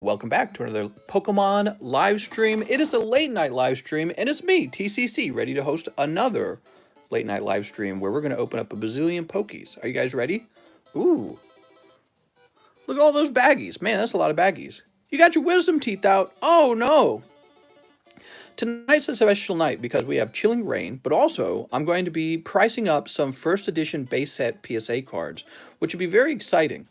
Welcome back to another Pokemon live stream. It is a late night live stream, and it's me, TCC, ready to host another late night live stream where we're going to open up a bazillion Pokies. Are you guys ready? Ooh. Look at all those baggies. Man, that's a lot of baggies. You got your wisdom teeth out. Oh, no. Tonight's a special night because we have Chilling Rain, but also I'm going to be pricing up some first edition base set PSA cards, which would be very exciting.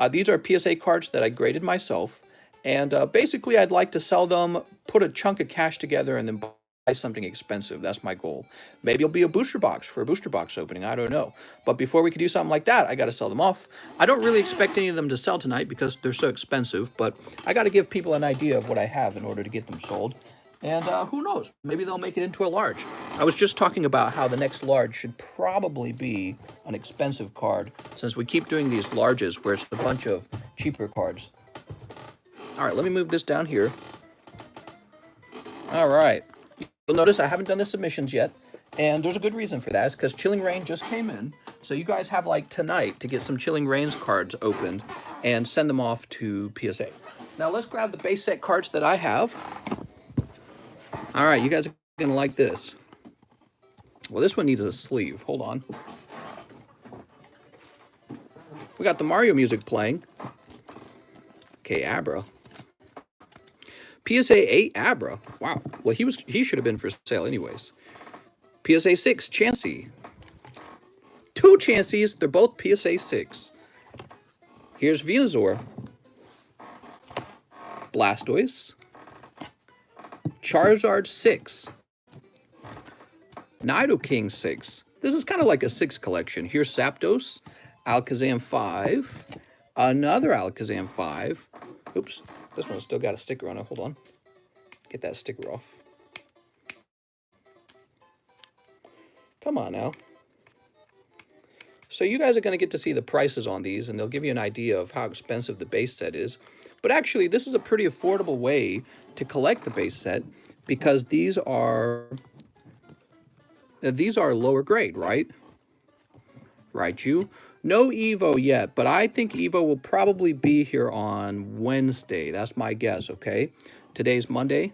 These are PSA cards that I graded myself. And basically, I'd like to sell them, put a chunk of cash together, and then buy something expensive. That's my goal. Maybe it'll be a booster box for a booster box opening. I don't know. But before we can do something like that, I got to sell them off. I don't really expect any of them to sell tonight because they're so expensive. But I got to give people an idea of what I have in order to get them sold. And who knows? Maybe they'll make it into a large. I was just talking about how the next large should probably be an expensive card, since we keep doing these larges where it's a bunch of cheaper cards. All right, let me move this down here. All right. You'll notice I haven't done the submissions yet, and there's a good reason for that. It's because Chilling Rain just came in. So you guys have like tonight to get some Chilling Rain's cards opened and send them off to PSA. Now let's grab the base set cards that I have. All right, you guys are going to like this. Well, this one needs a sleeve. Hold on. We got the Mario music playing. Okay, Abra. PSA 8 Abra. Wow. Well, he should have been for sale anyways. PSA 6 Chansey. 2 Chanseys. They're both PSA 6. Here's Venusaur. Blastoise. Charizard 6. Nidoking 6. This is kind of like a 6 collection. Here's Zapdos. Alakazam 5. Another Alakazam 5. Oops. This one's still got a sticker on it. Hold on. Get that sticker off. Come on now. So you guys are going to get to see the prices on these, and they'll give you an idea of how expensive the base set is. But actually, this is a pretty affordable way to collect the base set because these are lower grade, right? Right, you? No Evo yet, but I think Evo will probably be here on Wednesday. That's my guess, okay? Today's Monday.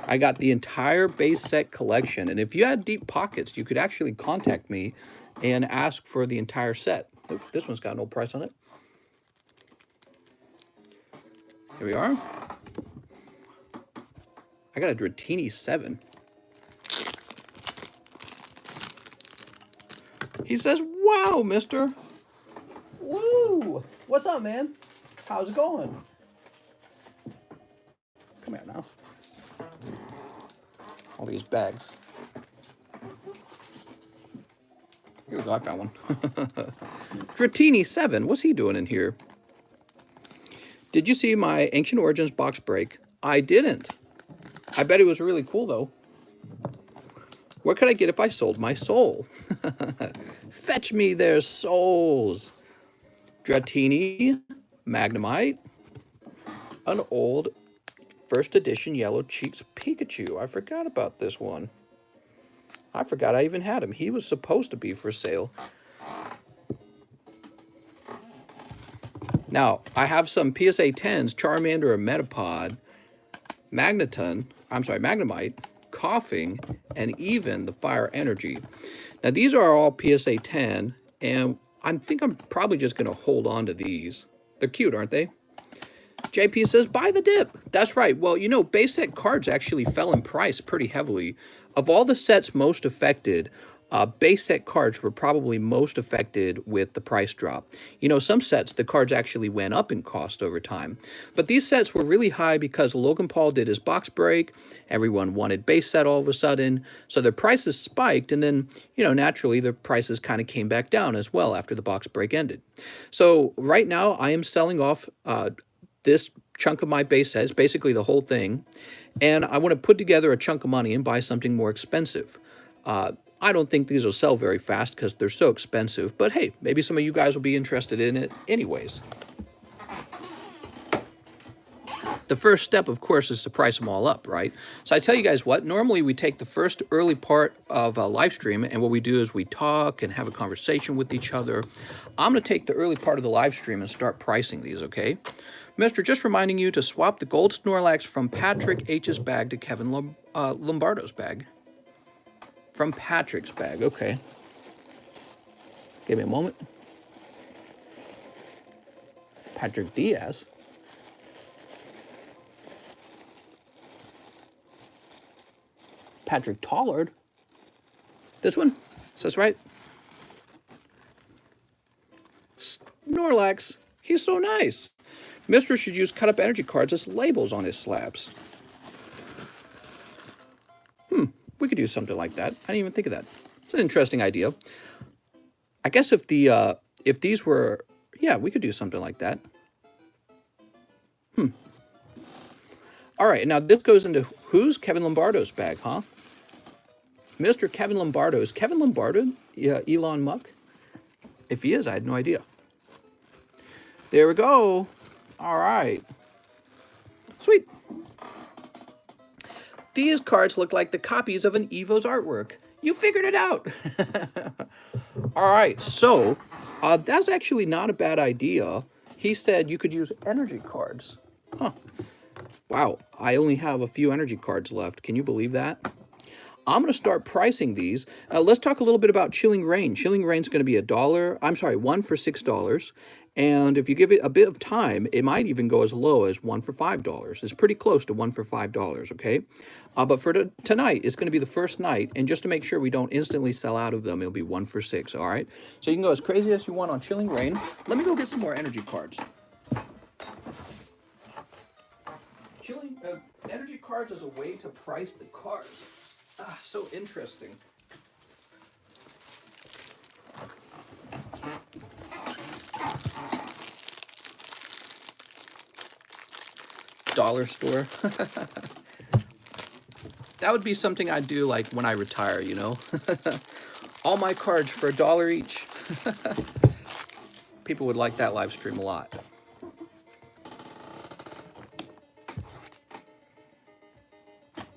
I got the entire base set collection, and if you had deep pockets, you could actually contact me and ask for the entire set. Oops, this one's got no price on it. Here we are. I got a Dratini 7. He says, wow, mister. Woo! What's up, man? How's it going? Come here now. All these bags. Here we go, I found one. Dratini 7, what's he doing in here? Did you see my Ancient Origins box break? I didn't. I bet it was really cool, though. What could I get if I sold my soul? Fetch me their souls. Dratini, Magnemite, an old first edition Yellow Cheeks Pikachu. I forgot about this one. I forgot I even had him. He was supposed to be for sale. Now, I have some PSA 10s, Charmander and Metapod, Magnemite, Coughing, and even the Fire Energy. Now, these are all PSA 10, and I think I'm probably just going to hold on to these. They're cute, aren't they? JP says, buy the dip. That's right. Well, you know, base set cards actually fell in price pretty heavily. Of all the sets most affected, base set cards were probably most affected with the price drop. You know, some sets, the cards actually went up in cost over time. But these sets were really high because Logan Paul did his box break. Everyone wanted base set all of a sudden. So their prices spiked. And then, you know, naturally, their prices kind of came back down as well after the box break ended. So right now, I am selling off this chunk of my base set. It's basically the whole thing. And I want to put together a chunk of money and buy something more expensive. I don't think these will sell very fast because they're so expensive, but hey, maybe some of you guys will be interested in it anyways. The first step, of course, is to price them all up, right? So I tell you guys what, normally we take the first early part of a live stream, and what we do is we talk and have a conversation with each other. I'm going to take the early part of the live stream and start pricing these, okay? Mister, just reminding you to swap the gold Snorlax from Patrick H's bag to Kevin Lombardo's bag. From Patrick's bag, okay. Give me a moment. Patrick Diaz. Patrick Tollard. This one? Is this right? Snorlax. He's so nice. Mister should use cut-up energy cards as labels on his slabs. We could do something like that. I didn't even think of that. It's an interesting idea. I guess if these were, yeah, we could do something like that. All right, now this goes into who's Kevin Lombardo's bag, huh? Mr. Kevin Lombardo. Is Kevin Lombardo Elon Musk? If he is, I had no idea. There we go. All right. Sweet. These cards look like the copies of an Evo's artwork. You figured it out. All right, so that's actually not a bad idea. He said you could use energy cards. Huh. Wow, I only have a few energy cards left. Can you believe that? I'm going to start pricing these. Let's talk a little bit about Chilling Rain. Chilling Rain's going to be $1. I'm sorry, 1 for $6. And if you give it a bit of time, it might even go as low as 1 for $5. It's pretty close to 1 for $5, okay? But for tonight, it's going to be the first night. And just to make sure we don't instantly sell out of them, it'll be 1 for $6, all right? So you can go as crazy as you want on Chilling Rain. Let me go get some more energy cards. Energy cards is a way to price the cards. Ah, so interesting. Dollar store. That would be something I'd do like when I retire, you know? All my cards for $1 each. People would like that live stream a lot.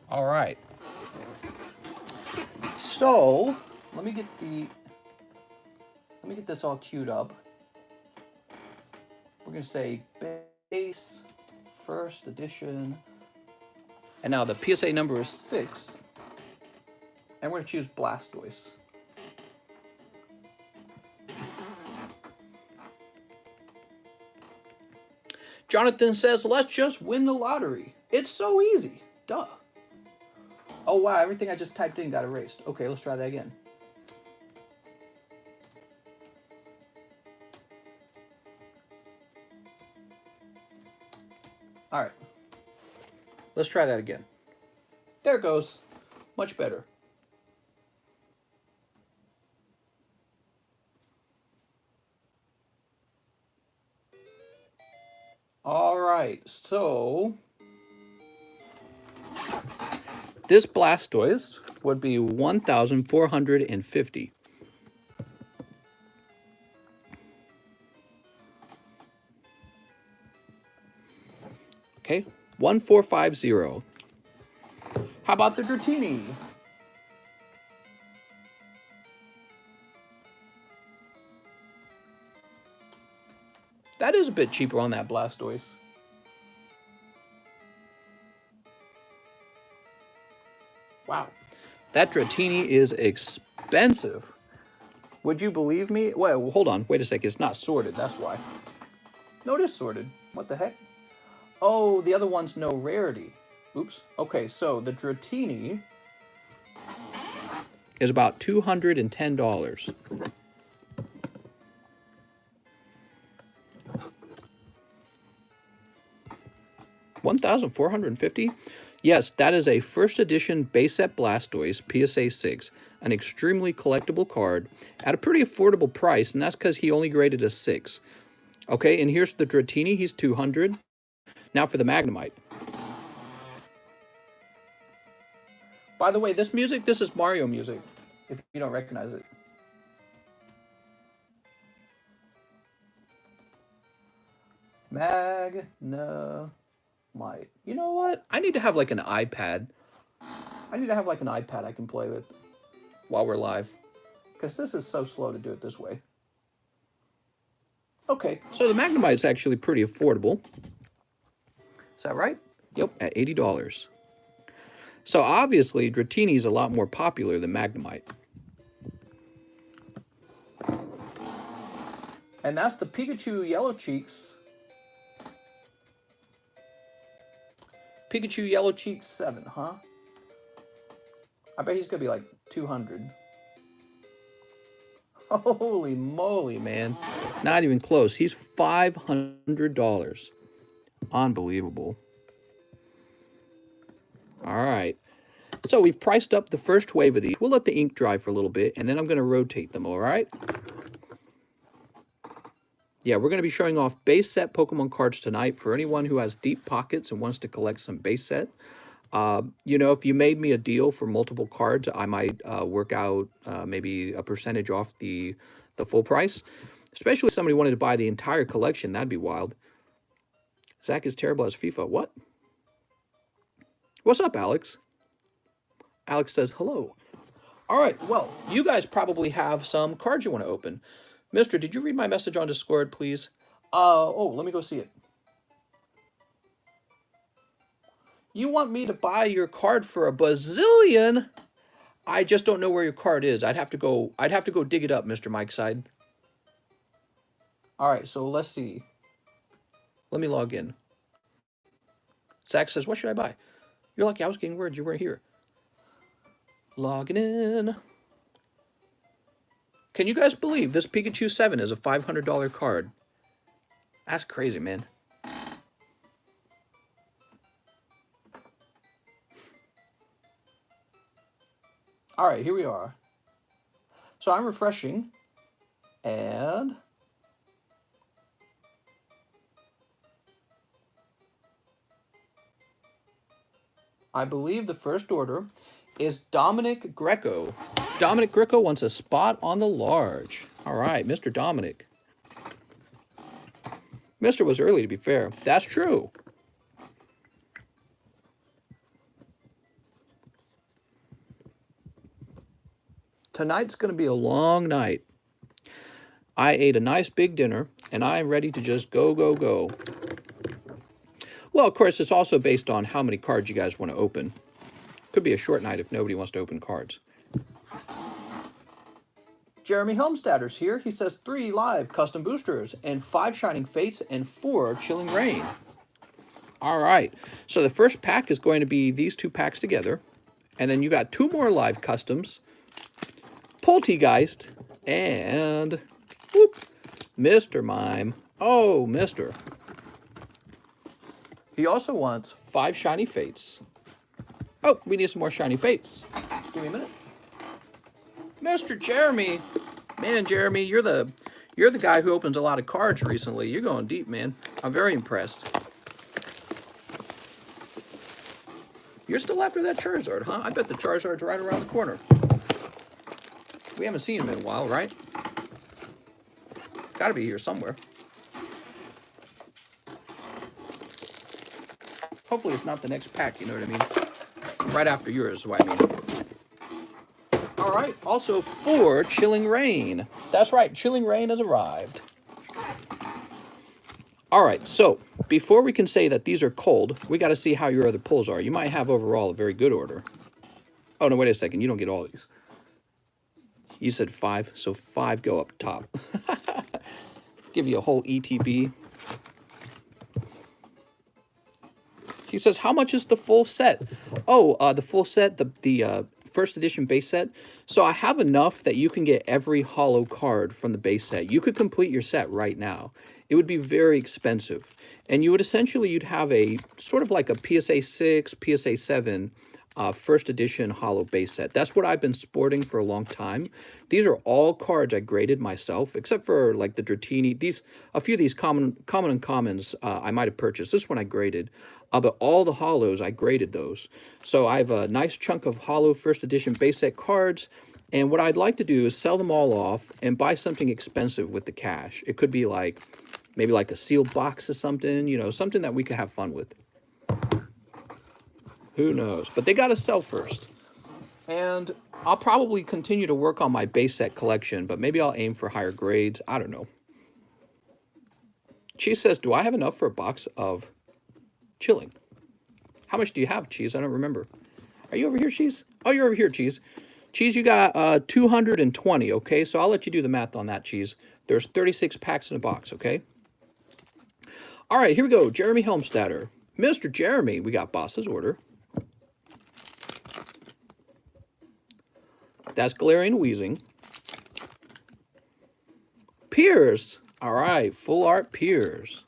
All right. So let me get this all queued up. We're gonna say base, first edition, and now the PSA number is 6, and we're gonna choose Blastoise. Jonathan says, let's just win the lottery. It's so easy. Duh. Oh, wow, everything I just typed in got erased. Okay, let's try that again. All right. Let's try that again. There it goes. Much better. All right, so this Blastoise would be 1,450. Okay, 1,450. How about the Dratini? That is a bit cheaper on that Blastoise. Wow, that Dratini is expensive. Would you believe me? Well, hold on, wait a second. It's not sorted, that's why. No, it is sorted. What the heck? Oh, the other one's no rarity. Oops. Okay, so the Dratini is about $210. $1,450? Yes, that is a first edition base set Blastoise PSA 6, an extremely collectible card at a pretty affordable price, and that's because he only graded a 6. Okay, and here's the Dratini, he's $200. Now for the Magnemite. By the way, this music, this is Mario music, if you don't recognize it. Magnemite. You know what? I need to have like an iPad. I need to have like an iPad I can play with while we're live. Because this is so slow to do it this way. Okay, so the Magnemite's actually pretty affordable. Is that right? Yep, at $80. So obviously, Dratini's a lot more popular than Magnemite. And that's the Pikachu Yellow Cheeks. Pikachu Yellow Cheeks 7, huh? I bet he's going to be like 200. Holy moly, man. Not even close. He's $500. Unbelievable. All right. So we've priced up the first wave of these. We'll let the ink dry for a little bit, and then I'm going to rotate them, all right? Yeah, we're going to be showing off base set Pokemon cards tonight for anyone who has deep pockets and wants to collect some base set. You know, if you made me a deal for multiple cards, I might work out maybe a percentage off the full price. Especially if somebody wanted to buy the entire collection, that'd be wild. Zach is terrible as FIFA. What? What's up, Alex? Alex says hello. All right, well, you guys probably have some cards you want to open. Mister, did you read my message on Discord, please? Oh, let me go see it. You want me to buy your card for a bazillion? I just don't know where your card is. I'd have to go dig it up, Mr. Mike Side. All right, so let's see. Let me log in. Zach says, what should I buy? You're lucky I was getting words you weren't here. Logging in. Can you guys believe this Pikachu 7 is a $500 card? That's crazy, man. All right, here we are. So I'm refreshing, and I believe the first order is Dominic Greco. Dominic Greco wants a spot on the large. All right, Mr. Dominic. Mr. was early, to be fair. That's true. Tonight's going to be a long night. I ate a nice big dinner, and I'm ready to just go, go, go. Well, of course, it's also based on how many cards you guys want to open. Could be a short night if nobody wants to open cards. Jeremy Helmstadter's here. He says 3 live custom boosters and 5 Shining Fates and 4 Chilling Rain. All right. So the first pack is going to be these 2 packs together. And then you got 2 more live customs. Poltegeist and whoop, Mr. Mime. Oh, Mr. He also wants 5 Shiny Fates. Oh, we need some more Shiny Fates. Give me a minute. Mr. Jeremy. Man, Jeremy, you're the guy who opens a lot of cards recently. You're going deep, man. I'm very impressed. You're still after that Charizard, huh? I bet the Charizard's right around the corner. We haven't seen him in a while, right? Gotta be here somewhere. Hopefully it's not the next pack, you know what I mean? Right after yours is what I mean. All right, also 4 Chilling Rain. That's right, Chilling Rain has arrived. All right, so before we can say that these are cold, we got to see how your other pulls are. You might have overall a very good order. Oh, no, wait a second. You don't get all these. You said 5, so 5 go up top. Give you a whole ETB. He says, how much is the full set? Oh, the full set, the first edition base set. So I have enough that you can get every holo card from the base set. You could complete your set right now. It would be very expensive. And you would essentially, you'd have a sort of like a PSA 6, PSA 7 first edition holo base set. That's what I've been sporting for a long time. These are all cards I graded myself, except for like the Dratini. A few of these common uncommons I might have purchased. This one I graded. But all the holos, I graded those. So I have a nice chunk of holo first edition base set cards. And what I'd like to do is sell them all off and buy something expensive with the cash. It could be like, maybe like a sealed box or something, you know, something that we could have fun with. Who knows? But they got to sell first. And I'll probably continue to work on my base set collection, but maybe I'll aim for higher grades. I don't know. Cheese says, do I have enough for a box of chilling? How much do you have, Cheese? I don't remember. Are you over here, Cheese? Oh, you're over here, Cheese. Cheese, you got 220, okay? So I'll let you do the math on that, Cheese. There's 36 packs in a box, okay? All right, here we go. Jeremy Helmstadter. Mr. Jeremy, we got Boss's order. That's Galarian Wheezing. Piers. All right, full art Piers.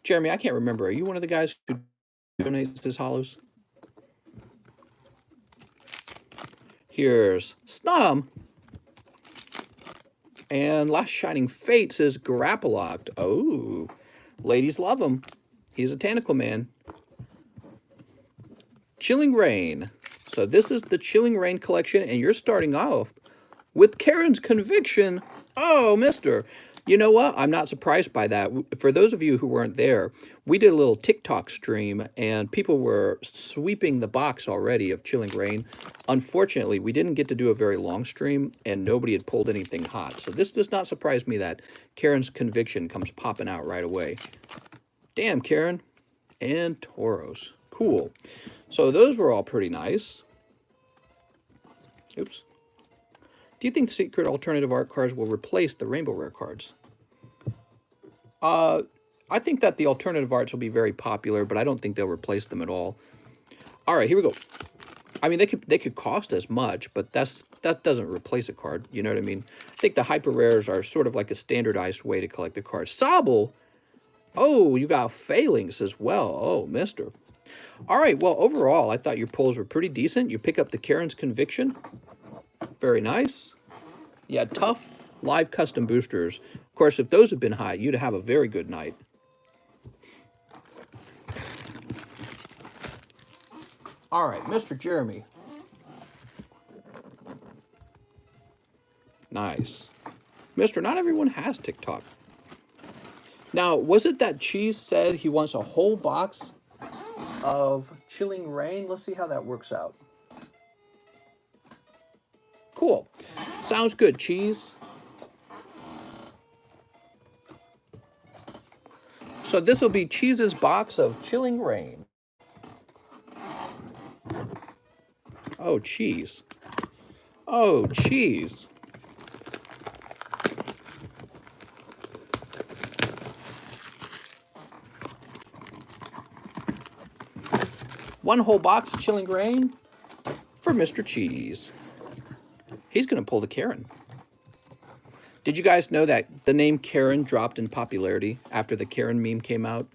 Jeremy, I can't remember. Are you one of the guys who donates his holos? Here's Snum. And Last Shining Fate says Grappalocked. Oh, ladies love him. He's a tentacle man. Chilling Rain. So this is the Chilling Rain collection, and you're starting off with Karen's Conviction. Oh, mister. You know what? I'm not surprised by that. For those of you who weren't there, we did a little TikTok stream, and people were sweeping the box already of Chilling Rain. Unfortunately, we didn't get to do a very long stream, and nobody had pulled anything hot. So this does not surprise me that Karen's Conviction comes popping out right away. Damn, Karen. And Tauros. Cool. So those were all pretty nice. Oops. Do you think secret alternative art cards will replace the rainbow rare cards? I think that the alternative arts will be very popular, but I don't think they'll replace them at all. All right, here we go. I mean, they could cost as much, but that doesn't replace a card. You know what I mean? I think the hyper rares are sort of like a standardized way to collect the cards. Sobble. Oh, you got failings as well. Oh, mister. All right, well, overall, I thought your pulls were pretty decent. You pick up the Karen's Conviction. Very nice. You had tough live custom boosters. Of course, if those had been high, you'd have a very good night. All right, Mr. Jeremy. Nice. Mister, not everyone has TikTok. Now, was it that Cheese said he wants a whole box of Chilling Rain? Let's see how that works out. Cool. Sounds good, Cheese. So this will be Cheese's box of Chilling Rain. Oh, Cheese. Oh, Cheese. One whole box of Chilling Rain for Mr. Cheese. He's going to pull the Karen. Did you guys know that the name Karen dropped in popularity after the Karen meme came out?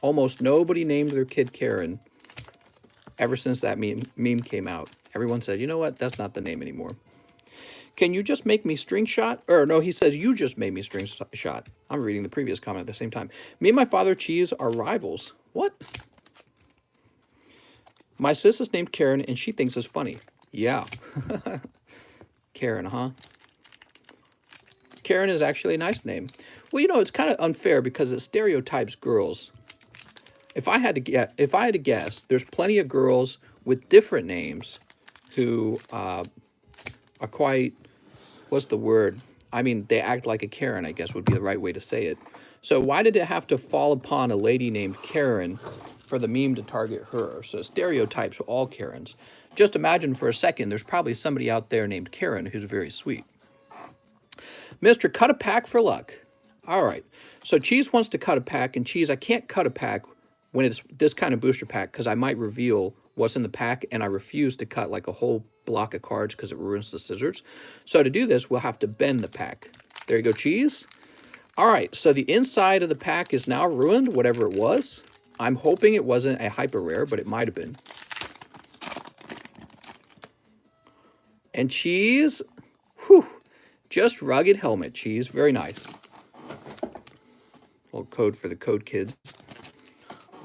Almost nobody named their kid Karen ever since that meme came out. Everyone said, you know what? That's not the name anymore. Can you just make me string shot? Or no, he says, you just made me string shot. I'm reading the previous comment at the same time. Me and my father, Cheese, are rivals. What? My sis is named Karen, and she thinks it's funny. Yeah. Karen, huh? Karen is actually a nice name. Well, you know, it's kind of unfair because it stereotypes girls. If I had to guess, there's plenty of girls with different names who are quite, what's the word? I mean, they act like a Karen, I guess would be the right way to say it. So why did it have to fall upon a lady named Karen for the meme to target her? So stereotypes all Karens. Just imagine for a second, there's probably somebody out there named Karen who's very sweet. Mr. Cut a Pack for luck. All right. So Cheese wants to cut a pack, and Cheese, I can't cut a pack when it's this kind of booster pack because I might reveal what's in the pack, and I refuse to cut like a whole block of cards because it ruins the scissors. So to do this, we'll have to bend the pack. There you go, Cheese. All right, so the inside of the pack is now ruined, whatever it was. I'm hoping it wasn't a hyper rare, but it might have been. And Cheese, whew, just rugged helmet, Cheese, very nice. Little code for the code kids.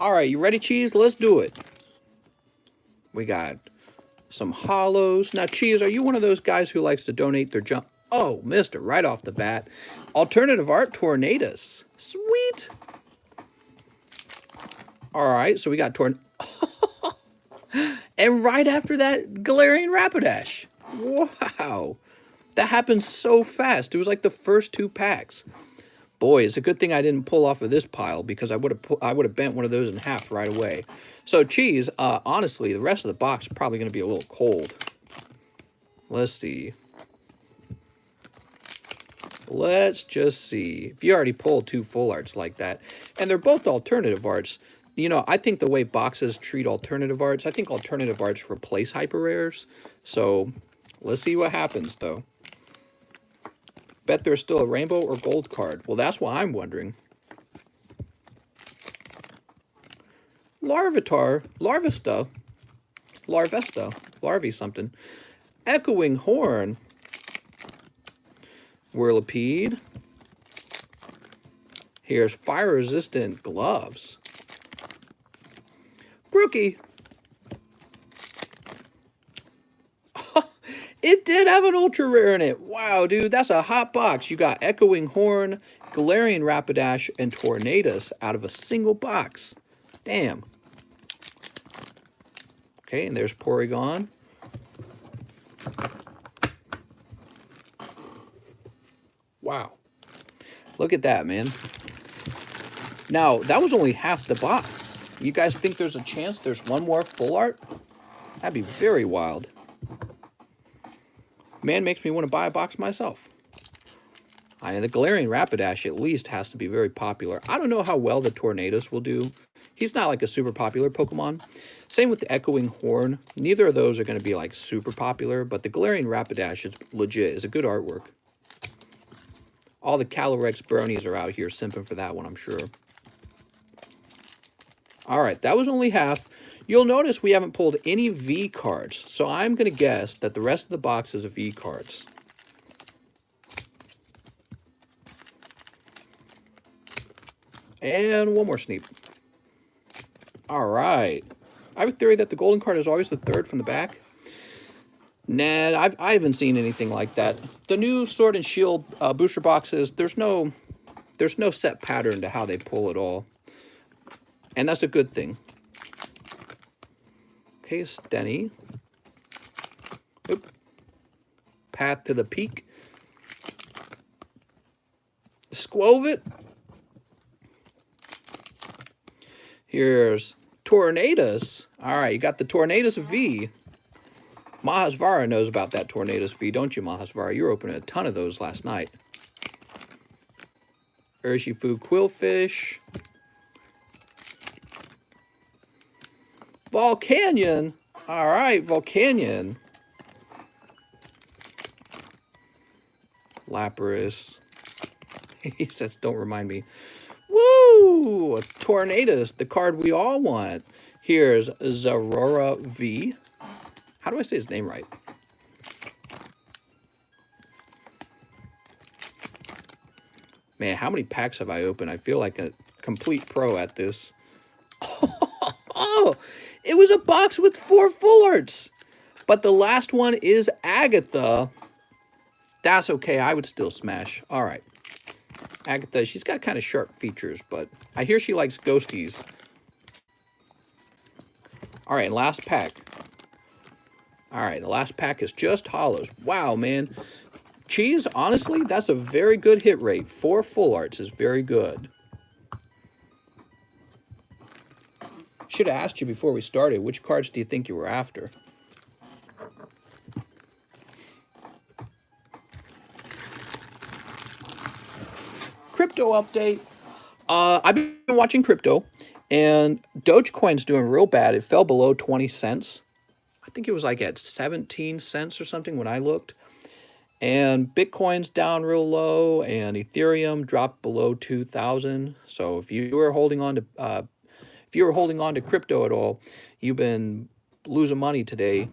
All right, you ready, Cheese? Let's do it. We got some hollows. Now, Cheese, are you one of those guys who likes to donate their junk? Oh, mister, right off the bat. Alternative art Tornadoes. Sweet. All right, so we got and right after that, Galarian Rapidash. Wow. That happened so fast. It was like the first 2 packs. Boy, it's a good thing I didn't pull off of this pile because I would have bent one of those in half right away. So Cheese, honestly, the rest of the box is probably going to be a little cold. Let's see. Let's just see. If you already pulled 2 full arts like that, and they're both alternative arts, you know, I think the way boxes treat alternative arts, I think alternative arts replace hyper rares. So let's see what happens, though. Bet there's still a rainbow or gold card. Well, that's what I'm wondering. Larvitar, Larvesta, Larvy something. Echoing Horn. Whirlipede. Here's fire-resistant gloves. Grookey. It did have an ultra rare in it. Wow, dude, that's a hot box. You got Echoing Horn, Galarian Rapidash, and Tornadus out of a single box. Damn. Okay, and there's Porygon. Wow. Look at that, man. Now, that was only half the box. You guys think there's a chance there's one more full art? That'd be very wild. Man, makes me want to buy a box myself. The Galarian Rapidash at least has to be very popular. I don't know how well the Tornadus will do. He's not like a super popular Pokemon. Same with the Echoing Horn. Neither of those are going to be like super popular, but the Galarian Rapidash is legit. It's a good artwork. All the Calyrex bronies are out here simping for that one, I'm sure. All right, that was only half. You'll notice we haven't pulled any V cards, so I'm going to guess that the rest of the box is V cards. And one more sneak. All right. I have a theory that the golden card is always the third from the back. Nah, I haven't seen anything like that. The new Sword and Shield booster boxes, there's no set pattern to how they pull it all. And that's a good thing. Okay, Stenny. Oop. Path to the Peak. Squovit. Here's Tornadus. All right, you got the Tornadus V. Mahasvara knows about that Tornadus V, don't you, Mahasvara? You were opening a ton of those last night. Urshifu Quillfish. Volcanion. All right, Volcanion. Lapras. He says, don't remind me. Woo! Tornadus, the card we all want. Here's Zarora V. How do I say his name right? Man, how many packs have I opened? I feel like a complete pro at this. Oh, it was a box with 4 full arts. But the last one is Agatha. That's okay. I would still smash. All right. Agatha, she's got kind of sharp features, but I hear she likes ghosties. All right, last pack. All right, the last pack is just hollows. Wow, man. Cheese, honestly, that's a very good hit rate. 4 full arts is very good. Should have asked you before we started, which cards do you think you were after? Crypto update. I've been watching crypto, and Dogecoin's doing real bad. It fell below 20 cents. I think it was like at 17 cents or something when I looked. And Bitcoin's down real low, and Ethereum dropped below 2,000. So if you were holding on to crypto at all, you've been losing money today.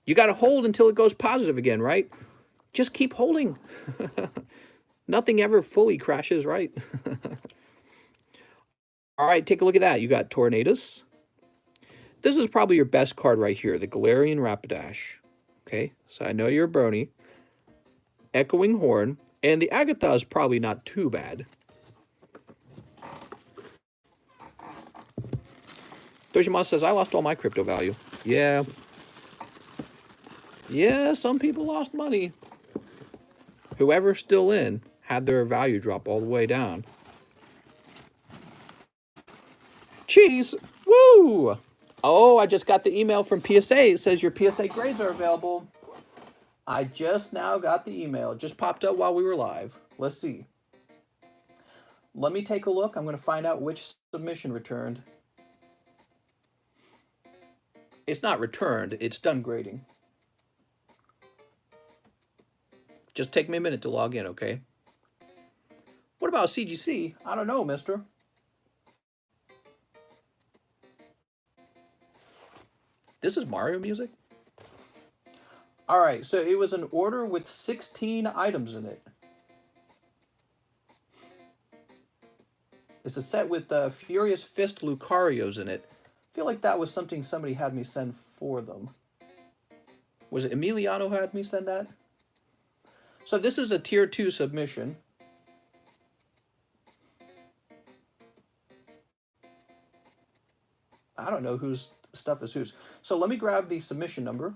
You got to hold until it goes positive again, right? Just keep holding. Nothing ever fully crashes, right? All right, take a look at that. You got Tornadus. This is probably your best card right here, the Galarian Rapidash. Okay, so I know you're a brony. Echoing Horn. And the Agatha is probably not too bad. Kojima says, I lost all my crypto value. Yeah. Yeah, some people lost money. Whoever's still in had their value drop all the way down. Cheese! Woo! Oh, I just got the email from PSA. It says your PSA grades are available. I just now got the email. It just popped up while we were live. Let's see. Let me take a look. I'm going to find out which submission returned. It's not returned. It's done grading. Just take me a minute to log in, okay? What about CGC? I don't know, mister. This is Mario music? All right, so it was an order with 16 items in it. It's a set with Furious Fist Lucarios in it. I feel like that was something somebody had me send for them. Was it Emiliano who had me send that? So this is a tier 2 submission. I don't know whose stuff is whose. So let me grab the submission number.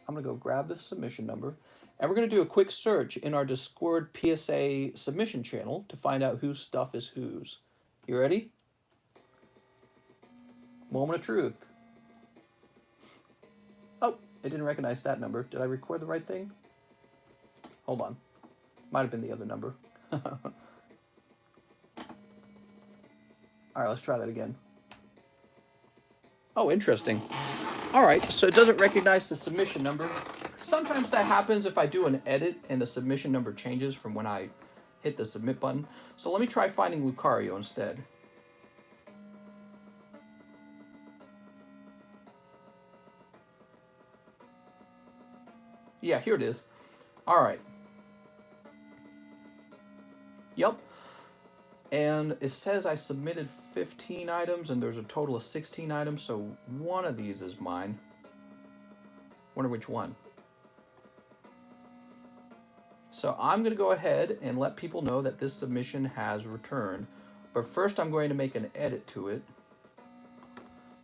I'm going to go grab the submission number. And we're going to do a quick search in our Discord PSA submission channel to find out whose stuff is whose. You ready? Moment of truth. Oh, it didn't recognize that number. Did I record the right thing? Hold on. Might have been the other number. All right, let's try that again. Oh, interesting. All right, so it doesn't recognize the submission number. Sometimes that happens if I do an edit and the submission number changes from when I hit the submit button. So let me try finding Lucario instead. Yeah, here it is. All right. Yep. And it says I submitted 15 items and there's a total of 16 items, so one of these is mine. Wonder which one. So I'm going to go ahead and let people know that this submission has returned. But first I'm going to make an edit to it.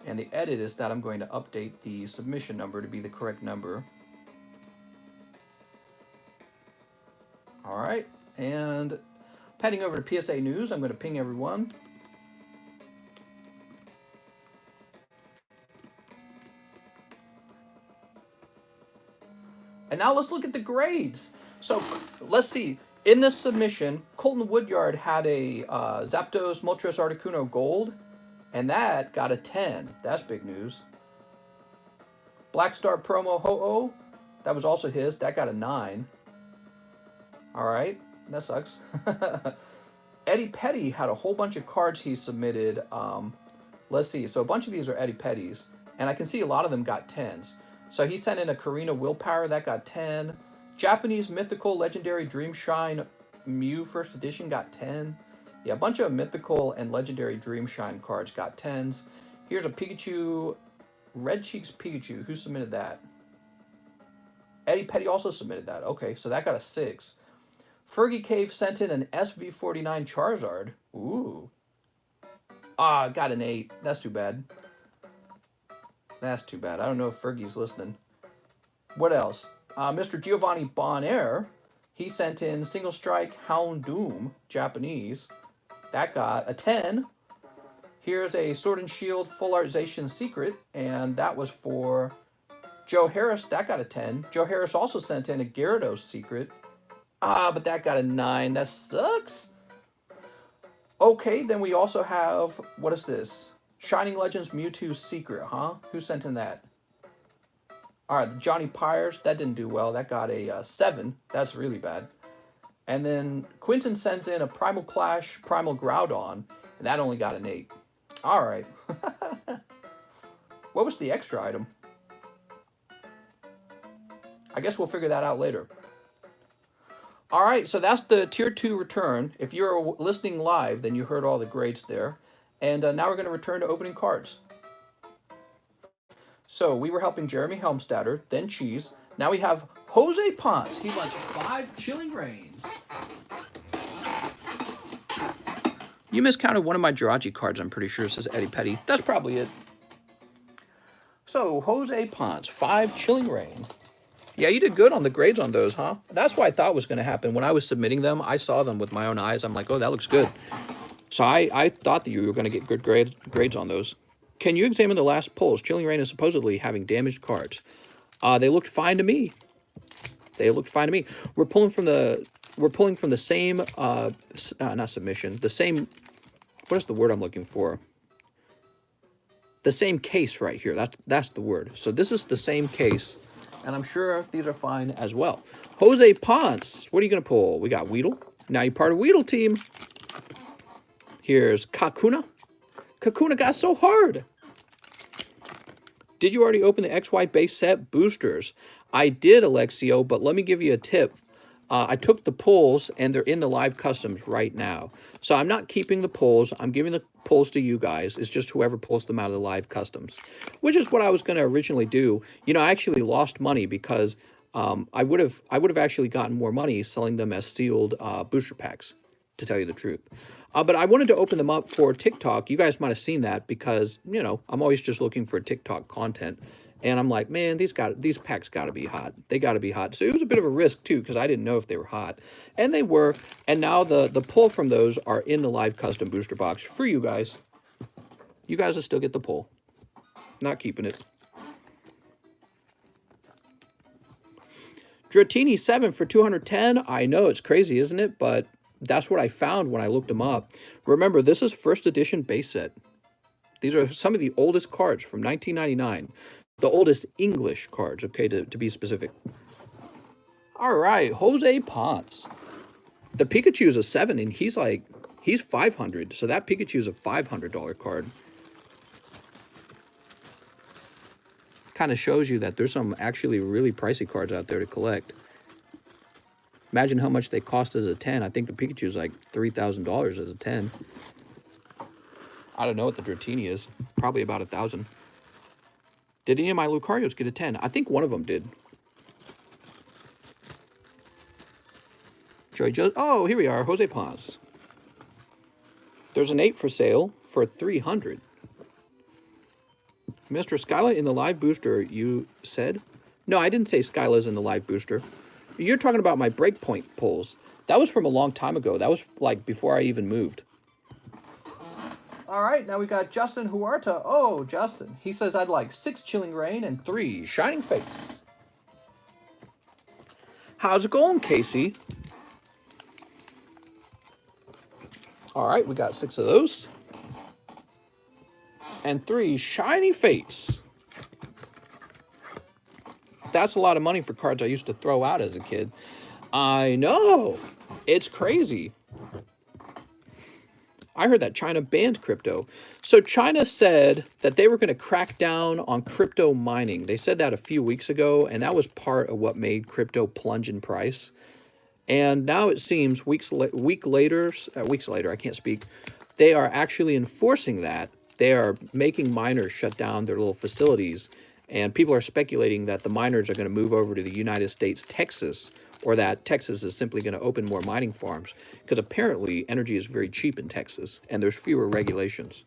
And the edit is that I'm going to update the submission number to be the correct number. All right, and heading over to PSA News, I'm going to ping everyone. And now let's look at the grades. So let's see. In this submission, Colton Woodyard had a Zapdos Moltres Articuno Gold, and that got a 10. That's big news. Black Star Promo Ho-Oh, that was also his. That got a 9. All right, that sucks. Eddie Petty had a whole bunch of cards he submitted. Let's see. So a bunch of these are Eddie Petty's, and I can see a lot of them got 10s. So he sent in a Karina Willpower, that got 10. Japanese Mythical Legendary Dreamshine Mew First Edition got 10. Yeah, a bunch of Mythical and Legendary Dreamshine cards got 10s. Here's a Pikachu, Red Cheeks Pikachu. Who submitted that? Eddie Petty also submitted that. Okay, so that got a 6. Fergie Cave sent in an SV49 Charizard. Ooh. Ah, got an 8. That's too bad. That's too bad. I don't know if Fergie's listening. What else? Mr. Giovanni Bonaire, he sent in Single Strike Houndoom, Japanese. That got a 10. Here's a Sword and Shield Full Artization Secret, and that was for Joe Harris. That got a 10. Joe Harris also sent in a Gyarados Secret. Ah, but that got a 9. That sucks. Okay, then we also have, what is this? Shining Legends Mewtwo Secret, huh? Who sent in that? All right, Johnny Pyres, that didn't do well. That got a 7. That's really bad. And then Quinton sends in a Primal Clash Primal Groudon, and that only got an 8. All right. What was the extra item? I guess we'll figure that out later. All right, so that's the Tier 2 return. If you're listening live, then you heard all the grades there. And now we're going to return to opening cards. So we were helping Jeremy Helmstadter, then Cheese. Now we have Jose Ponce. He wants 5 Chilling Rains. You miscounted one of my Jirachi cards, I'm pretty sure, says Eddie Petty. That's probably it. So, Jose Ponce, 5 Chilling Reign. Yeah, you did good on the grades on those, huh? That's what I thought was going to happen. When I was submitting them, I saw them with my own eyes. I'm like, oh, that looks good. So I thought that you were going to get good grades on those. Can you examine the last pulls? Chilling Reign is supposedly having damaged cards. They looked fine to me. They looked fine to me. We're pulling from the same not submission. The same, what is the word I'm looking for? The same case right here. That's the word. So this is the same case, and I'm sure these are fine as well. Jose Ponce, what are you going to pull? We got Weedle. Now you're part of Weedle team. Here's Kakuna. Kakuna got so hard. Did you already open the XY base set boosters? I did, Alexio, but let me give you a tip. I took the pulls, and they're in the live customs right now. So I'm not keeping the pulls. I'm giving the pulls to you guys. It's just whoever pulls them out of the live customs, which is what I was going to originally do. You know, I actually lost money because I would have actually gotten more money selling them as sealed booster packs, to tell you the truth. But I wanted to open them up for TikTok. You guys might have seen that because, you know, I'm always just looking for TikTok content. And I'm like, man, these packs got to be hot. They got to be hot. So it was a bit of a risk, too, because I didn't know if they were hot. And they were. And now the pull from those are in the live custom booster box for you guys. You guys will still get the pull. Not keeping it. Dratini 7 for 210. I know, it's crazy, isn't it? But that's what I found when I looked them up. Remember, this is first edition base set. These are some of the oldest cards from 1999. The oldest English cards, okay, to be specific. All right, Jose Ponce. The Pikachu is a 7, and he's 500. So that Pikachu is a $500 card. Kind of shows you that there's some actually really pricey cards out there to collect. Imagine how much they cost as a 10. I think the Pikachu is like $3,000 as a 10. I don't know what the Dratini is. Probably about 1,000. Did any of my Lucarios get a 10? I think one of them did. Joey Joe. Oh, here we are. Jose Ponce. There's an 8 for sale for 300. Mr. Skyla in the live booster, you said? No, I didn't say Skyla's in the live booster. You're talking about my breakpoint pulls. That was from a long time ago. That was like before I even moved. All right, now we got Justin Huerta. Oh, Justin. He says I'd like 6 Chilling Reign and 3 Shining Face. How's it going, Casey? All right, we got 6 of those. And 3 Shiny Face. That's a lot of money for cards I used to throw out as a kid. I know. It's crazy. I heard that China banned crypto. So China said that they were going to crack down on crypto mining. They said that a few weeks ago, and that was part of what made crypto plunge in price. And now it seems weeks later, I can't speak, they are actually enforcing that. They are making miners shut down their little facilities, and people are speculating that the miners are going to move over to the United States, Texas, or that Texas is simply going to open more mining farms, because apparently energy is very cheap in Texas, and there's fewer regulations.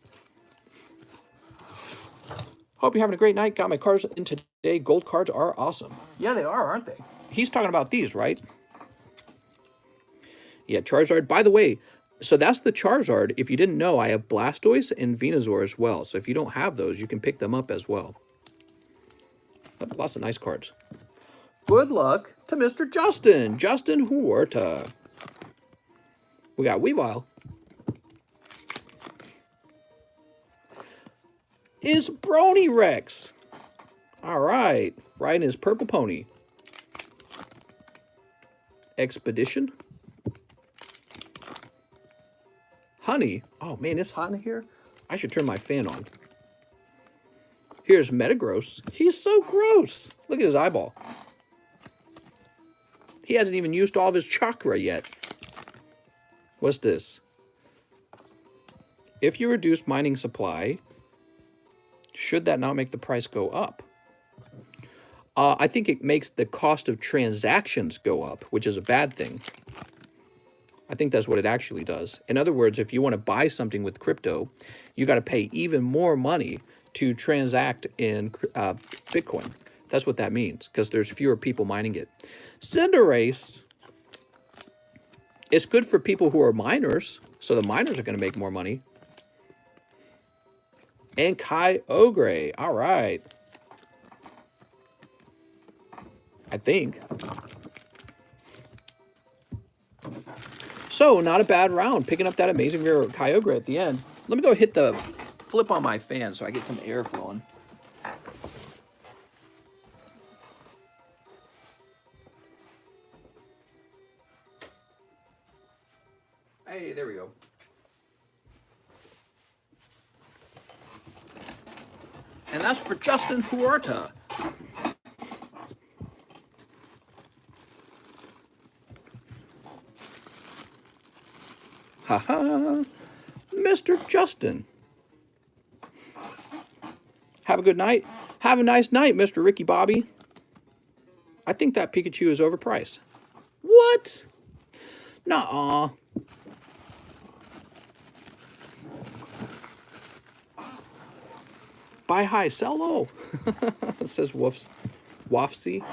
Hope you're having a great night. Got my cards in today. Gold cards are awesome. Yeah, they are, aren't they? He's talking about these, right? Yeah, Charizard. By the way, so that's the Charizard. If you didn't know, I have Blastoise and Venusaur as well. So if you don't have those, you can pick them up as well. But lots of nice cards. Good luck to Mr. Justin Huerta. We got Weavile. Is Brony Rex. All right. Riding his purple pony. Expedition. Honey. Oh, man, it's hot in here. I should turn my fan on. Here's Metagross. He's so gross. Look at his eyeball. He hasn't even used all of his chakra yet. What's this? If you reduce mining supply, should that not make the price go up? I think it makes the cost of transactions go up, which is a bad thing. I think that's what it actually does. In other words, if you want to buy something with crypto, you got to pay even more money to transact in Bitcoin. That's what that means, because there's fewer people mining it. Cinderace, it's good for people who are miners, so the miners are going to make more money. And Kyogre, all right. I think. So, not a bad round, picking up that amazing rare Kyogre at the end. Let me go hit the flip on my fan so I get some air flowing. Hey, there we go. And that's for Justin Huerta. Haha, Mr. Justin. Have a good night. Have a nice night, Mr. Ricky Bobby. I think that Pikachu is overpriced. What? Nuh-uh. Buy high, sell low. Says Wafsy.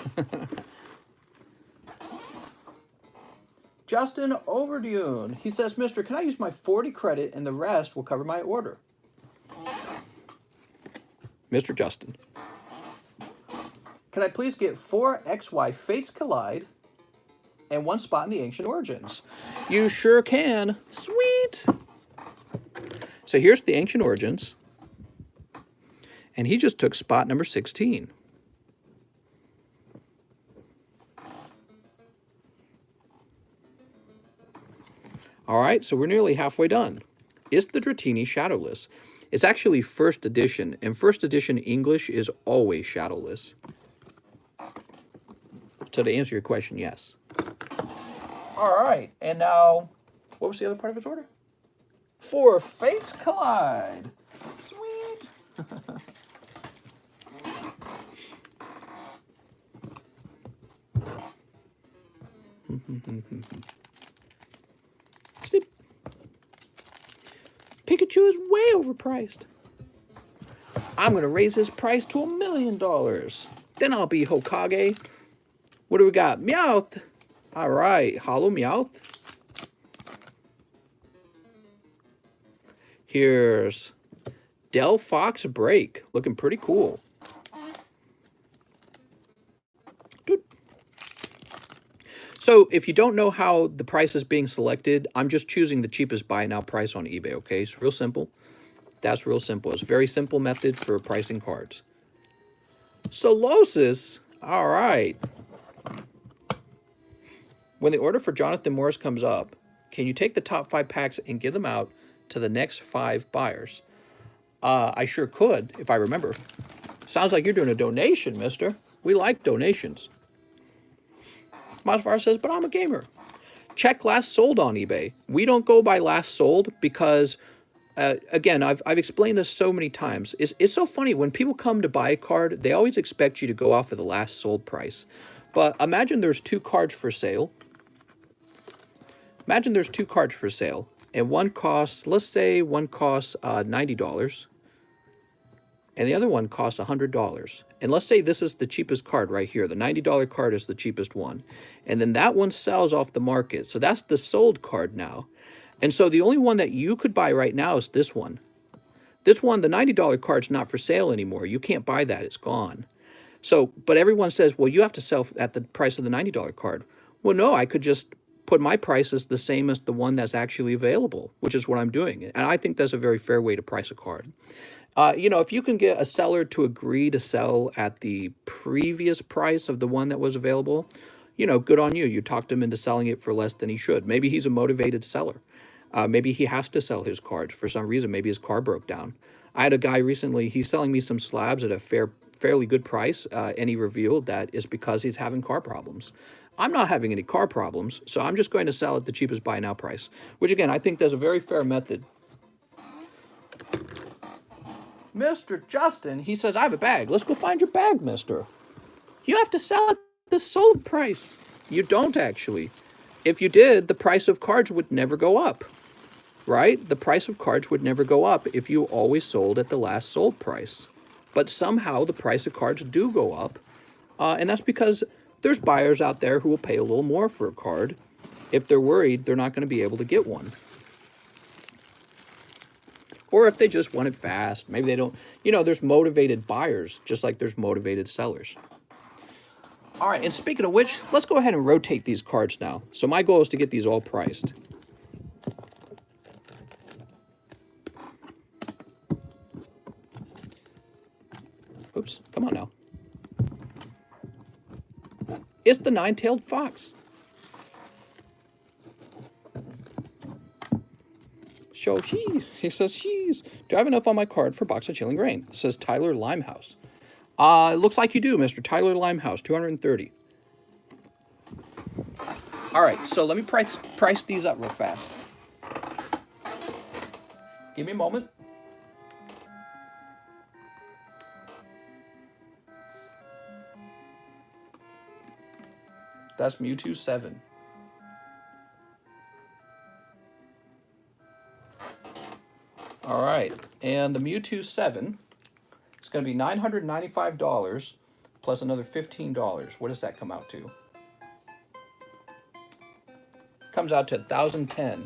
Justin Overdune. He says, Mister, can I use my 40 credit and the rest will cover my order? Mr. Justin. Can I please get 4 XY Fates Collide and 1 spot in the Ancient Origins? You sure can. Sweet. So here's the Ancient Origins. And he just took spot number 16. All right, so we're nearly halfway done. Is the Dratini shadowless? It's actually first edition, and first edition English is always shadowless. So to answer your question, yes. All right, and now, what was the other part of his order? 4 Fates Collide. Sweet. Snip. Pikachu is way overpriced. I'm going to raise his price to $1 million. Then I'll be Hokage. What do we got? Meowth. All right. Hollow Meowth. Here's Del Fox Break. Looking pretty cool. So if you don't know how the price is being selected, I'm just choosing the cheapest buy now price on eBay, okay? It's real simple. That's real simple. It's a very simple method for pricing cards. Solosis, all right. When the order for Jonathan Morris comes up, can you take the top 5 packs and give them out to the next 5 buyers? I sure could, if I remember. Sounds like you're doing a donation, mister. We like donations. Masvar says, but I'm a gamer. Check last sold on eBay. We don't go by last sold because, again, I've explained this so many times. It's so funny. When people come to buy a card, they always expect you to go off of the last sold price. But imagine there's 2 cards for sale. Imagine there's 2 cards for sale. And one costs, let's say one costs $90. And the other one costs $100. And let's say this is the cheapest card right here. The $90 card is the cheapest one. And then that one sells off the market. So that's the sold card now. And so the only one that you could buy right now is this one. This one, the $90 card's not for sale anymore. You can't buy that. It's gone. So, but everyone says, well, you have to sell at the price of the $90 card. Well, no, I could just put my prices the same as the one that's actually available, which is what I'm doing. And I think that's a very fair way to price a card. You know, if you can get a seller to agree to sell at the previous price of the one that was available, you know, good on you. You talked him into selling it for less than he should. Maybe he's a motivated seller. Maybe he has to sell his cards for some reason. Maybe his car broke down. I had a guy recently, he's selling me some slabs at a fairly good price, and he revealed that it's because he's having car problems. I'm not having any car problems, so I'm just going to sell at the cheapest buy now price, which again, I think that's a very fair method. Mr. Justin, he says, I have a bag. Let's go find your bag, mister. You have to sell at the sold price. You don't actually. If you did, the price of cards would never go up. right? The price of cards would never go up if you always sold at the last sold price. But somehow the price of cards do go up. And that's because there's buyers out there who will pay a little more for a card if they're worried they're not going to be able to get one. Or if they just want it fast. Maybe they don't, you know, there's motivated buyers, just like there's motivated sellers. All right, and speaking of which, let's go ahead and rotate these cards now. So my goal is to get these all priced. Oops, come on now. It's the nine-tailed fox. Show she. He says she's. Do I have enough on my card for box of Chilling Reign? It says Tyler Limehouse. It looks like you do, Mr. Tyler Limehouse, 230. All right, so let me price these up real fast. Give me a moment. That's Mewtwo 7. All right, and the Mewtwo 7 is going to be $995 plus another $15. What does that come out to? Comes out to $1,010.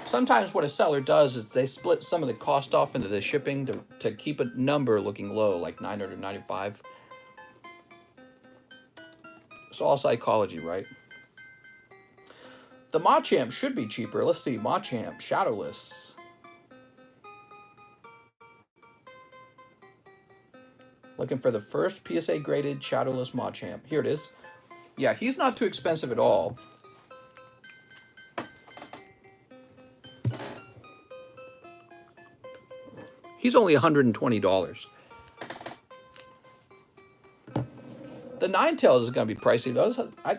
Sometimes what a seller does is they split some of the cost off into the shipping to keep a number looking low, like $995. It's all psychology, right? The Machamp should be cheaper. Let's see, Machamp, Shadowless. Looking for the first PSA graded Shadowless Machamp. Here it is. Yeah, he's not too expensive at all. He's only $120. The Ninetales is going to be pricey, though.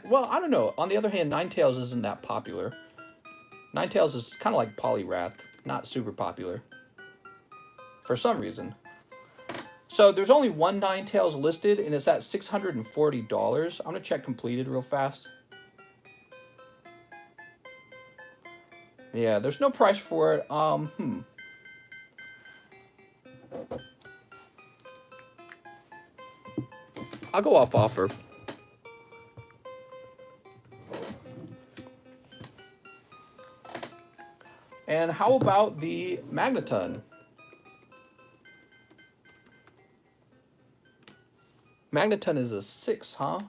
Well, I don't know. On the other hand, Ninetales isn't that popular. Ninetales is kind of like Poliwrath, not super popular for some reason. So there's only one Ninetales listed, and it's at $640. I'm going to check completed real fast. Yeah, there's no price for it. I'll go off offer. And how about the Magneton? Magneton is a 6, huh?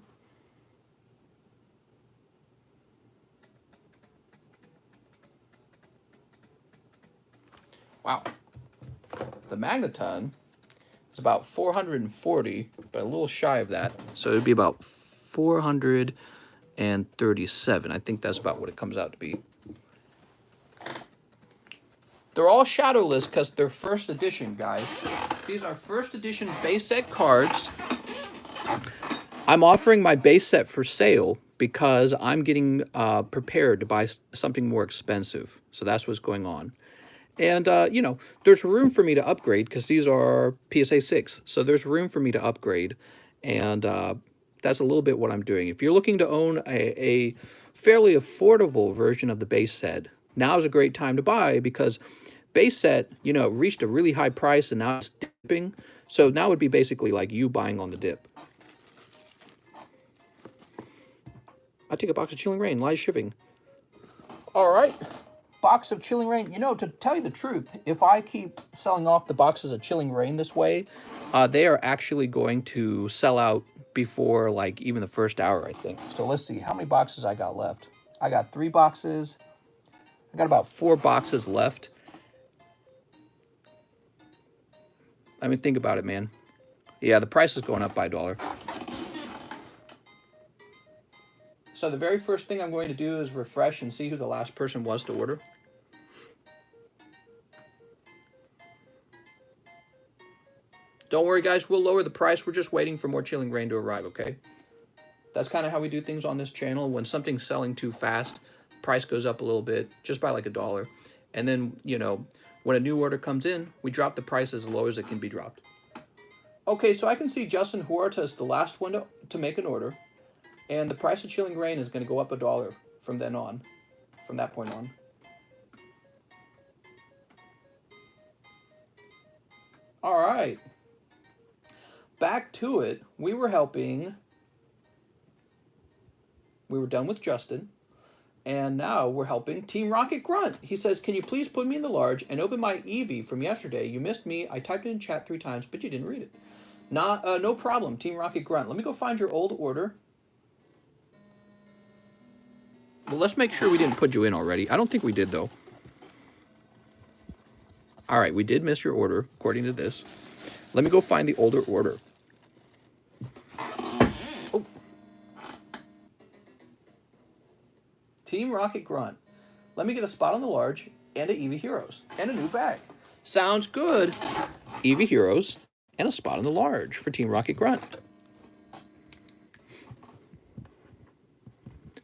Wow. The Magneton is about 440, but a little shy of that. So it'd be about 437. I think that's about what it comes out to be. They're all shadowless because they're first edition, guys. These are first edition base set cards. I'm offering my base set for sale because I'm getting prepared to buy something more expensive. So that's what's going on. And, you know, there's room for me to upgrade because these are PSA 6. So there's room for me to upgrade. And that's a little bit what I'm doing. If you're looking to own a fairly affordable version of the base set, now is a great time to buy because base set, you know, reached a really high price and now it's dipping. So now would be basically like you buying on the dip. I take a box of Chilling Reign, live shipping. All right. Box of Chilling Reign. You know, to tell you the truth, if I keep selling off the boxes of Chilling Reign this way, they are actually going to sell out before like even the first hour, I think. So let's see how many boxes I got left. I got 3 boxes. I got about 4 boxes left. I mean, think about it, man. Yeah, the price is going up by $1. So the very first thing I'm going to do is refresh and see who the last person was to order. Don't worry, guys. We'll lower the price. We're just waiting for more Chilling Reign to arrive, okay? That's kind of how we do things on this channel. When something's selling too fast, price goes up a little bit, just by like $1. And then, you know, when a new order comes in, we drop the price as low as it can be dropped. Okay, so I can see Justin Huerta is the last one to make an order. And the price of Chilling Reign is going to go up $1 from then on, from that point on. All right. Back to it. We were helping. We were done with Justin. And now we're helping Team Rocket Grunt. He says, can you please put me in the large and open my Eevee from yesterday? You missed me. I typed it in chat 3 times, but you didn't read it. No problem, Team Rocket Grunt. Let me go find your old order. Well, let's make sure we didn't put you in already. I don't think we did, though. All right, we did miss your order, according to this. Let me go find the older order. Oh. Team Rocket Grunt. Let me get a spot on the large and a Eevee Heroes and a new bag. Sounds good. Eevee Heroes and a spot on the large for Team Rocket Grunt.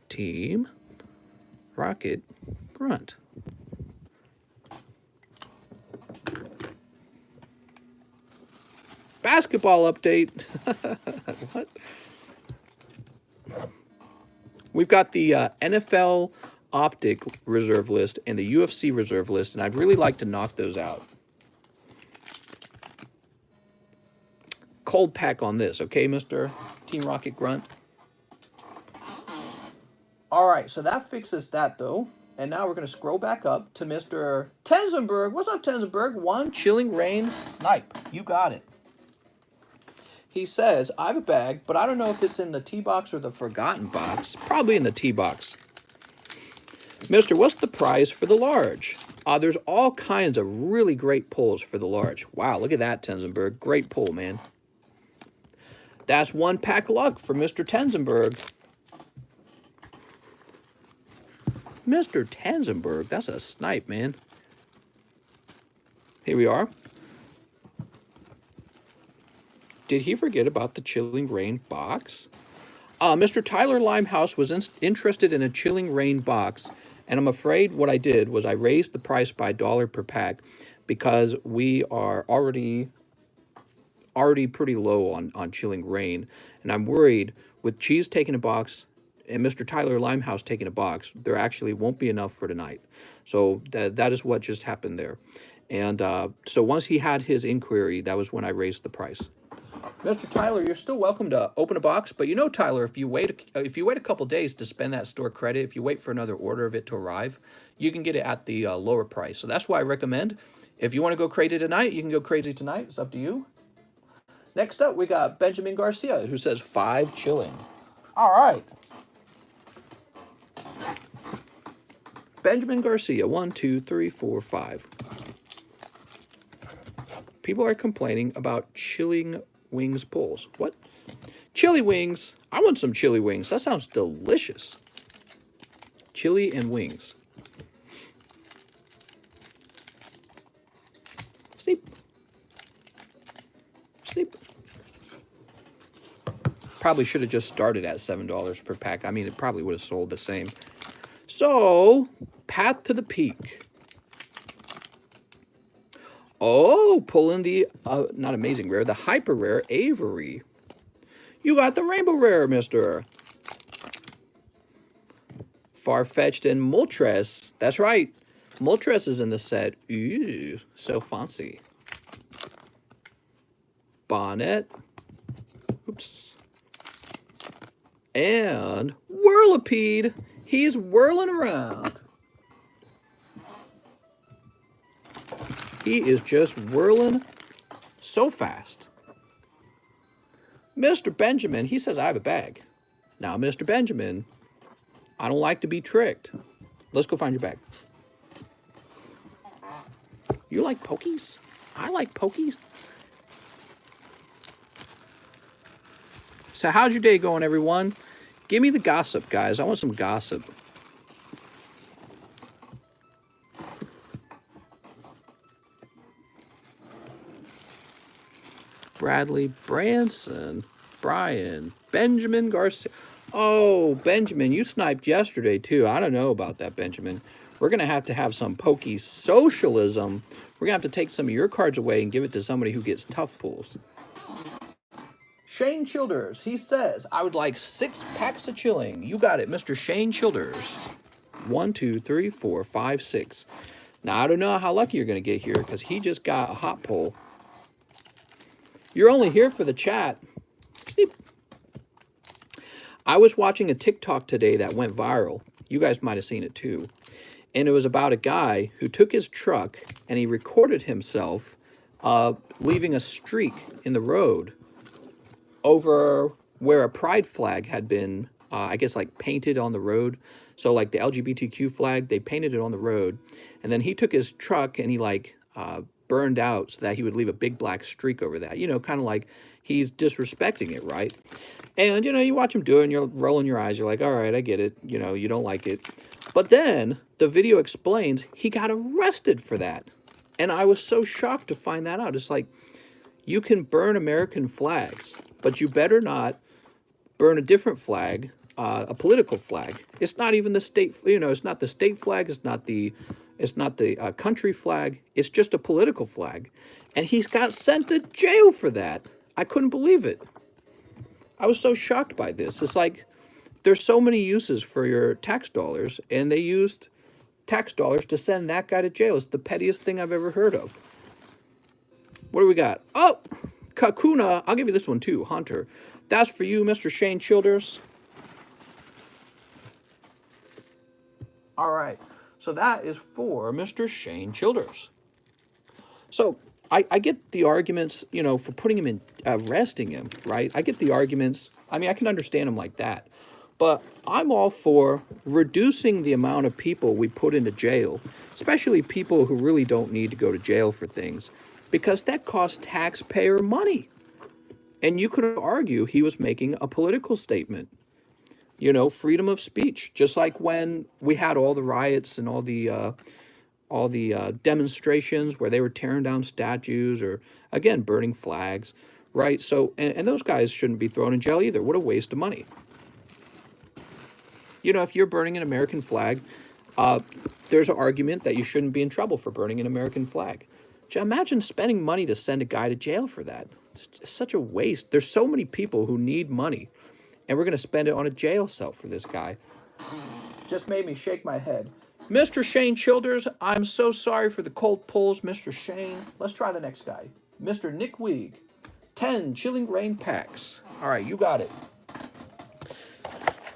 Team Rocket Grunt. Basketball update. What? We've got the NFL Optic reserve list and the UFC reserve list, and I'd really like to knock those out. Cold pack on this, okay, Mr. Team Rocket Grunt? All right, so that fixes that, though. And now we're going to scroll back up to Mr. Tenzenberg. What's up, Tenzenberg? 1 Chilling Reign Snipe. You got it. He says, I have a bag, but I don't know if it's in the T-box or the Forgotten box. Probably in the T-box. Mister, what's the prize for the large? There's all kinds of really great pulls for the large. Wow, look at that, Tenzenberg. Great pull, man. That's 1 pack luck for Mr. Tenzenberg. Mr. Tenzenberg, that's a snipe, man. Here we are. Did he forget about the Chilling Reign box? Mr. Tyler Limehouse was interested in a Chilling Reign box, and I'm afraid what I did was I raised the price by $1 per pack because we are already pretty low on Chilling Reign, and I'm worried with Cheese taking a box and Mr. Tyler Limehouse taking a box, there actually won't be enough for tonight. So that is what just happened there. And so once he had his inquiry, that was when I raised the price. Mr. Tyler, you're still welcome to open a box, but you know, Tyler, if you wait a couple days to spend that store credit, if you wait for another order of it to arrive, you can get it at the lower price. So that's why I recommend, if you want to go crazy tonight, you can go crazy tonight. It's up to you. Next up, we got Benjamin Garcia, who says 5 Chilling. All right. Benjamin Garcia, 1, 2, 3, 4, 5. People are complaining about Chilling Wings pulls. What? Chili wings. I want some chili wings. That sounds delicious. Chili and wings. Sleep. Sleep. Probably should have just started at $7 per pack. I mean, it probably would have sold the same. So, Path to the Peak. Oh, pulling the, not amazing rare, the hyper rare Avery. You got the rainbow rare, mister. Farfetch'd and Moltres. That's right. Moltres is in the set. Ooh, so fancy. Bonnet. Oops. And Whirlipede. He's whirling around. He is just whirling so fast. Mr. Benjamin, he says, I have a bag. Now, Mr. Benjamin, I don't like to be tricked. Let's go find your bag. You like Pokies? I like Pokies. So how's your day going, everyone? Give me the gossip, guys. I want some gossip. Bradley Branson, Brian, Benjamin Garcia. Oh, Benjamin, you sniped yesterday, too. I don't know about that, Benjamin. We're going to have some pokey socialism. We're going to have to take some of your cards away and give it to somebody who gets tough pulls. Shane Childers, he says, I would like 6 packs of chilling. You got it, Mr. Shane Childers. 1, 2, 3, 4, 5, 6. Now, I don't know how lucky you're going to get here because he just got a hot pull. You're only here for the chat. Sneep. I was watching a TikTok today that went viral. You guys might have seen it too. And it was about a guy who took his truck and he recorded himself leaving a streak in the road over where a pride flag had been, I guess, like painted on the road. So like the LGBTQ flag, they painted it on the road. And then he took his truck and he like burned out so that he would leave a big black streak over that. You know, kind of like he's disrespecting it, right? And, you know, you watch him do it and you're rolling your eyes. You're like, all right, I get it. You know, you don't like it. But then the video explains he got arrested for that. And I was so shocked to find that out. It's like, you can burn American flags, but you better not burn a different flag, a political flag. It's not even the state, you know, it's not the state flag. It's not the country flag. It's just a political flag. And he's got sent to jail for that. I couldn't believe it. I was so shocked by this. It's like, there's so many uses for your tax dollars, and they used tax dollars to send that guy to jail. It's the pettiest thing I've ever heard of. What do we got? Oh, Kakuna. I'll give you this one too, Hunter. That's for you, Mr. Shane Childers. All right. So that is for Mr. Shane Childers. So I get the arguments, you know, for putting him in, arresting him, right? I get the arguments. I mean, I can understand them like that. But I'm all for reducing the amount of people we put into jail, especially people who really don't need to go to jail for things, because that costs taxpayer money. And you could argue he was making a political statement. You know, freedom of speech, just like when we had all the riots and all the demonstrations where they were tearing down statues or, again, burning flags, right? So, and those guys shouldn't be thrown in jail either. What a waste of money. You know, if you're burning an American flag, there's an argument that you shouldn't be in trouble for burning an American flag. Imagine spending money to send a guy to jail for that. It's such a waste. There's so many people who need money, and we're going to spend it on a jail cell for this guy. Just made me shake my head. Mr. Shane Childers, I'm so sorry for the cold pulls, Mr. Shane. Let's try the next guy. Mr. Nick Weeg. 10 Chilling Rain packs. All right, you got it.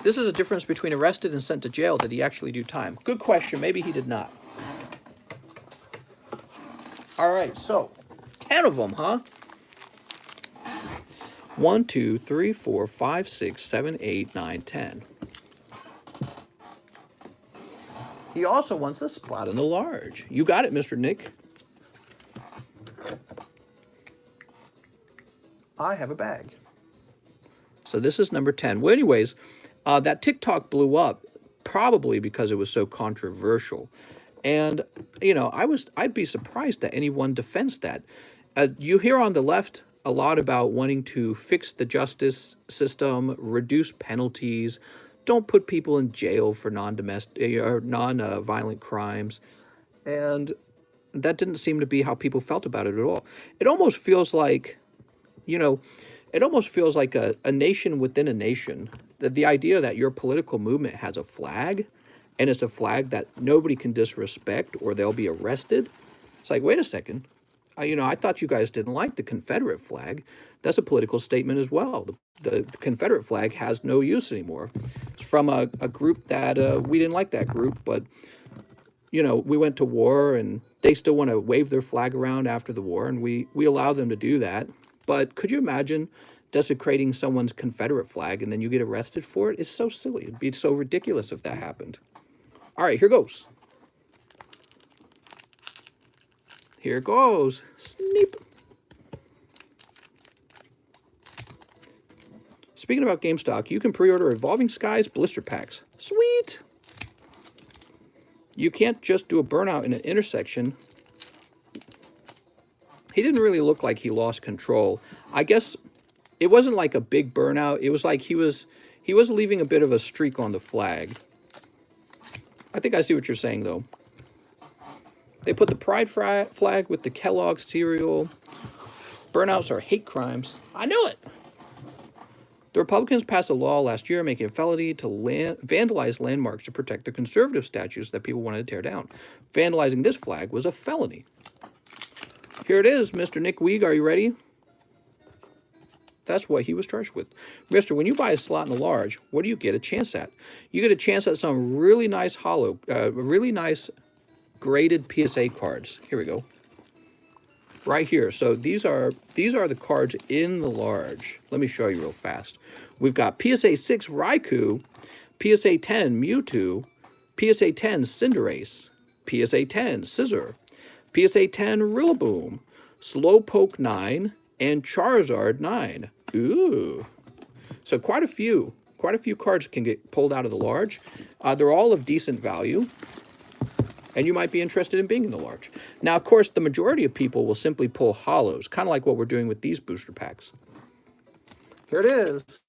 This is a difference between arrested and sent to jail. Did he actually do time? Good question. Maybe he did not. All right, so 10 of them, huh? 1, 2, 3, 4, 5, 6, 7, 8, 9, 10. He also wants a spot in the large. You got it, Mr. Nick. I have a bag. So this is number 10. Well, anyways, that TikTok blew up probably because it was so controversial. And, you know, I'd be surprised that anyone defends that. You hear on the left a lot about wanting to fix the justice system, reduce penalties, don't put people in jail for non-domestic or non-violent crimes. And that didn't seem to be how people felt about it at all. It almost feels like, you know, it almost feels like a nation within a nation. The idea that your political movement has a flag, and it's a flag that nobody can disrespect or they'll be arrested. It's like, wait a second. You know, I thought you guys didn't like the Confederate flag. That's a political statement as well. The Confederate flag has no use anymore. It's from a group that we didn't like that group, but, you know, we went to war and they still want to wave their flag around after the war, and we allow them to do that. But could you imagine desecrating someone's Confederate flag and then you get arrested for it? It's so silly. It'd be so ridiculous if that happened. All right, here goes. Here goes. Sneep. Speaking about GameStop, you can pre-order Evolving Skies blister packs. Sweet. You can't just do a burnout in an intersection. He didn't really look like he lost control. I guess it wasn't like a big burnout. It was like he was leaving a bit of a streak on the flag. I think I see what you're saying, though. They put the pride flag with the Kellogg cereal. Burnouts are hate crimes. I knew it. The Republicans passed a law last year making it a felony to vandalize landmarks to protect the conservative statues that people wanted to tear down. Vandalizing this flag was a felony. Here it is, Mr. Nick Weig. Are you ready? That's what he was charged with. Mister, when you buy a slot in the large, what do you get a chance at? You get a chance at some really nice really nice graded PSA cards. Here we go. Right here. So these are the cards in the large. Let me show you real fast. We've got PSA 6 Raikou, PSA 10 Mewtwo, PSA 10 Cinderace, PSA 10 Scizor, PSA 10 Rillaboom, Slowpoke 9, and Charizard 9. Ooh. So quite a few cards can get pulled out of the large. They're all of decent value. And you might be interested in being in the large. Now, of course, the majority of people will simply pull hollows, kind of like what we're doing with these booster packs. Here it is.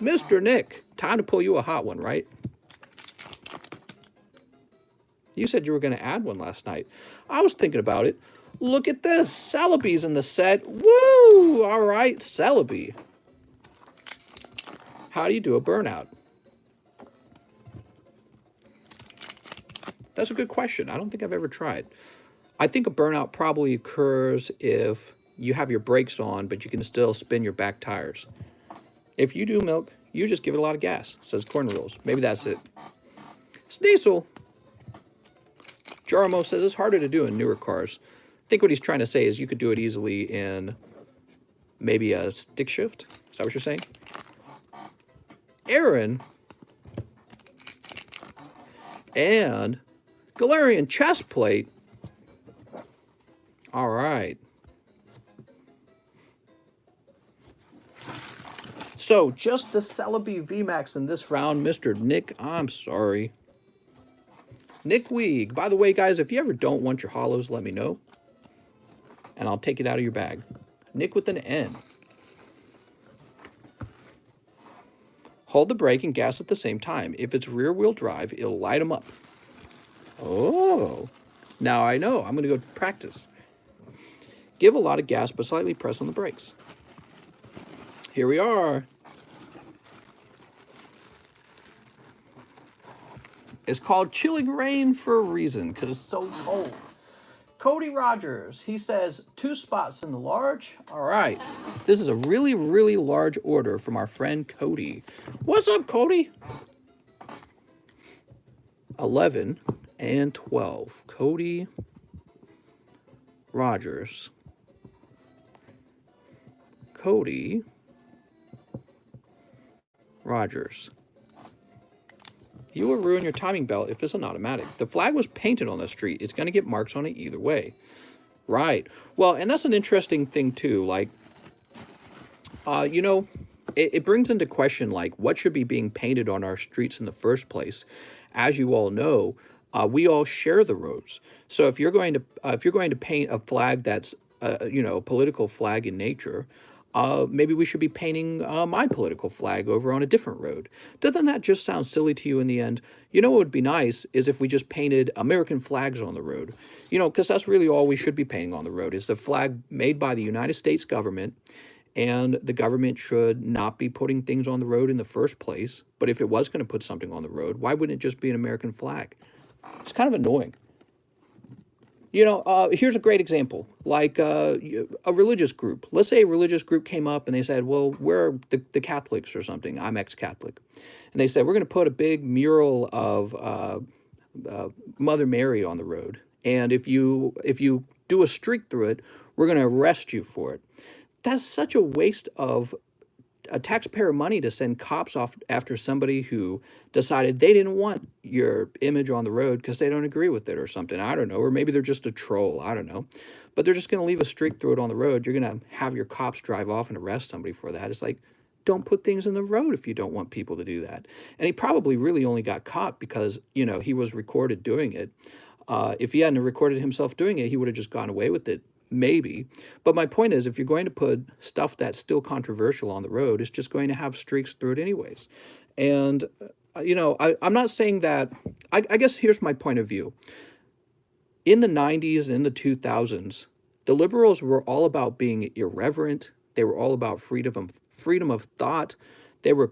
Mr. Nick, time to pull you a hot one, right? You said you were going to add one last night. I was thinking about it. Look at this. Celebi's in the set. Woo! All right, Celebi. How do you do a burnout? That's a good question. I don't think I've ever tried. I think a burnout probably occurs if you have your brakes on, but you can still spin your back tires. If you do, Milk, you just give it a lot of gas, says Corn Rules. Maybe that's it. Sneasel. Jarmo says it's harder to do in newer cars. I think what he's trying to say is you could do it easily in maybe a stick shift. Is that what you're saying? Aaron. And Galarian chest plate. All right. So, just the Celebi VMAX in this round, Mr. Nick. I'm sorry. Nick Weig. By the way, guys, if you ever don't want your hollows, let me know. And I'll take it out of your bag. Nick with an N. Hold the brake and gas at the same time. If it's rear-wheel drive, it'll light them up. Oh, now I know. I'm going to go practice. Give a lot of gas, but slightly press on the brakes. Here we are. It's called Chilling Rain for a reason, because it's so cold. Cody Rogers, he says 2 spots in the large. All right. This is a really, really large order from our friend Cody. What's up, Cody? 11 and 12. Cody Rogers. Cody Rogers. You will ruin your timing belt if it's an automatic. The flag was painted on the street. It's going to get marks on it either way. Right. Well, and that's an interesting thing, too. Like, you know, it brings into question, like, what should be being painted on our streets in the first place. As you all know, we all share the roads. So if you're going to paint a flag that's, you know, a political flag in nature, maybe we should be painting my political flag over on a different road. Doesn't that just sound silly to you in the end? You know what would be nice is if we just painted American flags on the road. You know, because that's really all we should be painting on the road is the flag made by the United States government. And the government should not be putting things on the road in the first place. But if it was going to put something on the road, why wouldn't it just be an American flag? It's kind of annoying. You know, here's a great example, like a religious group. Let's say a religious group came up and they said, well, we're the Catholics or something. I'm ex-Catholic. And they said, we're going to put a big mural of Mother Mary on the road. And if you do a streak through it, we're going to arrest you for it. That's such a waste of taxpayer money to send cops off after somebody who decided they didn't want your image on the road because they don't agree with it or something. I don't know. Or maybe they're just a troll. I don't know. But they're just going to leave a streak through it on the road. You're going to have your cops drive off and arrest somebody for that. It's like, don't put things in the road if you don't want people to do that. And he probably really only got caught because, you know, he was recorded doing it. If he hadn't recorded himself doing it, he would have just gone away with it. Maybe. But my point is, if you're going to put stuff that's still controversial on the road, it's just going to have streaks through it anyways. And, you know, I'm not saying that, I guess here's my point of view. In the 90s and in the 2000s, the liberals were all about being irreverent. They were all about freedom of thought. They were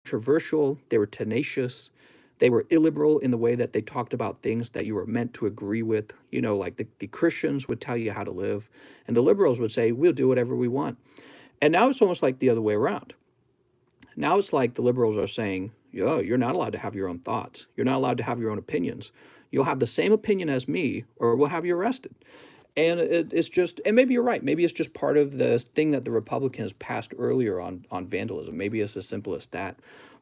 controversial. They were tenacious. They were illiberal in the way that they talked about things that you were meant to agree with. You know, like the Christians would tell you how to live, and the liberals would say, we'll do whatever we want. And now it's almost like the other way around. Now it's like the liberals are saying, yo, you're not allowed to have your own thoughts. You're not allowed to have your own opinions. You'll have the same opinion as me, or we'll have you arrested. And it's just, and maybe you're right. Maybe it's just part of the thing that the Republicans passed earlier on vandalism. Maybe it's as simple as that.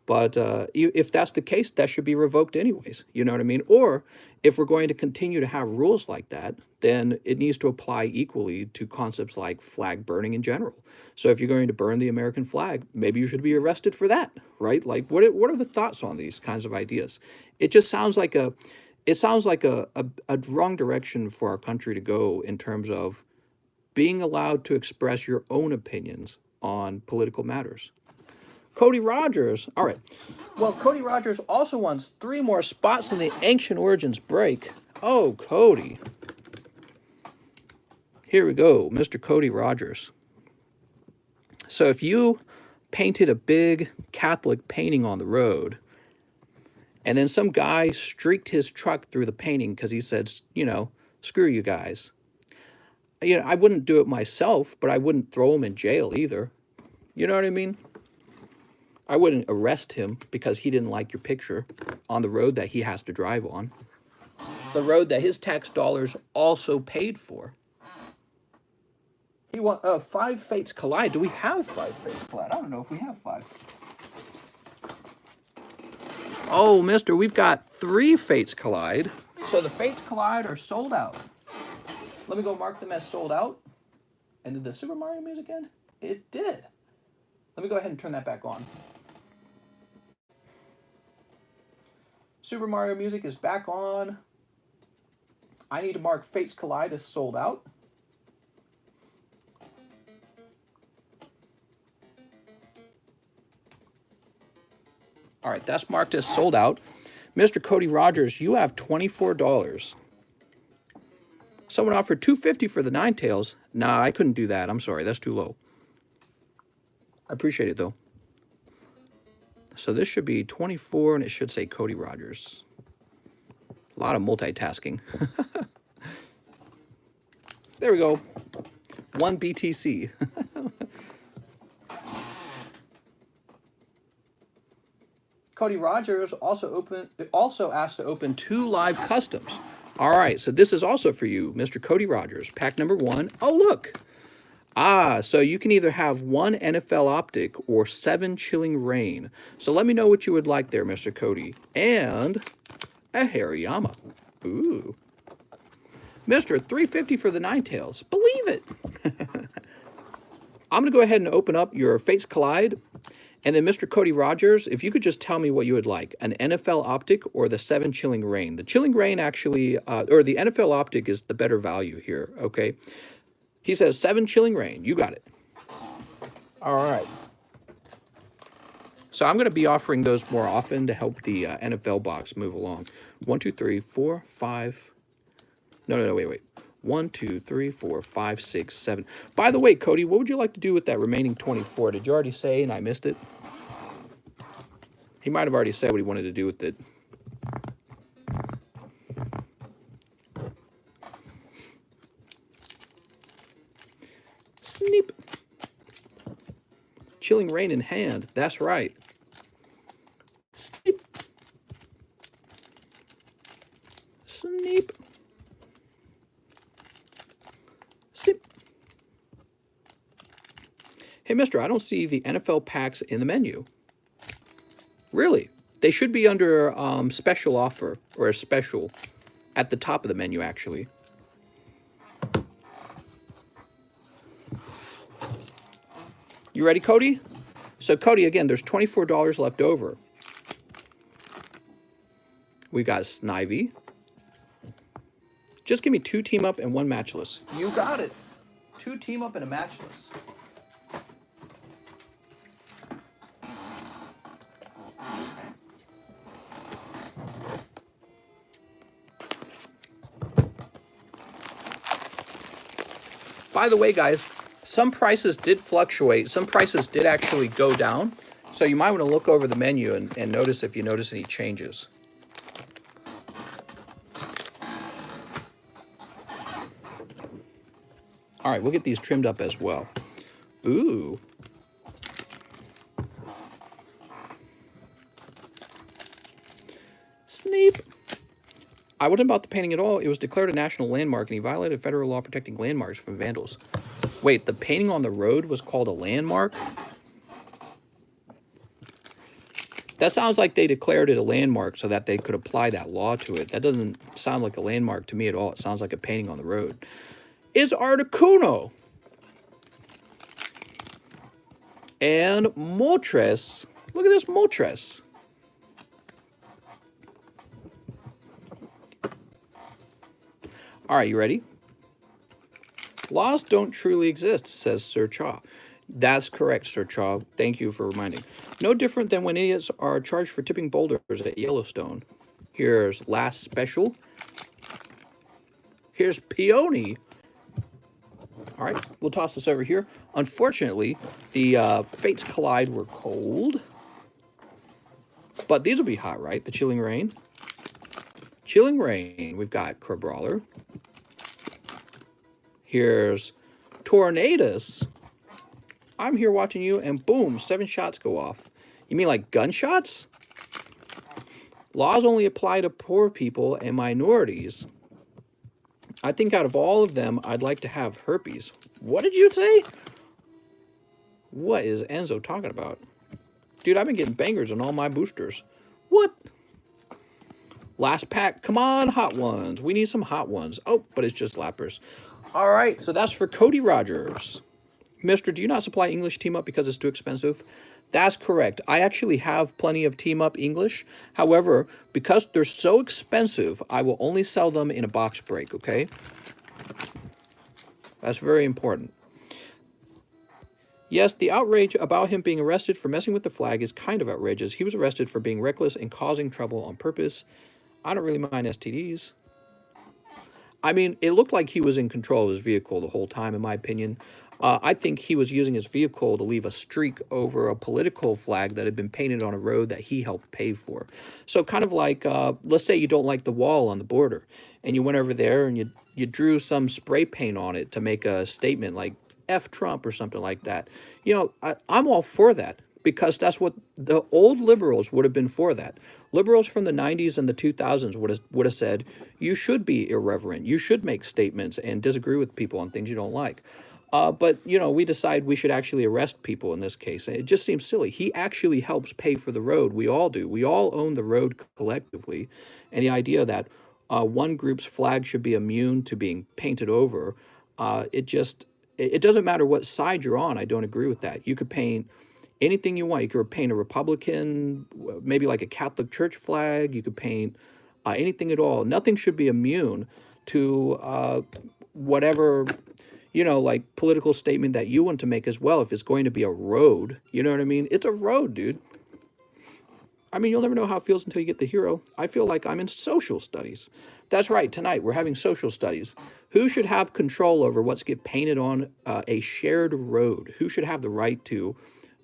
But if that's the case, that should be revoked anyways. You know what I mean? Or if we're going to continue to have rules like that, then it needs to apply equally to concepts like flag burning in general. So if you're going to burn the American flag, maybe you should be arrested for that, right? Like, what are the thoughts on these kinds of ideas? It just sounds like a wrong direction for our country to go in terms of being allowed to express your own opinions on political matters. Cody Rogers. All right. Well, Cody Rogers also wants 3 more spots in the Ancient Origins break. Oh, Cody. Here we go, Mr. Cody Rogers. So if you painted a big Catholic painting on the road, and then some guy streaked his truck through the painting because he said, you know, screw you guys. You know, I wouldn't do it myself, but I wouldn't throw him in jail either. You know what I mean? I wouldn't arrest him because he didn't like your picture on the road that he has to drive on. The road that his tax dollars also paid for. He want 5 fates collide. Do we have 5 fates collide? I don't know if we have 5. Oh, mister, we've got 3 fates collide. So the fates collide are sold out. Let me go mark them as sold out. And did the Super Mario music end? It did. Let me go ahead and turn that back on. Super Mario music is back on. I need to mark Fates Collide as sold out. All right, that's marked as sold out. Mr. Cody Rogers, you have $24. Someone offered $250 for the Ninetales. Nah, I couldn't do that. I'm sorry, that's too low. I appreciate it though. So this should be 24 and it should say Cody Rogers. A lot of multitasking. There we go. 1 BTC. Cody Rogers also asked to open 2 live customs. All right, so this is also for you, Mr. Cody Rogers. Pack number 1. Oh, look. So you can either have 1 NFL Optic or 7 Chilling Rain. So let me know what you would like there, Mr. Cody. And a Hariyama. Ooh. Mr. $350 for the Ninetales. Believe it. I'm going to go ahead and open up your Fates Collide. And then Mr. Cody Rogers, if you could just tell me what you would like, an NFL Optic or the 7 Chilling Rain. The Chilling Rain actually, or the NFL Optic is the better value here, okay? He says 7 Chilling Rain. You got it. All right. So I'm going to be offering those more often to help the NFL box move along. 1, 2, 3, 4, 5. No, wait. 1, 2, 3, 4, 5, 6, 7. By the way, Cody, what would you like to do with that remaining 24? Did you already say and I missed it? He might have already said what he wanted to do with it. Sneep. Chilling Rain in hand. That's right. Sneep. Sneep. Sneep. Hey, mister, I don't see the NFL packs in the menu. Really? They should be under special offer or a special at the top of the menu, actually. You ready, Cody? So, Cody, again, there's $24 left over. We got Snivy. Just give me 2 team up and 1 matchless. You got it. 2 team up and a matchless. By the way, guys, some prices did fluctuate. Some prices did actually go down. So you might want to look over the menu and notice if you notice any changes. All right, we'll get these trimmed up as well. Ooh. Sneap. I wasn't about the painting at all. It was declared a national landmark, and he violated federal law protecting landmarks from vandals. Wait, the painting on the road was called a landmark? That sounds like they declared it a landmark so that they could apply that law to it. That doesn't sound like a landmark to me at all. It sounds like a painting on the road. Is Articuno. And Moltres. Look at this Moltres. All right, you ready? Laws don't truly exist, says Sir Chaw. That's correct, Sir Chaw. Thank you for reminding. No different than when idiots are charged for tipping boulders at Yellowstone. Here's Last Special. Here's Peony. All right, we'll toss this over here. Unfortunately, the Fates Collide were cold. But these will be hot, right? The Chilling Rain. Chilling Rain. We've got Crabrawler. Here's Tornadus. I'm here watching you, and boom, 7 shots go off. You mean like gunshots? Laws only apply to poor people and minorities. I think out of all of them, I'd like to have herpes. What did you say? What is Enzo talking about? Dude, I've been getting bangers on all my boosters. What? Last pack. Come on, hot ones. We need some hot ones. Oh, but it's just lappers. All right, so that's for Cody Rogers. Mister, do you not supply English Team Up because it's too expensive? That's correct. I actually have plenty of Team Up English. However, because they're so expensive, I will only sell them in a box break, okay? That's very important. Yes, the outrage about him being arrested for messing with the flag is kind of outrageous. He was arrested for being reckless and causing trouble on purpose. I don't really mind STDs. I mean, it looked like he was in control of his vehicle the whole time, in my opinion. I think he was using his vehicle to leave a streak over a political flag that had been painted on a road that he helped pay for. So kind of like, let's say you don't like the wall on the border, and you went over there and you drew some spray paint on it to make a statement like F Trump or something like that. You know, I'm all for that, because that's what the old liberals would have been for that. Liberals from the 90s and the 2000s would have said, you should be irreverent. You should make statements and disagree with people on things you don't like. But, you know, we decide we should actually arrest people in this case. It just seems silly. He actually helps pay for the road. We all do. We all own the road collectively. And the idea that one group's flag should be immune to being painted over, it doesn't matter what side you're on. I don't agree with that. You could paint anything you want. You could paint a Republican, maybe like a Catholic Church flag. You could paint anything at all. Nothing should be immune to whatever, you know, like political statement that you want to make as well. If it's going to be a road, you know what I mean? It's a road, dude. I mean, you'll never know how it feels until you get the hero. I feel like I'm in social studies. That's right. Tonight, we're having social studies. Who should have control over what's get painted on a shared road? Who should have the right to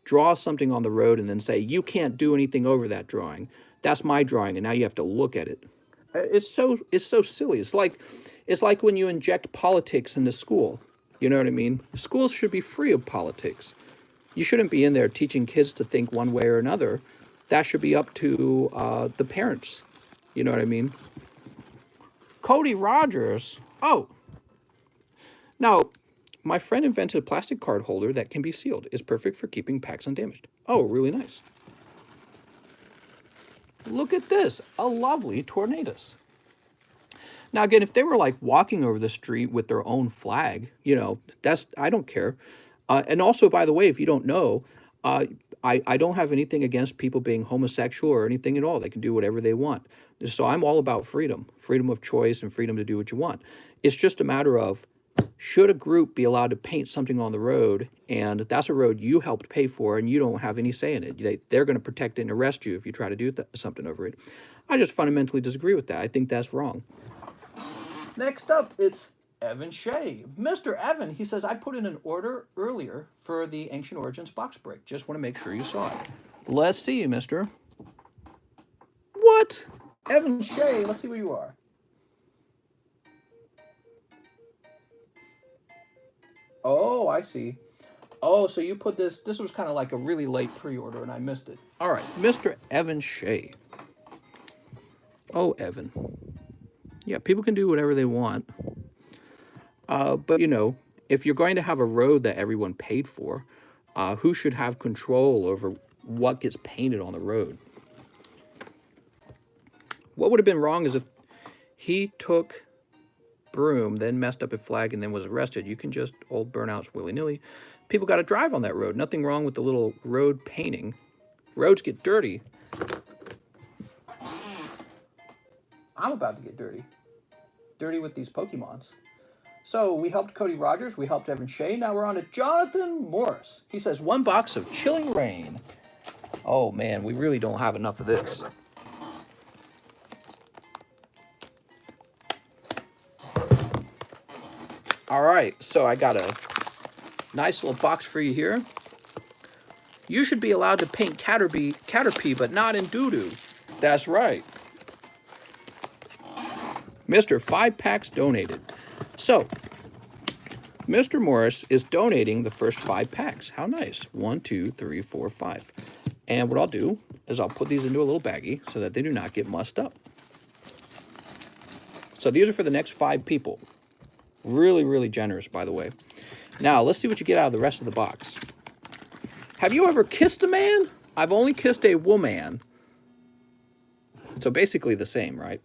draw something on the road and then say, you can't do anything over that drawing. That's my drawing, and now you have to look at it. It's so silly. It's like when you inject politics into school. You know what I mean? Schools should be free of politics. You shouldn't be in there teaching kids to think one way or another. That should be up to the parents. You know what I mean? Cody Rogers. Oh. Now, my friend invented a plastic card holder that can be sealed. It's perfect for keeping packs undamaged. Oh, really nice. Look at this. A lovely Tornadus. Now, again, if they were like walking over the street with their own flag, you know, I don't care. And also, by the way, if you don't know, I don't have anything against people being homosexual or anything at all. They can do whatever they want. So I'm all about freedom of choice and freedom to do what you want. It's just a matter of, should a group be allowed to paint something on the road, and that's a road you helped pay for and you don't have any say in it? They're going to protect it and arrest you if you try to do something over it. I just fundamentally disagree with that. I think that's wrong. Next up, it's Evan Shea. Mr. Evan, he says, I put in an order earlier for the Ancient Origins box break. Just want to make sure you saw it. Let's see you, mister. What? Evan Shea, let's see where you are. Oh, I see. Oh, so you put this was kind of like a really late pre-order and I missed it. All right, Mr. Evan Shea. Oh, Evan. Yeah, people can do whatever they want. But, you know, if you're going to have a road that everyone paid for, who should have control over what gets painted on the road? What would have been wrong is if he took broom, then messed up a flag, and then was arrested. You can just old burnouts willy-nilly. People got to drive on that road. Nothing wrong with the little road painting. Roads get dirty. I'm about to get dirty. Dirty with these Pokemons. So we helped Cody Rogers. We helped Evan Shea. Now we're on to Jonathan Morris. He says, 1 box of Chilling Rain. Oh, man, we really don't have enough of this. All right, so I got a nice little box for you here. You should be allowed to paint Caterpie, but not in doo-doo. That's right. Mr. 5 packs donated. So, Mr. Morris is donating the first 5 packs. How nice. 1, 2, 3, 4, 5. And what I'll do is I'll put these into a little baggie so that they do not get mussed up. So these are for the next 5 people. Really, really generous, by the way. Now, let's see what you get out of the rest of the box. Have you ever kissed a man? I've only kissed a woman. So basically the same, right?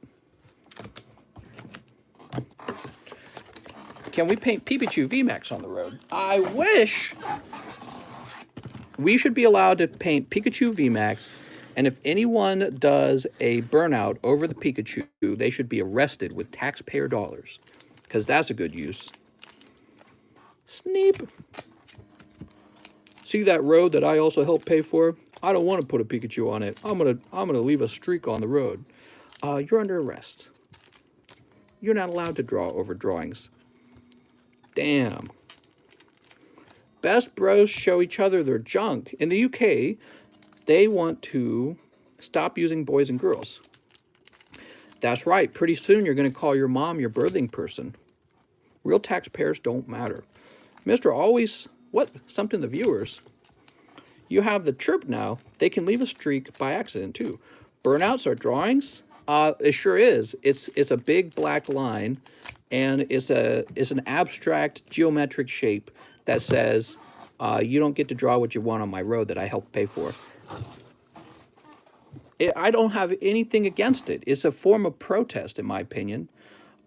Can we paint Pikachu VMAX on the road? I wish. We should be allowed to paint Pikachu VMAX, and if anyone does a burnout over the Pikachu, they should be arrested with taxpayer dollars, because that's a good use. Sneep. See that road that I also helped pay for? I don't want to put a Pikachu on it. I'm gonna leave a streak on the road. You're under arrest. You're not allowed to draw over drawings. Damn. Best bros show each other their junk. In the UK, they want to stop using boys and girls. That's right. Pretty soon you're going to call your mom your birthing person. Real taxpayers don't matter. Mr. Always, what? Something the viewers. You have the chirp now. They can leave a streak by accident too. Burnouts are drawings? It sure is. It's a big black line, and it's an abstract geometric shape that says you don't get to draw what you want on my road that I helped pay for. I don't have anything against it. It's a form of protest, in my opinion,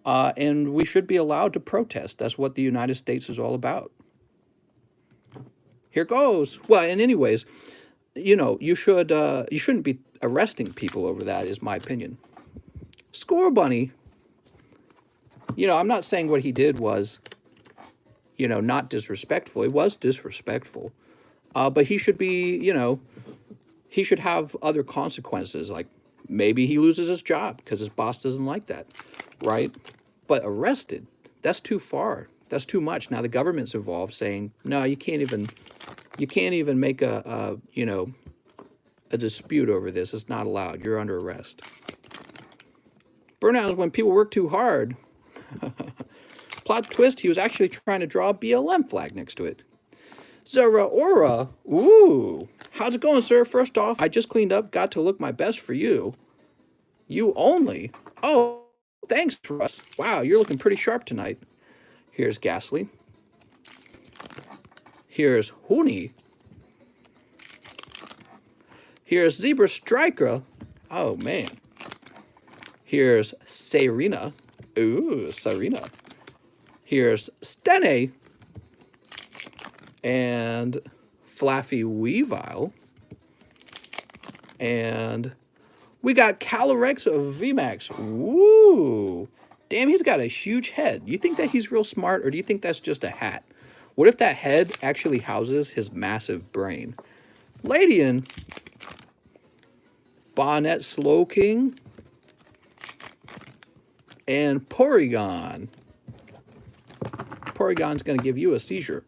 and we should be allowed to protest. That's what the United States is all about. Here goes. Well, and anyways, you know, you shouldn't be arresting people over that, is my opinion. Score Bunny. You know, I'm not saying what he did was, you know, not disrespectful. It was disrespectful. But he should be, you know, he should have other consequences. Like maybe he loses his job because his boss doesn't like that, right? But arrested, that's too far. That's too much. Now the government's involved saying, no, you can't even make a you know, a dispute over this. It's not allowed. You're under arrest. Burnout is when people work too hard. Plot twist, he was actually trying to draw a BLM flag next to it. Zara Aura, ooh. How's it going, sir? First off, I just cleaned up, got to look my best for you. You only? Oh, thanks, Russ. Wow, you're looking pretty sharp tonight. Here's Ghastly. Here's Hooney. Here's Zebra Striker. Oh, man. Here's Serena. Ooh, Serena. Here's Stene. And Flaffy Weavile. And we got Calyrex of VMAX. Woo! Damn, he's got a huge head. You think that he's real smart, or do you think that's just a hat? What if that head actually houses his massive brain? Ladian. Bonnet Slowking. And Porygon. Porygon's going to give you a seizure.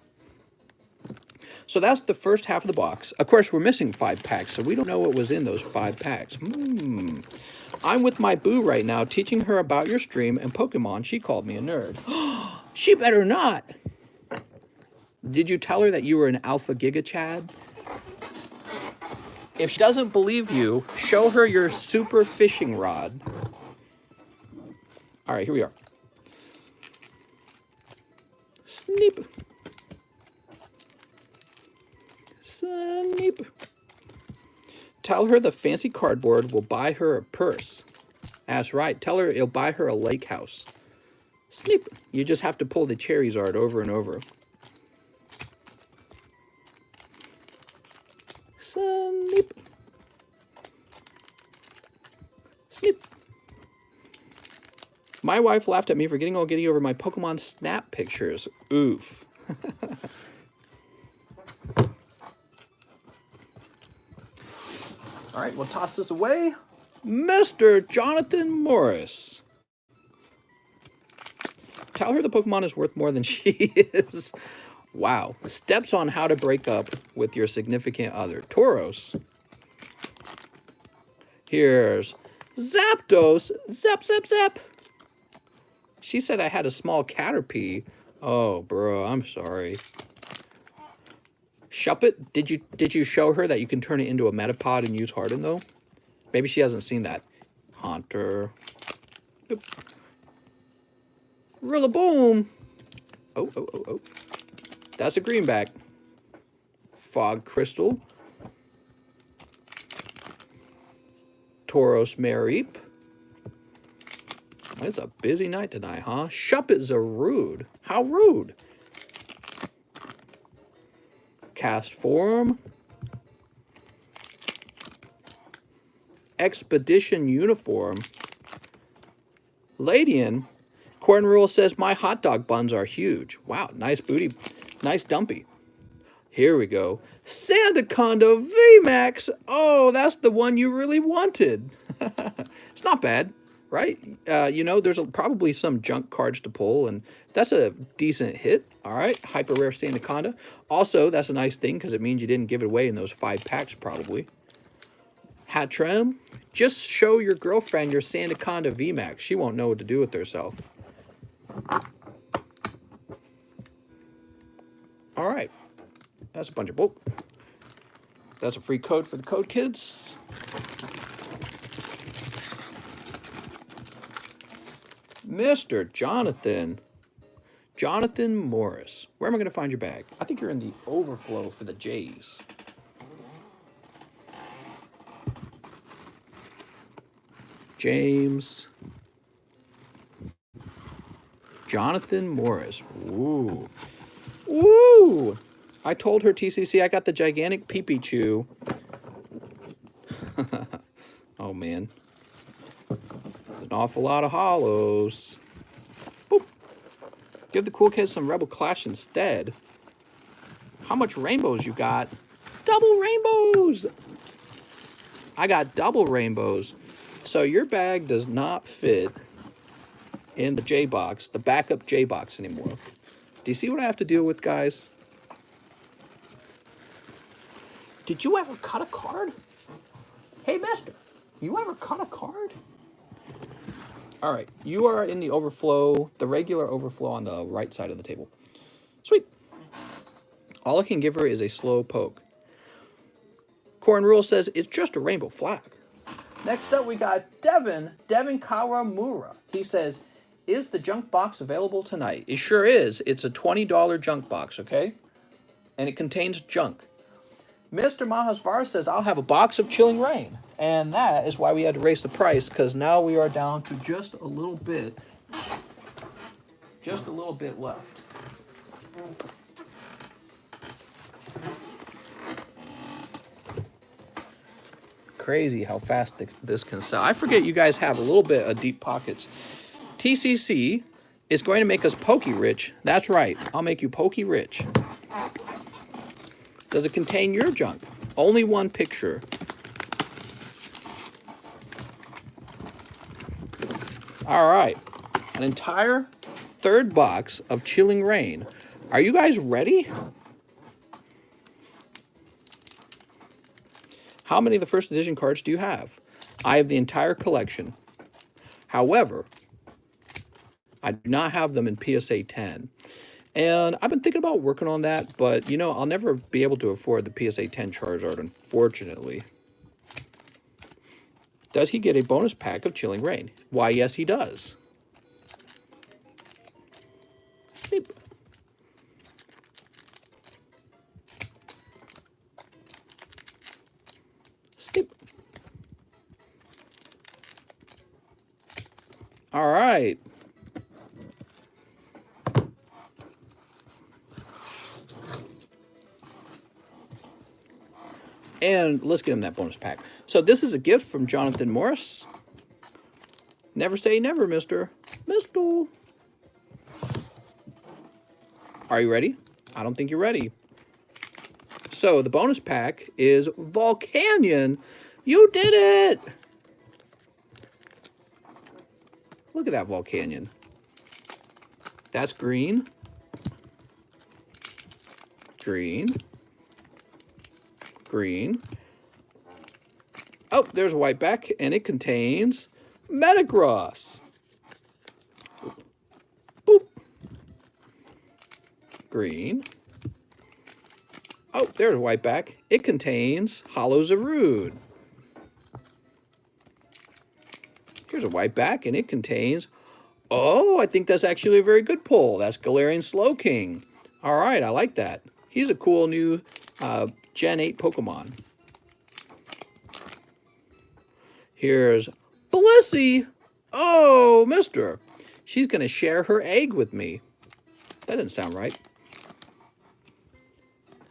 So that's the first half of the box. Of course, we're missing 5 packs, so we don't know what was in those 5 packs. I'm with my boo right now, teaching her about your stream and Pokemon. She called me a nerd. She better not. Did you tell her that you were an Alpha Giga Chad? If she doesn't believe you, show her your super fishing rod. All right, here we are. Sneep. Sneep. Tell her the fancy cardboard will buy her a purse. That's right. Tell her it'll buy her a lake house. Sneep. You just have to pull the Charizard over and over. Sneep. Sneep. My wife laughed at me for getting all giddy over my Pokemon Snap pictures. Oof. All right, we'll toss this away. Mr. Jonathan Morris. Tell her the Pokemon is worth more than she is. Wow. Steps on how to break up with your significant other. Tauros. Here's Zapdos. Zap, zap, zap. She said I had a small Caterpie. Oh, bro, I'm sorry. Shuppet, did you show her that you can turn it into a Metapod and use Harden, though? Maybe she hasn't seen that. Haunter. Boop. Rillaboom. Oh. That's a greenback. Fog Crystal. Tauros Mareep. It's a busy night tonight, huh? Shuppet Zarude. How rude. Cast Form. Expedition Uniform. Ladian. Corn Rule says, my hot dog buns are huge. Wow, nice booty. Nice dumpy. Here we go. Sandaconda VMAX. Oh, that's the one you really wanted. It's not bad, right? You know, there's probably some junk cards to pull, and that's a decent hit. All right, hyper rare Sandaconda. Also, that's a nice thing because it means you didn't give it away in those 5 packs, probably. Hattrem. Just show your girlfriend your Sandaconda VMAX. She won't know what to do with herself. All right. That's a bunch of bulk. That's a free code for the code kids. Mr. Jonathan. Jonathan Morris. Where am I going to find your bag? I think you're in the overflow for the Jays. James. Jonathan Morris. Ooh. Ooh. I told her, TCC, I got the gigantic pee-pee chew. Oh, man. There's an awful lot of hollows. Boop. Give the cool kids some Rebel Clash instead. How much rainbows you got? Double rainbows! I got double rainbows. So your bag does not fit in the J box, the backup J box anymore. Do you see what I have to deal with, guys? Did you ever cut a card? Hey, mister, you ever cut a card? All right, you are in the overflow, the regular overflow on the right side of the table. Sweet. All I can give her is a slow poke. Corn Rule says it's just a rainbow flag. Next up, we got Devin Kawamura. He says, is the junk box available tonight? It sure is. It's a $20 junk box, okay? And it contains junk. Mr. Mahasvar says, I'll have a box of Chilling Rain. And that is why we had to raise the price, because now we are down to just a little bit left. Crazy how fast this can sell. I forget you guys have a little bit of deep pockets. TCC is going to make us pokey rich. That's right. I'll make you pokey rich. Does it contain your junk? Only one picture. All right. An entire third box of Chilling Rain. Are you guys ready? how many of the first edition cards do you have? I have the entire collection. However, I do not have them in PSA 10. And I've been thinking about working on that, but, you know, I'll never be able to afford the PSA 10 Charizard, unfortunately. Does he get a bonus pack of Chilling Reign? Why, yes, he does. Sleep. Sleep. All right. And let's get him that bonus pack. So this is a gift from Jonathan Morris. Never say never, mister. Mister. Are you ready? I don't think you're ready. So the bonus pack is Volcanion. You did it! Look at that Volcanion. That's green. Green. Green. Oh, there's a white back, and it contains Metagross. Boop. Green. Oh, there's a white back. It contains Hollow Zarude. Here's a white back, and it contains... Oh, I think that's actually a very good pull. That's Galarian Slowking. All right, I like that. He's a cool new Gen 8 Pokemon. Here's Blissey. Oh, mister. She's going to share her egg with me. That didn't sound right.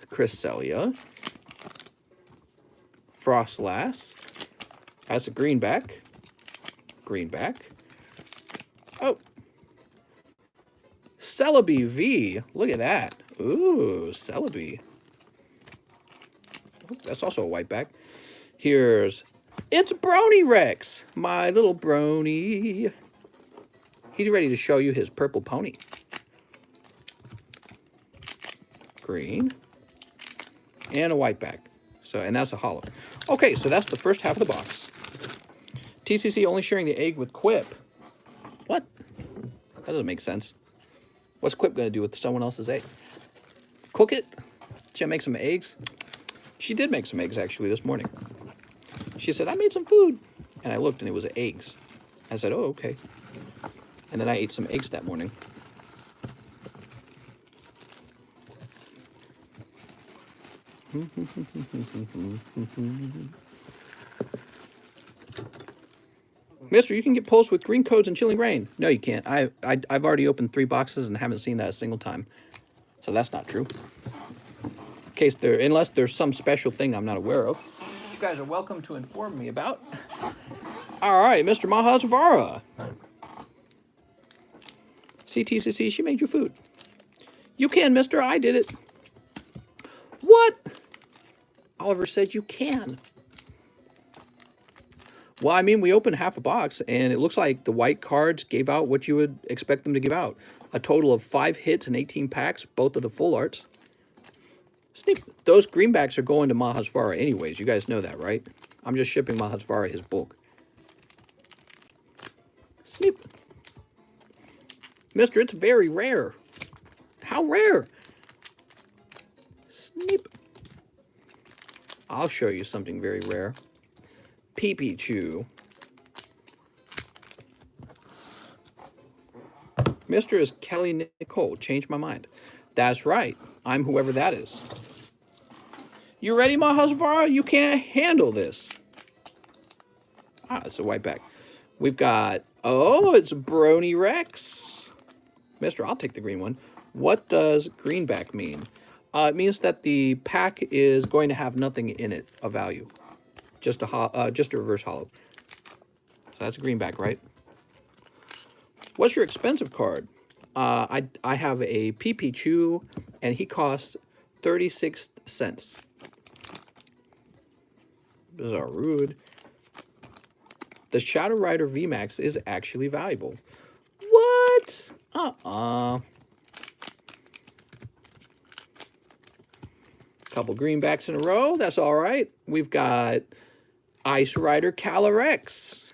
Cresselia. Frostlass. That's a greenback. Greenback. Oh. Celebi V. Look at that. Ooh, Celebi. Oh, that's also a white back. It's Brony Rex, my little Brony. He's ready to show you his purple pony. Green. And a white back. And that's a hollow. Okay, so that's the first half of the box. TCC only sharing the egg with Quip. What? That doesn't make sense. What's Quip going to do with someone else's egg? Cook it? She'll make some eggs? She did make some eggs, actually, this morning. She said, I made some food. And I looked, and it was eggs. I said, oh, okay. And then I ate some eggs that morning. Mister, you can get pulls with green codes and Chilling Reign. No, you can't. I've already opened 3 boxes and haven't seen that a single time. So that's not true. Unless there's some special thing I'm not aware of. You guys are welcome to inform me about. All right, Mr. Mahasvara. CTCC, she made you food. You can, mister. I did it. What? Oliver said you can. Well, I mean, we opened half a box, and it looks like the white cards gave out what you would expect them to give out. A total of 5 hits and 18 packs, both of the full arts. Sneak. Those greenbacks are going to Mahasvara anyways. You guys know that, right? I'm just shipping Mahasvara his bulk. Sneak. Mister, it's very rare. How rare? Sneak. I'll show you something very rare. Pikachu. Mister is Kelly Nicole. Changed my mind. That's right. I'm whoever that is. You ready, Mahasvara? You can't handle this. Ah, it's a white back. We've got... Oh, it's Brony Rex. Mister, I'll take the green one. What does greenback mean? It means that the pack is going to have nothing in it of value. Just a reverse hollow. So that's a greenback, right? What's your expensive card? I have a Pikachu, and he costs 36 cents. Those are rude. The Shadow Rider VMAX is actually valuable. What? Couple greenbacks in a row. That's all right. We've got Ice Rider Calyrex.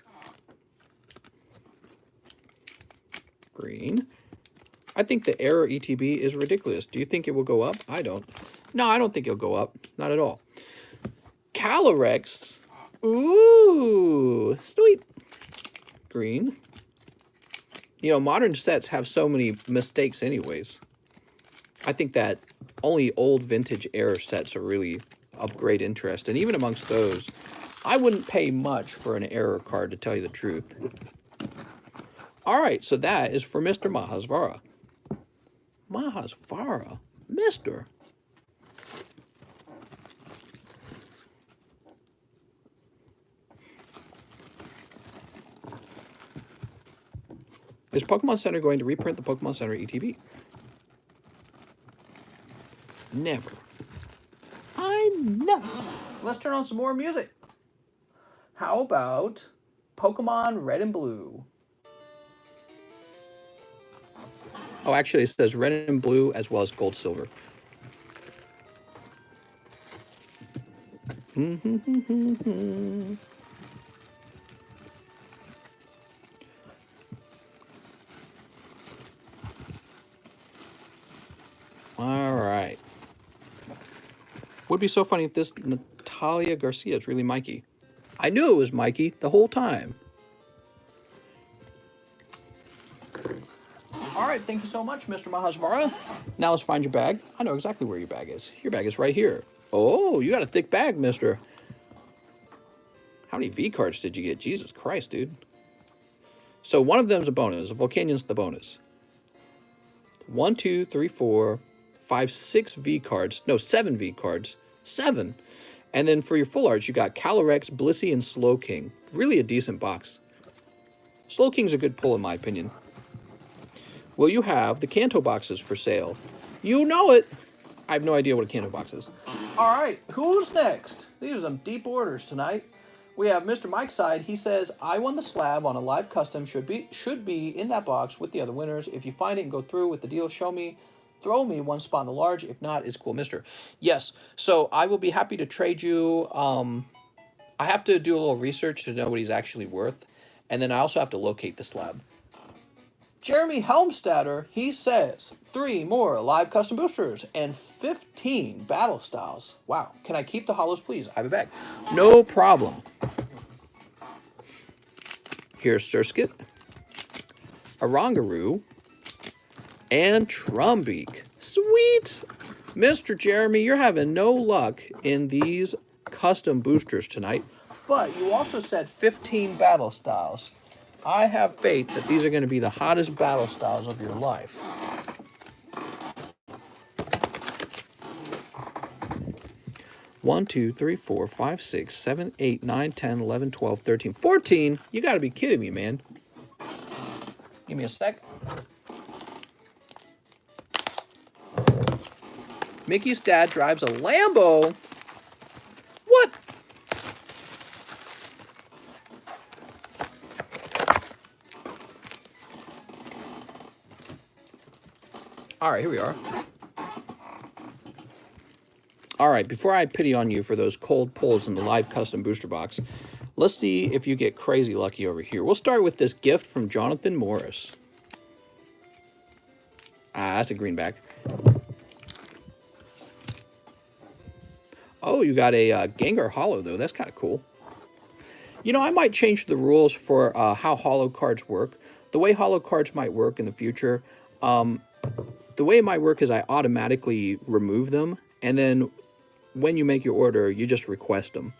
Green. I think the error ETB is ridiculous. Do you think it will go up? I don't. No, I don't think it'll go up. Not at all. Calyrex. Ooh, sweet. Green. You know, modern sets have so many mistakes anyways. I think that only old vintage error sets are really of great interest. And even amongst those, I wouldn't pay much for an error card, to tell you the truth. All right, so that is for Mr. Mahasvara. Mahasvara? Mr. Is Pokemon Center going to reprint the Pokemon Center ETB? Never. I never. Let's turn on some more music. How about Pokemon Red and Blue? Oh, actually, it says Red and Blue as well as Gold, Silver. All right. Would be so funny if this Natalia Garcia is really Mikey. I knew it was Mikey the whole time. All right, thank you so much, Mr. Mahasvara. Now let's find your bag. I know exactly where your bag is. Your bag is right here. Oh, you got a thick bag, mister. How many V cards did you get? Jesus Christ, dude. So one of them is a bonus. A Volcanian's the bonus. 1, 2, 3, 4, 5, 6 V cards. No, 7 V cards. 7. And then for your full arts, you got Calyrex, Blissey, and Slowking. Really a decent box. Slowking's a good pull, in my opinion. Will you have the Kanto boxes for sale? You know it. I have no idea what a Kanto box is. All right, who's next? These are some deep orders tonight. We have Mr. Mike's side. He says, I won the slab on a live custom. Should be in that box with the other winners. If you find it and go through with the deal, show me. Throw me one spot in the large. If not, it's cool, mister. Yes, so I will be happy to trade you. I have to do a little research to know what he's actually worth. And then I also have to locate the slab. Jeremy Helmstadter, he says, 3 more live custom boosters and 15 battle styles. Wow. Can I keep the hollows, please? I have a bag. No problem. Here's Surskit, Arangaroo, and Trumbeak. Sweet! Mr. Jeremy, you're having no luck in these custom boosters tonight. But you also said 15 battle styles. I have faith that these are going to be the hottest battle styles of your life. One, 2, 3, 4, 5, 6, 7, 8, 9, 10, 11, 12, 13, 14. You got to be kidding me, man. Give me a sec. Mickey's dad drives a Lambo. What? All right, here we are. All right, before I pity on you for those cold pulls in the live custom booster box, let's see if you get crazy lucky over here. We'll start with this gift from Jonathan Morris. Ah, that's a greenback. Oh, you got a Gengar Hollow, though. That's kind of cool. You know, I might change the rules for how Hollow cards work. The way Hollow cards might work in the future, the way it might work is I automatically remove them, and then when you make your order, you just request them.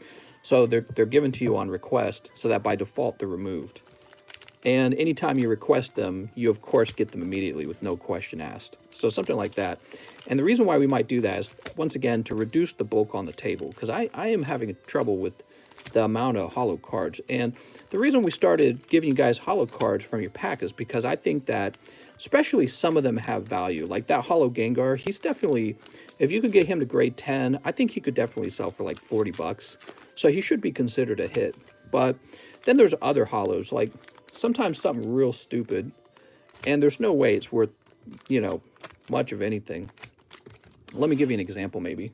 So they're given to you on request, so that by default they're removed. And anytime you request them, you of course get them immediately with no question asked. So something like that. And the reason why we might do that is, once again, to reduce the bulk on the table, because I am having trouble with the amount of Hollow cards. And the reason we started giving you guys Hollow cards from your pack is because I think that especially some of them have value. Like that Hollow Gengar, he's definitely, if you could get him to grade 10, I think he could definitely sell for like 40 bucks. So he should be considered a hit. But then there's other Hollows, like sometimes something real stupid, and there's no way it's worth, you know, much of anything. Let me give you an example, maybe.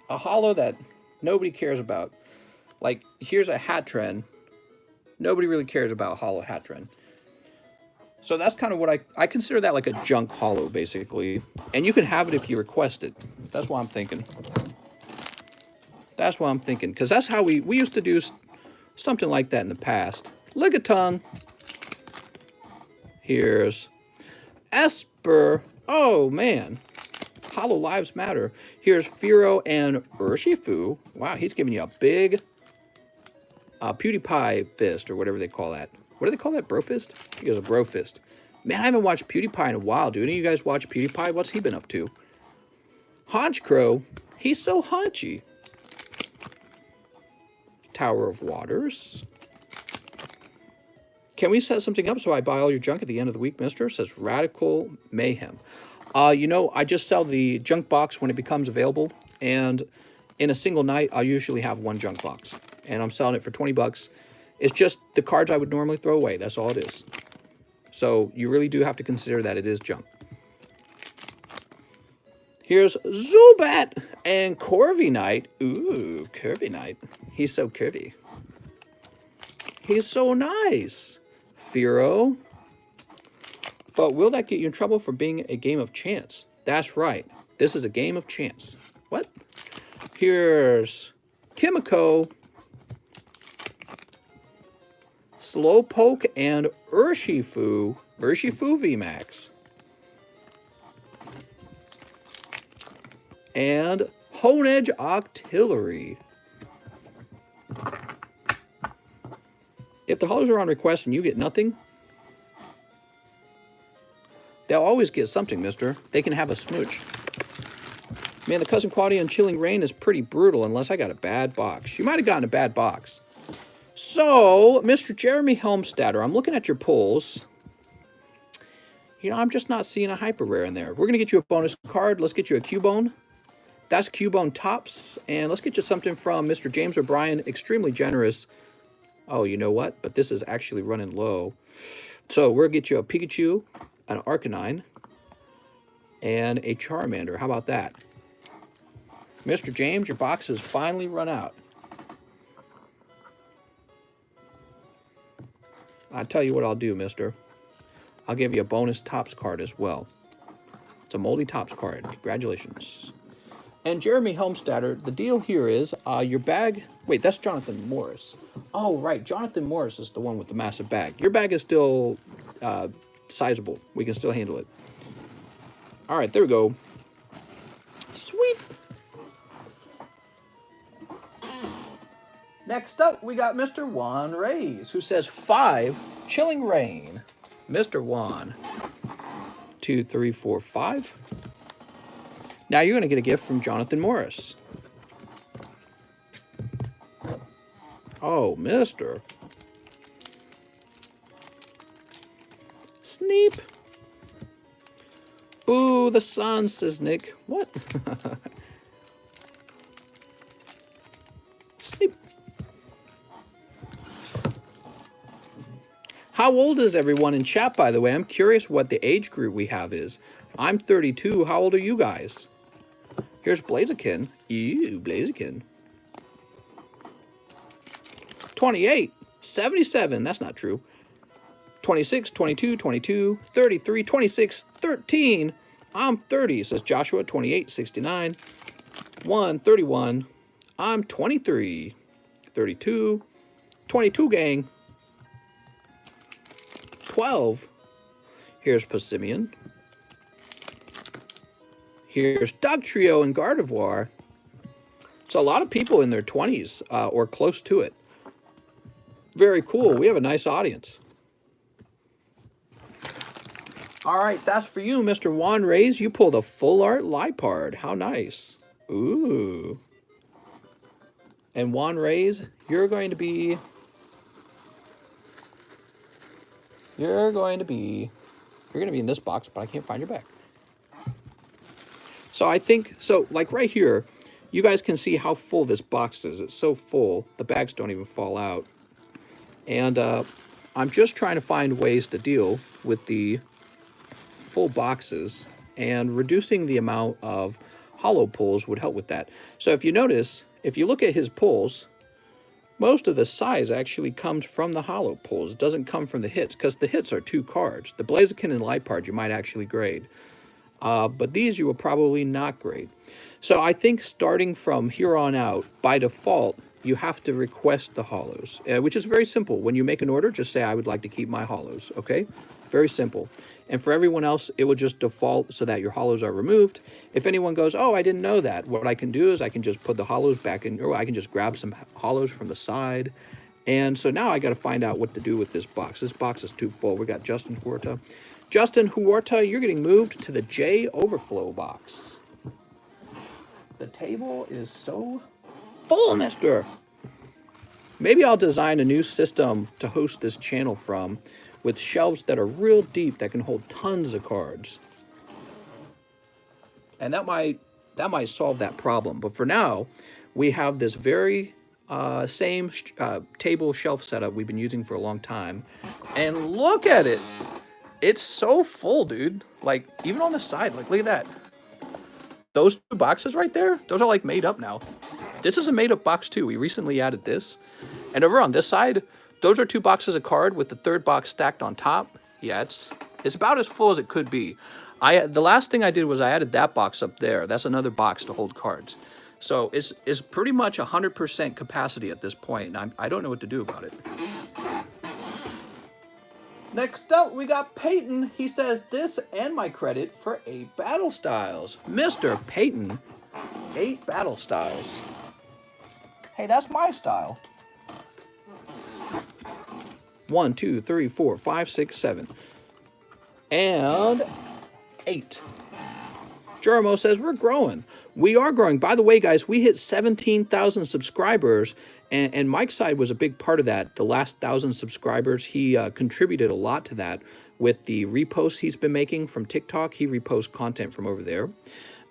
A holo that nobody cares about. Like, here's a hat trend. Nobody really cares about holo hat trend. So that's kind of what I consider that like a junk holo, basically. And you can have it if you request it. That's what I'm thinking. That's what I'm thinking. Because that's how we used to do something like that in the past. Ligatung. Here's Esper. Oh, man. Holo Lives Matter. Here's Firo and Urshifu. Wow, he's giving you a big PewDiePie fist, or whatever they call that. What do they call that? Bro fist? He goes a bro fist. Man, I haven't watched PewDiePie in a while. Do any of you guys watch PewDiePie? What's he been up to? Honchcrow. He's so haunchy. Tower of Waters. Can we set something up so I buy all your junk at the end of the week, mister? Says Radical Mayhem. You know, I just sell the junk box when it becomes available. And in a single night, I'll usually have one junk box. And I'm selling it for 20 bucks. It's just the cards I would normally throw away. That's all it is. So you really do have to consider that it is junk. Here's Zubat and Corvi Knight. Ooh, Curvy Knight. He's so curvy. He's so nice. Firo. But will that get you in trouble for being a game of chance? That's right. This is a game of chance. What? Here's Kimiko, Slowpoke, and Urshifu. Urshifu VMAX. And Honedge Octillery. If the holos are on request and you get nothing, they'll always get something, mister. They can have a smooch. Man, the Cousin Quality on Chilling Rain is pretty brutal unless I got a bad box. You might have gotten a bad box. So, Mr. Jeremy Helmstadter, I'm looking at your pulls. You know, I'm just not seeing a hyper rare in there. We're going to get you a bonus card. Let's get you a Cubone. That's Cubone Tops. And let's get you something from Mr. James O'Brien. Extremely generous. Oh, you know what? But this is actually running low. So, we'll get you a Pikachu, an Arcanine, and a Charmander. How about that? Mr. James, your box has finally run out. I'll tell you what I'll do, mister. I'll give you a bonus Tops card as well. It's a Moldy Tops card. Congratulations. And Jeremy Helmstadter, the deal here is your bag... Wait, that's Jonathan Morris. Oh, right. Jonathan Morris is the one with the massive bag. Your bag is still sizable. We can still handle it. All right, there we go. Sweet. Next up, we got Mr. Juan Reyes, who says 5 Chilling Rain. Mr. Juan. 2, 3, 4, 5. Now you're going to get a gift from Jonathan Morris. Oh, mister. Sneep. Ooh, the sun, says Nick. What? Sneep. How old is everyone in chat, by the way? I'm curious what the age group we have is. I'm 32. How old are you guys? Here's Blaziken. Ew, Blaziken. 28. 77. That's not true. 26, 22, 22, 33, 26, 13. I'm 30, says Joshua. 28, 69. 1, 31. I'm 23. 32. 22, gang. 12. Here's Passimian. Here's Dugtrio and Gardevoir. So a lot of people in their 20s or close to it. Very cool. We have a nice audience. All right, that's for you, Mr. Juan Reyes. You pulled a full art Lipard. How nice. Ooh. And Juan Reyes, you're going to be in this box, but I can't find your bag. So I think, like right here, you guys can see how full this box is. It's so full, the bags don't even fall out. And I'm just trying to find ways to deal with the full boxes and reducing the amount of hollow pulls would help with that. So if you notice, if you look at his pulls, most of the size actually comes from the hollow pulls. It doesn't come from the hits, because the hits are 2 cards. The Blaziken and Lipard you might actually grade. But these you will probably not grade. So I think starting from here on out, by default, you have to request the hollows, which is very simple. When you make an order, just say, I would like to keep my hollows, okay? Very simple. And for everyone else, it will just default so that your hollows are removed. If anyone goes, oh, I didn't know that, what I can do is I can just put the hollows back in, or I can just grab some hollows from the side. And so now I got to find out what to do with this box. This box is too full. We got Justin Huerta. Justin Huerta, you're getting moved to the J Overflow box. The table is so full, mister. Maybe I'll design a new system to host this channel from, with shelves that are real deep that can hold tons of cards. And that might solve that problem. But for now, we have this very same table shelf setup we've been using for a long time. And look at it. It's so full, dude. Like, even on the side, like, look at that. Those 2 boxes right there, those are like made up now. This is a made up box too. We recently added this. And over on this side, those are 2 boxes of card with the 3rd box stacked on top. Yeah, it's about as full as it could be. The last thing I did was I added that box up there. That's another box to hold cards. So it's pretty much 100% capacity at this point, and I don't know what to do about it. Next up, we got Peyton. He says, this and my credit for 8 battle styles. Mr. Peyton, 8 battle styles. Hey, that's my style. 1, 2, 3, 4, 5, 6, 7. And 8. Jermo says, we're growing. We are growing. By the way, guys, we hit 17,000 subscribers, and Mike's side was a big part of that. The last 1,000 subscribers, he contributed a lot to that with the reposts he's been making from TikTok. He reposts content from over there.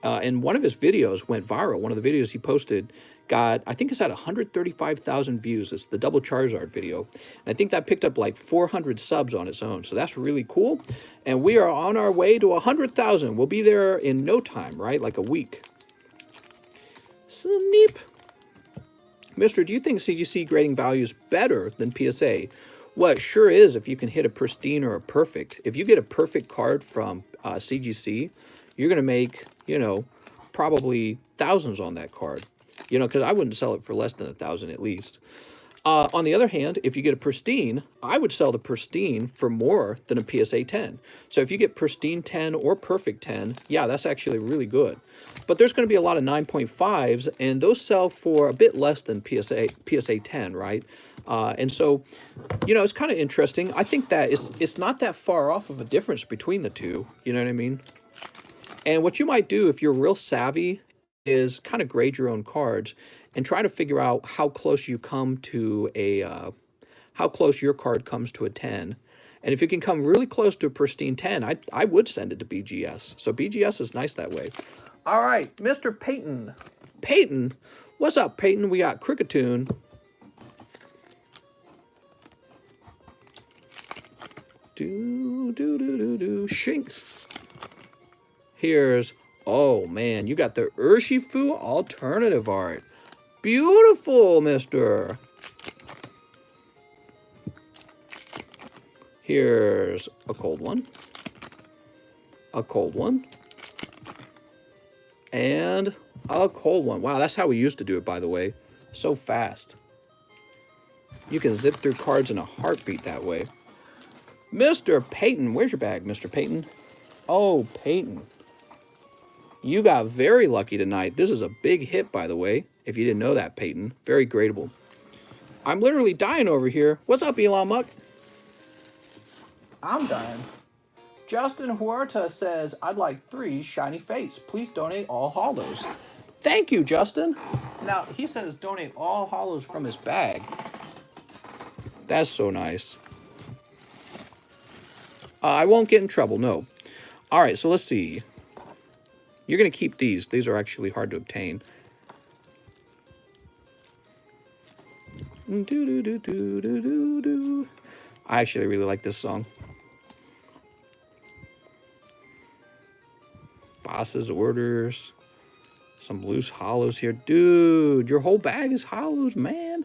And one of his videos went viral. One of the videos he posted got, I think it's at 135,000 views. It's the Double Charizard video. And I think that picked up like 400 subs on its own. So that's really cool. And we are on our way to 100,000. We'll be there in no time, right? Like a week. Sneep. Mister, do you think CGC grading value is better than PSA? Well, it sure is if you can hit a pristine or a perfect. If you get a perfect card from CGC, you're going to make, you know, probably thousands on that card. You know, because I wouldn't sell it for less than 1,000 at least. On the other hand, if you get a pristine, I would sell the pristine for more than a PSA 10. So if you get pristine 10 or perfect 10, yeah, that's actually really good. But there's going to be a lot of 9.5s, and those sell for a bit less than PSA 10, right? And so, you know, it's kind of interesting. I think that it's not that far off of a difference between the two. You know what I mean? And what you might do if you're real savvy is kind of grade your own cards and try to figure out how close you come to a, how close your card comes to a 10. And if you can come really close to a pristine 10, I would send it to BGS. So BGS is nice that way. All right, Mr. Peyton. Peyton? What's up, Peyton? We got Cricketoon. Shinx. Here's, oh man, you got the Urshifu alternative art. Beautiful, mister. Here's a cold one. A cold one. And a cold one. Wow, that's how we used to do it, by the way. So fast. You can zip through cards in a heartbeat that way. Mr. Peyton, where's your bag, Mr. Peyton? Oh, Peyton. You got very lucky tonight. This is a big hit, by the way, if you didn't know that, Peyton. Very gradable. I'm literally dying over here. What's up, Elon Musk? I'm dying. Justin Huerta says, I'd like 3 shiny face. Please donate all hollows. Thank you, Justin. Now, he says donate all hollows from his bag. That's so nice. I won't get in trouble, no. All right, so let's see. You're going to keep these. These are actually hard to obtain. I actually really like this song. Boss's orders. Some loose hollows here. Dude, your whole bag is hollows, man.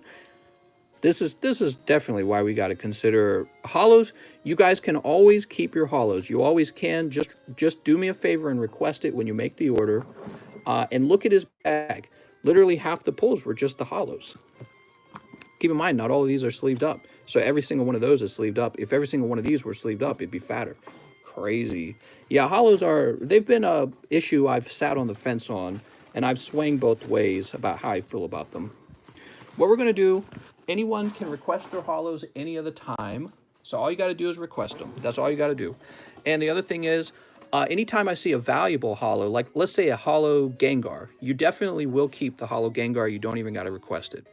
This is definitely why we got to consider hollows. You guys can always keep your hollows. You always can. Just do me a favor and request it when you make the order. And look at his bag. Literally half the pulls were just the hollows. Keep in mind, not all of these are sleeved up. So every single one of those is sleeved up. If every single one of these were sleeved up, it'd be fatter. Crazy. Yeah, hollows they've been a issue I've sat on the fence on, and I've swung both ways about how I feel about them. What we're going to do, anyone can request their hollows any other time. So all you got to do is request them. That's all you got to do. And the other thing is, anytime I see a valuable hollow, like let's say a hollow Gengar, you definitely will keep the hollow Gengar. You don't even got to request it.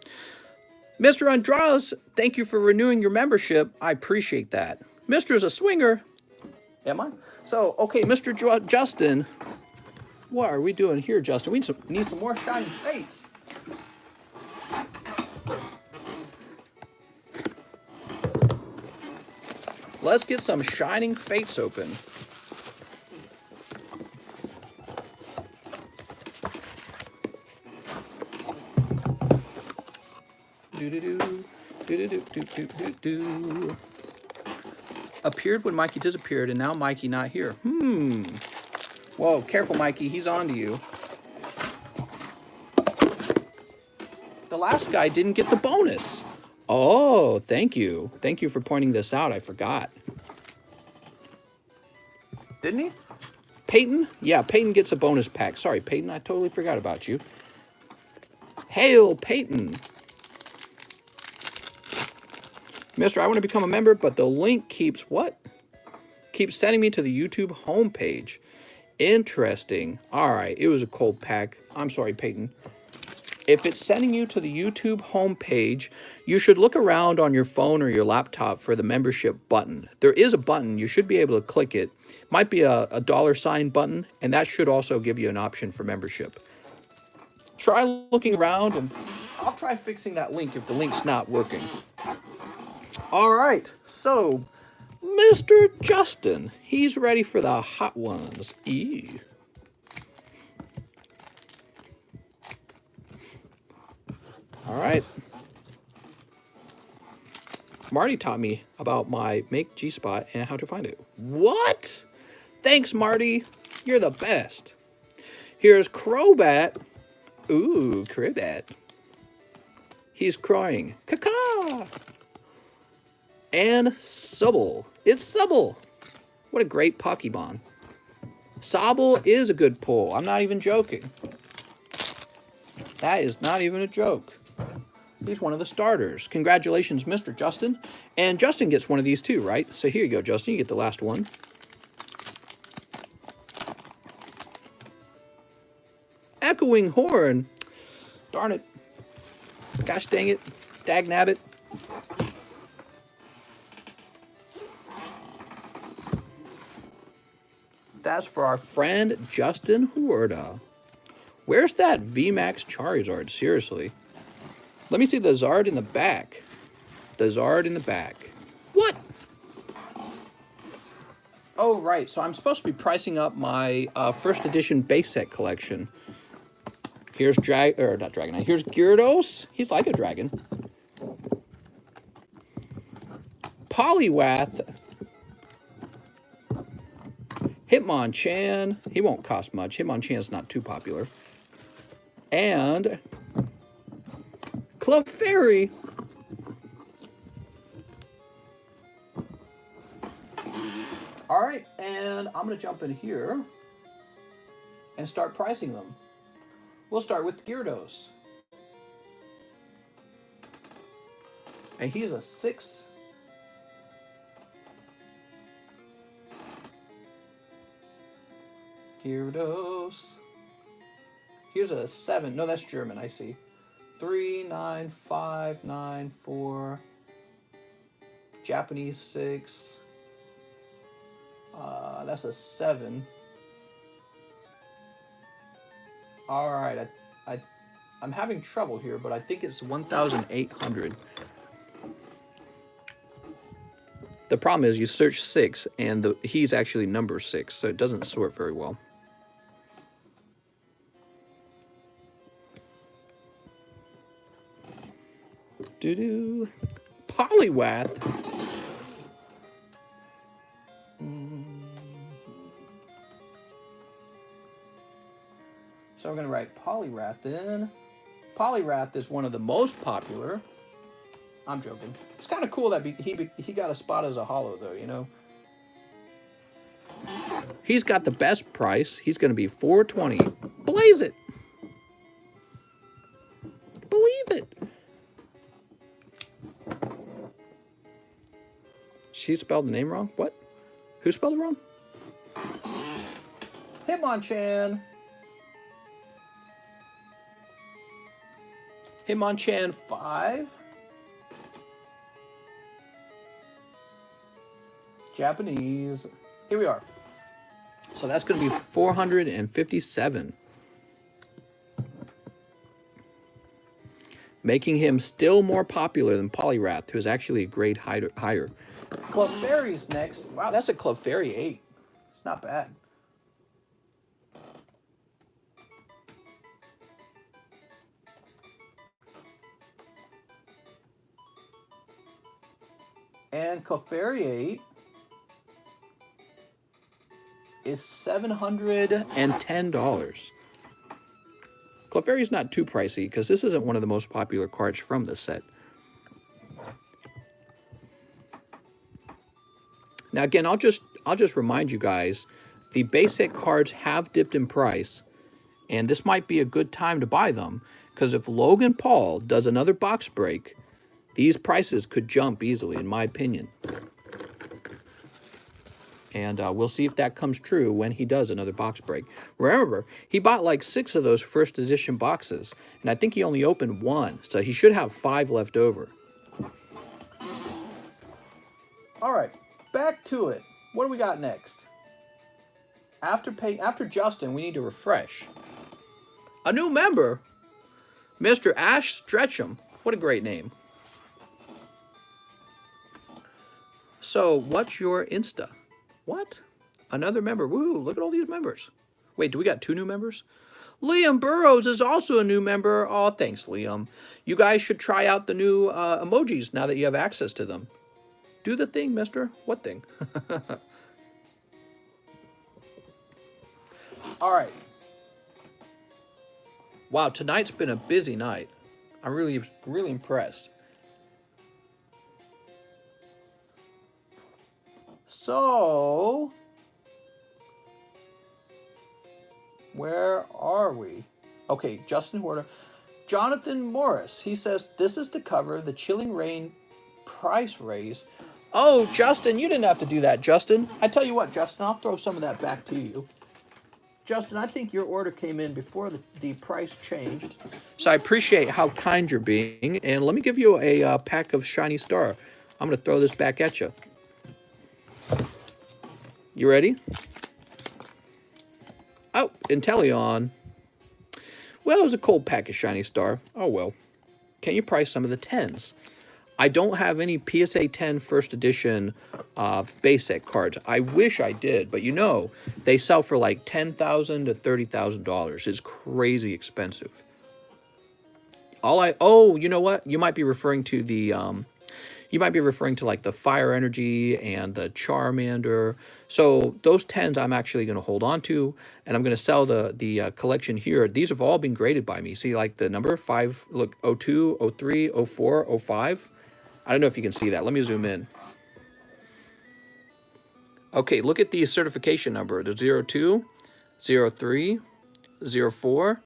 Mr. Andraus, thank you for renewing your membership. I appreciate that. Mr. is a swinger. Am I? So, okay, Mr. Justin, what are we doing here, Justin? We need some more shining fates. Let's get some shining fates open. Do-do-do. Appeared when Mikey disappeared, and now Mikey not here. Whoa, careful, Mikey. He's on to you. The last guy didn't get the bonus. Oh, thank you. Thank you for pointing this out. I forgot. Didn't he? Peyton? Yeah, Peyton gets a bonus pack. Sorry, Peyton. I totally forgot about you. Hail, Peyton. Mister, I want to become a member, but the link keeps what? Keeps sending me to the YouTube homepage. Interesting. All right, it was a cold pack. I'm sorry, Peyton. If it's sending you to the YouTube homepage, you should look around on your phone or your laptop for the membership button. There is a button. You should be able to click it. Might be a $sign button, and that should also give you an option for membership. Try looking around, and I'll try fixing that link if the link's not working. All right, so Mr. Justin, he's ready for the hot ones. Eee. All right. Marty taught me about my Make G-Spot and how to find it. What? Thanks, Marty. You're the best. Here's Crobat. Ooh, Crobat. He's crying. Caca. And Subble. It's Subble. What a great Pokemon. Sobble is a good pull. I'm not even joking. That is not even a joke. He's one of the starters. Congratulations, Mr. Justin. And Justin gets one of these too, right? So here you go, Justin. You get the last one. Echoing Horn. Darn it. Gosh dang it. Dag nabbit. That's for our friend Justin Huerta. Where's that VMAX Charizard? Seriously. Let me see the Zard in the back. The Zard in the back. What? Oh, right. So I'm supposed to be pricing up my first edition base set collection. Here's not Dragonite. Here's Gyarados. He's like a dragon. Poliwrath. Hitmonchan. He won't cost much. Hitmonchan's not too popular. And Clefairy. All right, and I'm going to jump in here and start pricing them. We'll start with Gyarados. And he's a 6. Gyarados. Here's a 7. No, that's German, I see. 3, 9, 5, 9, 4. Japanese 6. That's a 7. All right, I'm having trouble here, but I think it's 1,800. The problem is you search 6, and he's actually number 6, so it doesn't sort very well. Do-do. Polywath. So we're going to write Polyrath in. Polyrath is one of the most popular. I'm joking. It's kind of cool that he got a spot as a holo, though, you know. He's got the best price. He's going to be $420. Blaze it. Believe it. She spelled the name wrong? What? Who spelled it wrong? Hitmonchan. Hitmonchan 5. Japanese. Here we are. So that's going to be 457. Making him still more popular than Polyrath, who is actually a grade higher. Clefairy's next. Wow, that's a Clefairy 8. It's not bad. And Clefairy 8 is $710. Clefairy's not too pricey because this isn't one of the most popular cards from this set. Now again, I'll just remind you guys, the basic cards have dipped in price, and this might be a good time to buy them because if Logan Paul does another box break, these prices could jump easily, in my opinion. And we'll see if that comes true when he does another box break. Remember, he bought like 6 of those first edition boxes, and I think he only opened 1, so he should have 5 left over. All right, back to it. What do we got next? After Justin, we need to refresh. A new member, Mr. Ash Stretchum. What a great name. So, what's your Insta? What? Another member. Woo, look at all these members. Wait, do we got 2 new members? Liam Burrows is also a new member. Oh, thanks, Liam. You guys should try out the new emojis now that you have access to them. Do the thing, mister. What thing? All right. Wow, tonight's been a busy night. I'm really impressed. So, where are we? Okay, Justin Horter. Jonathan Morris, he says, this is the cover, the Chilling Rain price raise. Oh, Justin, you didn't have to do that, Justin. I tell you what, Justin, I'll throw some of that back to you. Justin, I think your order came in before the price changed. So I appreciate how kind you're being. And let me give you a pack of Shiny Star. I'm going to throw this back at you. You ready? Oh, Inteleon. Well, it was a cold pack of Shiny Star. Oh, well. Can you price some of the 10s? I don't have any PSA 10 first edition base set cards. I wish I did, but you know, they sell for like $10,000 to $30,000. It's crazy expensive. Oh, you know what? You might be referring to the like the Fire Energy and the Charmander. So those 10s I'm actually going to hold on to, and I'm going to sell the collection here. These have all been graded by me. See, like the number 5, look, 02, 03, 04, 05. I don't know if you can see that. Let me zoom in. Okay, look at the certification number. The 02, 03, 04,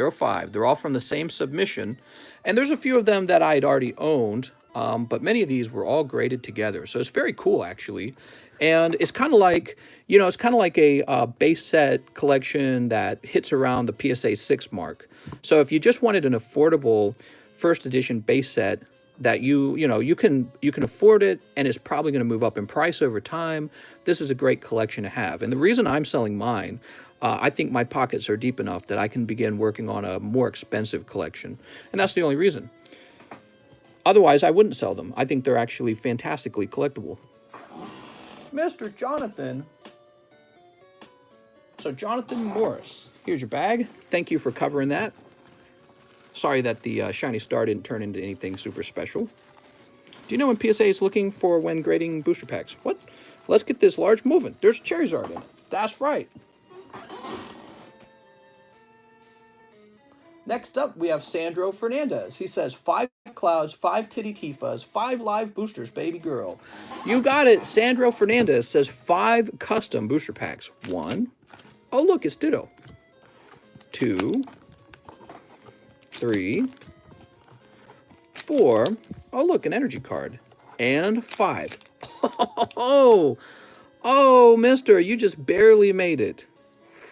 05. They're all from the same submission. And there's a few of them that I'd already owned, but many of these were all graded together. So it's very cool, actually. And it's kind of like, you know, it's kind of like a base set collection that hits around the PSA 6 mark. So if you just wanted an affordable first edition base set, that you can afford it, and it's probably going to move up in price over time. This is a great collection to have. And the reason I'm selling mine, I think my pockets are deep enough that I can begin working on a more expensive collection. And that's the only reason. Otherwise, I wouldn't sell them. I think they're actually fantastically collectible. Mr. Jonathan. So Jonathan Morris, here's your bag. Thank you for covering that. Sorry that the shiny star didn't turn into anything super special. Do you know when PSA is looking for when grading booster packs? What? Let's get this large moving. There's a Charizard in it. That's right. Next up, we have Sandro Fernandez. He says, 5 clouds, 5 titty Tifas, 5 live boosters, baby girl. You got it. Sandro Fernandez says 5 custom booster packs. 1. Oh, look, it's Ditto. 2. 3. 4. Oh, look, an energy card. And 5. Oh, mister, you just barely made it.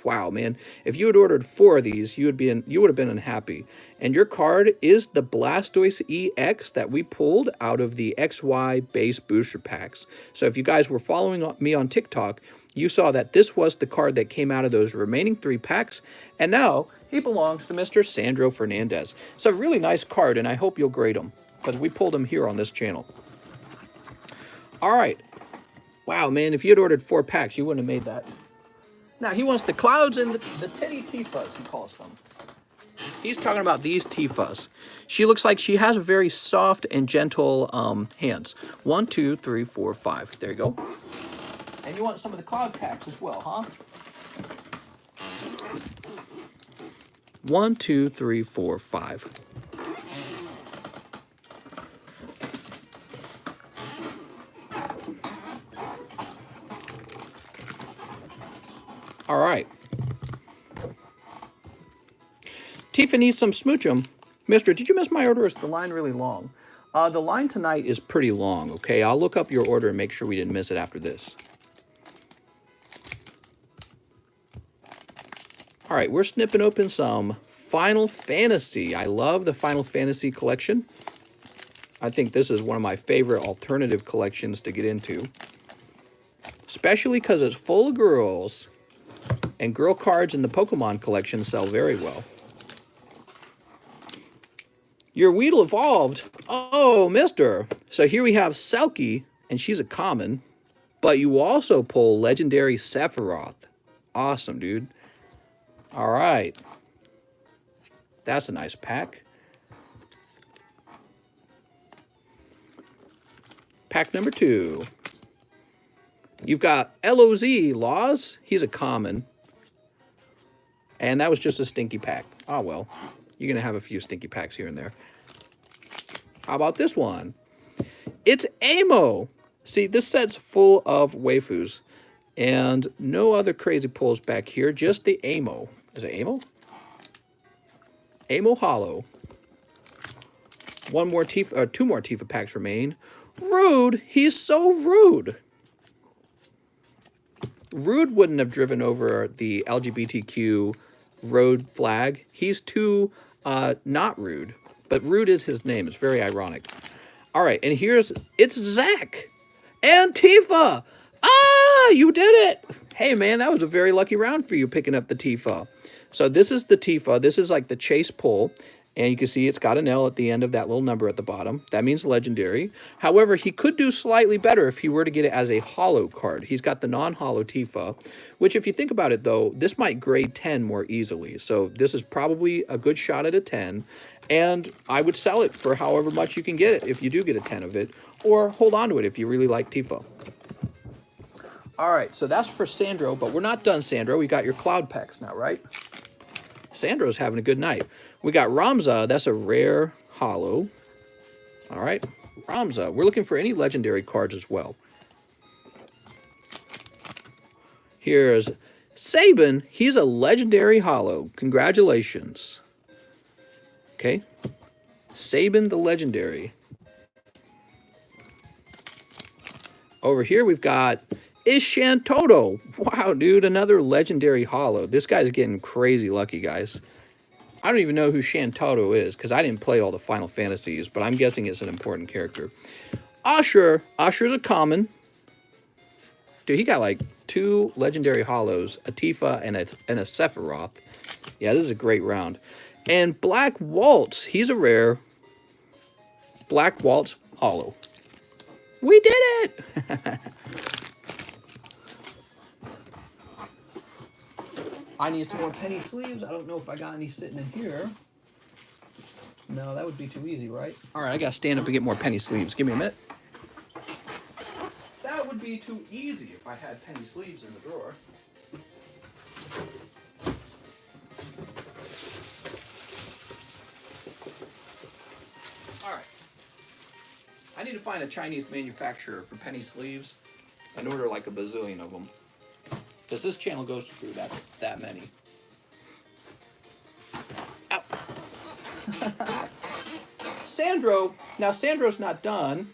Wow, man. If you had ordered 4 of these, you would have been unhappy. And your card is the Blastoise EX that we pulled out of the XY base booster packs. So if you guys were following me on TikTok, you saw that this was the card that came out of those remaining 3 packs. And now he belongs to Mr. Sandro Fernandez. It's a really nice card, and I hope you'll grade him, because we pulled him here on this channel. All right. Wow, man, if you had ordered 4 packs, you wouldn't have made that. Now, he wants the clouds and the titty Tifas, he calls them. He's talking about these Tifas. She looks like she has very soft and gentle hands. 1, 2, 3, 4, 5. There you go. And you want some of the cloud packs as well, huh? 1, 2, 3, 4, 5. All right. Tifa needs some smoochum. Mister, did you miss my order? Is the line really long? The line tonight is pretty long, okay? I'll look up your order and make sure we didn't miss it after this. All right, we're snipping open some Final Fantasy. I love the Final Fantasy collection. I think this is one of my favorite alternative collections to get into, especially because it's full of girls. And girl cards in the Pokemon collection sell very well. Your Weedle evolved. Oh, mister. So here we have Selkie, and she's a common. But you also pull legendary Sephiroth. Awesome, dude. All right. That's a nice pack. Pack number 2. You've got LOZ, Laws. He's a common. And that was just a stinky pack. Oh, well. You're going to have a few stinky packs here and there. How about this one? It's Amo. See, this set's full of waifus. And no other crazy pulls back here. Just the Amo. Is it Amo? Amo Hollow. 2 more Tifa packs remain. Rude. He's so rude. Rude wouldn't have driven over the LGBTQ road flag. He's too not rude, but rude is his name. It's very ironic. All right, and it's Zach and Tifa. Ah, you did it. Hey, man, that was a very lucky round for you picking up the Tifa. So this is the Tifa. This is like the chase pull. And you can see it's got an L at the end of that little number at the bottom. That means legendary. However, he could do slightly better if he were to get it as a holo card. He's got the non-holo Tifa, which if you think about it, though, this might grade 10 more easily. So this is probably a good shot at a 10. And I would sell it for however much you can get it if you do get a 10 of it. Or hold on to it if you really like Tifa. All right, so that's for Sandro, but we're not done, Sandro. We got your cloud packs now, right? Sandro's having a good night. We got Ramza. That's a rare holo. All right, Ramza. We're looking for any legendary cards as well. Here's Sabin. He's a legendary holo. Congratulations. Okay. Sabin the legendary. Over here we've got Ishantoto. Wow, dude, another legendary holo. This guy's getting crazy lucky, guys. I don't even know who Shantoto is because I didn't play all the Final Fantasies, but I'm guessing it's an important character. Usher. Usher's a common. Dude, he got like 2 legendary holos, a Tifa and a Sephiroth. Yeah, this is a great round. And Black Waltz. He's a rare. Black Waltz holo. We did it! I need some more penny sleeves. I don't know if I got any sitting in here. No, that would be too easy, right? All right, I gotta stand up and get more penny sleeves. Give me a minute. That would be too easy if I had penny sleeves in the drawer. All right. I need to find a Chinese manufacturer for penny sleeves and order like a bazillion of them. Because this channel goes through that many. Ow. Sandro, now Sandro's not done.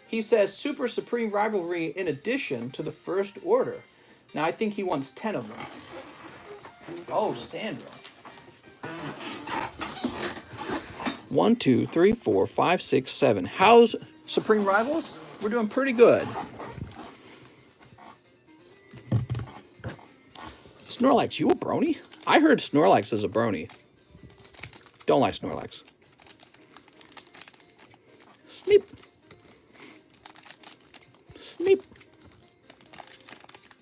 He says Super Supreme Rivalry in addition to the first order. Now I think he wants 10 of them. Oh, Sandro. 1, 2, 3, 4, 5, 6, 7. How's Supreme Rivals? We're doing pretty good. Snorlax, you a brony? I heard Snorlax is a brony. Don't like Snorlax. Sneep. Sneep.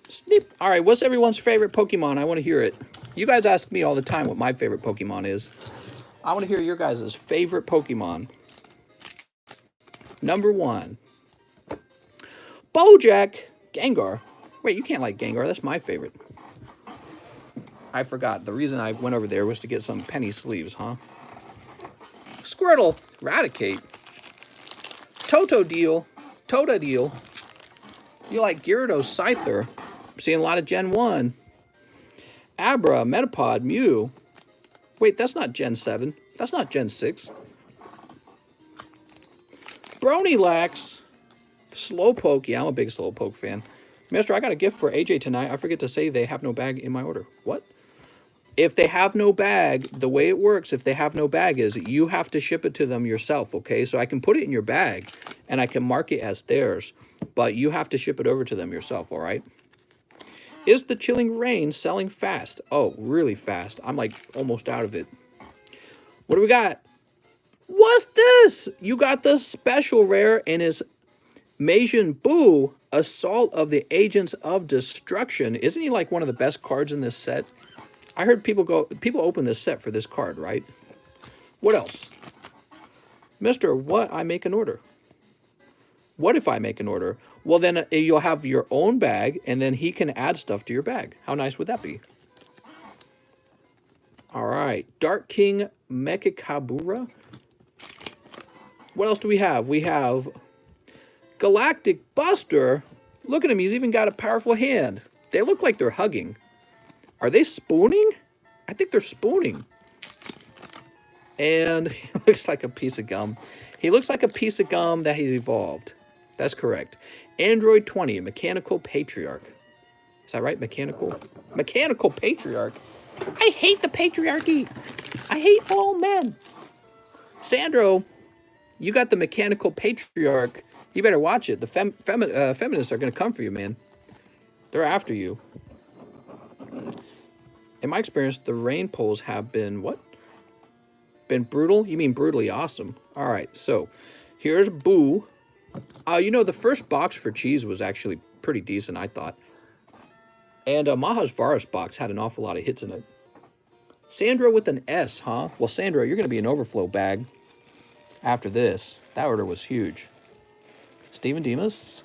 Sneep. All right, what's everyone's favorite Pokemon? I want to hear it. You guys ask me all the time what my favorite Pokemon is. I want to hear your guys' favorite Pokemon. Number 1. Bojack. Gengar. Wait, you can't like Gengar. That's my favorite. I forgot. The reason I went over there was to get some penny sleeves, huh? Squirtle. Raticate. Totodile. Totodile. You like Gyarados, Scyther. I'm seeing a lot of Gen 1. Abra, Metapod, Mew. Wait, that's not Gen 7. That's not Gen 6. Bronylax. Slowpoke. Yeah, I'm a big Slowpoke fan. Mister, I got a gift for AJ tonight. I forget to say they have no bag in my order. What? If they have no bag, the way it works, if they have no bag is you have to ship it to them yourself, okay? So I can put it in your bag and I can mark it as theirs, but you have to ship it over to them yourself, all right? Is the Chilling Rain selling fast? Oh, really fast. I'm like almost out of it. What do we got? What's this? You got the special rare and is Majin Buu, Assault of the Agents of Destruction. Isn't he like one of the best cards in this set? I heard people open this set for this card, right? What else? Mister, what I make an order? What if I make an order? Well, then you'll have your own bag, and then he can add stuff to your bag. How nice would that be? All right. Dark King Mechikabura. What else do we have? We have Galactic Buster. Look at him. He's even got a powerful hand. They look like they're hugging. Are they spooning? I think they're spooning. And he looks like a piece of gum. He looks like a piece of gum that he's evolved. That's correct. Android 20, Mechanical Patriarch. Is that right? Mechanical Patriarch. I hate the patriarchy. I hate all men. Sandro, you got the Mechanical Patriarch. You better watch it. The feminists are going to come for you, man. They're after you. In my experience, the rain polls have been what? Been brutal? You mean brutally awesome. All right, so here's Boo. You know, the first box for Cheese was actually pretty decent, I thought. And Maha's Varus box had an awful lot of hits in it. Sandro with an S, huh? Well, Sandro, you're going to be an overflow bag after this. That order was huge. Steven Demas.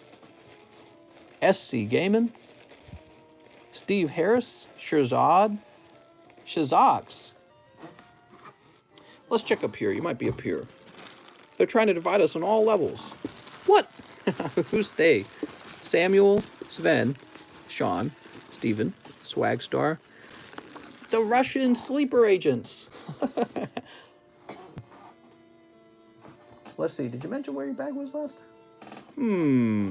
SC Gaiman. Steve Harris. Shirzad. Shizox. Let's check up here. You might be up here. They're trying to divide us on all levels. What? Who's they? Samuel, Sven, Sean, Steven, Swagstar. The Russian sleeper agents. Let's see. Did you mention where your bag was last?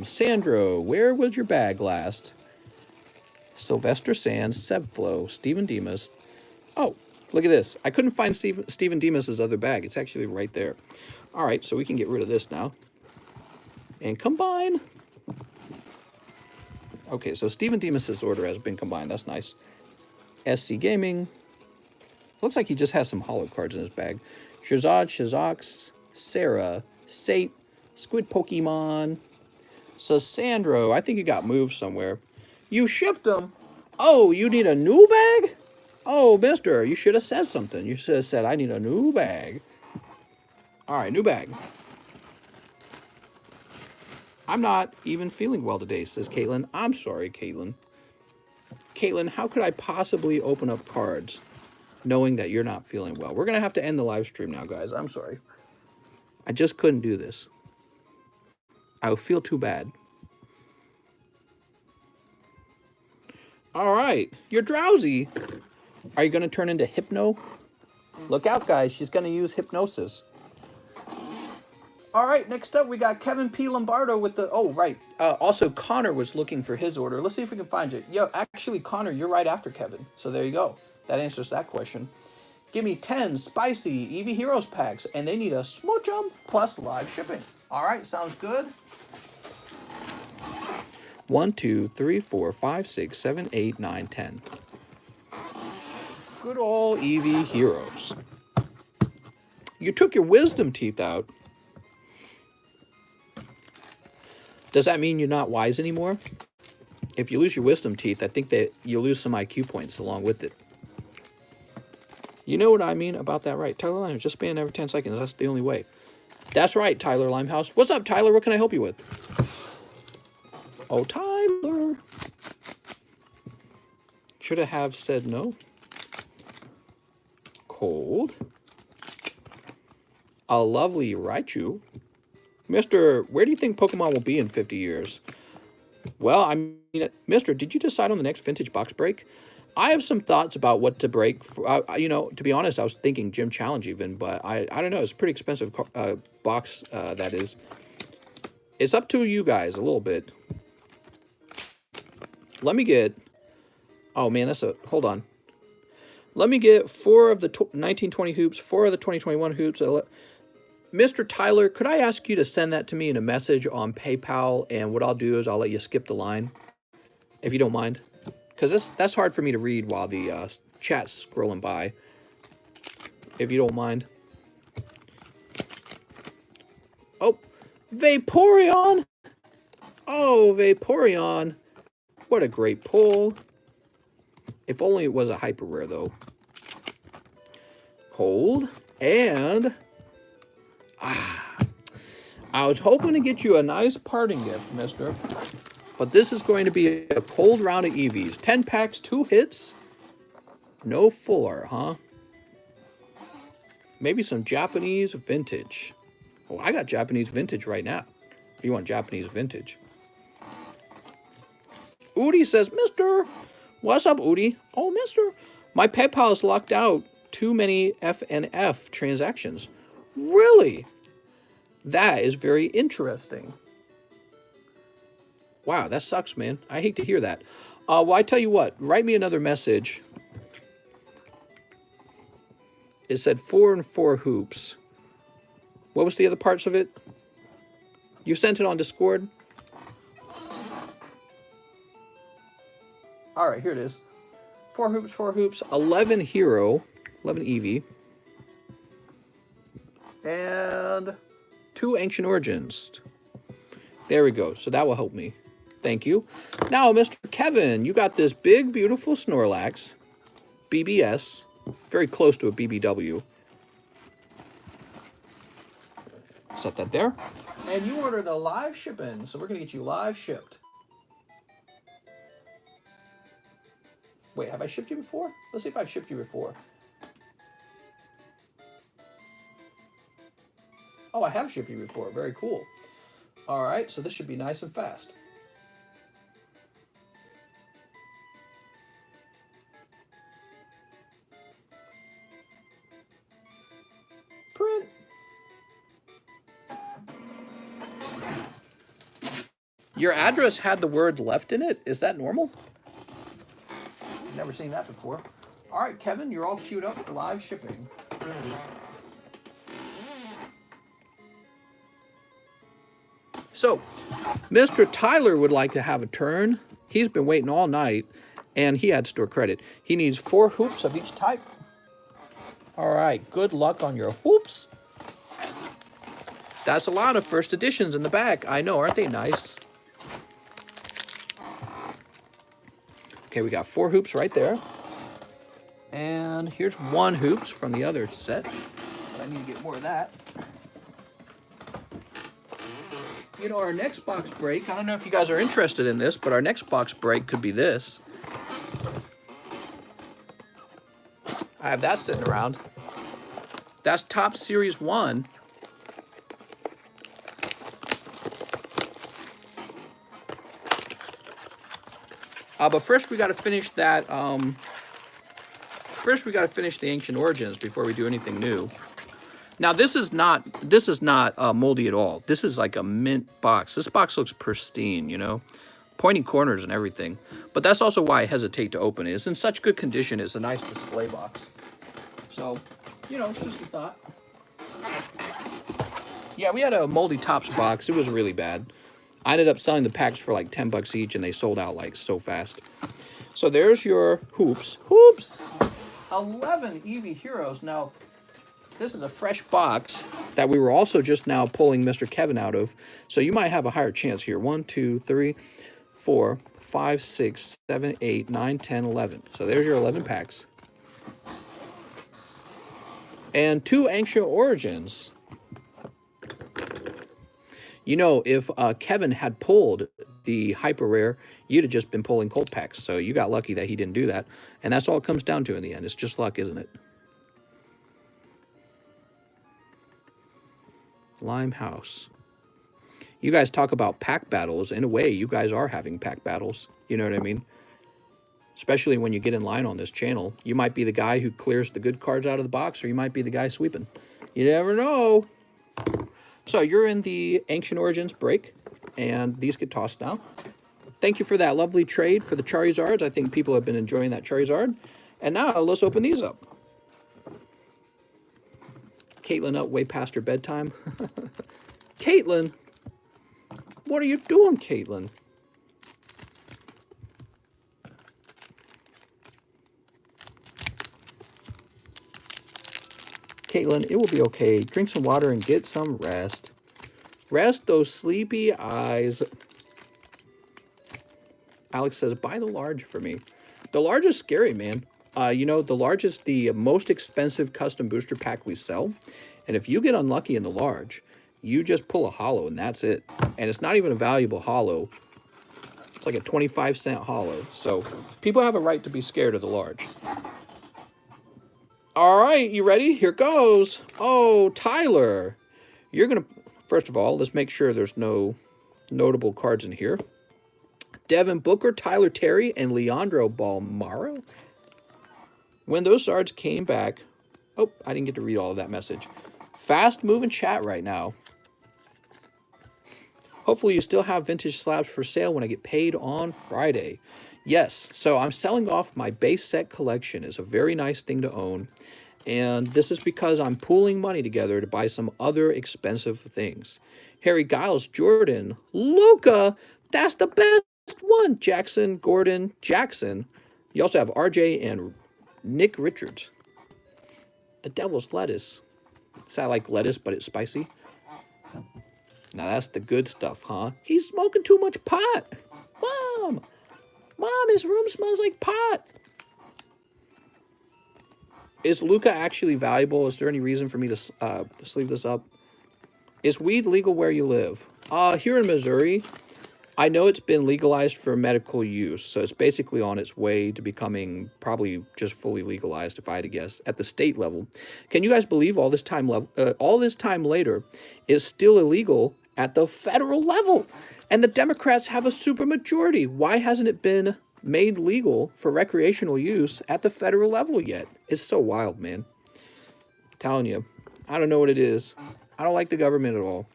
Sandro, where was your bag last? Sylvester Sands, Sebflo, Steven Demas. Oh, look at this. I couldn't find Steven Demas' other bag. It's actually right there. All right, so we can get rid of this now. And combine. Okay, so Steven Demas' order has been combined. That's nice. SC Gaming. Looks like he just has some hollow cards in his bag. Shirzad, Shizox, Sarah, Sate, Squid Pokemon. Sandro, I think you got moved somewhere. You shipped them. Oh, you need a new bag? Oh, mister, you should have said something. You should have said, I need a new bag. All right, new bag. I'm not even feeling well today, says Caitlin. I'm sorry, Caitlin. Caitlin, how could I possibly open up cards knowing that you're not feeling well? We're going to have to end the live stream now, guys. I'm sorry. I just couldn't do this. I would feel too bad. All right. You're drowsy. Are you going to turn into Hypno? Look out, guys. She's going to use hypnosis. All right. Next up, we got Kevin P. Lombardo with the... Oh, right. Also, Connor was looking for his order. Let's see if we can find it. Yo, actually, Connor, you're right after Kevin. So there you go. That answers that question. Give me 10 spicy EV Heroes packs, and they need a smooch 'em plus live shipping. All right. Sounds good. 1, 2, 3, 4, 5, 6, 7, 8, 9, 10. Good old EV Heroes. You took your wisdom teeth out. Does that mean you're not wise anymore? If you lose your wisdom teeth, I think that you lose some IQ points along with it. You know what I mean about that, right? Tyler Limehouse, just spam every 10 seconds. That's the only way. That's right, Tyler Limehouse. What's up, Tyler? What can I help you with? Oh, Tyler. Should I have said no? Cold. A lovely Raichu. Mister, where do you think Pokemon will be in 50 years? Well, I mean, Mister, did you decide on the next vintage box break? I have some thoughts about what to break. You know, to be honest, I was thinking Gym Challenge even, but I don't know. It's a pretty expensive box, that is. It's up to you guys a little bit. Let me get... Oh, man, that's a... Hold on. Let me get 4 of the 1920 hoops, 4 of the 2021 hoops. Mr. Tyler, could I ask you to send that to me in a message on PayPal? And what I'll do is I'll let you skip the line, if you don't mind. Because that's hard for me to read while the chat's scrolling by, if you don't mind. Oh, Vaporeon! Oh, Vaporeon. What a great pull. If only it was a hyper rare, though. Cold. And... I was hoping to get you a nice parting gift, mister. But this is going to be a cold round of EVs. 10 packs, 2 hits. No fuller, huh? Maybe some Japanese vintage. Oh, I got Japanese vintage right now. If you want Japanese vintage. Udi says, Mister, what's up, Udi? Oh, mister, my PayPal is locked out. Too many FNF transactions. Really? That is very interesting. Wow, that sucks, man. I hate to hear that. Well, I tell you what, write me another message. It said 4 and 4 hoops. What was the other parts of it? You sent it on Discord? All right, here it is. 4 hoops, 11 hero, 11 Eevee. And 2 Ancient Origins. There we go. So that will help me. Thank you. Now, Mr. Kevin, you got this big, beautiful Snorlax. BBS. Very close to a BBW. Set that there. And you order the live shipping. So we're going to get you live shipped. Wait, have I shipped you before? Let's see if I've shipped you before. Oh, I have shipped you before. Very cool. All right, so this should be nice and fast. Print. Your address had the word left in it? Is that normal? Never seen that before. All right, Kevin, you're all queued up for live shipping. So, Mr. Tyler would like to have a turn. He's been waiting all night, and he had store credit. He needs 4 hoops of each type. All right, good luck on your hoops. That's a lot of first editions in the back. I know, aren't they nice? Okay, we got 4 hoops right there. And here's one hoops from the other set. But I need to get more of that. You know, our next box break, I don't know if you guys are interested in this, but our next box break could be this. I have that sitting around. That's Top Series 1. But first we got to finish that. First we got to finish the Ancient Origins before we do anything new. Now this is not moldy at all. This is like a mint box. This box looks pristine, you know, pointy corners and everything. But that's also why I hesitate to open it. It's in such good condition. It's a nice display box. So, you know, it's just a thought. Yeah, we had a moldy Topps box. It was really bad. I ended up selling the packs for like 10 bucks each, and they sold out like so fast. So there's your hoops. Hoops! 11 Eevee Heroes. Now, this is a fresh box that we were also just now pulling Mr. Kevin out of. So you might have a higher chance here. 1, 2, 3, 4, 5, 6, 7, 8, 9, 10, 11. So there's your 11 packs. And 2 Ancient Origins. You know, if Kevin had pulled the Hyper Rare, you'd have just been pulling cold packs. So you got lucky that he didn't do that. And that's all it comes down to in the end. It's just luck, isn't it? Limehouse. You guys talk about pack battles. In a way, you guys are having pack battles. You know what I mean? Especially when you get in line on this channel. You might be the guy who clears the good cards out of the box, or you might be the guy sweeping. You never know. So you're in the Ancient Origins break, and these get tossed now. Thank you for that lovely trade for the Charizards. I think people have been enjoying that Charizard. And now let's open these up. Caitlin up way past her bedtime. Caitlin, what are you doing, Caitlin? Caitlin, it will be okay. Drink some water and get some rest. Rest those sleepy eyes. Alex says, buy the large for me. The large is scary, man. You know, the large is the most expensive custom booster pack we sell. And if you get unlucky in the large, you just pull a holo and that's it. And it's not even a valuable holo. It's like a 25-cent holo. So people have a right to be scared of the large. All right, you ready? Here goes. Oh, Tyler. You're going to, first of all, let's make sure there's no notable cards in here. Devin Booker, Tyler Terry, and Leandro Balmaro. When those cards came back, oh, I didn't get to read all of that message. Fast moving chat right now. Hopefully you still have vintage slabs for sale when I get paid on Friday. Yes, so I'm selling off my base set collection. It's a very nice thing to own. And this is because I'm pooling money together to buy some other expensive things. Harry Giles, Jordan, Luca, that's the best one. Jackson, Gordon, Jackson. You also have RJ and Nick Richards. The Devil's Lettuce. So I like lettuce, but it's spicy. Now that's the good stuff, huh? He's smoking too much pot. Mom! Mom, his room smells like pot. Is Luca actually valuable? Is there any reason for me to sleeve this up? Is weed legal where you live? Here in Missouri, I know it's been legalized for medical use. So it's basically on its way to becoming probably just fully legalized, if I had to guess, at the state level. Can you guys believe all this time later, it's still illegal at the federal level? And the Democrats have a supermajority. Why hasn't it been made legal for recreational use at the federal level yet? It's so wild, man. I'm telling you, I don't know what it is. I don't like the government at all.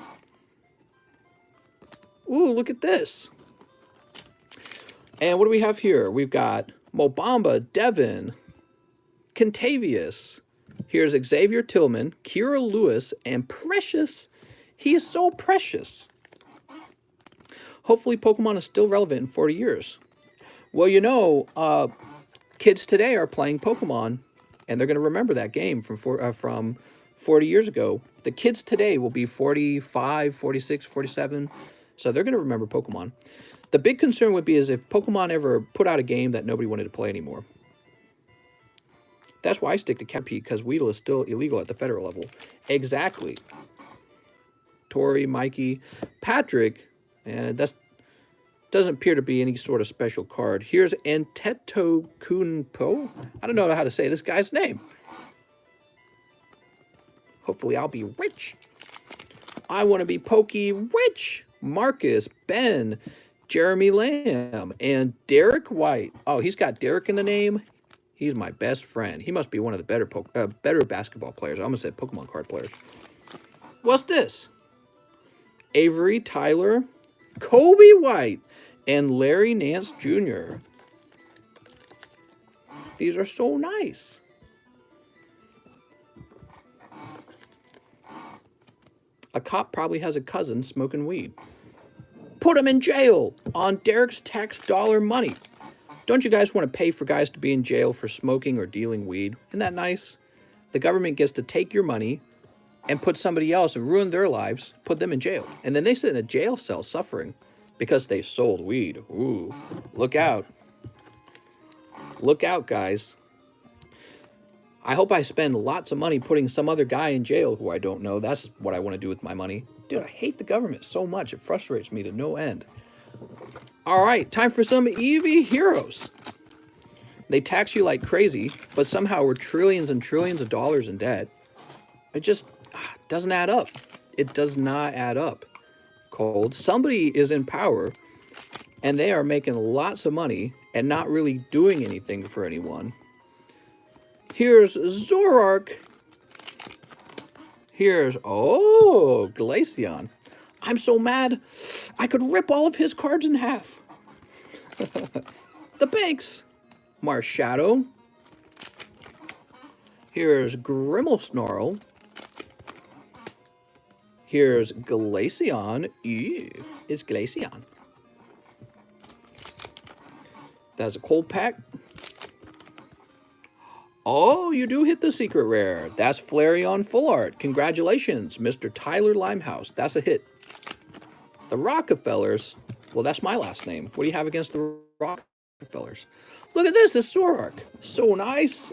Ooh, look at this. And what do we have here? We've got Mobamba, Devin, Contavious. Here's Xavier Tillman, Kira Lewis, and Precious. He is so precious. Hopefully Pokemon is still relevant in 40 years. Well, you know, kids today are playing Pokemon, and they're going to remember that game from 40 years ago. The kids today will be 45, 46, 47, so they're going to remember Pokemon. The big concern would be is if Pokemon ever put out a game that nobody wanted to play anymore. That's why I stick to Caterpie, because weed is still illegal at the federal level. Exactly. Tori, Mikey, Patrick, and that's doesn't appear to be any sort of special card. Here's Anteto Kunpo. I don't know how to say this guy's name. Hopefully I'll be rich. I want to be Pokey Rich. Marcus, Ben, Jeremy Lamb, and Derek White. Oh, he's got Derek in the name. He's my best friend. He must be one of the better basketball players. I almost said Pokemon card players. What's this? Avery Tyler, Kobe White, and Larry Nance Jr. These are so nice. A cop probably has a cousin smoking weed. Put him in jail on Derek's tax dollar money. Don't you guys want to pay for guys to be in jail for smoking or dealing weed? Isn't that nice? The government gets to take your money and put somebody else and ruin their lives, put them in jail. And then they sit in a jail cell suffering because they sold weed. Ooh, look out. Look out, guys. I hope I spend lots of money putting some other guy in jail who I don't know. That's what I want to do with my money. Dude, I hate the government so much. It frustrates me to no end. All right, time for some EV heroes. They tax you like crazy, but somehow we're trillions and trillions of dollars in debt. It just doesn't add up. It does not add up. Cold. Somebody is in power, and they are making lots of money and not really doing anything for anyone. Here's Zorark. Here's, oh, Glaceon. I'm so mad, I could rip all of his cards in half. The Banks. Marshadow. Here's Grimmelsnarl. Here's Glaceon. Ew, it's Glaceon. That's a cold pack. Oh, you do hit the secret rare. That's Flareon Full Art. Congratulations, Mr. Tyler Limehouse. That's a hit. The Rockefellers. Well, that's my last name. What do you have against the Rockefellers? Look at this. It's Zorark. So nice.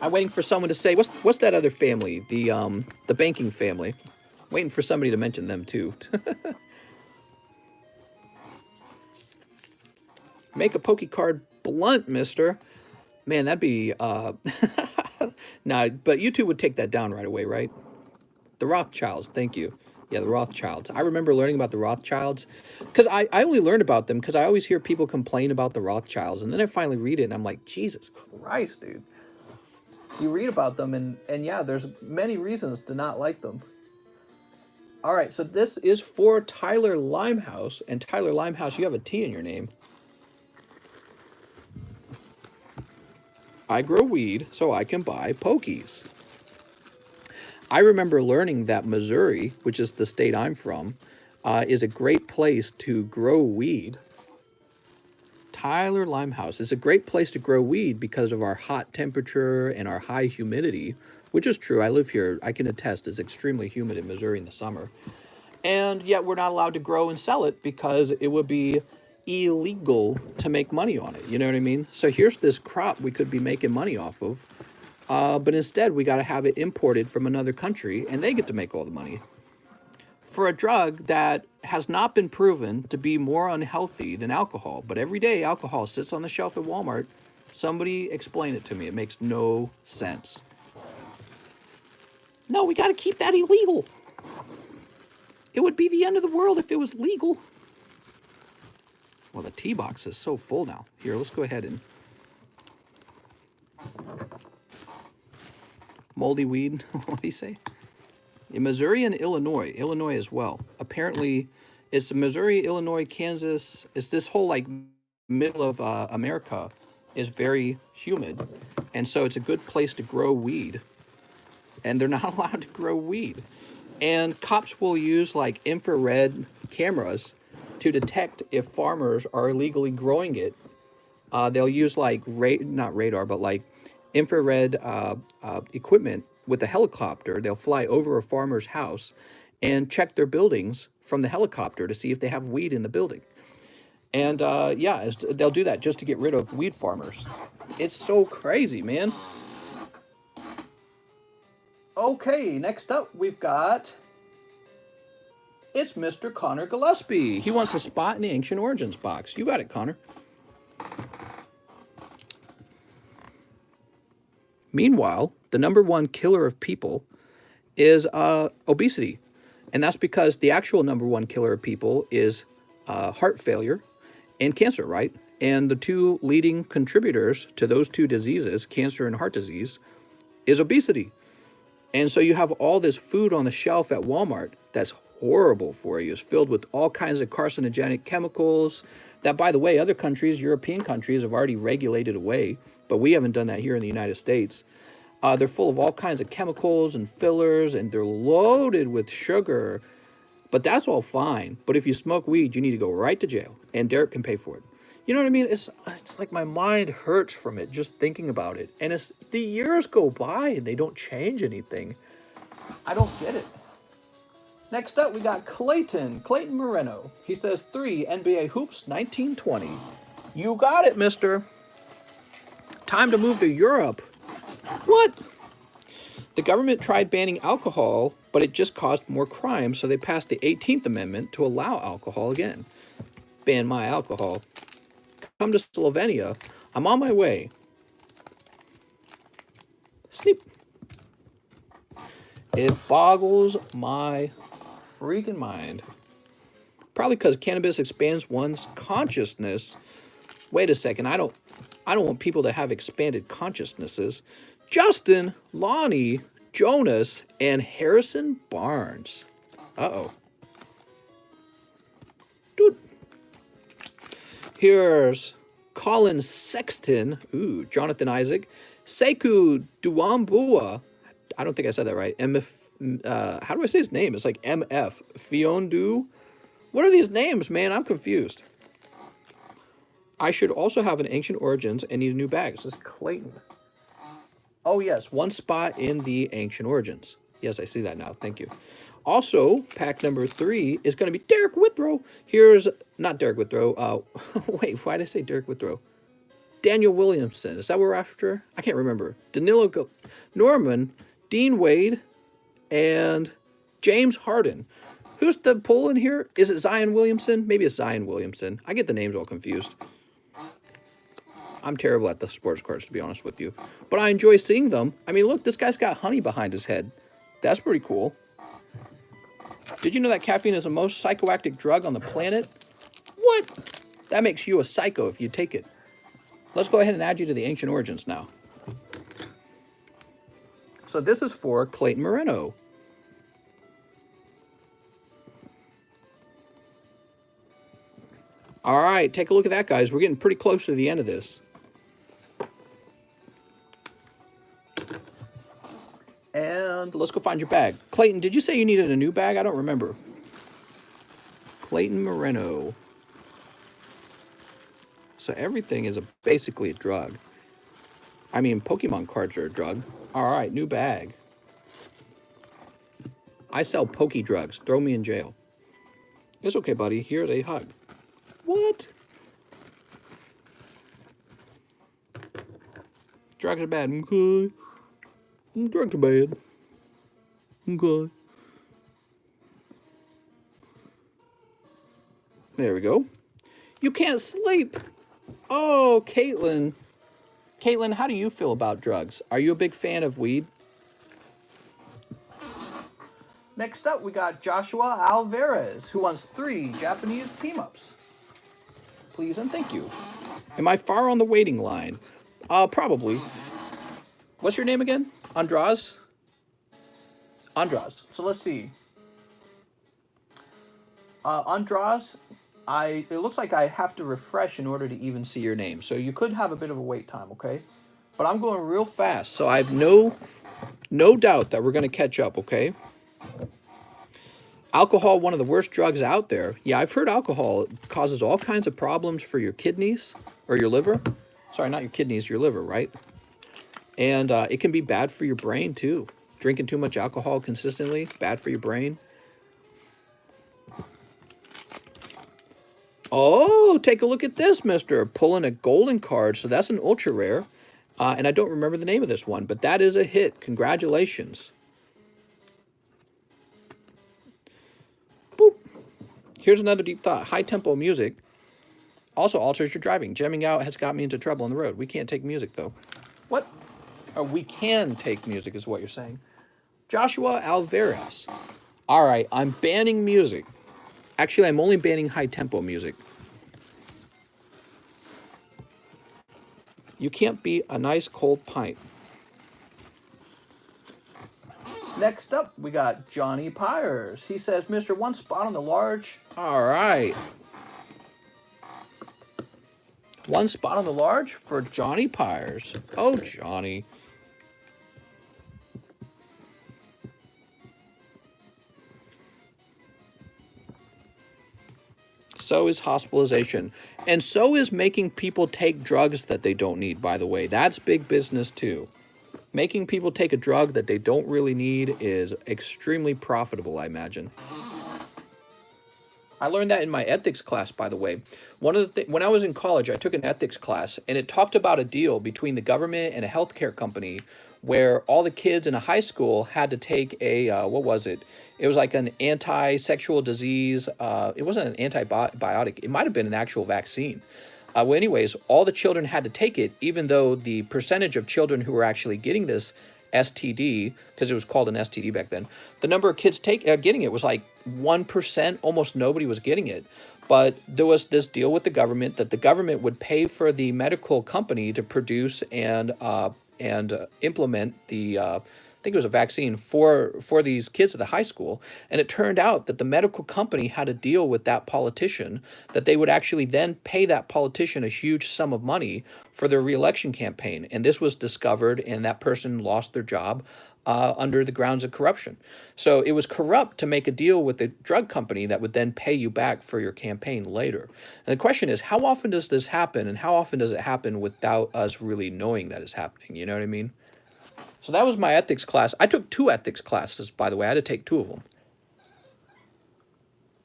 I'm waiting for someone to say, what's that other family? The banking family. Waiting for somebody to mention them too. Make a Poke card blunt, mister. Man, that'd be, nah, but YouTube would take that down right away, right? The Rothschilds, thank you. Yeah, the Rothschilds. I remember learning about the Rothschilds, because I only learned about them because I always hear people complain about the Rothschilds, and then I finally read it, and I'm like, Jesus Christ, dude. You read about them, and yeah, there's many reasons to not like them. All right, so this is for Tyler Limehouse, and Tyler Limehouse, you have a T in your name. I grow weed so I can buy Pokies. I remember learning that Missouri, which is the state I'm from, is a great place to grow weed. Tyler Limehouse is a great place to grow weed because of our hot temperature and our high humidity, which is true. I live here. I can attest it's extremely humid in Missouri in the summer. And yet we're not allowed to grow and sell it because it would be illegal to make money on it. You know what I mean? So here's this crop we could be making money off of. But instead, we got to have it imported from another country, and they get to make all the money. For a drug that has not been proven to be more unhealthy than alcohol, but every day alcohol sits on the shelf at Walmart, somebody explain it to me. It makes no sense. No, we got to keep that illegal. It would be the end of the world if it was legal. Well, the tea box is so full now. Here, let's go ahead and... Moldy weed, what do you say? In Missouri and Illinois. Illinois as well. Apparently, it's Missouri, Illinois, Kansas. It's this whole, like, middle of America is very humid. And so it's a good place to grow weed. And they're not allowed to grow weed. And cops will use, like, infrared cameras to detect if farmers are illegally growing it. They'll use, like, not radar, but, like, infrared equipment with a helicopter. They'll fly over a farmer's house and check their buildings from the helicopter to see if they have weed in the building. And yeah, they'll do that just to get rid of weed farmers. It's so crazy, man. Okay, next up we've got, it's Mr. Connor Gillespie. He wants a spot in the Ancient Origins box. You got it, Connor. Meanwhile, the #1 killer of people is obesity. And that's because the actual #1 killer of people is heart failure and cancer, right? And the two leading contributors to those two diseases, cancer and heart disease, is obesity. And so you have all this food on the shelf at Walmart that's horrible for you. It's filled with all kinds of carcinogenic chemicals that, by the way, other countries, European countries, have already regulated away, but we haven't done that here in the United States. They're full of all kinds of chemicals and fillers, and they're loaded with sugar. But that's all fine. But if you smoke weed, you need to go right to jail, and Derek can pay for it. You know what I mean? It's like my mind hurts from it just thinking about it. And the years go by and they don't change anything. I don't get it. Next up, we got Clayton Moreno. He says 3 NBA Hoops 1920. You got it, mister. Time to move to Europe. What? The government tried banning alcohol, but it just caused more crime, so they passed the 18th Amendment to allow alcohol again. Ban my alcohol. Come to Slovenia. I'm on my way. Sneap. It boggles my freaking mind. Probably because cannabis expands one's consciousness. Wait a second. I don't want people to have expanded consciousnesses. Justin, Lonnie, Jonas, and Harrison Barnes. Uh-oh. Dude. Here's Colin Sexton. Ooh, Jonathan Isaac. Sekou Duambua. I don't think I said that right. How do I say his name? It's like MF. Fiondu. What are these names, man? I'm confused. I should also have an Ancient Origins and need a new bag. This is Clayton. Oh, yes. 1 spot in the Ancient Origins. Yes, I see that now. Thank you. Also, pack number 3 is going to be Derek Withrow. Here's, not Derek Withrow. Wait, why did I say Derek Withrow? Daniel Williamson. Is that what we're after? I can't remember. Danilo Norman, Dean Wade, and James Harden. Who's the pull in here? Is it Zion Williamson? Maybe it's Zion Williamson. I get the names all confused. I'm terrible at the sports cards, to be honest with you. But I enjoy seeing them. I mean, look, this guy's got honey behind his head. That's pretty cool. Did you know that caffeine is the most psychoactive drug on the planet? What? That makes you a psycho if you take it. Let's go ahead and add you to the Ancient Origins now. So this is for Clayton Moreno. All right, take a look at that, guys. We're getting pretty close to the end of this. And let's go find your bag. Clayton, did you say you needed a new bag? I don't remember. Clayton Moreno. So everything is basically a drug. I mean, Pokemon cards are a drug. All right, new bag. I sell Poke drugs. Throw me in jail. It's okay, buddy. Here's a hug. What? Drugs are bad. Okay. Drugs are bad. Okay. There we go. You can't sleep. Oh, Caitlin. Caitlin, how do you feel about drugs? Are you a big fan of weed? Next up, we got Joshua Alvarez, who wants 3 Japanese team-ups. Please and thank you. Am I far on the waiting line? Probably. What's your name again? Andraz? Andraz. So let's see. Andraz, it looks like I have to refresh in order to even see your name. So you could have a bit of a wait time, okay? But I'm going real fast, so I have no doubt that we're going to catch up, okay? Alcohol, one of the worst drugs out there. Yeah, I've heard alcohol causes all kinds of problems for your kidneys or your liver. Sorry, not your kidneys, your liver, right? And it can be bad for your brain, too. Drinking too much alcohol consistently, bad for your brain. Oh, take a look at this, mister. Pulling a golden card. So that's an ultra rare. And I don't remember the name of this one, but that is a hit. Congratulations. Boop. Here's another deep thought. High tempo music also alters your driving. Jamming out has got me into trouble on the road. We can't take music, though. What? Oh, we can take music is what you're saying. Joshua Alvarez. All right, I'm banning music. Actually, I'm only banning high-tempo music. You can't beat a nice cold pint. Next up, we got Johnny Pyers. He says, Mr. One spot on the large. All right. One spot on the large for Johnny Pyers. Oh, Johnny. So is hospitalization. And so is making people take drugs that they don't need, by the way. That's big business, too. Making people take a drug that they don't really need is extremely profitable, I imagine. I learned that in my ethics class, by the way. When I was in college, I took an ethics class, and it talked about a deal between the government and a healthcare company where all the kids in a high school had to take a, what was it? It was like an anti-sexual disease. It wasn't an antibiotic. It might have been an actual vaccine. Well, anyways, all the children had to take it, even though the percentage of children who were actually getting this STD, because it was called an STD back then, the number of kids getting it was like 1%. Almost nobody was getting it. But there was this deal with the government that the government would pay for the medical company to produce and implement the I think it was a vaccine for these kids at the high school. And it turned out that the medical company had a deal with that politician that they would actually then pay that politician a huge sum of money for their reelection campaign. And this was discovered, and that person lost their job under the grounds of corruption. So it was corrupt to make a deal with the drug company that would then pay you back for your campaign later. And the question is, how often does this happen, and how often does it happen without us really knowing that it's happening? You know what I mean? So that was my ethics class. I took 2 ethics classes, by the way. I had to take 2 of them.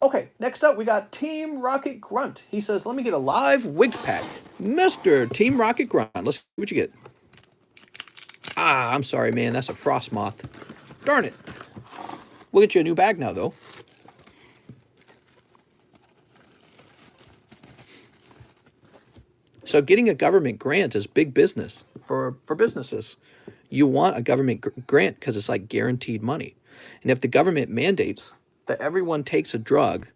Okay, next up we got Team Rocket Grunt. He says, let me get a live wig pack. Mr. Team Rocket Grunt. Let's see what you get. Ah, I'm sorry, man. That's a frost moth. Darn it. We'll get you a new bag now, though. So getting a government grant is big business for businesses. You want a government grant because it's like guaranteed money. And if the government mandates that everyone takes a drug,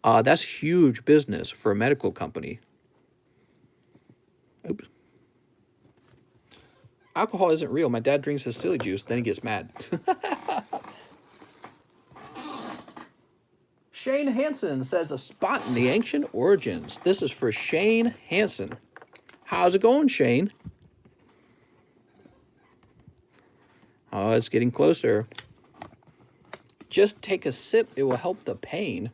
that's huge business for a medical company. Oops. Alcohol isn't real. My dad drinks his silly juice, then he gets mad. Shane Hansen says, a spot in the ancient origins. This is for Shane Hansen. How's it going, Shane? Oh, it's getting closer. Just take a sip. It will help the pain.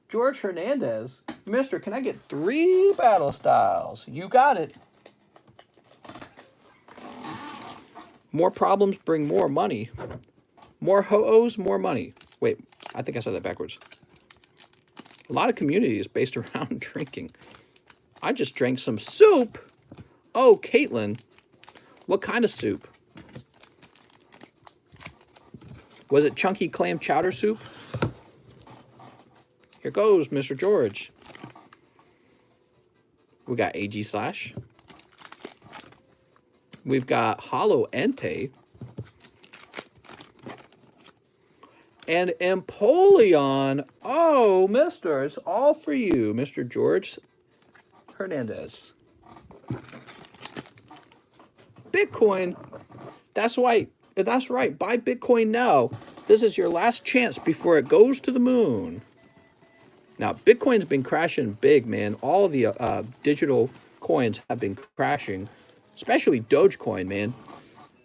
George Hernandez. Mister, can I get 3 battle styles? You got it. More problems bring more money. More ho-ohs, more money. Wait, I think I said that backwards. A lot of community is based around drinking. I just drank some soup. Oh, Caitlin. What kind of soup? Was it chunky clam chowder soup? Here goes, Mr. George. We got AG Slash. We've got Hollow Entei. And Empoleon. Oh, mister, it's all for you, Mr. George Hernandez. Bitcoin. That's right. That's right. Buy Bitcoin now. This is your last chance before it goes to the moon. Now, Bitcoin's been crashing big, man. All of the digital coins have been crashing, especially Dogecoin, man.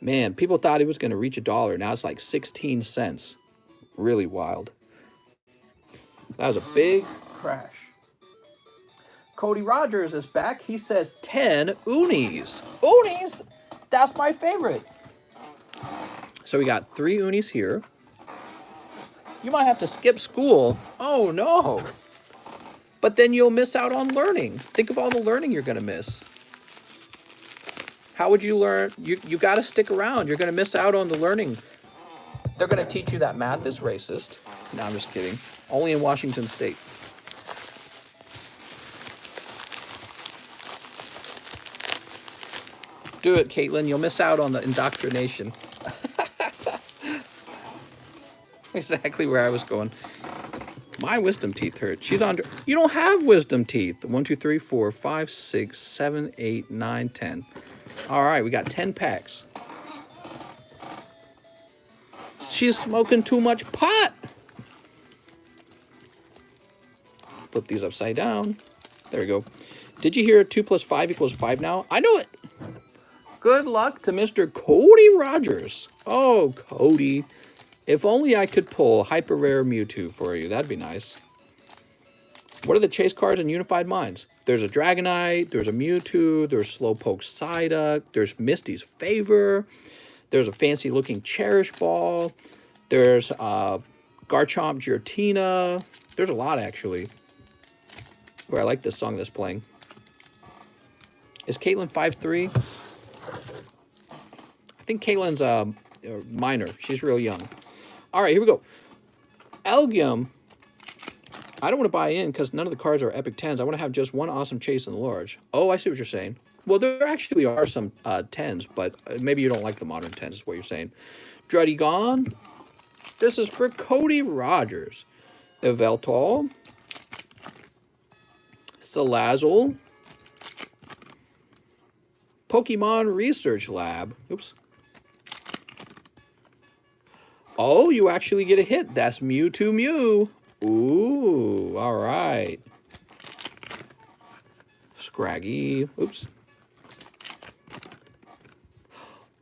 Man, people thought it was going to reach $1. Now it's like 16 cents. Really wild. That was a big crash. Cody Rogers is back. He says 10 unis. Unis? That's my favorite. So we got 3 unis here. You might have to skip school. Oh, no. But then you'll miss out on learning. Think of all the learning you're going to miss. How would you learn? You got to stick around. You're going to miss out on the learning. They're going to teach you that math is racist. No, I'm just kidding. Only in Washington State. Do it, Caitlin. You'll miss out on the indoctrination. Exactly where I was going. My wisdom teeth hurt. She's on. You don't have wisdom teeth. 1, 2, 3, 4, 5, 6, 7, 8, 9, 10. All right, we got 10 packs. She's smoking too much pot. Flip these upside down. There we go. Did you hear 2 + 5 = 5 now? I know it. Good luck to Mr. Cody Rogers. Oh, Cody. If only I could pull Hyper Rare Mewtwo for you. That'd be nice. What are the chase cards in Unified Minds? There's a Dragonite. There's a Mewtwo. There's Slowpoke Psyduck. There's Misty's Favor. There's a fancy-looking Cherish Ball. There's Garchomp Giratina. There's a lot, actually. Where I like this song that's playing. Is Caitlin 5'3"? I think Caitlin's minor. She's real young. All right, here we go. Elgium. I don't want to buy in because none of the cards are Epic 10s. I want to have just one awesome chase in the large. Oh, I see what you're saying. Well, there actually are some 10s, but maybe you don't like the modern 10s is what you're saying. Druddigon. This is for Cody Rogers. Yveltal. Salazzle. Pokemon Research Lab. Oops. Oh, you actually get a hit. That's Mewtwo Mew. Ooh, all right. Scraggy. Oops.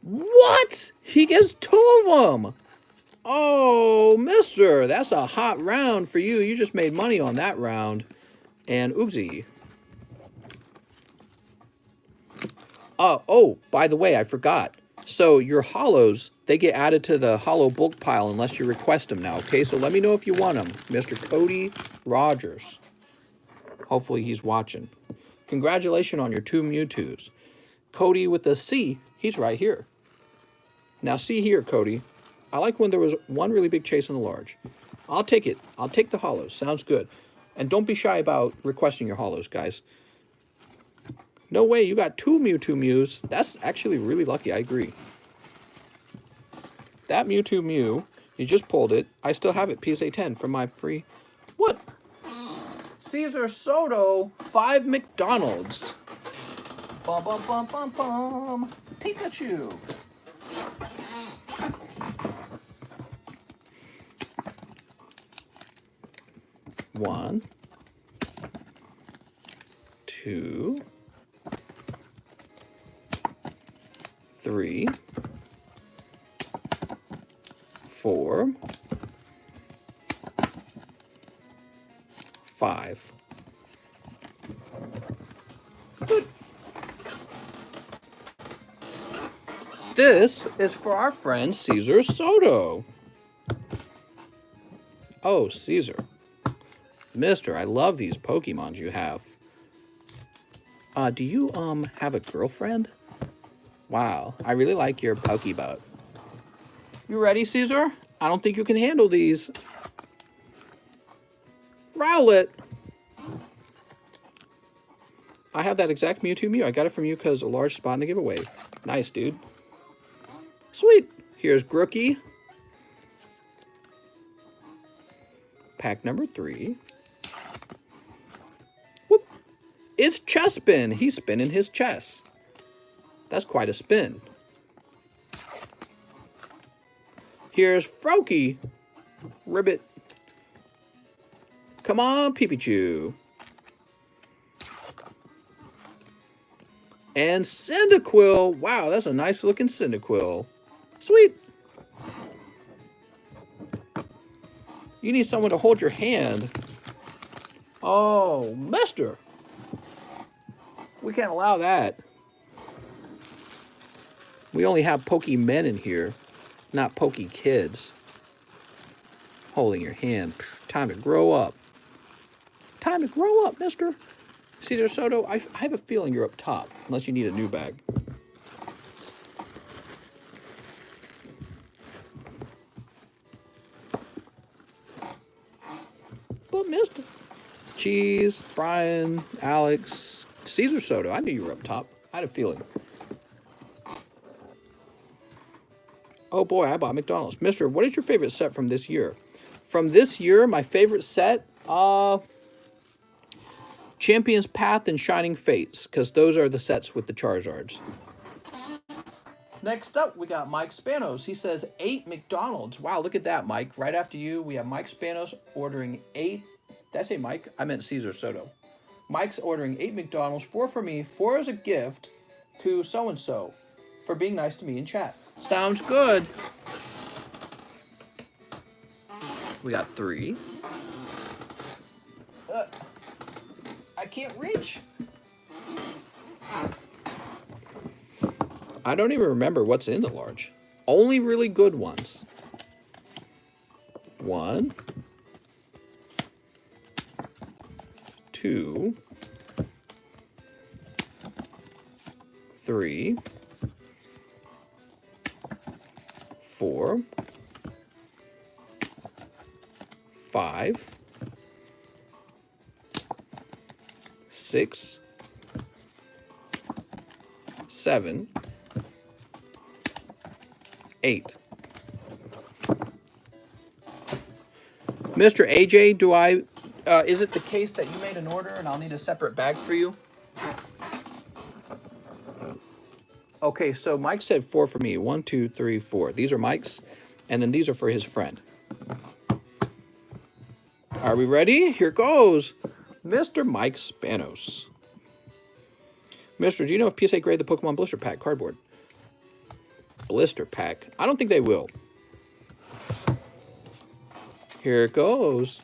What? He gets 2 of them. Oh, mister, that's a hot round for you. You just made money on that round. And oopsie. Oh, by the way, I forgot. So your hollows, they get added to the hollow bulk pile unless you request them now, okay? So let me know if you want them. Mr. Cody Rogers. Hopefully he's watching. Congratulations on your 2 Mewtwo's. Cody with the C, he's right here. Now see here, Cody. I like when there was one really big chase in the large. I'll take it. I'll take the hollows. Sounds good. And don't be shy about requesting your hollows, guys. No way, you got 2 Mewtwo Mews. That's actually really lucky, I agree. That Mewtwo Mew, you just pulled it. I still have it, PSA 10, from my free... What? Caesar Soto, 5 McDonald's. Bum, bum, bum, bum, bum. Pikachu. One, 2, 3, 4, 5. Good. This is for our friend Caesar Soto. Oh, Caesar. Mister, I love these Pokemons you have. Do you, have a girlfriend? Wow, I really like your Pokebot. You ready, Caesar? I don't think you can handle these. Rowlet! I have that exact Mewtwo Mew. I got it from you because a large spot in the giveaway. Nice, dude. Sweet. Here's Grookie. Pack number 3. Whoop. It's Chespin. He's spinning his chess. That's quite a spin. Here's Froakie. Ribbit. Come on, Pipichu. And Cyndaquil. Wow, that's a nice looking Cyndaquil. Sweet. You need someone to hold your hand. Oh, mister. We can't allow that. We only have Pokemen in here, not Pokekids. Holding your hand. Time to grow up. Time to grow up, mister. Cesar Soto, I have a feeling you're up top, unless you need a new bag. But mister. Cheese, Brian, Alex, Cesar Soto. I knew you were up top. I had a feeling. Oh boy, I bought McDonald's. Mister, what is your favorite set from this year? From this year, my favorite set, Champion's Path and Shining Fates, because those are the sets with the Charizards. Next up, we got Mike Spanos. He says 8 McDonald's. Wow, look at that, Mike. Right after you, we have Mike Spanos ordering 8. Did I say Mike? I meant Cesar Soto. Mike's ordering 8 McDonald's, 4 for me, 4 as a gift to so-and-so for being nice to me in chat. Sounds good. We got 3. I can't reach. I don't even remember what's in the large. Only really good ones. 1, 2, 3, 4, 5, 6, 7, 8. Mr. AJ, is it the case that you made an order and I'll need a separate bag for you? Okay, so Mike said 4 for me. 1, 2, 3, 4. These are Mike's, and then these are for his friend. Are we ready? Here goes. Mr. Mike Spanos. Mister, do you know if PSA grade the Pokemon Blister Pack cardboard? Blister Pack? I don't think they will. Here it goes.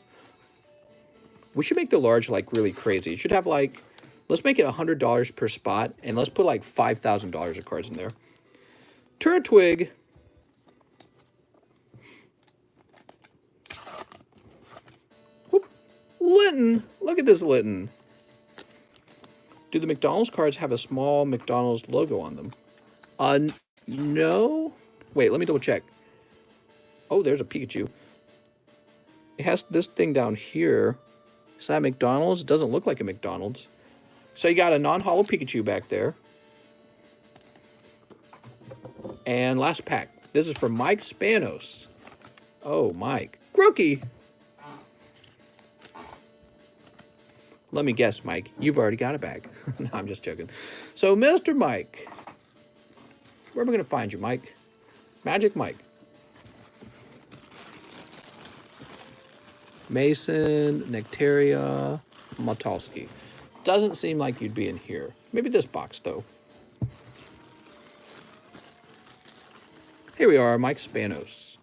We should make the large, like, really crazy. It should have, like, let's make it $100 per spot, and let's put, like, $5,000 of cards in there. Turtwig. Whoop. Linton. Look at this Linton. Do the McDonald's cards have a small McDonald's logo on them? No. Wait, let me double check. Oh, there's a Pikachu. It has this thing down here. Is that McDonald's? It doesn't look like a McDonald's. So you got a non-hollow Pikachu back there. And last pack. This is for Mike Spanos. Oh, Mike. Grookey. Let me guess, Mike. You've already got a bag. No, I'm just joking. So, Mr. Mike. Where am I going to find you, Mike? Magic Mike. Mason, Nectaria, Motulsky. Doesn't seem like you'd be in here. Maybe this box, though. Here we are, Mike Spanos.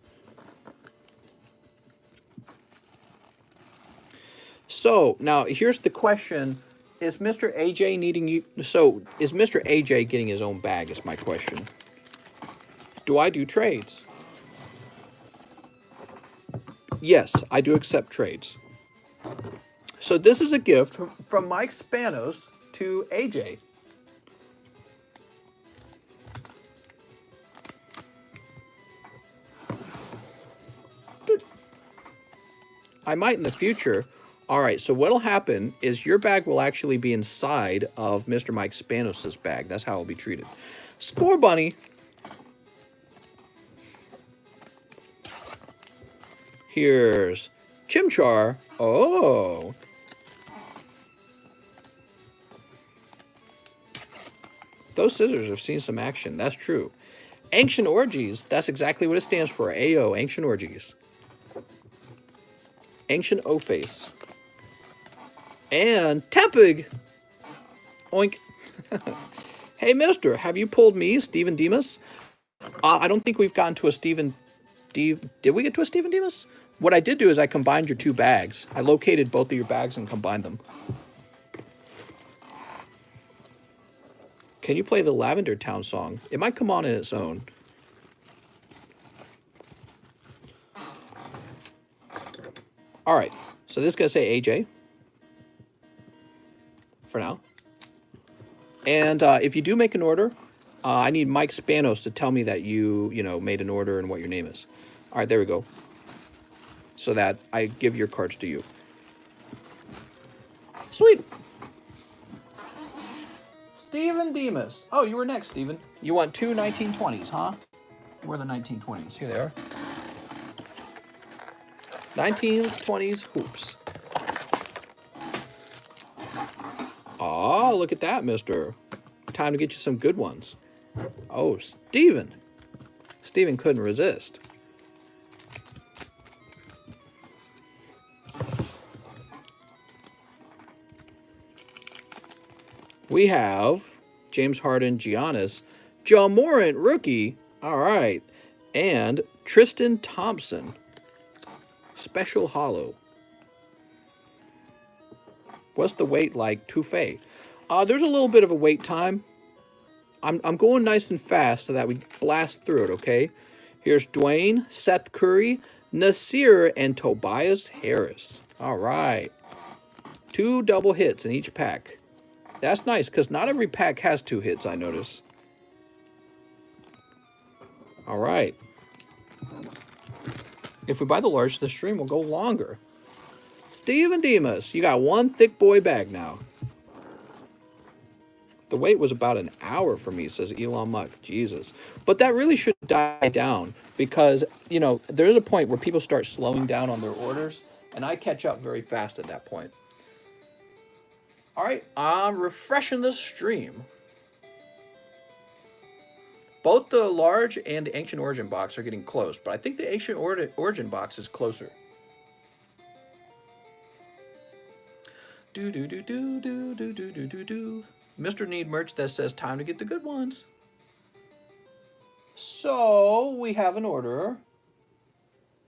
So, now, here's the question. Is Mr. AJ needing you... So, is Mr. AJ getting his own bag, is my question. Do I do trades? Yes, I do accept trades. So this is a gift from Mike Spanos to AJ. I might in the future. All right, so what'll happen is your bag will actually be inside of Mr. Mike Spanos' bag. That's how it'll be treated. Score Bunny. Here's Chimchar. Oh. Those scissors have seen some action. That's true. Ancient Orgies. That's exactly what it stands for. AO, Ancient Orgies. Ancient O-Face. And Tepig. Oink. Hey, mister, have you pulled me, Steven Demas? I don't think we've gotten to a Steven... Did we get to a Steven Demas? What I did do is I combined your two bags. I located both of your bags and combined them. Can you play the Lavender Town song? It might come on in its own. All right. So this is going to say AJ. for now. And if you do make an order, I need Mike Spanos to tell me that you made an order and what your name is. All right, there we go. So that I give your cards to you. Sweet. Steven Demas. Oh, you were next, Steven. You want two 1920s, huh? Where are the 1920s? Here they are. 19s, 20s, hoops. Oh, look at that, mister. Time to get you some good ones. Oh, Steven. Steven couldn't resist. We have James Harden, Giannis, John Morant, rookie. All right. And Tristan Thompson, special hollow. What's the wait like, Touffet? There's a little bit of a wait time. I'm going nice and fast so that we blast through it, okay? Here's Dwayne, Seth Curry, Nasir, and Tobias Harris. All right. 2 double hits in each pack. That's nice, because not every pack has 2 hits, I notice. All right. If we buy the large, the stream will go longer. Steven Demas, you got 1 thick boy bag now. The wait was about an hour for me, says Elon Musk. Jesus. But that really should die down because, there's a point where people start slowing down on their orders, and I catch up very fast at that point. All right, I'm refreshing the stream. Both the large and the Ancient Origin box are getting close, but I think the Ancient Origin box is closer. Do. Mr. Need merch that says time to get the good ones. So we have an order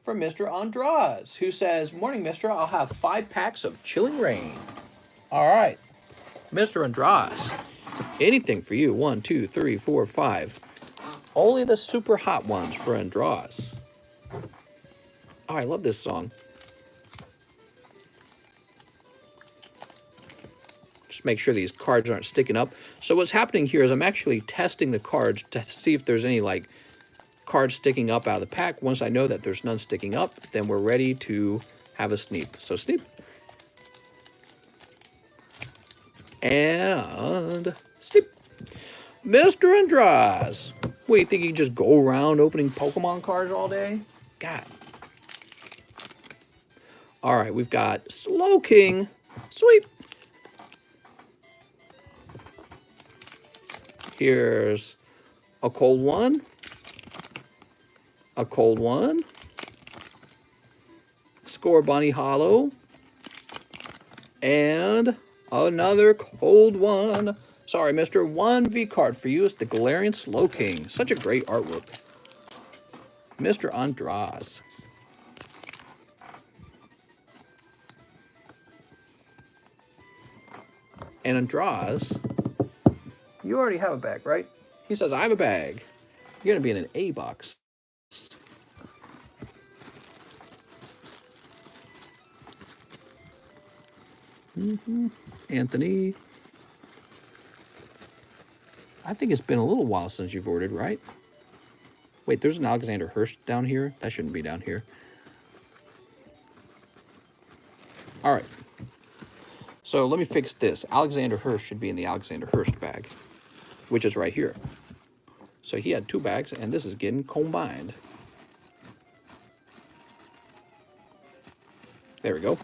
from Mr. Andraz, who says, morning, mister, I'll have 5 packs of Chilling Rain. All right, Mr. Andraz, anything for you. 1, 2, 3, 4, 5. Only the super hot ones for Andraz. Oh, I love this song. Just make sure these cards aren't sticking up. So what's happening here is I'm actually testing the cards to see if there's any cards sticking up out of the pack. Once I know that there's none sticking up, then we're ready to have a sneep. So sneep. And sneep. Mr. Andraz. What, you think you can just go around opening Pokemon cards all day? God. All right, we've got Slow King. Sweet. Here's a cold one. A cold one. Score Bunny Hollow. And another cold one. Sorry, mister. 1 V card for you is the Galarian Slow King. Such a great artwork. Mr. Andraz. And Andraz, you already have a bag, right? He says, I have a bag. You're going to be in an A box. Anthony. I think it's been a little while since you've ordered, right? Wait, there's an Alexander Hurst down here. That shouldn't be down here. All right. So let me fix this. Alexander Hurst should be in the Alexander Hurst bag, which is right here. So he had 2 bags, and this is getting combined. There we go.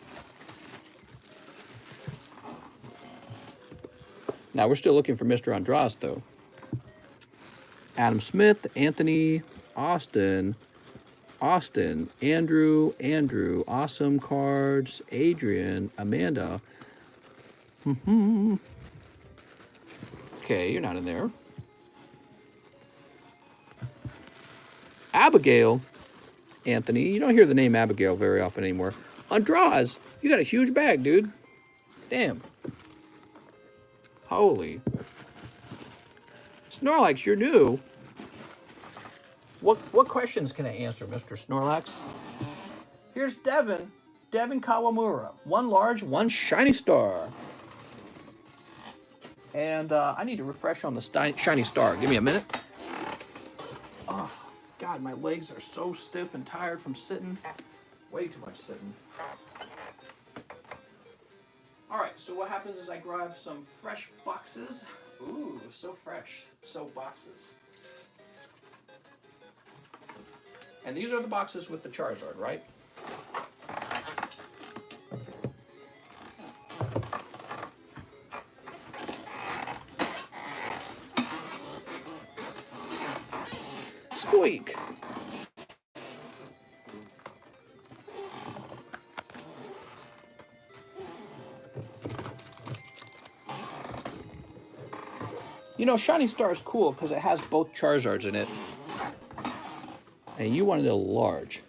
Now, we're still looking for Mr. Andraz, though. Adam Smith, Anthony, Austin, Andrew, Awesome Cards, Adrian, Amanda. Okay, you're not in there. Abigail, Anthony. You don't hear the name Abigail very often anymore. Andraz, you got a huge bag, dude. Damn. Holy. Snorlax, you're new. What questions can I answer, Mr. Snorlax? Here's Devin. Devin Kawamura. 1 large, 1 shiny star. And I need to refresh on the Shiny Star. Give me a minute. Oh, God, my legs are so stiff and tired from sitting. Way too much sitting. Alright, so what happens is I grab some fresh boxes. Ooh, so fresh. So boxes. And these are the boxes with the Charizard, right? Squeak! You know, Shiny Star is cool because it has both Charizards in it. And you wanted a large.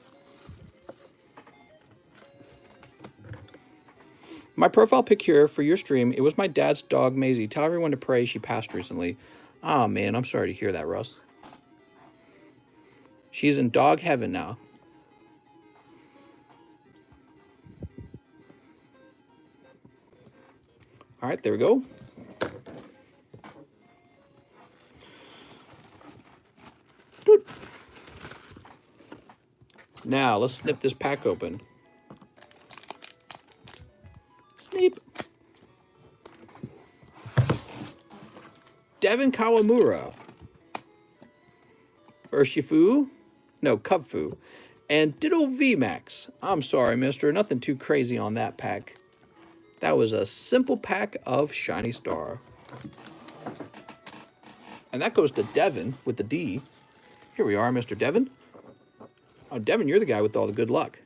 My profile pic here for your stream, it was my dad's dog, Maisie. Tell everyone to pray, she passed recently. Oh, man, I'm sorry to hear that, Russ. She's in dog heaven now. All right, there we go. Doot. Now, let's snip this pack open. Snip. Devin Kawamura. Urshifu. No, Cubfu. And Ditto VMAX. I'm sorry, mister. Nothing too crazy on that pack. That was a simple pack of Shiny Star. And that goes to Devin with the D. Here we are, Mr. Devin. Oh, Devin, you're the guy with all the good luck.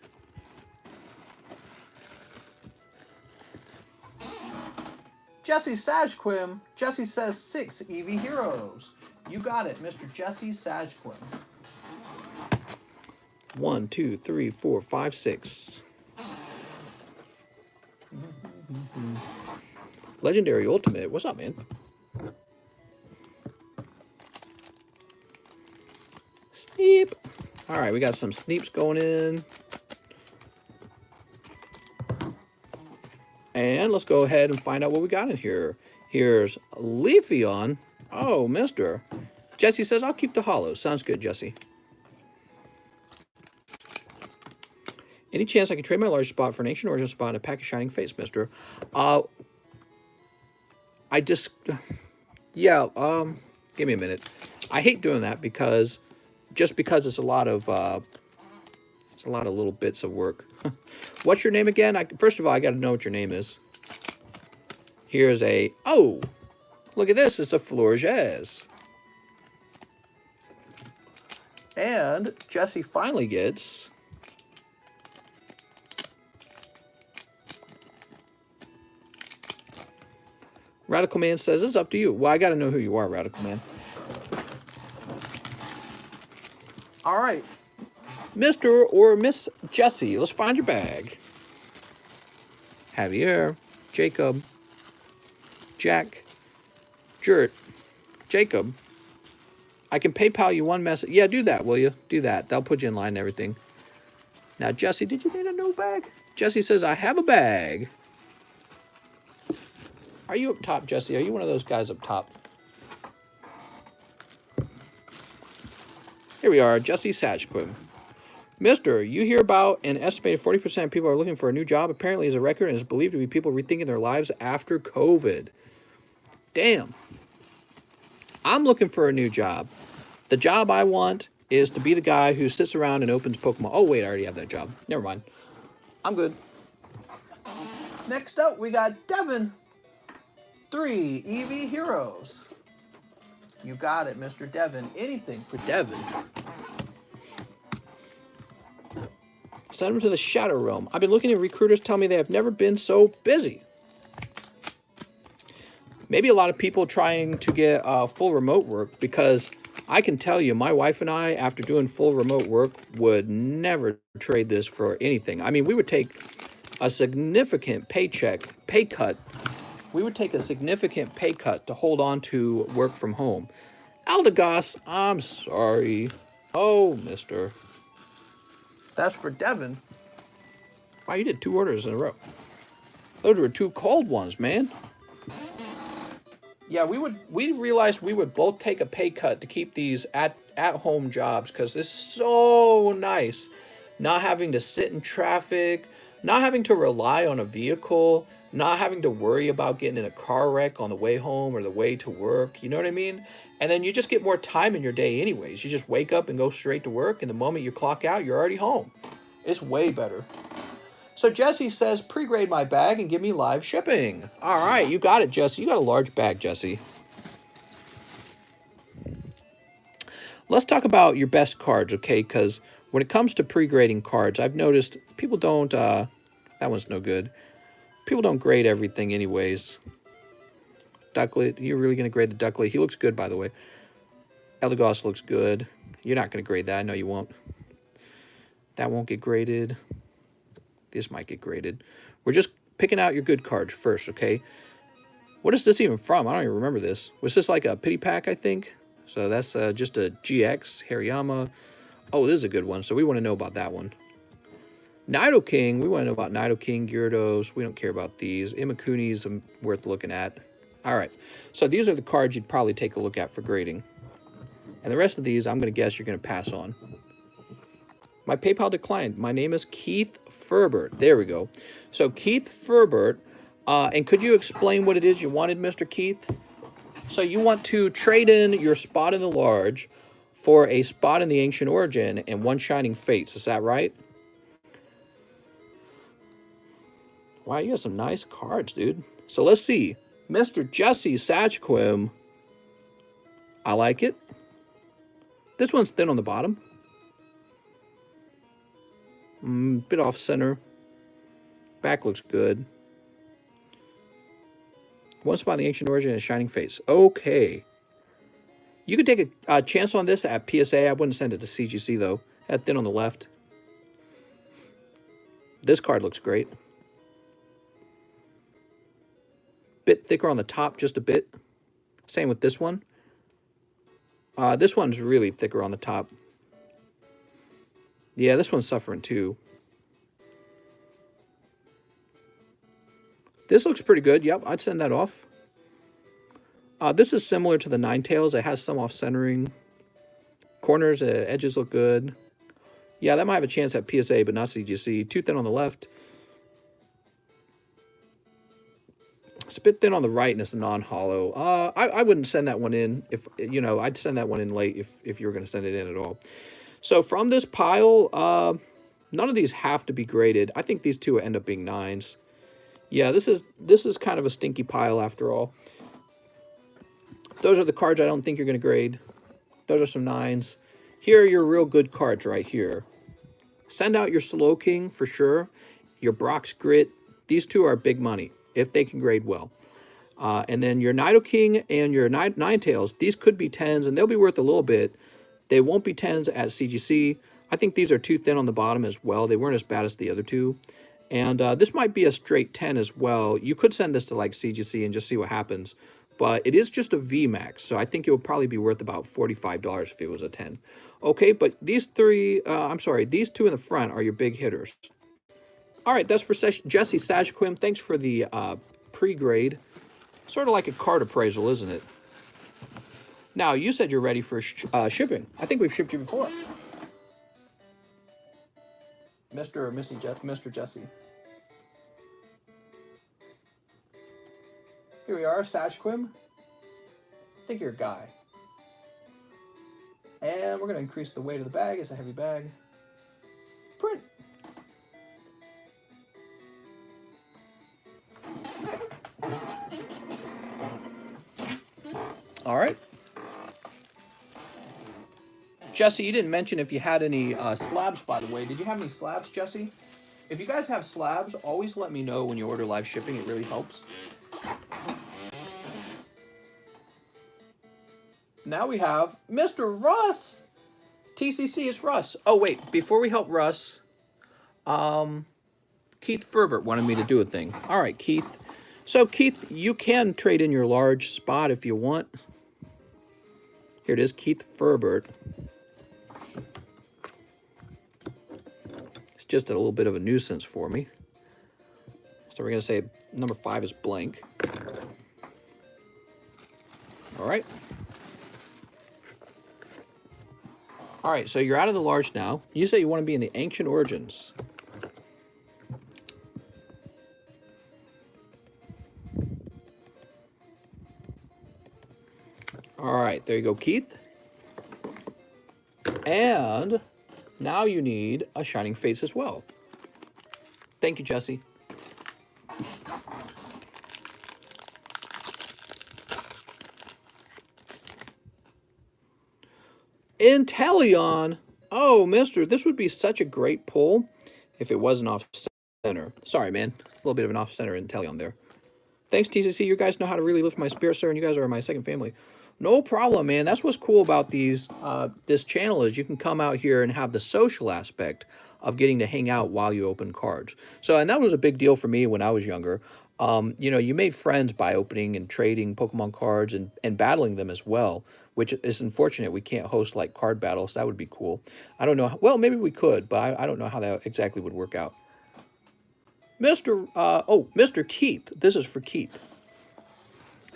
Jesse Sajquim. Jesse says 6 EV Heroes. You got it, Mr. Jesse Sajquim. 1, 2, 3, 4, 5, 6. Legendary Ultimate. What's up, man? Sneep. All right, we got some sneeps going in. And let's go ahead and find out what we got in here. Here's Leafeon. Oh, mister. Jesse says, I'll keep the holo. Sounds good, Jesse. Any chance I can trade my large spot for an ancient origin spot and a pack of Shining Face, mister? Give me a minute. I hate doing that because it's a lot of little bits of work. What's your name again? First of all, I got to know what your name is. Here's a, oh, look at this. It's a Florges. And Jesse finally gets Radical Man says, it's up to you. Well, I got to know who you are, Radical Man. All right. Mr. or Miss Jessie, let's find your bag. Javier, Jacob, Jack, Jert, Jacob. I can PayPal you one message. Yeah, do that, will you? Do that. They'll put you in line and everything. Now, Jesse, did you need a new bag? Jesse says, I have a bag. Are you up top, Jesse? Are you one of those guys up top? Here we are, Jesse Sajquim. Mister, you hear about an estimated 40% of people are looking for a new job. Apparently is a record and is believed to be people rethinking their lives after COVID. Damn. I'm looking for a new job. The job I want is to be the guy who sits around and opens Pokemon. Oh, wait, I already have that job. Never mind. I'm good. Next up, we got Devin. 3 EV Heroes. You got it, Mr. Devin. Anything for Devin. Send them to the Shadow Realm. I've been looking at recruiters tell me they have never been so busy. Maybe a lot of people trying to get full remote work, because I can tell you, my wife and I, after doing full remote work, would never trade this for anything. I mean, we would take a significant pay cut. We would take a significant pay cut to hold on to work from home. Aldegos, I'm sorry. Oh, mister. That's for Devin. Wow, you did 2 orders in a row. Those were 2 cold ones, man. Yeah, we realized we would both take a pay cut to keep these at-home jobs because it's so nice not having to sit in traffic, not having to rely on a vehicle, not having to worry about getting in a car wreck on the way home or the way to work. You know what I mean? And then you just get more time in your day anyways. You just wake up and go straight to work, and the moment you clock out, you're already home. It's way better. So Jesse says, pre-grade my bag and give me live shipping. All right, you got it, Jesse. You got a large bag, Jesse. Let's talk about your best cards, okay? Because when it comes to pre-grading cards, I've noticed people don't, that one's no good. People don't grade everything anyways. Ducklet, you're really going to grade the Ducklet? He looks good, by the way. Eldegoss looks good. You're not going to grade that. I know you won't. That won't get graded. This might get graded. We're just picking out your good cards first, okay? What is this even from? I don't even remember this. Was this like a pity pack, I think? So that's just a GX, Hariyama. Oh, this is a good one. So we want to know about that one. Nido King. We want to know about Nido King, Gyarados. We don't care about these. Imakuni's worth looking at. All right. So these are the cards you'd probably take a look at for grading. And the rest of these, I'm going to guess you're going to pass on. My PayPal declined. My name is Keith Ferbert. There we go. So Keith Ferbert, and could you explain what it is you wanted, Mr. Keith? So you want to trade in your spot in the large for a spot in the Ancient Origin and one Shining Fates. Is that right? Wow, you got some nice cards, dude. So let's see. Mr. Jesse Satchquim. I like it. This one's thin on the bottom. Bit off center. Back looks good. One spot in the Ancient Origin and Shining Face. Okay. You could take a chance on this at PSA. I wouldn't send it to CGC, though. That thin on the left. This card looks great. Bit thicker on the top, just a bit. Same with this one. This one's really thicker on the top. Yeah, this one's suffering too. This looks pretty good. Yep, I'd send that off. This is similar to the Ninetales. It has some off-centering. Corners, edges look good. Yeah, that might have a chance at PSA, but not CGC. Too thin on the left. It's a bit thin on the right, and it's a non-hollow. I wouldn't send that one in. If you know, I'd send that one in late if you were going to send it in at all. So from this pile, none of these have to be graded. I think these two will end up being 9s. Yeah, this is kind of a stinky pile after all. Those are the cards I don't think you're going to grade. Those are some 9s. Here are your real good cards right here. Send out your Slow King for sure. Your Brock's Grit. These two are big money if they can grade well. And then your Nido King and your Ninetales. These could be 10s and they'll be worth a little bit. They won't be 10s at CGC. I think these are too thin on the bottom as well. They weren't as bad as the other two. And this might be a straight 10 as well. You could send this to like CGC and just see what happens. But it is just a VMAX, so I think it would probably be worth about $45 if it was a 10. Okay, but these three, these two in the front are your big hitters. All right, that's for Jesse Sajquim. Thanks for the pre-grade. Sort of like a card appraisal, isn't it? Now, you said you're ready for shipping. I think we've shipped you before. Mr. or Mr. Jesse. Here we are, Sajquim. I think you're a guy. And we're going to increase the weight of the bag. It's a heavy bag. Print. All right. Jesse, you didn't mention if you had any slabs, by the way. Did you have any slabs, Jesse? If you guys have slabs, always let me know when you order live shipping. It really helps. Now we have Mr. Russ. TCC is Russ. Oh, wait. Before we help Russ, Keith Ferbert wanted me to do a thing. All right, Keith. So, Keith, you can trade in your large spot if you want. Here it is, Keith Ferbert. It's just a little bit of a nuisance for me. So we're going to say number 5 is blank. All right. All right, so you're out of the large now. You say you want to be in the Ancient Origins. All right, there you go, Keith. And now you need a Shining Face as well. Thank you, Jesse. Inteleon. Oh, mister, this would be such a great pull if it wasn't off center. Sorry, man. A little bit of an off center Inteleon there. Thanks, TCC. You guys know how to really lift my spirit, sir, and you guys are my second family. No problem, man. That's what's cool about these this channel is you can come out here and have the social aspect of getting to hang out while you open cards. So, and that was a big deal for me when I was younger. You know, you made friends by opening and trading Pokemon cards and battling them as well, which is unfortunate. We can't host like card battles. That would be cool. I don't know. Well, maybe we could, but I don't know how that exactly would work out. Mr. Keith. This is for Keith.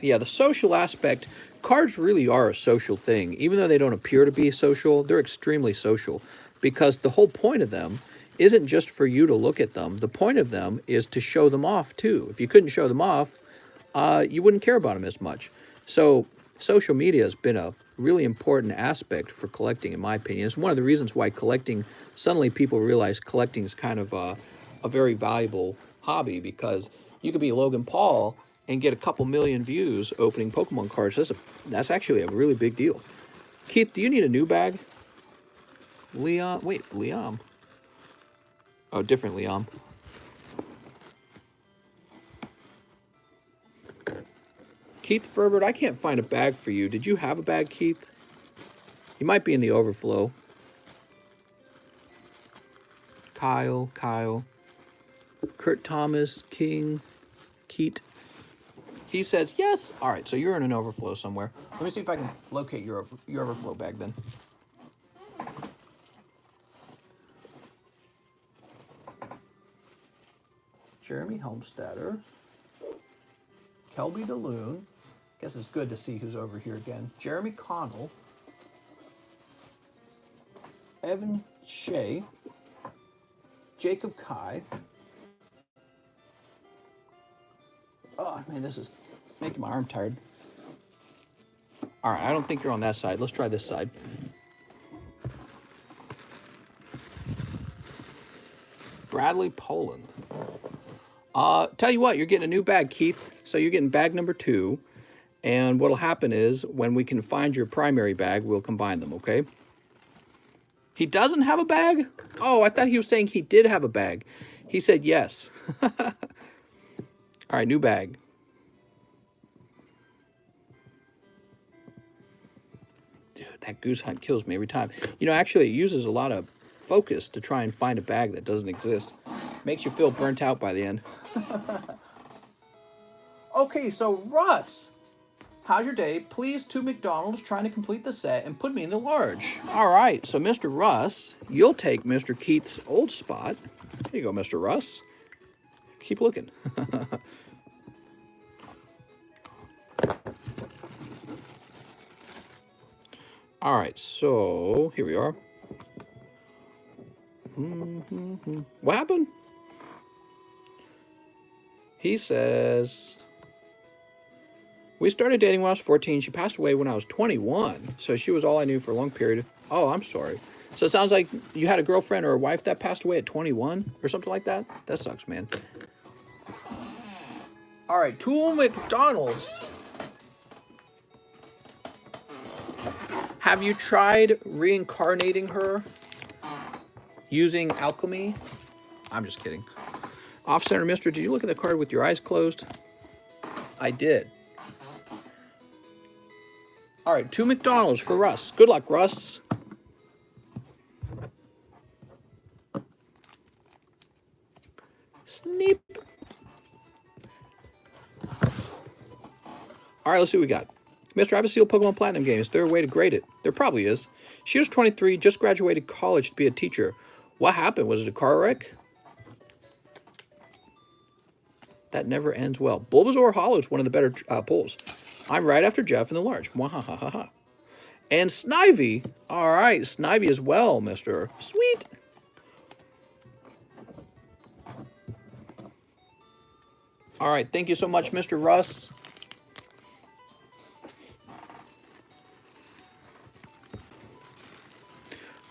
Yeah, the social aspect. Cards really are a social thing. Even though they don't appear to be social, they're extremely social. Because the whole point of them isn't just for you to look at them. The point of them is to show them off, too. If you couldn't show them off, you wouldn't care about them as much. So social media has been a really important aspect for collecting, in my opinion. It's one of the reasons why collecting, suddenly people realize collecting is kind of a very valuable hobby, because you could be Logan Paul and get a couple million views opening Pokemon cards. That's actually a really big deal. Keith, do you need a new bag? Leon, wait, Liam. Oh, different Liam. Keith Ferbert, I can't find a bag for you. Did you have a bag, Keith? You might be in the overflow. Kyle. Kurt Thomas, King, Keat. He says, yes. All right, so you're in an overflow somewhere. Let me see if I can locate your overflow bag then. Jeremy Helmstetter. Kelby DeLune. Guess it's good to see who's over here again. Jeremy Connell. Evan Shea. Jacob Kai. Oh, man, this is making my arm tired. All right, I don't think you're on that side. Let's try this side. Bradley Poland. Tell you what, you're getting a new bag, Keith. So you're getting bag number 2. And what'll happen is when we can find your primary bag, we'll combine them, okay? He doesn't have a bag? Oh, I thought he was saying he did have a bag. He said yes. All right, new bag. Dude, that goose hunt kills me every time. You know, actually, it uses a lot of focus to try and find a bag that doesn't exist. Makes you feel burnt out by the end. Okay, so Russ, how's your day? Please, to McDonald's, trying to complete the set and put me in the large. All right, so Mr. Russ, you'll take Mr. Keith's old spot. Here you go, Mr. Russ. Keep looking. All right, so here we are. What happened? He says, we started dating when I was 14. She passed away when I was 21. So she was all I knew for a long period. Oh, I'm sorry. So it sounds like you had a girlfriend or a wife that passed away at 21 or something like that? That sucks, man. All right, Tool McDonald's. Have you tried reincarnating her using alchemy? I'm just kidding. Off-center mister, did you look at the card with your eyes closed? I did. All right, 2 McDonald's for Russ. Good luck, Russ. Sneep. All right, let's see what we got. Mr. I have a sealed Pokemon Platinum game. Is there a way to grade it? There probably is. She was 23, just graduated college to be a teacher. What happened? Was it a car wreck? That never ends well. Bulbasaur Hollow is one of the better pulls. I'm right after Jeff in the large. Mwahahaha. And Snivy. All right, Snivy as well, mister. Sweet. All right, thank you so much, Mr. Russ.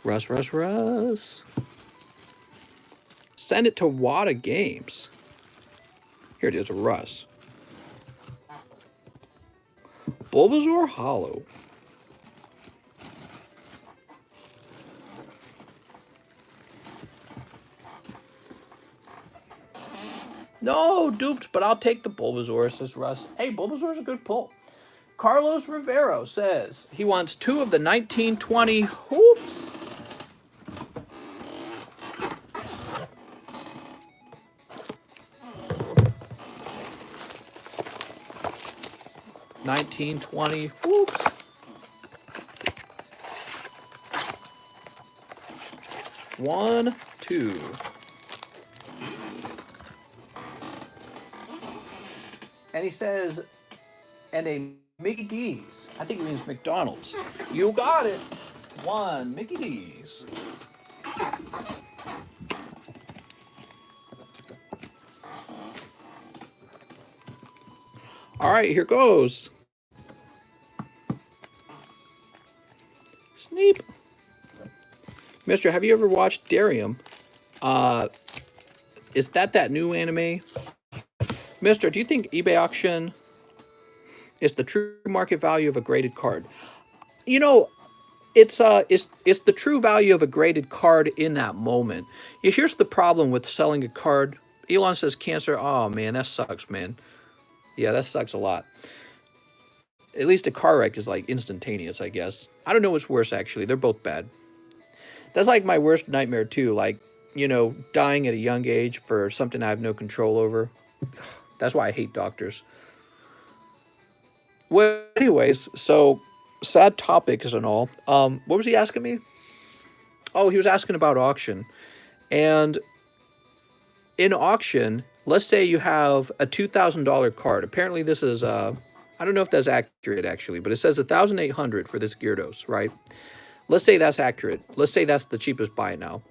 Russ. Send it to Wada Games. Here it is, a Russ. Bulbasaur Hollow. No, duped, but I'll take the Bulbasaur, says Russ. Hey, Bulbasaur's a good pull. Carlos Rivero says he wants 2 of the 1920 hoops. $19.20 hoops. One, two. And he says, and a Mickey D's. I think it means McDonald's. You got it. 1 Mickey D's. All right, here goes. Sneep. Mister, have you ever watched Darium? Is that new anime? Mister, do you think eBay auction is the true market value of a graded card? You know, it's the true value of a graded card in that moment. Here's the problem with selling a card. Elon says cancer. Oh man, that sucks, man. Yeah, that sucks a lot. At least a car wreck is like instantaneous, I guess. I don't know what's worse, actually. They're both bad. That's like my worst nightmare too. Like, you know, dying at a young age for something I have no control over. That's why I hate doctors. Well, anyways, so sad topics and all. What was he asking me? Oh, he was asking about auction. And in auction, let's say you have a $2,000 card. Apparently this is, I don't know if that's accurate actually, but it says 1,800 for this Gyarados, right? Let's say that's accurate. Let's say that's the cheapest buy now.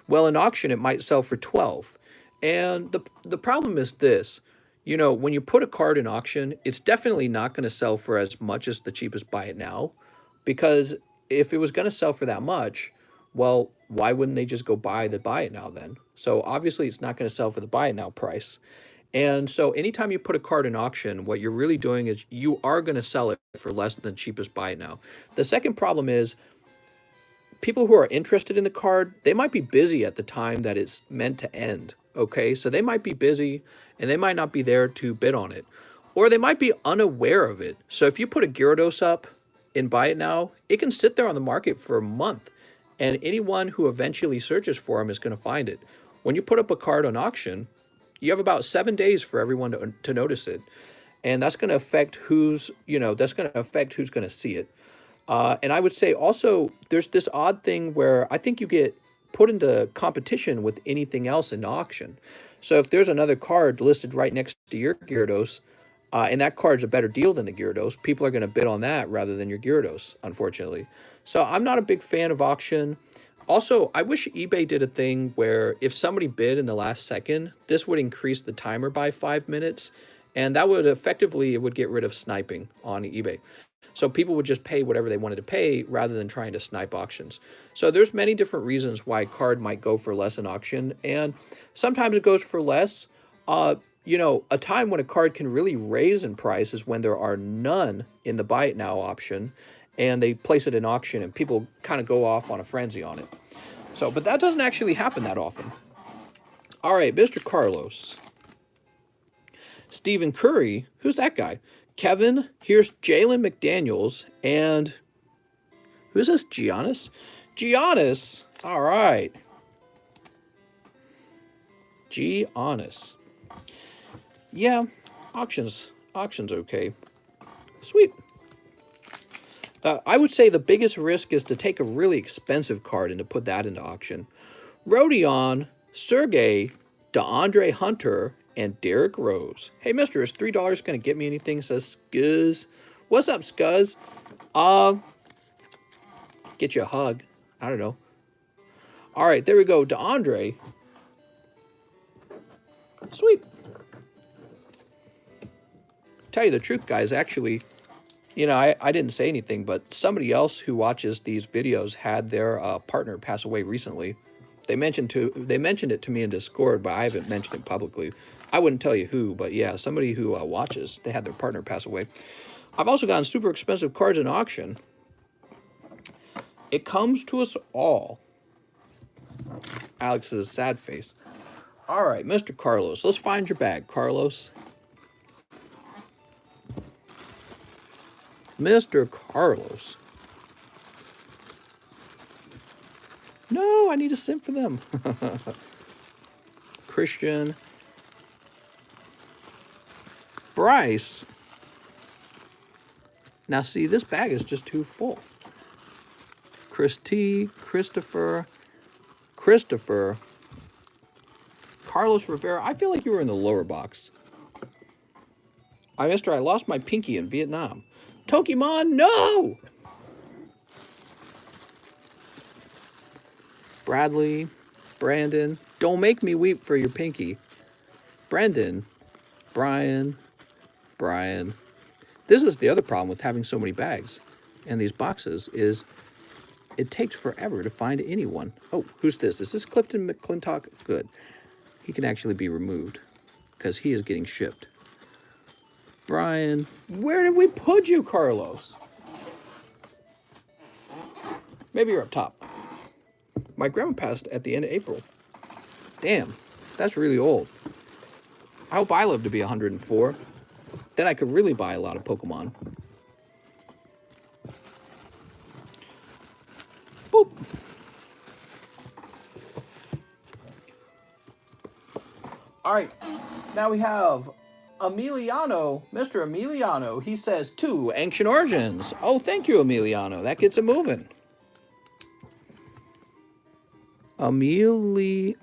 Well, in auction, it might sell for 12. And the problem is this. You know, when you put a card in auction, it's definitely not going to sell for as much as the cheapest buy it now. Because if it was going to sell for that much, well, why wouldn't they just go buy it now then? So obviously it's not going to sell for the buy it now price. And so anytime you put a card in auction, what you're really doing is you are going to sell it for less than the cheapest buy it now. The second problem is people who are interested in the card, they might be busy at the time that it's meant to end. Okay, so they might be busy and they might not be there to bid on it. Or they might be unaware of it. So if you put a Gyarados up and buy it now, it can sit there on the market for a month. And anyone who eventually searches for them is going to find it. When you put up a card on auction, you have about 7 days for everyone to notice it. And that's going to affect who's going to see it. And I would say also there's this odd thing where I think you get put into competition with anything else in the auction. So if there's another card listed right next to your Gyarados, and that card's a better deal than the Gyarados, people are going to bid on that rather than your Gyarados, unfortunately. So I'm not a big fan of auction. Also, I wish eBay did a thing where if somebody bid in the last second, this would increase the timer by 5 minutes, and that would effectively, it would get rid of sniping on eBay. So people would just pay whatever they wanted to pay rather than trying to snipe auctions. So there's many different reasons why a card might go for less in auction. And sometimes it goes for less. You know, a time when a card can really raise in price is when there are none in the buy it now option and they place it in auction and people kind of go off on a frenzy on it. So, but that doesn't actually happen that often. All right, Mr. Carlos. Stephen Curry, who's that guy? Kevin, here's Jalen McDaniels, and who's this, Giannis? Giannis, all right. Giannis. Yeah, auction's okay. Sweet. I would say the biggest risk is to take a really expensive card and to put that into auction. Rodion, Sergey, DeAndre Hunter, and Derek Rose. Hey, mister, is $3 going to get me anything? Says Skizz. What's up, Scuzz? Get you a hug. I don't know. All right, there we go. DeAndre. Sweet. Tell you the truth, guys, actually, you know, I didn't say anything, but somebody else who watches these videos had their partner pass away recently. They mentioned it to me in Discord, but I haven't mentioned it publicly. I wouldn't tell you who, but yeah, somebody who watches, they had their partner pass away. I've also gotten super expensive cards in auction. It comes to us all. Alex's sad face. All right, Mr. Carlos, let's find your bag, Carlos. Mr. Carlos. No, I need a sim for them. Christian. Bryce. Now, see, this bag is just too full. Chris T. Christopher. Carlos Rivera. I feel like you were in the lower box. I lost my pinky in Vietnam. Tokimon, no! Bradley, Brandon, don't make me weep for your pinky. Brendan, Brian. This is the other problem with having so many bags and these boxes is it takes forever to find anyone. Oh, who's this? Is this Clifton McClintock? Good. He can actually be removed because he is getting shipped. Brian, where did we put you, Carlos? Maybe you're up top. My grandma passed at the end of April. Damn, that's really old. I hope I live to be 104. Then I could really buy a lot of Pokemon. Boop. All right, now we have Emiliano, Mr. Emiliano. He says 2 Ancient Origins. Oh, thank you, Emiliano. That gets it moving. Emiliano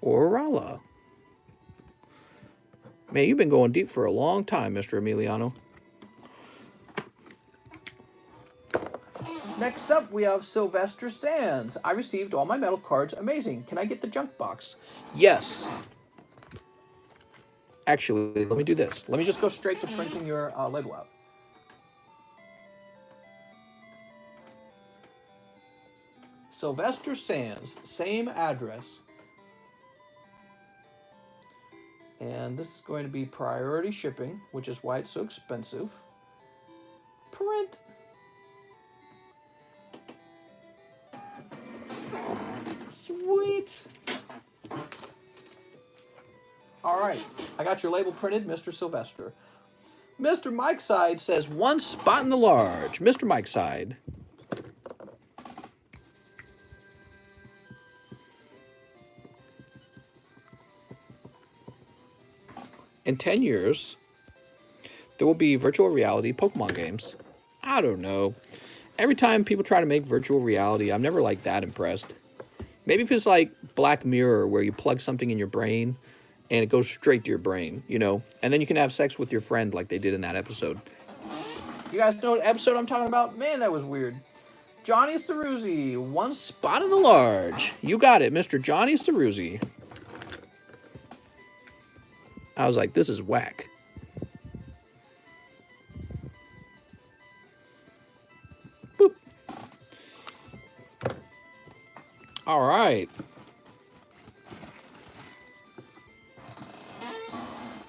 Orala. Man, you've been going deep for a long time, Mr. Emiliano. Next up, we have Sylvester Sands. I received all my metal cards. Amazing. Can I get the junk box? Yes. Actually, let me do this. Let me just go straight to printing your label out. Sylvester Sands, same address. And this is going to be priority shipping, which is why it's so expensive. Print. Sweet. All right, I got your label printed, Mr. Sylvester. Mr. Mike Side says 1 spot in the large. Mr. Mike Side. In 10 years, there will be virtual reality Pokemon games. I don't know. Every time people try to make virtual reality, I'm never like that impressed. Maybe if it's like Black Mirror, where you plug something in your brain and it goes straight to your brain, you know, and then you can have sex with your friend like they did in that episode. You guys know what episode I'm talking about? Man, that was weird. Johnny Ceruzzi, 1 spot in the large. You got it, Mr. Johnny Ceruzzi. I was like, this is whack. Boop. All right.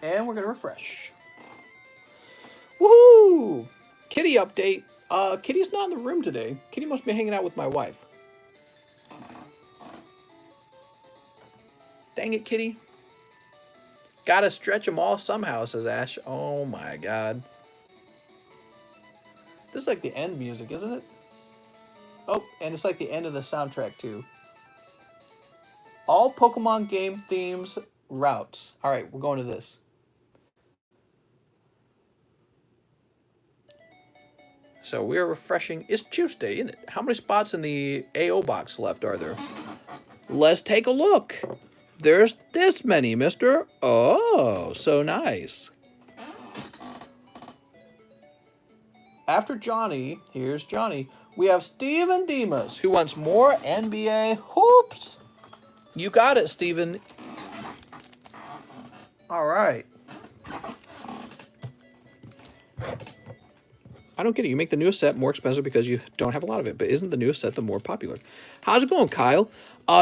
And we're going to refresh. Woohoo! Kitty update. Kitty's not in the room today. Kitty must be hanging out with my wife. Dang it, Kitty. Gotta stretch them all somehow, says Ash. Oh my god. This is like the end music, isn't it? Oh, and it's like the end of the soundtrack, too. All Pokemon game themes routes. Alright, we're going to this. So we are refreshing. It's Tuesday, isn't it? How many spots in the AO box left are there? Let's take a look. There's this many, mister. Oh, so nice. after Johnny, here's Johnny. We have Steven Demas, who wants more NBA hoops. You got it, Steven. All right. I don't get it. You make the newest set more expensive because you don't have a lot of it. But isn't the newest set the more popular? How's it going, Kyle?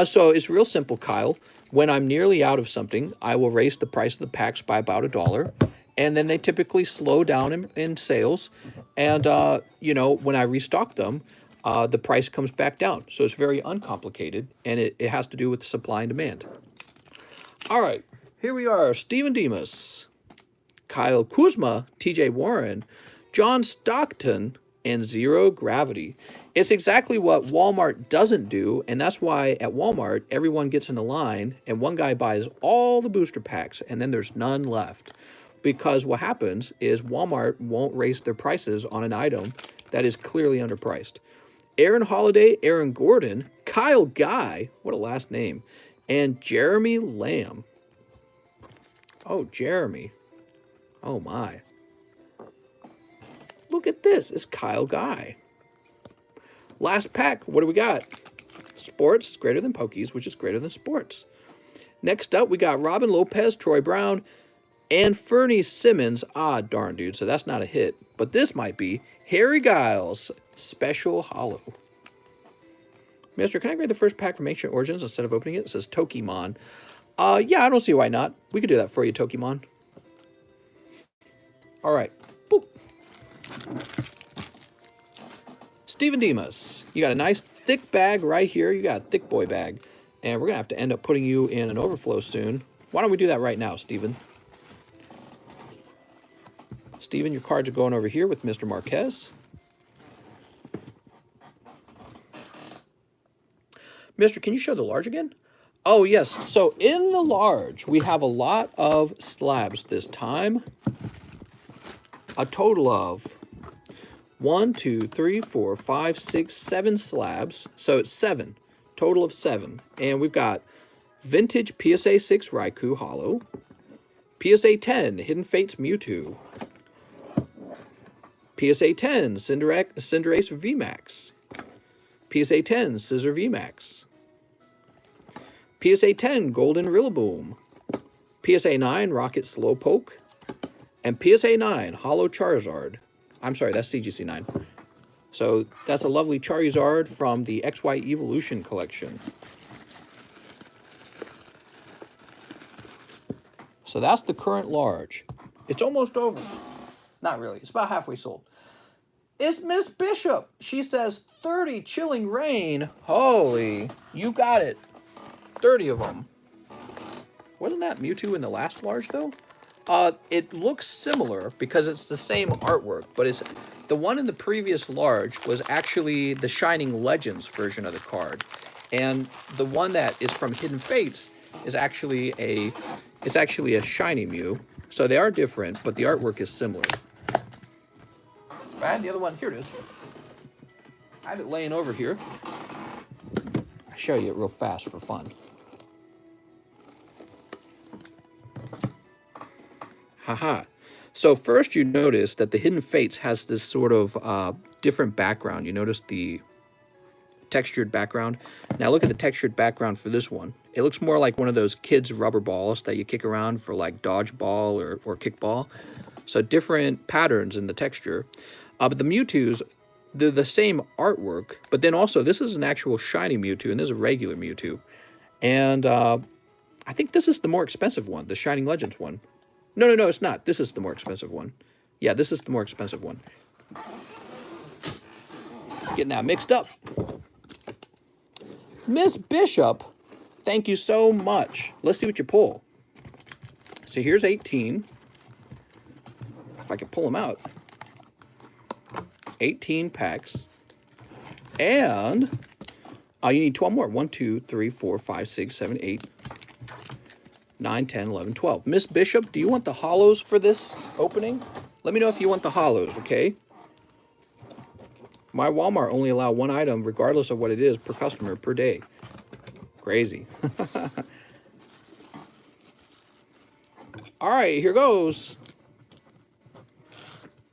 So it's real simple, Kyle. When I'm nearly out of something, I will raise the price of the packs by about $1. And then they typically slow down in sales. And, you know, when I restock them, the price comes back down. So it's very uncomplicated. And it has to do with the supply and demand. All right. Here we are. Steven Demas, Kyle Kuzma, TJ Warren, John Stockton, and Zero Gravity. It's exactly what Walmart doesn't do, and that's why at Walmart, everyone gets in a line, and one guy buys all the booster packs, and then there's none left. Because what happens is Walmart won't raise their prices on an item that is clearly underpriced. Aaron Holiday, Aaron Gordon, Kyle Guy, what a last name, and Jeremy Lamb. Oh, Jeremy. Oh, my. Look at this. It's Kyle Guy. Last pack. What do we got? Sports is greater than Pokies, which is greater than sports. Next up, we got Robin Lopez, Troy Brown, and Fernie Simmons. Ah, darn, dude. So that's not a hit. But this might be Harry Giles, Special Hollow. Mister, can I grade the first pack from Ancient Origins instead of opening it? It says Tokimon. Yeah, I don't see why not. We could do that for you, Tokimon. All right. Boop. Steven Demas, you got a nice thick bag right here. You got a thick boy bag. And we're going to have to end up putting you in an overflow soon. Why don't we do that right now, Steven? Steven, your cards are going over here with Mr. Marquez. Mister, can you show the large again? Oh, yes. So in the large, we have a lot of slabs this time. A total of 1, 2, 3, 4, 5, 6, 7 slabs. So it's 7. Total of 7. And we've got Vintage PSA 6 Raikou Hollow. PSA 10 Hidden Fates Mewtwo. PSA 10 Cinderace VMAX. PSA 10 Scissor VMAX. PSA 10 Golden Rillaboom. PSA 9 Rocket Slowpoke. And PSA 9 Hollow Charizard. I'm sorry, that's CGC 9. So that's a lovely Charizard from the XY Evolution collection. So that's the current large. It's almost over. Not really. It's about halfway sold. It's Miss Bishop. She says 30 Chilling Rain. Holy, you got it. 30 of them. Wasn't that Mewtwo in the last large, though? It looks similar because it's the same artwork, but it's the one in the previous large was actually the Shining Legends version of the card. And the one that is from Hidden Fates is actually a shiny Mew. So they are different, but the artwork is similar. And the other one, here it is. I have it laying over here. I'll show you it real fast for fun. Haha. So first you notice that the Hidden Fates has this sort of different background. You notice the textured background. Now look at the textured background for this one. It looks more like one of those kids' rubber balls that you kick around for like dodgeball or kickball. So different patterns in the texture. But the Mewtwo's, they're the same artwork, but then also this is an actual shiny Mewtwo and this is a regular Mewtwo. And I think this is the more expensive one, the Shining Legends one. No, it's not. This is the more expensive one. Yeah, this is the more expensive one. Getting that mixed up. Miss Bishop, thank you so much. Let's see what you pull. So here's 18. If I can pull them out. 18 packs. And you need 12 more. 1, 2, 3, 4, 5, 6, 7, 8, 9, 10, 11, 12. Miss Bishop, do you want the hollows for this opening? Let me know if you want the hollows, okay? My Walmart only allow one item, regardless of what it is, per customer per day. Crazy. All right, here goes.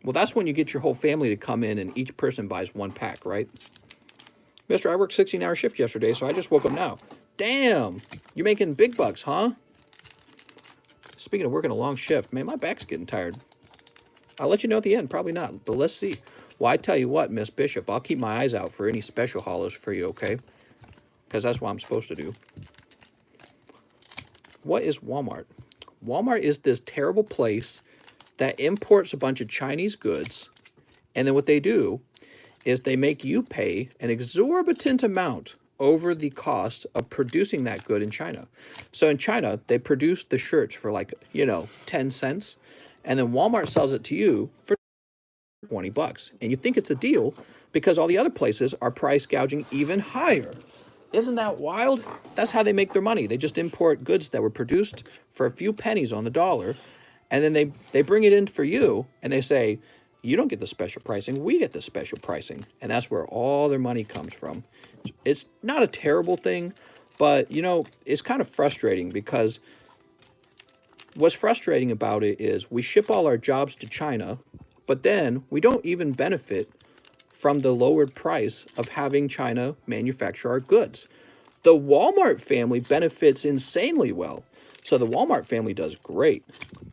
Well, that's when you get your whole family to come in and each person buys 1 pack, right? Mister, I worked 16-hour shift yesterday, so I just woke up now. Damn, you're making big bucks, huh? Speaking of working a long shift, man, my back's getting tired. I'll let you know at the end, probably not, but let's see. Well, I tell you what, Miss Bishop, I'll keep my eyes out for any special hollows for you, okay? Because that's what I'm supposed to do. What is Walmart? Walmart is this terrible place that imports a bunch of Chinese goods, and then what they do is they make you pay an exorbitant amount over the cost of producing that good in China. So in China, they produce the shirts for like, 10 cents, and then Walmart sells it to you for 20 bucks. And you think it's a deal because all the other places are price gouging even higher. Isn't that wild? That's how they make their money. They just import goods that were produced for a few pennies on the dollar, and then they bring it in for you, and they say, you don't get the special pricing, we get the special pricing. And that's where all their money comes from. It's not a terrible thing, but, it's kind of frustrating because what's frustrating about it is we ship all our jobs to China, but then we don't even benefit from the lowered price of having China manufacture our goods. The Walmart family benefits insanely well. So the Walmart family does great,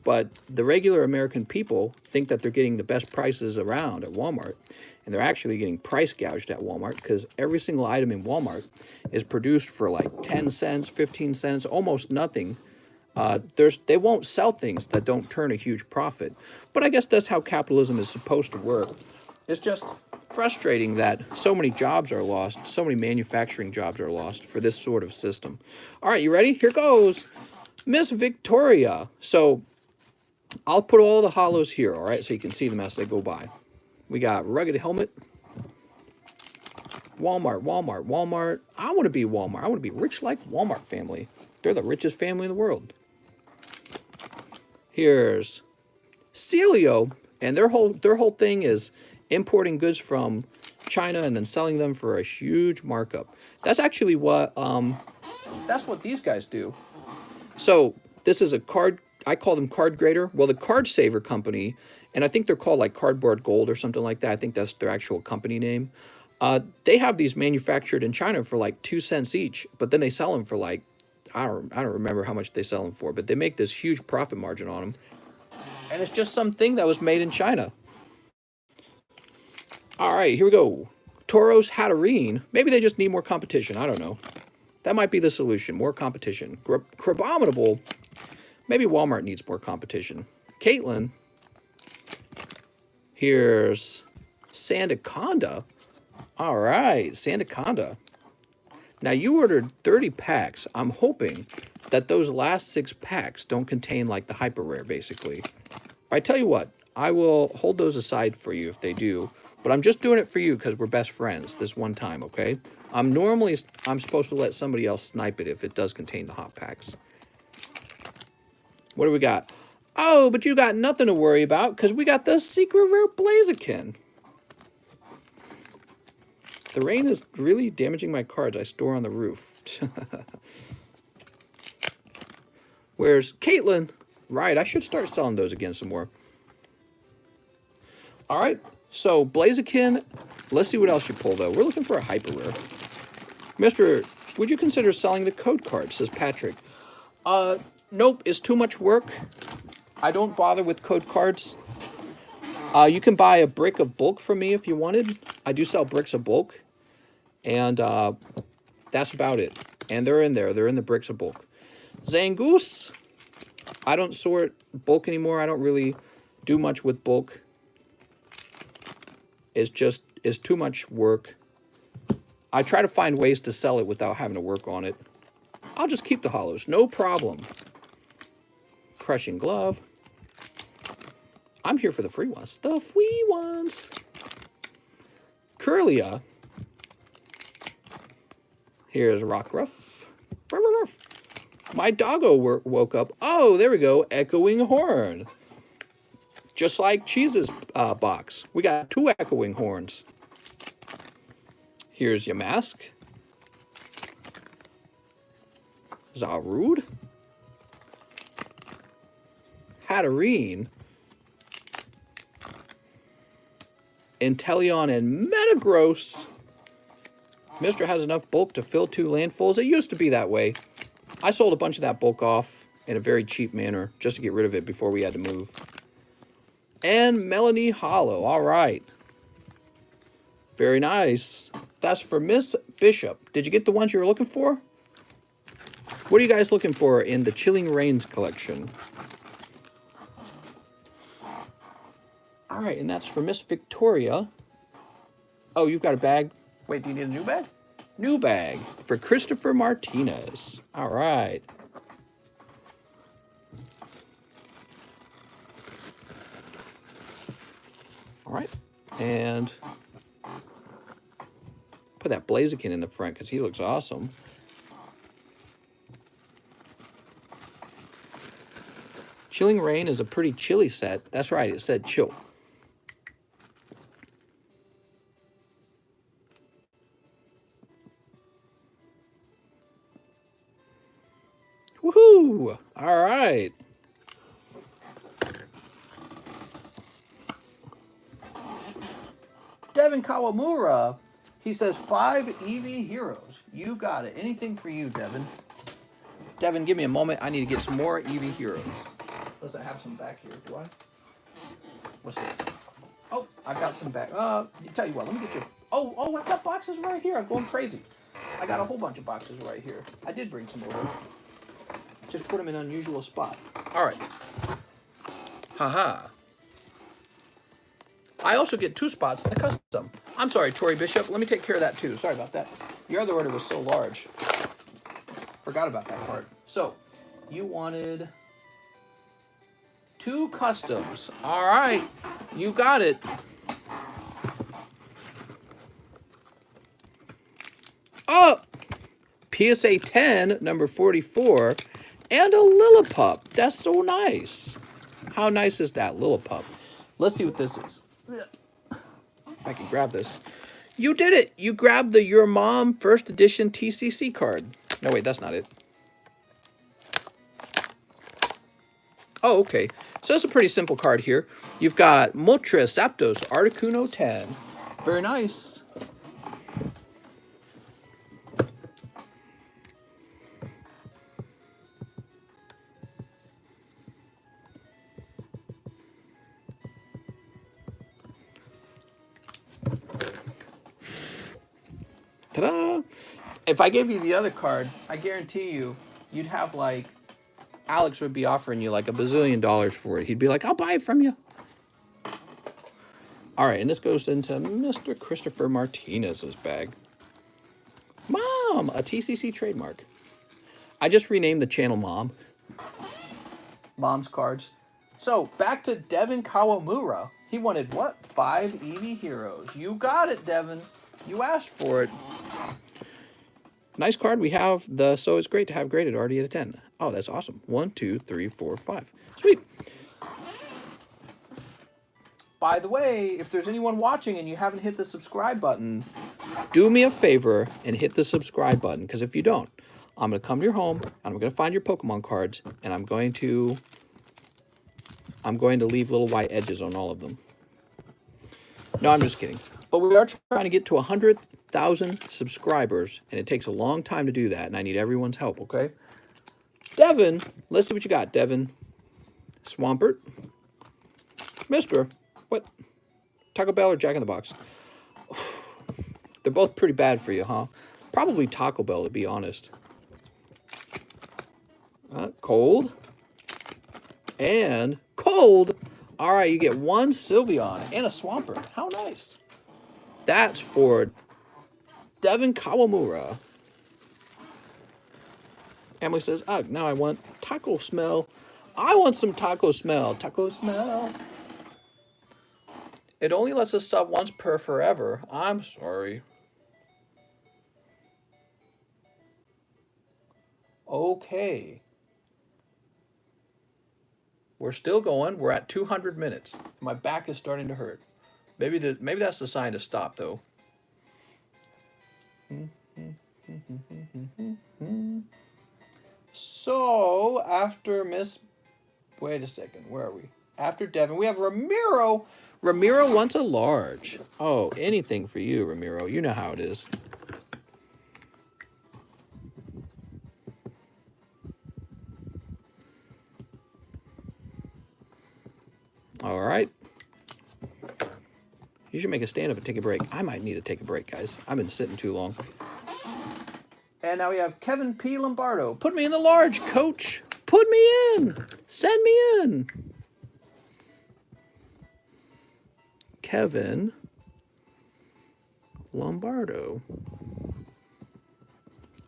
but the regular American people think that they're getting the best prices around at Walmart, and they're actually getting price gouged at Walmart because every single item in Walmart is produced for like 10 cents, 15 cents, almost nothing. They won't sell things that don't turn a huge profit. But I guess that's how capitalism is supposed to work. It's just frustrating that so many jobs are lost, so many manufacturing jobs are lost for this sort of system. All right, you ready? Here goes. Miss Victoria. So I'll put all the hollows here, all right, so you can see them as they go by. We got rugged helmet. Walmart, Walmart, Walmart. I want to be Walmart. I want to be rich like Walmart family. They're the richest family in the world. Here's Cello, and their whole thing is importing goods from China and then selling them for a huge markup. That's actually what that's what these guys do. So this is a card, I call them card grader. Well, the Card Saver company, and I think they're called like Cardboard Gold or something like that. I think that's their actual company name. They have these manufactured in China for like 2 cents each, but then they sell them for like, I don't remember how much they sell them for, but they make this huge profit margin on them. And it's just something that was made in China. All right, here we go. Toros Hatterene. Maybe they just need more competition. I don't know. That might be the solution. More competition. Crabominable. Maybe Walmart needs more competition. Caitlin. Here's Sandaconda. All right, Sandaconda. Now, you ordered 30 packs. I'm hoping that those last 6 packs don't contain, like, the hyper rare, basically. I tell you what, I will hold those aside for you if they do. But I'm just doing it for you because we're best friends this one time, okay? I'm supposed to let somebody else snipe it if it does contain the hot packs. What do we got? Oh, but you got nothing to worry about because we got the secret rare Blaziken. The rain is really damaging my cards I store on the roof. Where's Caitlin? Right, I should start selling those again some more. All right, so Blaziken, let's see what else you pull, though. We're looking for a hyper rare. Mister, would you consider selling the code card, says Patrick. Nope, it's too much work. I don't bother with code cards. You can buy a brick of bulk from me if you wanted. I do sell bricks of bulk. And that's about it. And they're in there. They're in the bricks of bulk. Zangoose. I don't sort bulk anymore. I don't really do much with bulk. It's too much work. I try to find ways to sell it without having to work on it. I'll just keep the hollows. No problem. Crushing glove. I'm here for the free ones. The free ones. Curlia. Here's Rockruff. My doggo woke up. Oh, there we go. Echoing horn. Just like Cheese's box. We got 2 echoing horns. Here's your mask. Zarude. Hatterene. Inteleon and Metagross. Mr. has enough bulk to fill 2 landfills. It used to be that way. I sold a bunch of that bulk off in a very cheap manner just to get rid of it before we had to move. And Melanie Hollow. All right. Very nice. That's for Miss Bishop. Did you get the ones you were looking for? What are you guys looking for in the Chilling Rains collection? All right, and that's for Miss Victoria. Oh, you've got a bag. Wait, do you need a new bag? New bag for Christopher Martinez. All right. All right. And put that Blaziken in the front because he looks awesome. Chilling Rain is a pretty chilly set. That's right, it said chill. Woohoo! All right. Devin Kawamura, he says 5 EV Heroes. You got it. Anything for you, Devin. Devin, give me a moment. I need to get some more EV Heroes. Unless I have some back here, do I? What's this? Oh, I got some back. Tell you what, let me get your... Oh, I've got boxes right here. I'm going crazy. I got a whole bunch of boxes right here. I did bring some over. Just put them in an unusual spot. All right. Haha. I also get 2 spots in the custom. I'm sorry, Tori Bishop. Let me take care of that too. Sorry about that. Your other order was so large. Forgot about that part. So, you wanted 2 customs. All right. You got it. Oh! PSA 10, number 44, and a Lillipup. That's so nice. How nice is that, Lillipup? Let's see what this is. If I can grab this. You did it. You grabbed the Your Mom First Edition TCC card. No, wait, that's not it. Oh, okay. So it's a pretty simple card here. You've got Moltres, Zapdos, Articuno 10. Very nice. Ta-da! If I gave you the other card, I guarantee you, you'd have like, Alex would be offering you like $1 bazillion for it. He'd be like, I'll buy it from you. All right, and this goes into Mr. Christopher Martinez's bag. Mom, a TCC trademark. I just renamed the channel Mom. Mom's cards. So, back to Devin Kawamura. He wanted what? 5 EV Heroes. You got it, Devin. You asked for it. Nice card. We have the So It's Great to Have graded already at a 10. Oh, that's awesome. 1, 2, 3, 4, 5. Sweet. By the way, if there's anyone watching and you haven't hit the subscribe button, do me a favor and hit the subscribe button. Because if you don't, I'm going to come to your home, and I'm going to find your Pokemon cards, and I'm going to leave little white edges on all of them. No, I'm just kidding. But we are trying to get to 100,000 subscribers, and it takes a long time to do that, and I need everyone's help, okay? Devin, let's see what you got, Devin. Swampert. Mister, what? Taco Bell or Jack in the Box? They're both pretty bad for you, huh? Probably Taco Bell, to be honest. Cold. And cold. All right, you get 1 Sylveon and a Swampert. How nice. That's for Devin Kawamura. Emily says, ugh, now I want taco smell. I want some taco smell. Taco smell. It only lets us sub once per forever. I'm sorry. Okay. We're still going. We're at 200 minutes. My back is starting to hurt. Maybe that's the sign to stop, though. So, after Miss... Wait a second. Where are we? after Devin, we have Ramiro. Ramiro wants a large. Oh, anything for you, Ramiro. You know how it is. All right. You should make a stand up and take a break. I might need to take a break, guys. I've been sitting too long. And now we have Kevin P. Lombardo. Put me in the large, coach. Put me in. Send me in. Kevin Lombardo.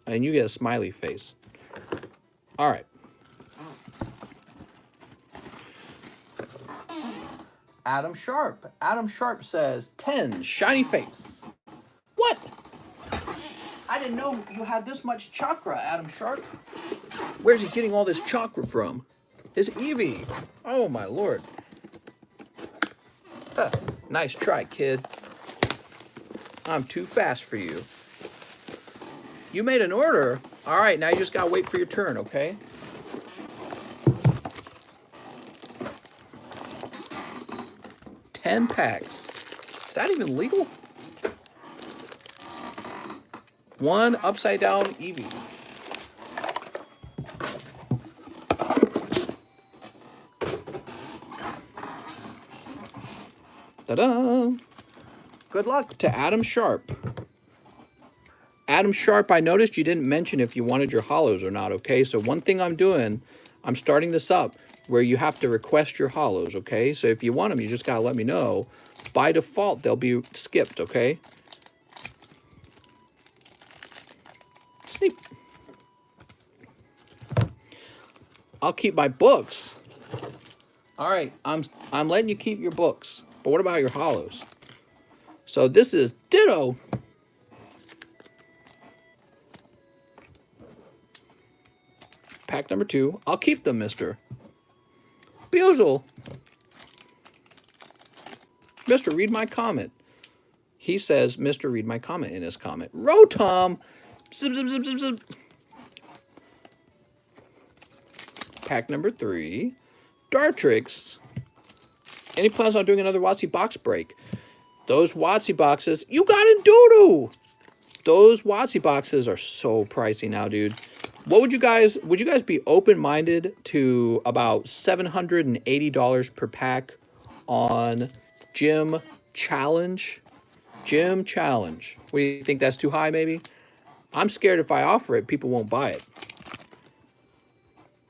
And you get a smiley face. All right. Adam Sharp. Adam Sharp says 10, shiny face. What? I didn't know you had this much chakra, Adam Sharp. Where's he getting all this chakra from? His Eevee. Oh, my Lord. Nice try, kid. I'm too fast for you. You made an order. All right, now you just got to wait for your turn, okay? $10 packs. Is that even legal? One upside down Eevee. Ta-da! Good luck to Adam Sharp. Adam Sharp, I noticed you didn't mention if you wanted your hollows or not, okay? So one thing I'm doing, I'm starting this up where you have to request your hollows, okay? So if you want them, you just got to let me know. By default, they'll be skipped, okay? Sneak. I'll keep my books. All right, I'm letting you keep your books. But what about your hollows? So this is Ditto. Pack number 2. I'll keep them, mister. Buzel. Mr. Read my comment. He says, Mr. Read my comment in his comment. Rotom. Zip, zip, zip, zip, zip. Pack number 3. Dartrix. Any plans on doing another WotC box break? Those WotC boxes, you got in doo-doo. Those WotC boxes are so pricey now, dude. What would you guys be open-minded to about $780 per pack on Gym Challenge? Gym Challenge. What do you think, that's too high maybe? I'm scared if I offer it, people won't buy it.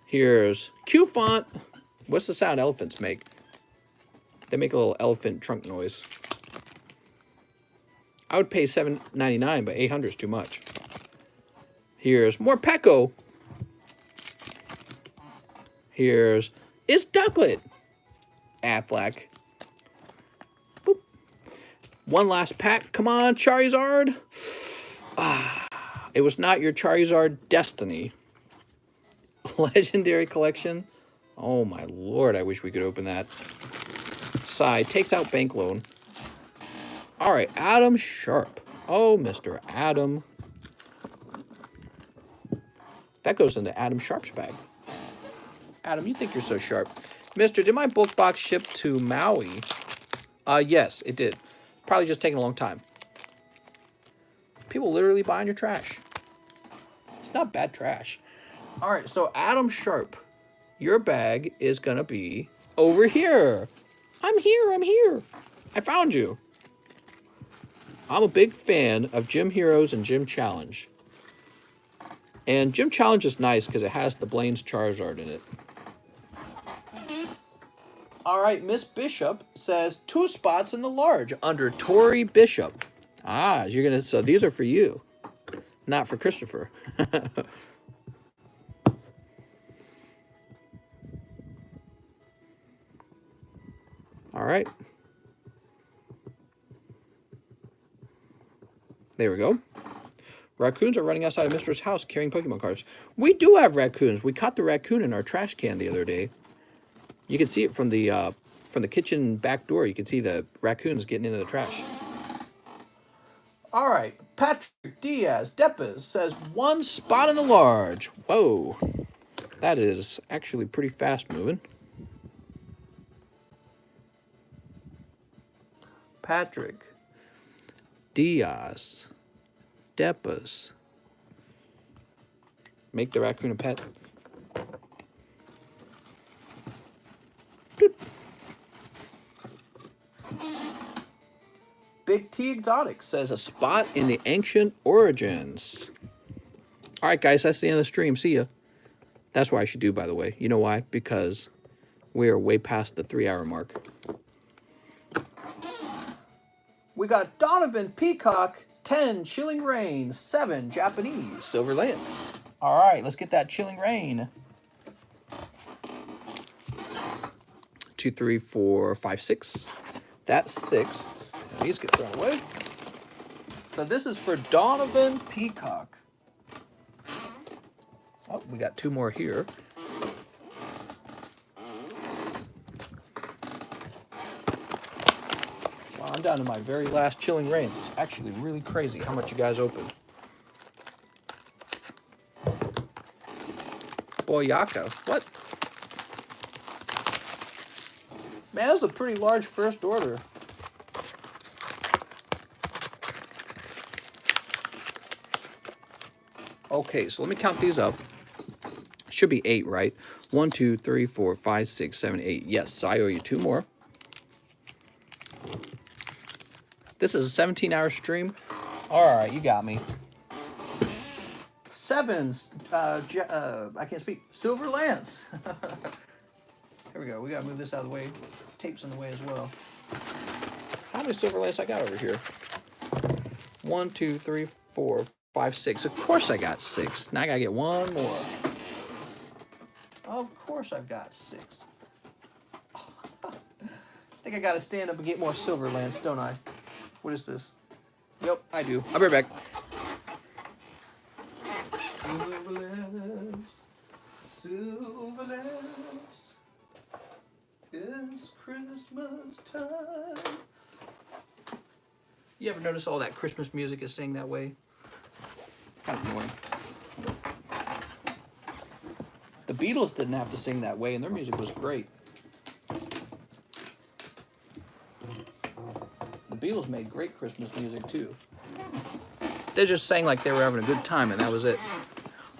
Here's Q-Font. What's the sound elephants make? They make a little elephant trunk noise. I would pay $7.99, but $800 is too much. Here's more Pecco. Here's It's Ducklet. Affleck. Boop. One last pack. Come on, Charizard. It was not your Charizard destiny. Legendary collection. Oh my Lord, I wish we could open that. Sigh, takes out bank loan. All right, Adam Sharp. Oh, Mr. Adam. That goes into Adam Sharp's bag. Adam, you think you're so sharp. Mister, did my book box ship to Maui? Yes, it did. Probably just taking a long time. People literally buying your trash. It's not bad trash. All right, so Adam Sharp, your bag is going to be over here. I'm here. I found you. I'm a big fan of Gym Heroes and Gym Challenge. And Gym Challenge is nice because it has the Blaine's Charizard in it. All right, Miss Bishop says 2 spots in the large under Tori Bishop. So these are for you, not for Christopher. All right. There we go. Raccoons are running outside of Mister's house carrying Pokemon cards. We do have raccoons. We caught the raccoon in our trash can the other day. You can see it from the kitchen back door. You can see the raccoons getting into the trash. All right. Patrick Diaz Depes says 1 spot in the large. Whoa. That is actually pretty fast moving. Patrick, Diaz, Depas. Make the raccoon a pet. Doot. Big T Exotic says a spot in the ancient origins. All right, guys, that's the end of the stream. See ya. That's what I should do, by the way. You know why? Because we are way past the 3-hour mark. We got Donovan Peacock, 10 Chilling Rain, 7 Japanese Silver Lance. All right, let's get that Chilling Rain. 2, 3, 4, 5, 6. That's 6. And these get thrown away. So this is for Donovan Peacock. Oh, we got 2 more here. Wow, I'm down to my very last Chilling Rain. It's actually really crazy how much you guys opened. Boyaka, what? Man, that was a pretty large first order. Okay, so let me count these up. Should be 8, right? 1, 2, 3, 4, 5, 6, 7, 8. Yes, so I owe you 2 more. This is a 17-hour stream. All right, you got me. 7, I can't speak. Silver Lance. Here we go. We got to move this out of the way. Tape's in the way as well. How many Silver Lance I got over here? 1, 2, 3, 4, 5, 6. Of course I got 6. Now I got to get 1 more. Of course I've got 6. I think I got to stand up and get more Silver Lance, don't I? What is this? Yep, I do. I'll be right back. Silver Lance, Silver Lance, it's Christmas time. You ever notice all that Christmas music is sang that way? Kind of annoying. The Beatles didn't have to sing that way, and their music was great. The Beatles made great Christmas music, too. They just sang like they were having a good time, and that was it.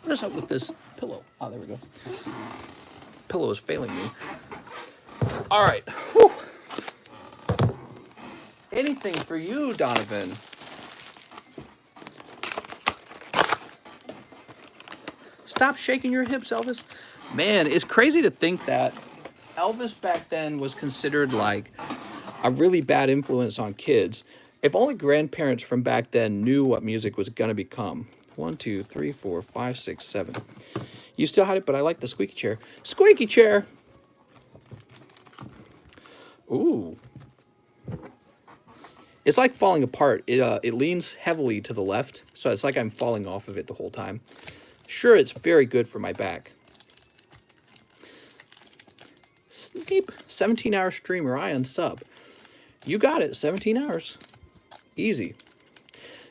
What is up with this pillow? Oh, there we go. Pillow is failing me. All right. Whew. Anything for you, Donovan. Stop shaking your hips, Elvis. Man, it's crazy to think that Elvis back then was considered like a really bad influence on kids. If only grandparents from back then knew what music was going to become. 1, 2, 3, 4, 5, 6, 7. You still had it, but I like the squeaky chair. Squeaky chair! Ooh. It's like falling apart. It leans heavily to the left, so it's like I'm falling off of it the whole time. Sure, it's very good for my back. Sleep. 17-hour streamer. I unsub. You got it. 17 hours. Easy.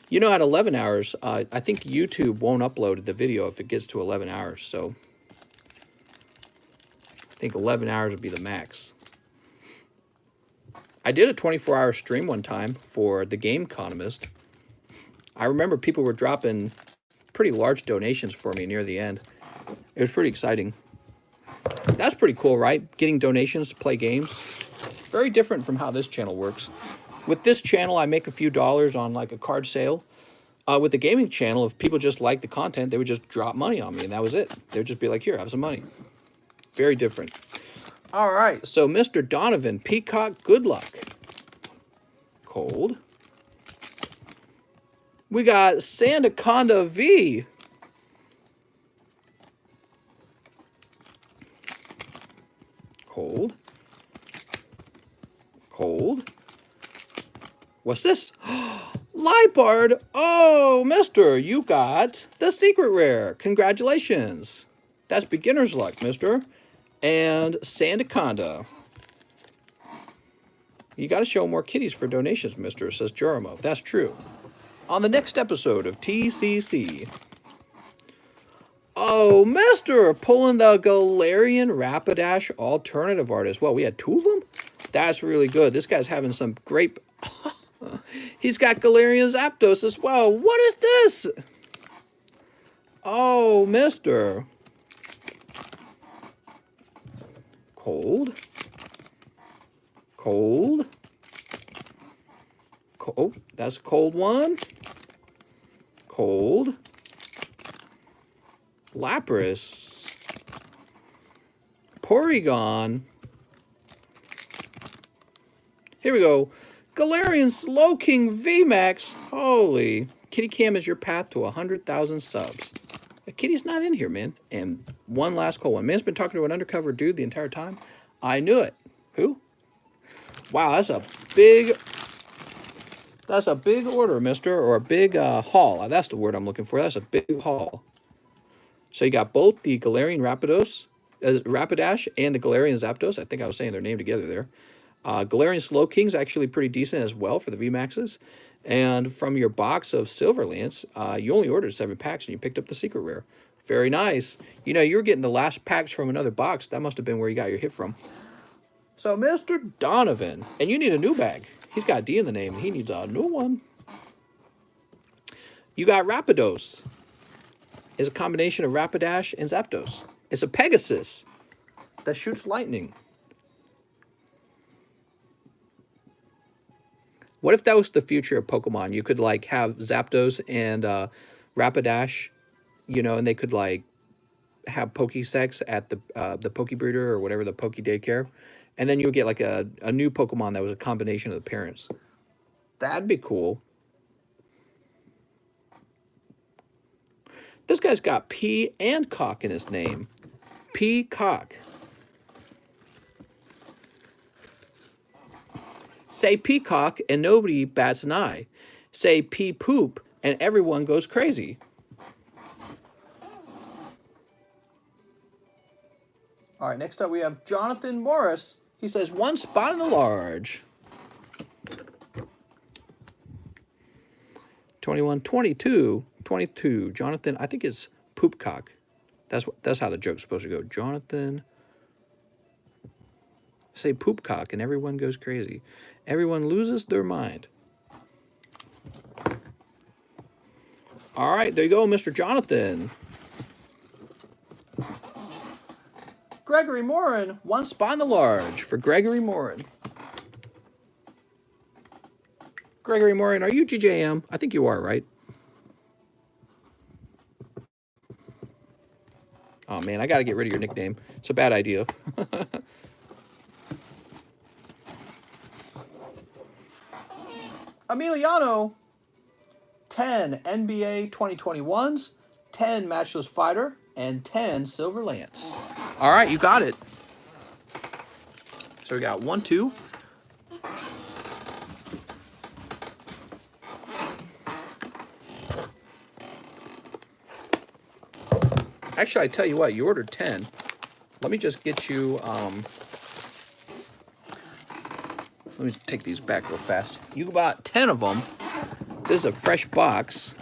You know, at 11 hours, I think YouTube won't upload the video if it gets to 11 hours. So I think 11 hours would be the max. I did a 24-hour stream one time for TheCardconomist. I remember people were dropping pretty large donations for me near the end. It was pretty exciting. That's pretty cool, right? Getting donations to play games. Very different from how this channel works. With this channel, I make a few dollars on like a card sale. With the gaming channel, if people just like the content, they would just drop money on me, and that was it. They would just be like, here, have some money. Very different. All right, so Mr. Donovan Peacock, good luck. Cold. We got Sandaconda V. Cold. Cold. What's this? Lipard. Oh, mister, you got the secret rare. Congratulations. That's beginner's luck, mister. And Sandaconda. You got to show more kitties for donations, mister, says Joramo. That's true. On the next episode of TCC. Oh, mister, pulling the Galarian Rapidash alternative art as well. We had 2 of them? That's really good. This guy's having some great... He's got Galarian Zapdos as well. What is this? Oh, mister. Cold. Cold. Cold. That's a cold one. Cold. Lapras. Porygon. Here we go. Galarian Slowking VMAX. Holy. Kitty Cam is your path to 100,000 subs. Kitty's not in here, man. And one last cold one. Man's been talking to an undercover dude the entire time. I knew it. Who? Wow, that's a big order, mister, or a big haul. That's the word I'm looking for. That's a big haul. So you got both the Galarian Rapidash and the Galarian Zapdos. I think I was saying their name together there. Galarian Slowking's actually pretty decent as well for the VMAXs. And from your box of Silverlance, you only ordered 7 packs and you picked up the secret rare. Very nice. You know, you were getting the last packs from another box. That must have been where you got your hit from. So, Mr. Donovan, and you need a new bag. He's got D in the name. He needs a new one. You got Rapidos. It's a combination of Rapidash and Zapdos. It's a Pegasus that shoots lightning. What if that was the future of Pokemon? You could, like, have Zapdos and Rapidash, you know, and they could, like, have Pokesex at the Pokebreeder or whatever, the Poke Daycare. And then you would get, like, a new Pokemon that was a combination of the parents. That'd be cool. This guy's got P and Cock in his name. Peacock. Say peacock and nobody bats an eye. Say pea poop and everyone goes crazy. All right, next up we have Jonathan Morris. He says, 1 spot in the large. 21, 22, 22. Jonathan, I think it's poopcock. That's how the joke's supposed to go. Jonathan. Say poopcock and everyone goes crazy. Everyone loses their mind. All right, there you go, Mr. Jonathan. Gregory Morin, 1 spot in the large for Gregory Morin. Gregory Morin, are you GJM? I think you are, right? Oh, man, I got to get rid of your nickname. It's a bad idea. Emiliano, 10 NBA 2021s, 10 Matchless Fighter, and 10 Silver Lance. All right, you got it. So we got 1, 2. Actually, I tell you what, you ordered 10. Let me just get you, let me take these back real fast. You bought 10 of them. This is a fresh box.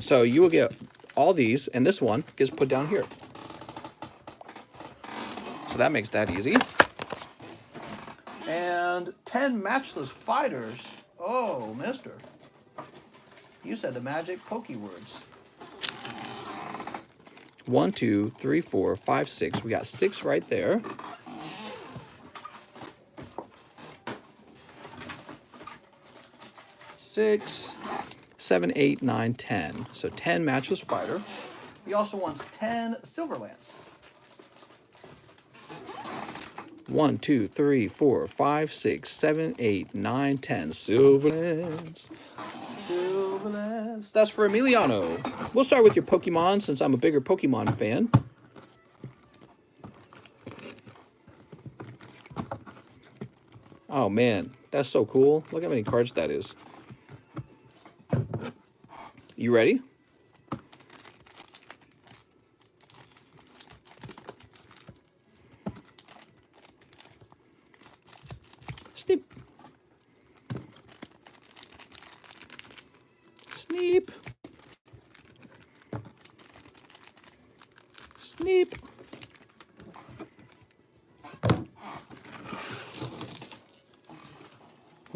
So you will get all these, and this one gets put down here. So that makes that easy. And 10 Matchless Fighters. Oh, mister. You said the magic Poke words. 1, 2, 3, 4, 5, 6. We got 6 right there. Six, 7, 8, 9, 10. So 10 Matchless Fighter. He also wants 10 Silver Lance. 1, 2, 3, 4, 5, 6, 7, 8, 9, 10 Silver Lance. Silver Lance. That's for Emiliano. We'll start with your Pokemon since I'm a bigger Pokemon fan. Oh man, that's so cool. Look how many cards that is. You ready? Snip. Sneep. Sneep.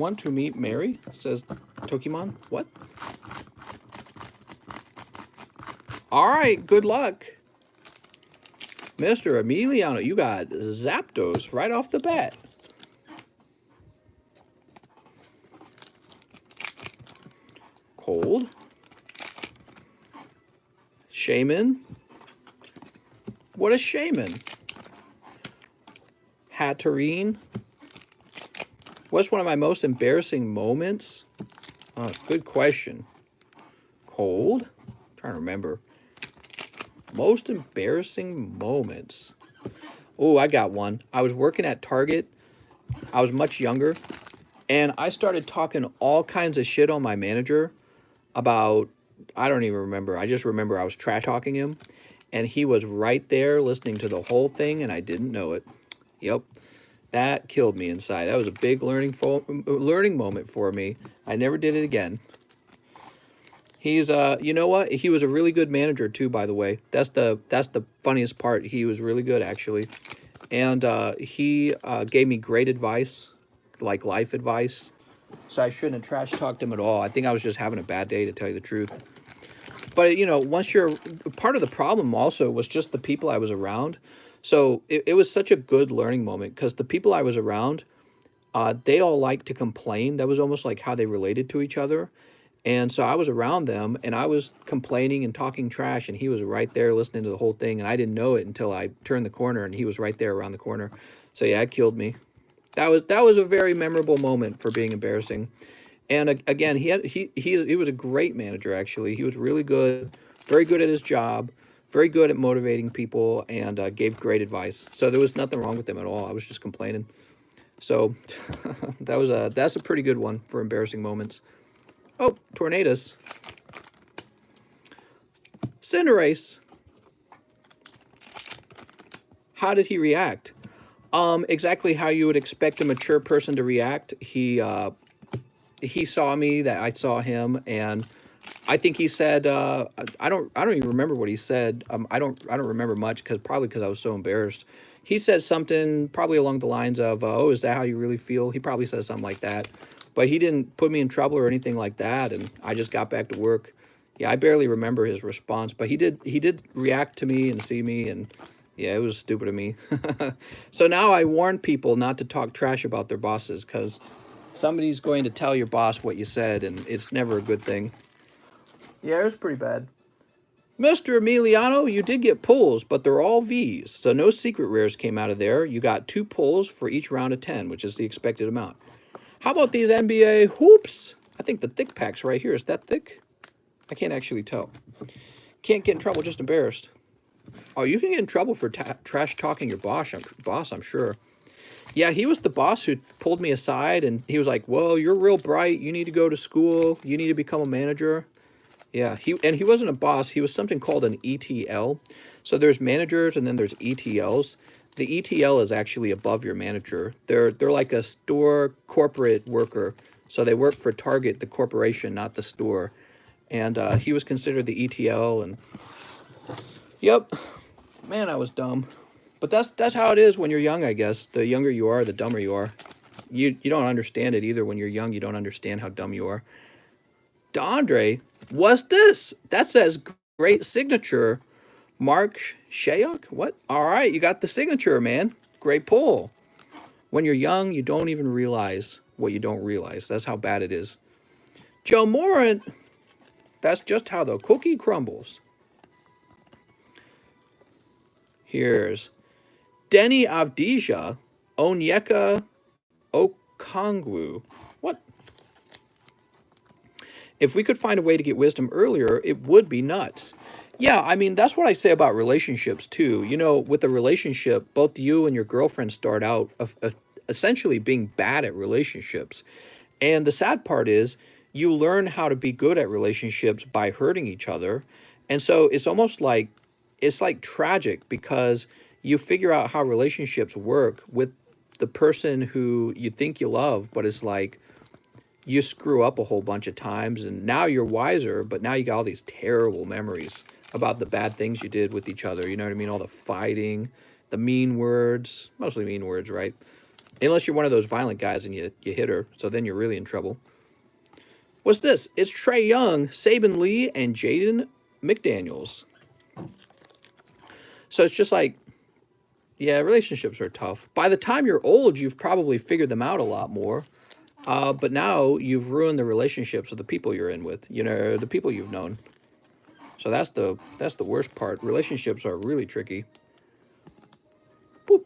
Want to meet Mary? Says Tokimon. What? All right, good luck. Mr. Emiliano, you got Zapdos right off the bat. Cold. Shaman. What a shaman. Hatterene. What's one of my most embarrassing moments? Oh, good question. Cold. I'm trying to remember. Most embarrassing moments. Oh, I got one. I was working at Target. I was much younger. And I started talking all kinds of shit on my manager about, I don't even remember. I just remember I was trash talking him. And he was right there listening to the whole thing, and I didn't know it. Yep. That killed me inside. That was a big learning moment for me. I never did it again. He's you know what? He was a really good manager too, by the way. That's the funniest part. He was really good actually. And he gave me great advice, like life advice. So I shouldn't have trash talked him at all. I think I was just having a bad day, to tell you the truth. But you know, once you're part of the problem also was just the people I was around. So it was such a good learning moment because the people I was around, they all liked to complain. That was almost like how they related to each other. And so I was around them and I was complaining and talking trash and he was right there listening to the whole thing. And I didn't know it until I turned the corner and he was right there around the corner. So yeah, it killed me. That was a very memorable moment for being embarrassing. And again, he was a great manager, actually. He was really good, very good at his job, very good at motivating people, and gave great advice. So there was nothing wrong with him at all. I was just complaining. So that's a pretty good one for embarrassing moments. Oh, Tornadoes. Cinderace. How did he react? Exactly how you would expect a mature person to react. He saw me, that I saw him, and I think he said, I don't even remember what he said. I don't remember much probably because I was so embarrassed. He said something probably along the lines of, oh, is that how you really feel? He probably said something like that. But he didn't put me in trouble or anything like that, and I just got back to work. Yeah, I barely remember his response, but he did react to me and see me, and yeah, it was stupid of me. So now I warn people not to talk trash about their bosses, because somebody's going to tell your boss what you said, and it's never a good thing. Yeah, it was pretty bad. Mr. Emiliano, you did get pulls, but they're all Vs, so no secret rares came out of there. You got 2 pulls for each round of 10, which is the expected amount. How about these NBA hoops? I think the thick pack's right here. Is that thick? I can't actually tell. Can't get in trouble, just embarrassed. Oh, you can get in trouble for trash talking your boss, I'm sure. Yeah, he was the boss who pulled me aside, and he was like, well, you're real bright. You need to go to school. You need to become a manager. Yeah, he wasn't a boss. He was something called an ETL. So there's managers, and then there's ETLs. The ETL is actually above your manager. They're like a store corporate worker. So they work for Target, the corporation, not the store. And he was considered the ETL. And yep, man, I was dumb. But that's how it is when you're young, I guess. The younger you are, the dumber you are. You don't understand it either. When you're young, you don't understand how dumb you are. DeAndre, what's this? That says great signature. Mark Shayok? What? All right, you got the signature, man. Great pull. When you're young, you don't even realize what you don't realize. That's how bad it is. Joe Moran, that's just how the cookie crumbles. Here's Denny Avdija, Onyeka Okongwu. What? If we could find a way to get wisdom earlier, it would be nuts. Yeah, I mean, that's what I say about relationships, too. You know, with a relationship, both you and your girlfriend start out essentially being bad at relationships. And the sad part is you learn how to be good at relationships by hurting each other. And so it's almost like, it's like tragic because you figure out how relationships work with the person who you think you love, but it's like, you screw up a whole bunch of times and now you're wiser, but now you got all these terrible memories about the bad things you did with each other. You know what I mean? All the fighting, the mean words, mostly mean words, right? Unless you're one of those violent guys and you hit her, so then you're really in trouble. What's this? It's Trae Young, Saban Lee, and Jaden McDaniels. So it's just like, yeah, relationships are tough. By the time you're old, you've probably figured them out a lot more. But now you've ruined the relationships of the people you're in with, you know, the people you've known. So that's the worst part. Relationships are really tricky. Boop.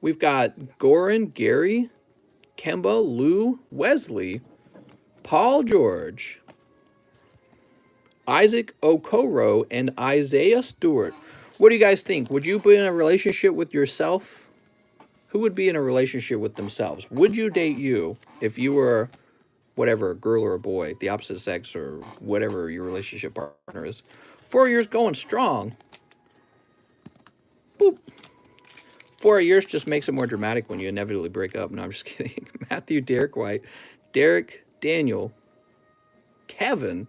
We've got Goran, Gary, Kemba, Lou, Wesley, Paul George, Isaac Okoro, and Isaiah Stewart. What do you guys think? Would you be in a relationship with yourself? Who would be in a relationship with themselves? Would you date you if you were, whatever, a girl or a boy, the opposite sex or whatever your relationship partner is? 4 years going strong. Boop. 4 years just makes it more dramatic when you inevitably break up. No, I'm just kidding. Matthew, Derek White, Derek, Daniel, Kevin.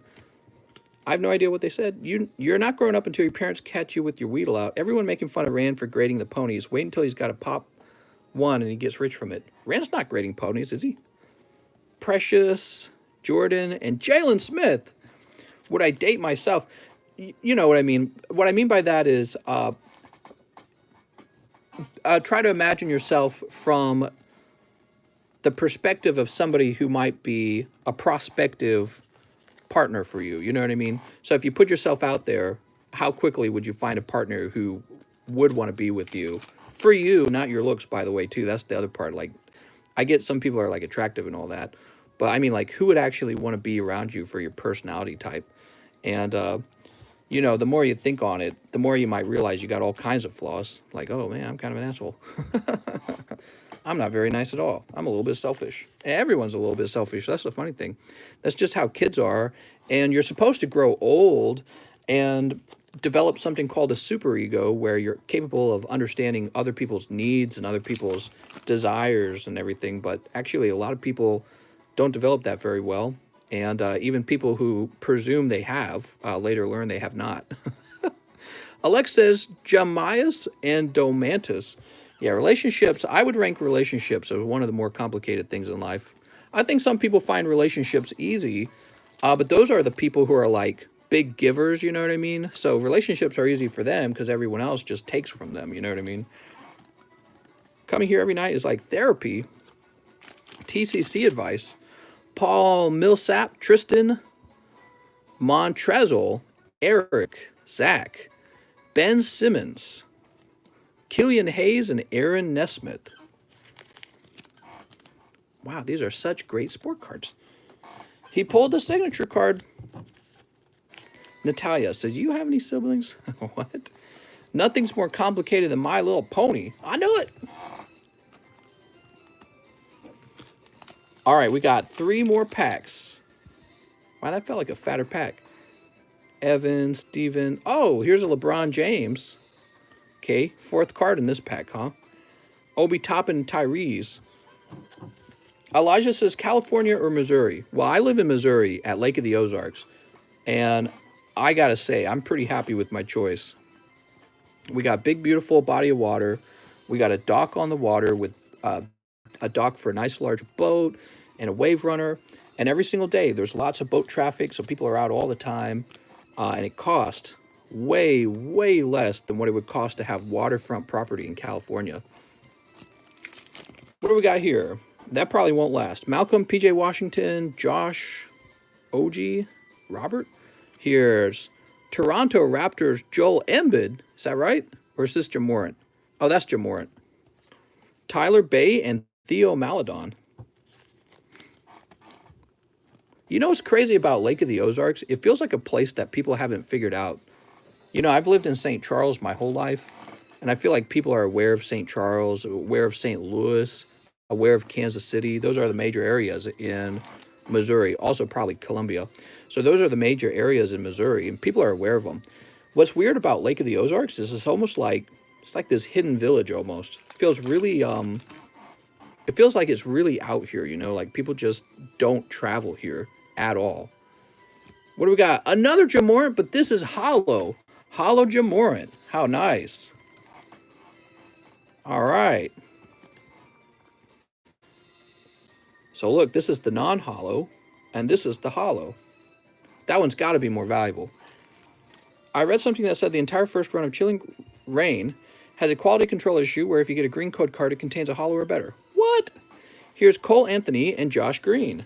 I have no idea what they said. You're not growing up until your parents catch you with your Weedle out. Everyone making fun of Rand for grading the ponies. Wait until he's got a pop one and he gets rich from it. Rand's not grading ponies, is he? Precious, Jordan, and Jalen Smith. Would I date myself? You know what I mean. What I mean by that is try to imagine yourself from the perspective of somebody who might be a prospective partner for you. You know what I mean? So if you put yourself out there, how quickly would you find a partner who would want to be with you? For you, not your looks, by the way, too. That's the other part. Like, I get some people are like attractive and all that, but I mean, like, who would actually want to be around you for your personality type? And, you know, the more you think on it, the more you might realize you got all kinds of flaws. Like, oh, man, I'm kind of an asshole. I'm not very nice at all. I'm a little bit selfish. Everyone's a little bit selfish. That's the funny thing. That's just how kids are. And you're supposed to grow old and develop something called a superego, where you're capable of understanding other people's needs and other people's desires and everything. But actually, a lot of people don't develop that very well. And even people who presume they have later learn they have not. Alex says Jamias and Domantis. Yeah, relationships, I would rank relationships as one of the more complicated things in life. I think some people find relationships easy, but those are the people who are like big givers, you know what I mean? So relationships are easy for them because everyone else just takes from them, you know what I mean? Coming here every night is like therapy. TCC advice. Paul Millsap, Tristan, Montrezl, Eric, Zach, Ben Simmons, Killian Hayes, and Aaron Nesmith. Wow, these are such great sport cards. He pulled the signature card. Natalia, so do you have any siblings? What? Nothing's more complicated than My Little Pony. I knew it. All right, we got 3 more packs. Wow, that felt like a fatter pack. Evan, Steven. Oh, here's a LeBron James. Okay, 4th card in this pack, huh? Obi Toppin and Tyrese. Elijah says California or Missouri. Well, I live in Missouri at Lake of the Ozarks. And I got to say, I'm pretty happy with my choice. We got big, beautiful body of water. We got a dock on the water with a dock for a nice large boat and a wave runner. And every single day, there's lots of boat traffic, so people are out all the time. And it costs way, way less than what it would cost to have waterfront property in California. What do we got here? That probably won't last. Malcolm, PJ Washington, Josh, OG, Robert. Here's Toronto Raptors, Joel Embiid. Is that right? Or is this Jamorant? Oh, that's Jamorant. Tyler Bay and Theo Maledon. You know what's crazy about Lake of the Ozarks? It feels like a place that people haven't figured out. You know, I've lived in St. Charles my whole life, and I feel like people are aware of St. Charles, aware of St. Louis, aware of Kansas City. Those are the major areas in Missouri, also probably Columbia. So those are the major areas in Missouri, and people are aware of them. What's weird about Lake of the Ozarks is it's almost like, it's like this hidden village almost. It feels really, it feels like it's really out here, you know, like people just don't travel here at all. What do we got? Another Jamorant, but this is hollow. Hollow Jamorant. How nice. All right. So look, this is the non-hollow, and this is the hollow. That one's got to be more valuable. I read something that said the entire first run of Chilling Reign has a quality control issue where if you get a green code card, it contains a hollow or better. What? Here's Cole Anthony and Josh Green.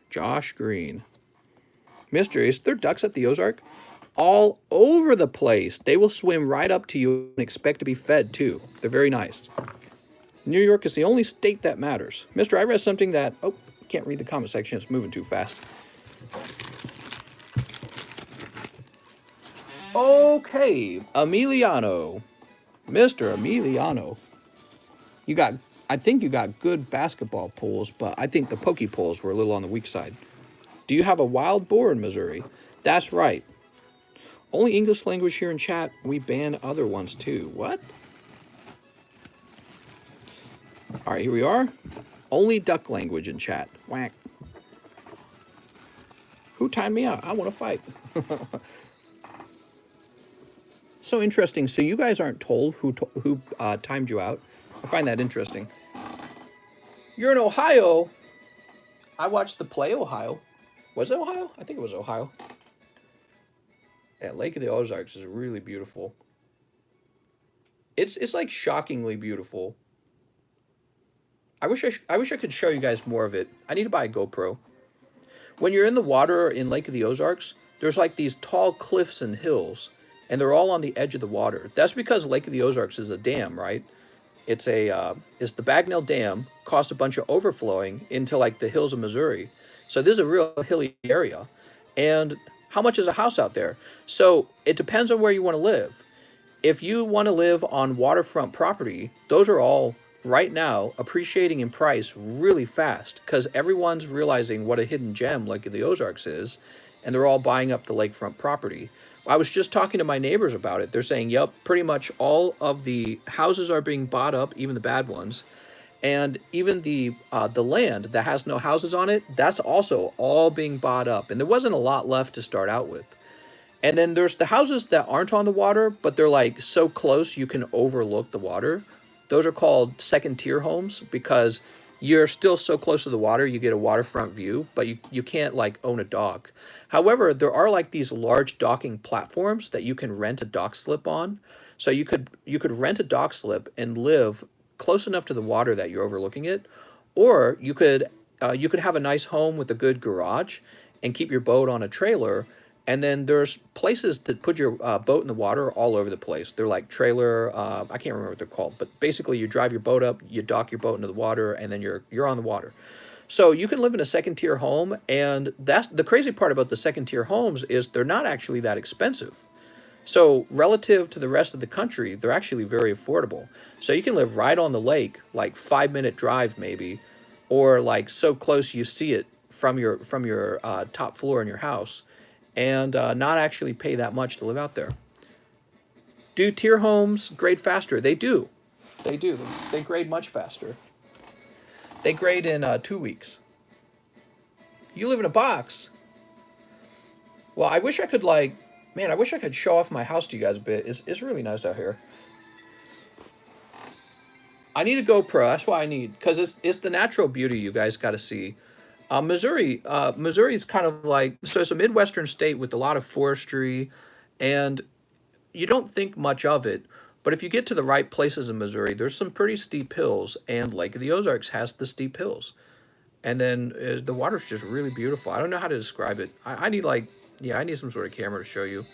Josh Green. Mysteries. They're ducks at the Ozark. All over the place. They will swim right up to you and expect to be fed, too. They're very nice. New York is the only state that matters. Mister, I read something that... Oh, can't read the comment section. It's moving too fast. Okay. Emiliano. Mr. Emiliano. You got... I think you got good basketball pulls, but I think the pokey pulls were a little on the weak side. Do you have a wild boar in Missouri? That's right. Only English language here in chat. We ban other ones too. What? All right, here we are. Only duck language in chat. Whack. Who timed me out? I want to fight. So interesting. So you guys aren't told who timed you out. I find that interesting. You're in Ohio. I watched the play Ohio. Was it Ohio? I think it was Ohio. Yeah, Lake of the Ozarks is really beautiful. It's like shockingly beautiful. I wish I could show you guys more of it. I need to buy a GoPro. When you're in the water in Lake of the Ozarks, there's like these tall cliffs and hills, and they're all on the edge of the water. That's because Lake of the Ozarks is a dam, right? It's the Bagnell Dam caused a bunch of overflowing into like the hills of Missouri. So this is a real hilly area. And how much is a house out there? So it depends on where you want to live. If you want to live on waterfront property, those are all right now appreciating in price really fast because everyone's realizing what a hidden gem Lake of the Ozarks is, and they're all buying up the lakefront property. I was just talking to my neighbors about it. They're saying, yep, pretty much all of the houses are being bought up, even the bad ones. And even the land that has no houses on it, that's also all being bought up. And there wasn't a lot left to start out with. And then there's the houses that aren't on the water, but they're like so close you can overlook the water. Those are called second tier homes because you're still so close to the water, you get a waterfront view, but you can't like own a dock. However, there are like these large docking platforms that you can rent a dock slip on. So you could rent a dock slip and live close enough to the water that you're overlooking it, or you could have a nice home with a good garage and keep your boat on a trailer. And then there's places to put your boat in the water all over the place. They're like trailer, I can't remember what they're called, but basically you drive your boat up, you dock your boat into the water, and then you're on the water. So you can live in a second tier home, and that's the crazy part about the second tier homes is they're not actually that expensive. So relative to the rest of the country, they're actually very affordable. So you can live right on the lake, like 5-minute drive maybe, or like so close you see it from your top floor in your house, and not actually pay that much to live out there. Do tier homes grade faster? They do. They do. They grade much faster. They grade in 2 weeks. You live in a box. Well, I wish I could I wish I could show off my house to you guys a bit. It's really nice out here. I need a GoPro. That's what I need, because it's the natural beauty you guys got to see. Missouri is kind of like, so it's a Midwestern state with a lot of forestry, and you don't think much of it, but if you get to the right places in Missouri, there's some pretty steep hills, and Lake of the Ozarks has the steep hills. And then the water's just really beautiful. I don't know how to describe it. I need some sort of camera to show you.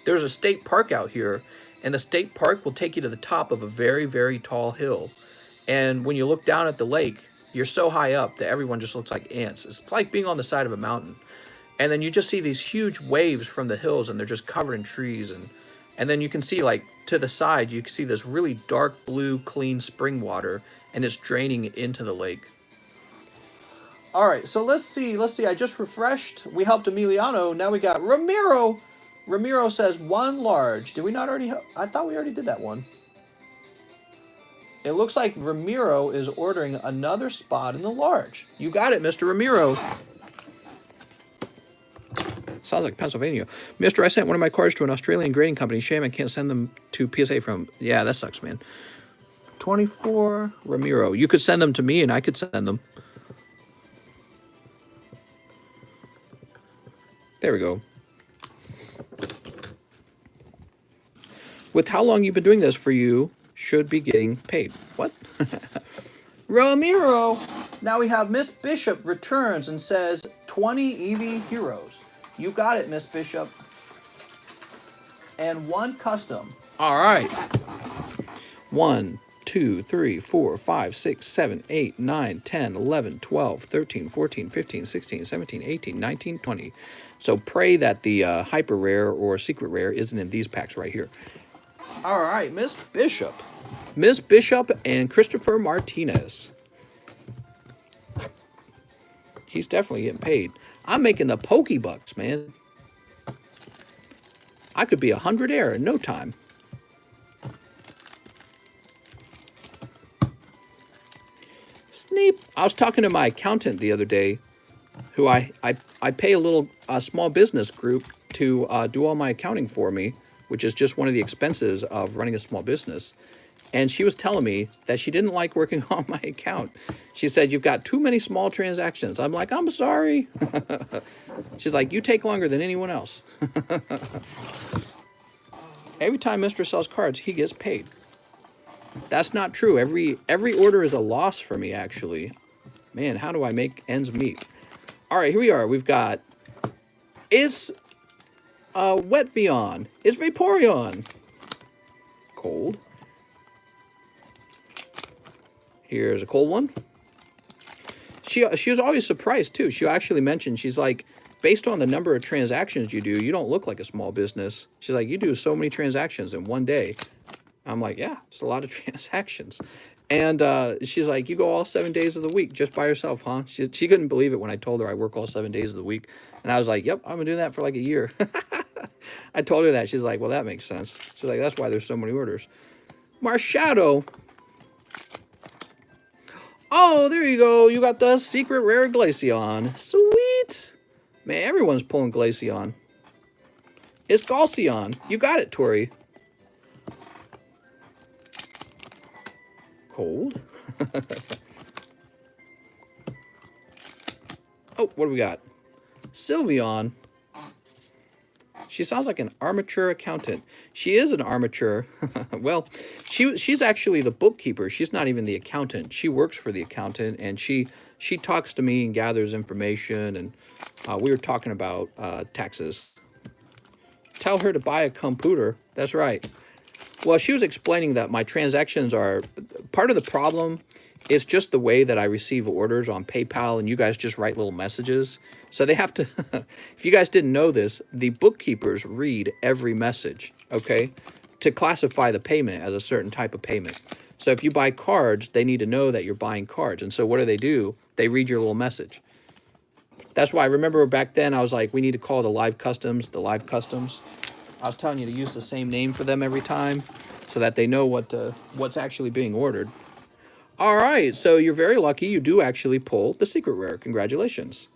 There's a state park out here, and the state park will take you to the top of a very, very tall hill. And when you look down at the lake, you're so high up that everyone just looks like ants. It's like being on the side of a mountain. And then you just see these huge waves from the hills, and they're just covered in trees. And then you can see, like, to the side, you can see this really dark blue, clean spring water, and it's draining into the lake. All right, so let's see. I just refreshed. We helped Emiliano. Now we got Ramiro. Ramiro says 1 large. Did we not already help? I thought we already did that one. It looks like Ramiro is ordering another spot in the large. You got it, Mr. Ramiro. Sounds like Pennsylvania. Mister, I sent one of my cards to an Australian grading company. Shame I can't send them to PSA from... Yeah, that sucks, man. 24, Ramiro. You could send them to me and I could send them. There we go. With how long you've been doing this for you, should be getting paid. What? Ramiro. Now we have Miss Bishop returns and says 20 EV Heroes. You got it, Miss Bishop. And 1 custom. All right. 1, 2, 3, 4, 5, 6, 7, 8, 9, 10, 11, 12, 13, 14, 15, 16, 17, 18, 19, 20. So pray that the hyper rare or secret rare isn't in these packs right here. All right, Miss Bishop. Miss Bishop and Christopher Martinez. He's definitely getting paid. I'm making the pokey bucks, man. I could be 100 air in no time. Sneep. I was talking to my accountant the other day, who I pay a small business group to do all my accounting for me, which is just one of the expenses of running a small business. And she was telling me that she didn't like working on my account. She said, you've got too many small transactions. I'm like, I'm sorry. She's like, you take longer than anyone else. Every time Mr. sells cards, he gets paid. That's not true. Every order is a loss for me, actually. Man, how do I make ends meet? All right, here we are. We've got, it's Wet Vion. It's Vaporeon. Cold. Here's a cold one. She was always surprised, too. She actually mentioned, she's like, based on the number of transactions you do, you don't look like a small business. She's like, you do so many transactions in one day. I'm like, yeah, it's a lot of transactions. And she's like, you go all 7 days of the week just by yourself, huh? She couldn't believe it when I told her I work all 7 days of the week. And I was like, yep, I'm going to do that for like a year. I told her that. She's like, well, that makes sense. She's like, that's why there's so many orders. Marshadow. Oh, there you go. You got the secret rare Glaceon. Sweet. Man, everyone's pulling Glaceon. It's Galceon. You got it, Tori. Cold. Oh, what do we got? Sylveon. She sounds like an armature accountant. She is an armature. Well, she's actually the bookkeeper. She's not even the accountant. She works for the accountant, and she talks to me and gathers information, and we were talking about taxes. Tell her to buy a computer. That's right. Well, she was explaining that my transactions are, part of the problem is just the way that I receive orders on PayPal, and you guys just write little messages. So they have to, if you guys didn't know this, the bookkeepers read every message, okay, to classify the payment as a certain type of payment. So if you buy cards, they need to know that you're buying cards. And so what do? They read your little message. That's why I remember back then I was like, we need to call the live customs. I was telling you to use the same name for them every time so that they know what's actually being ordered. All right, so you're very lucky. You do actually pull the secret rare. Congratulations.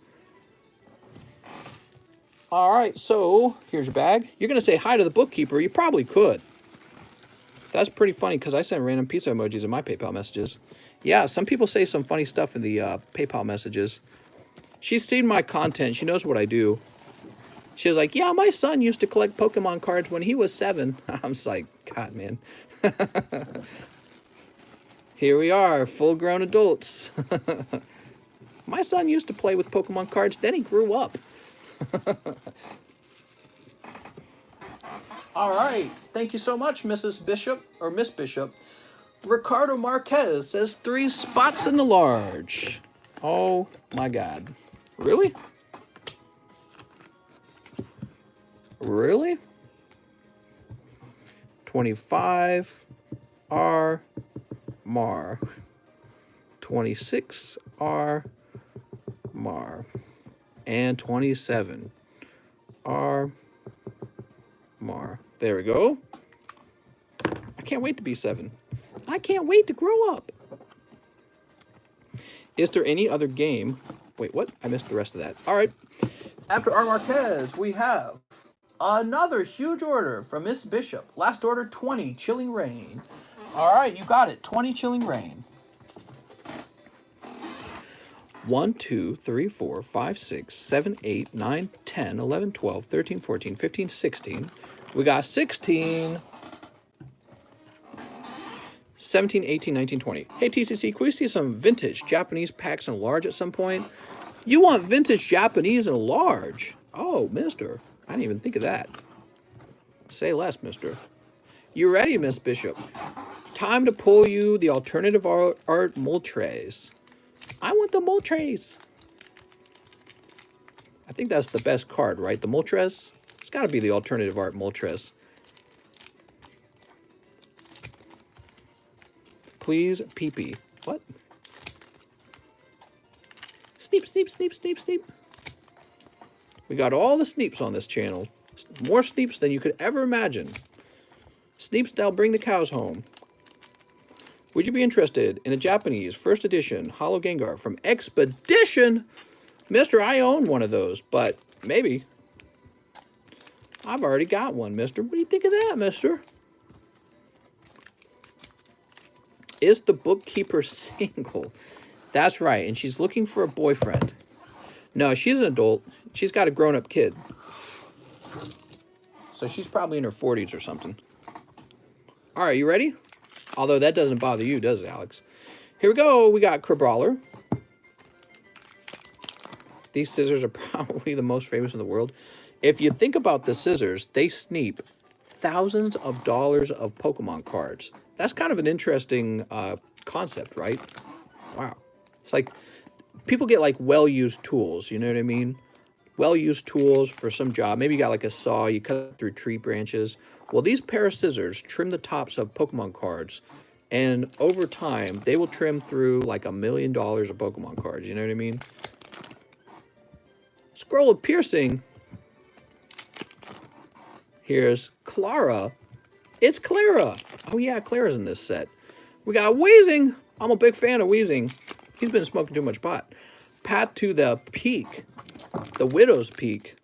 All right, so here's your bag. You're going to say hi to the bookkeeper. You probably could. That's pretty funny because I send random pizza emojis in my PayPal messages. Yeah, some people say some funny stuff in the PayPal messages. She's seen my content. She knows what I do. She was like, yeah, my son used to collect Pokemon cards when he was 7. I was like, God, man. Here we are, full-grown adults. My son used to play with Pokemon cards, then he grew up. All right. Thank you so much, Mrs. Bishop, or Miss Bishop. Ricardo Marquez says 3 spots in the large. Oh, my God. Really? Really? 25 R Mar. 26 R Mar. And 27 R Mar. There we go. I can't wait to be 7. I can't wait to grow up. Is there any other game? Wait, what? I missed the rest of that. All right. After R. Marquez, we have another huge order from Miss Bishop. Last order, 20, Chilling Rain. All right, you got it. 20 Chilling Rain. 1, 2, 3, 4, 5, 6, 7, 8, 9, 10, 11, 12, 13, 14, 15, 16. We got 16. 17, 18, 19, 20. Hey, TCC, can we see some vintage Japanese packs in large at some point? You want vintage Japanese in large? Oh, mister. I didn't even think of that. Say less, mister. You ready, Miss Bishop? Time to pull you the alternative art Moltres. I want the Moltres. I think that's the best card, right? The Moltres? It's got to be the alternative art Moltres. Please, pee-pee. What? Sneep, sneep, sneep, sneep, sneep. We got all the sneeps on this channel. More sneeps than you could ever imagine. Sneeps that'll bring the cows home. Would you be interested in a Japanese first edition Holo Gengar from Expedition? Mister, I own one of those, but maybe. I've already got one, mister. What do you think of that, mister? Is the bookkeeper single? That's right, and she's looking for a boyfriend. No, she's an adult. She's got a grown-up kid. So she's probably in her 40s or something. All right, you ready? Although that doesn't bother you, does it, Alex? Here we go. We got Crabrawler. These scissors are probably the most famous in the world. If you think about the scissors, they sneep thousands of dollars of Pokemon cards. That's kind of an interesting concept, right? Wow. It's like people get like well-used tools, you know what I mean? Well-used tools for some job. Maybe you got like a saw, you cut through tree branches. Well, these pair of scissors trim the tops of Pokemon cards, and over time, they will trim through like $1 million of Pokemon cards, you know what I mean? Scroll of Piercing. Here's Clara. It's Clara. Oh yeah, Clara's in this set. We got Weezing. I'm a big fan of Weezing. He's been smoking too much pot. Path to the Peak. The Widow's Peak.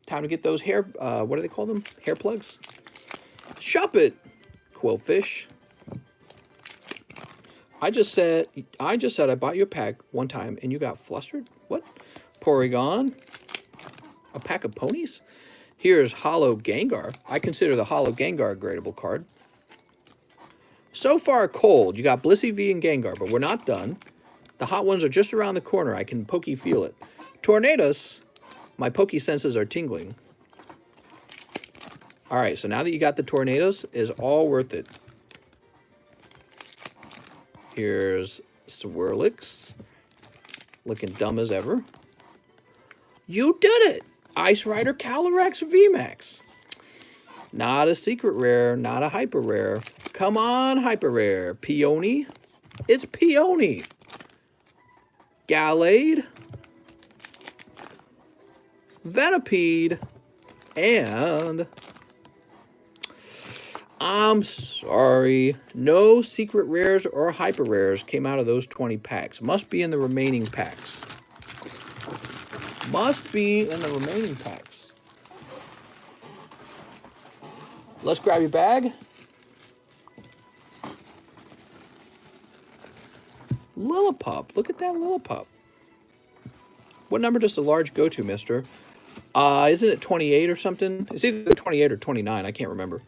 Time to get those hair, what do they call them? Hair plugs? Shop it. Quillfish. I just said I bought you a pack one time and you got flustered? What? Porygon. A pack of ponies? Here's Holo Gengar. I consider the Holo Gengar a gradable card. So far cold. You got Blissey V and Gengar, but we're not done. The hot ones are just around the corner. I can pokey feel it. Tornadus. My pokey senses are tingling. All right, so now that you got the Tornadus, is all worth it. Here's Swirlix. Looking dumb as ever. You did it! Ice Rider Calyrex VMAX. Not a secret rare, not a hyper rare. Come on, hyper rare. Peony. It's Peony. Gallade. Venipede. And I'm sorry, no secret rares or hyper rares came out of those 20 packs. Must be in the remaining packs. Must be in the remaining packs. Let's grab your bag. Lillipup. Look at that Lillipup. What number does the large go to, mister? Isn't it 28 or something? It's either 28 or 29. I can't remember.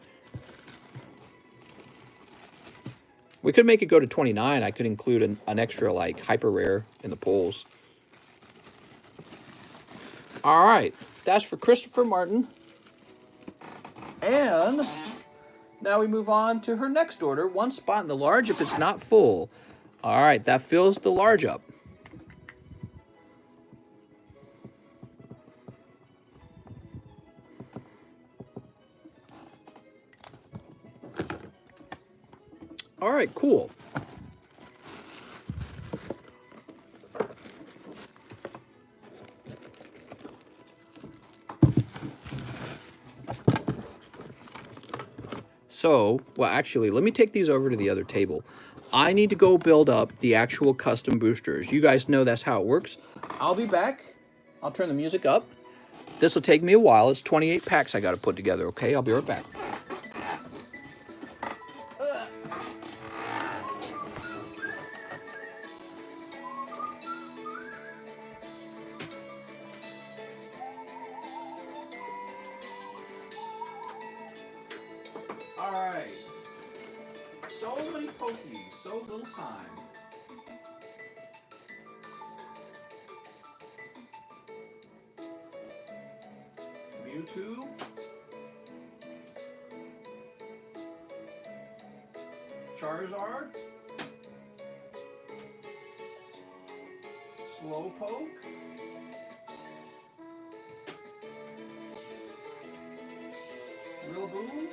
We could make it go to 29. I could include an extra, like, hyper rare in the polls. All right. That's for Christopher Martin. And now we move on to her next order. One spot in the large if it's not full. All right. That fills the large up. All right, cool. So, well, actually, let me take these over to the other table. I need to go build up the actual custom boosters. You guys know that's how it works. I'll be back. I'll turn the music up. This will take me a while. It's 28 packs I got to put together, okay? I'll be right back. All right. So many pokies, so little time. Mewtwo. Charizard. Slowpoke. Rillaboom.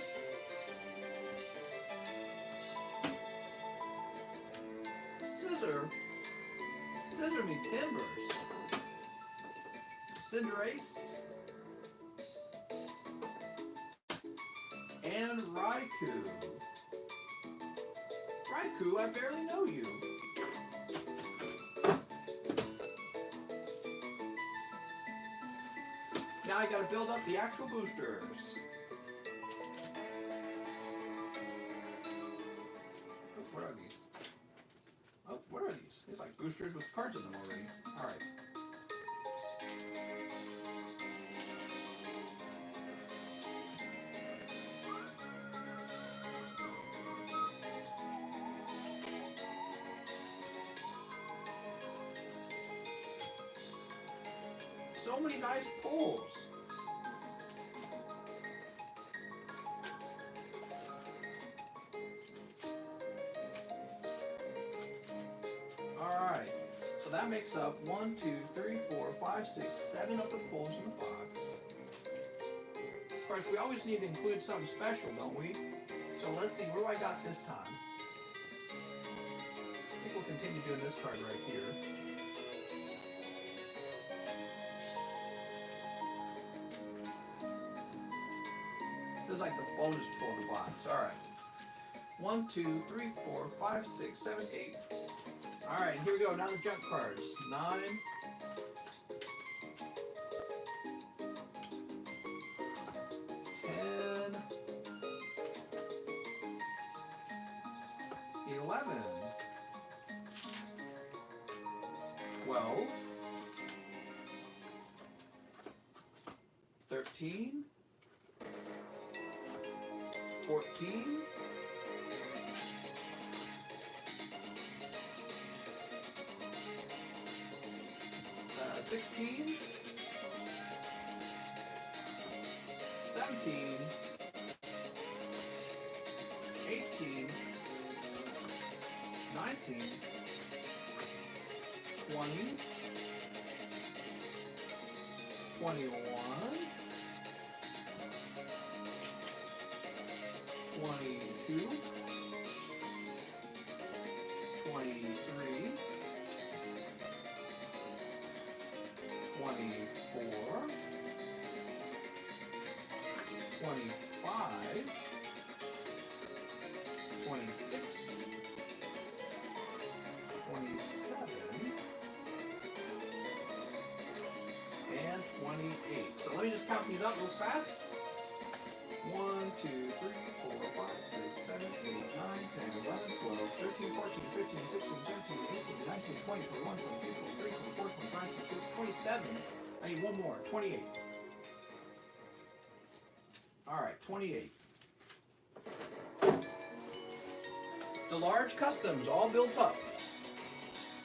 Scissor me timbers. Cinderace. And Raikou. Raikou, I barely know you. Now I gotta build up the actual boosters. Oh, what are these? Oh, what are these? There's like boosters with cards in them already. Alright. So many nice pulls. Alright, so that makes up 1, 2, 3, 4, 5, 6, 7 of the pulls in the box. Of course, we always need to include something special, don't we? So let's see, what do I got this time? I think we'll continue doing this card right here. This is like the bonus pull in the box. Alright. 1, 2, 3, 4, 5, 6, 7, 8. Alright, here we go. Now the junk cards. 9. 10. 11. 12. 13. 14. 16. 17. 18. 19. 20. 21. 22, 23, 24, 25, 26, 27, and 28. So let me just count these up real fast. 1, 2, 3, 4, 5, 6, 7, 8, 9, 10, 11, 12, 13, 14, 15, 16, 17, 18, 19, 20, 21, 22, 23, 24, 25, 26, 27. I need one more. 28. Alright, 28. The large customs all built up.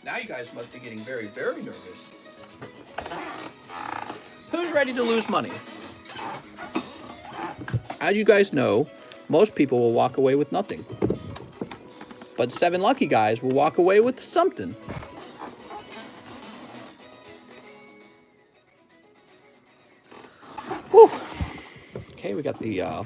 Now you guys must be getting very, very nervous. Who's ready to lose money? As you guys know, most people will walk away with nothing. But 7 lucky guys will walk away with something. Whew. Okay, we got the...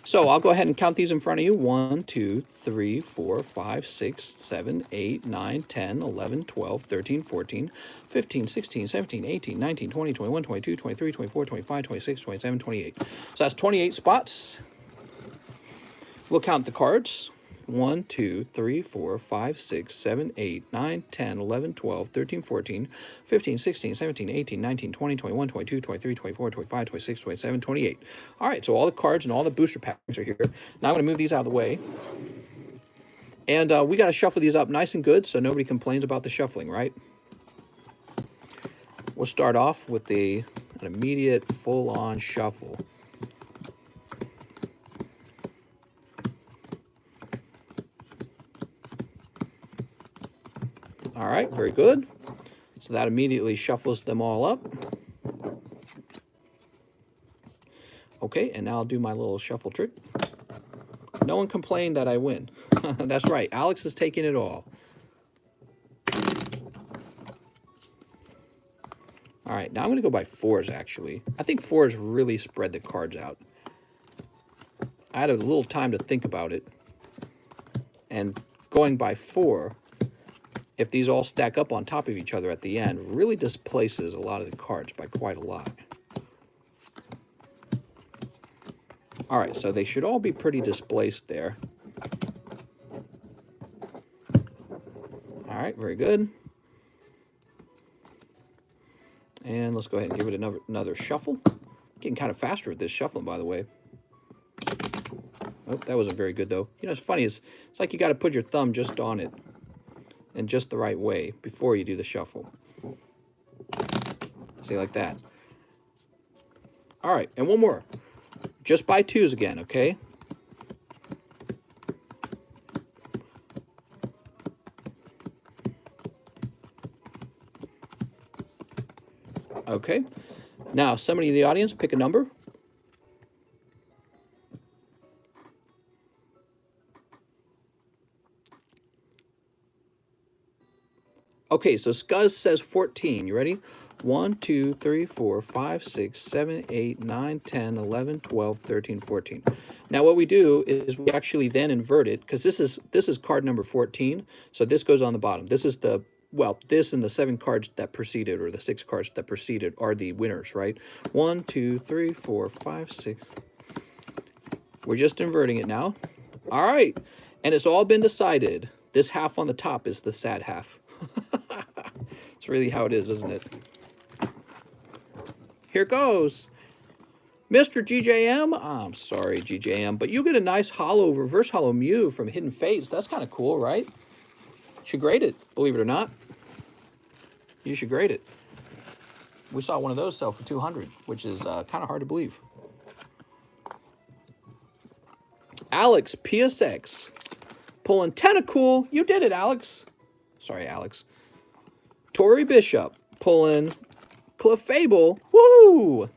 So I'll go ahead and count these in front of you. 1, 2, 3, 4, 5, 6, 7, 8, 9, 10, 11, 12, 13, 14, 15, 16, 17, 18, 19, 20, 21, 22, 23, 24, 25, 26, 27, 28. So that's 28 spots. We'll count the cards. 1, 2, 3, 4, 5, 6, 7, 8, 9, 10, 11, 12, 13, 14, 15, 16, 17, 18, 19, 20, 21, 22, 23, 24, 25, 26, 27, 28. All right, so all the cards and all the booster packs are here. Now I'm going to move these out of the way. And we got to shuffle these up nice and good so nobody complains about the shuffling, right? We'll start off with an immediate full-on shuffle. All right, very good. So that immediately shuffles them all up. Okay, and now I'll do my little shuffle trick. No one complained that I win. That's right, Alex is taking it all. All right, now I'm going to go by fours, actually. I think fours really spread the cards out. I had a little time to think about it. And going by four, if these all stack up on top of each other at the end, really displaces a lot of the cards by quite a lot. All right, so they should all be pretty displaced there. All right, very good. And let's go ahead and give it another shuffle. Getting kind of faster at this shuffling, by the way. Oh, that wasn't very good, though. You know, it's funny. It's like you got to put your thumb just on it in just the right way before you do the shuffle. See, like that. All right, and one more. Just by twos again, okay? Okay. Now, somebody in the audience, pick a number. Okay, so Scuzz says 14. You ready? 1, 2, 3, 4, 5, 6, 7, 8, 9, 10, 11, 12, 13, 14. Now what we do is we actually then invert it, because this is card number 14, so this goes on the bottom. This is the, well, this and the 7 cards that preceded, or the 6 cards that preceded, are the winners, right? 1, 2, 3, 4, 5, 6. We're just inverting it now. All right, and it's all been decided. This half on the top is the sad half. It's really how it is, isn't it? Here goes. Mr. GJM. I'm sorry, GJM, but you get a nice hollow, reverse hollow Mew from Hidden Fates. That's kind of cool, right? You should grade it, believe it or not. You should grade it. We saw one of those sell for 200, which is kind of hard to believe. Alex, PSX. Pulling Tentacool. You did it, Alex. Sorry, Alex. Tori Bishop. Pulling Clefable. Woo!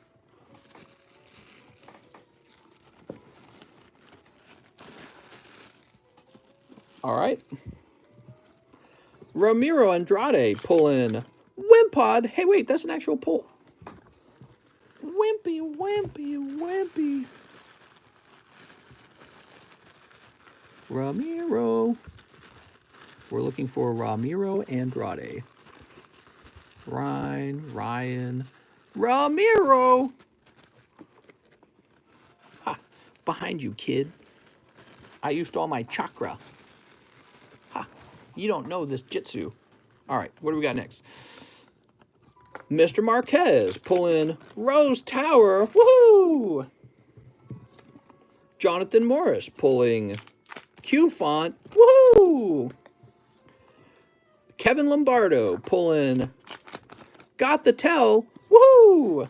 All right. Ramiro Andrade pulling Wimpod. Hey, wait, that's an actual pull. Wimpy, wimpy, wimpy. Ramiro. We're looking for Ramiro Andrade. Ryan, Ramiro. Ha, behind you, kid. I used all my chakra. Ha, you don't know this jitsu. All right, what do we got next? Mr. Marquez pulling Rose Tower. Woohoo! Jonathan Morris pulling Q Font. Woohoo! Kevin Lombardo pulling Got the Tell. Woohoo!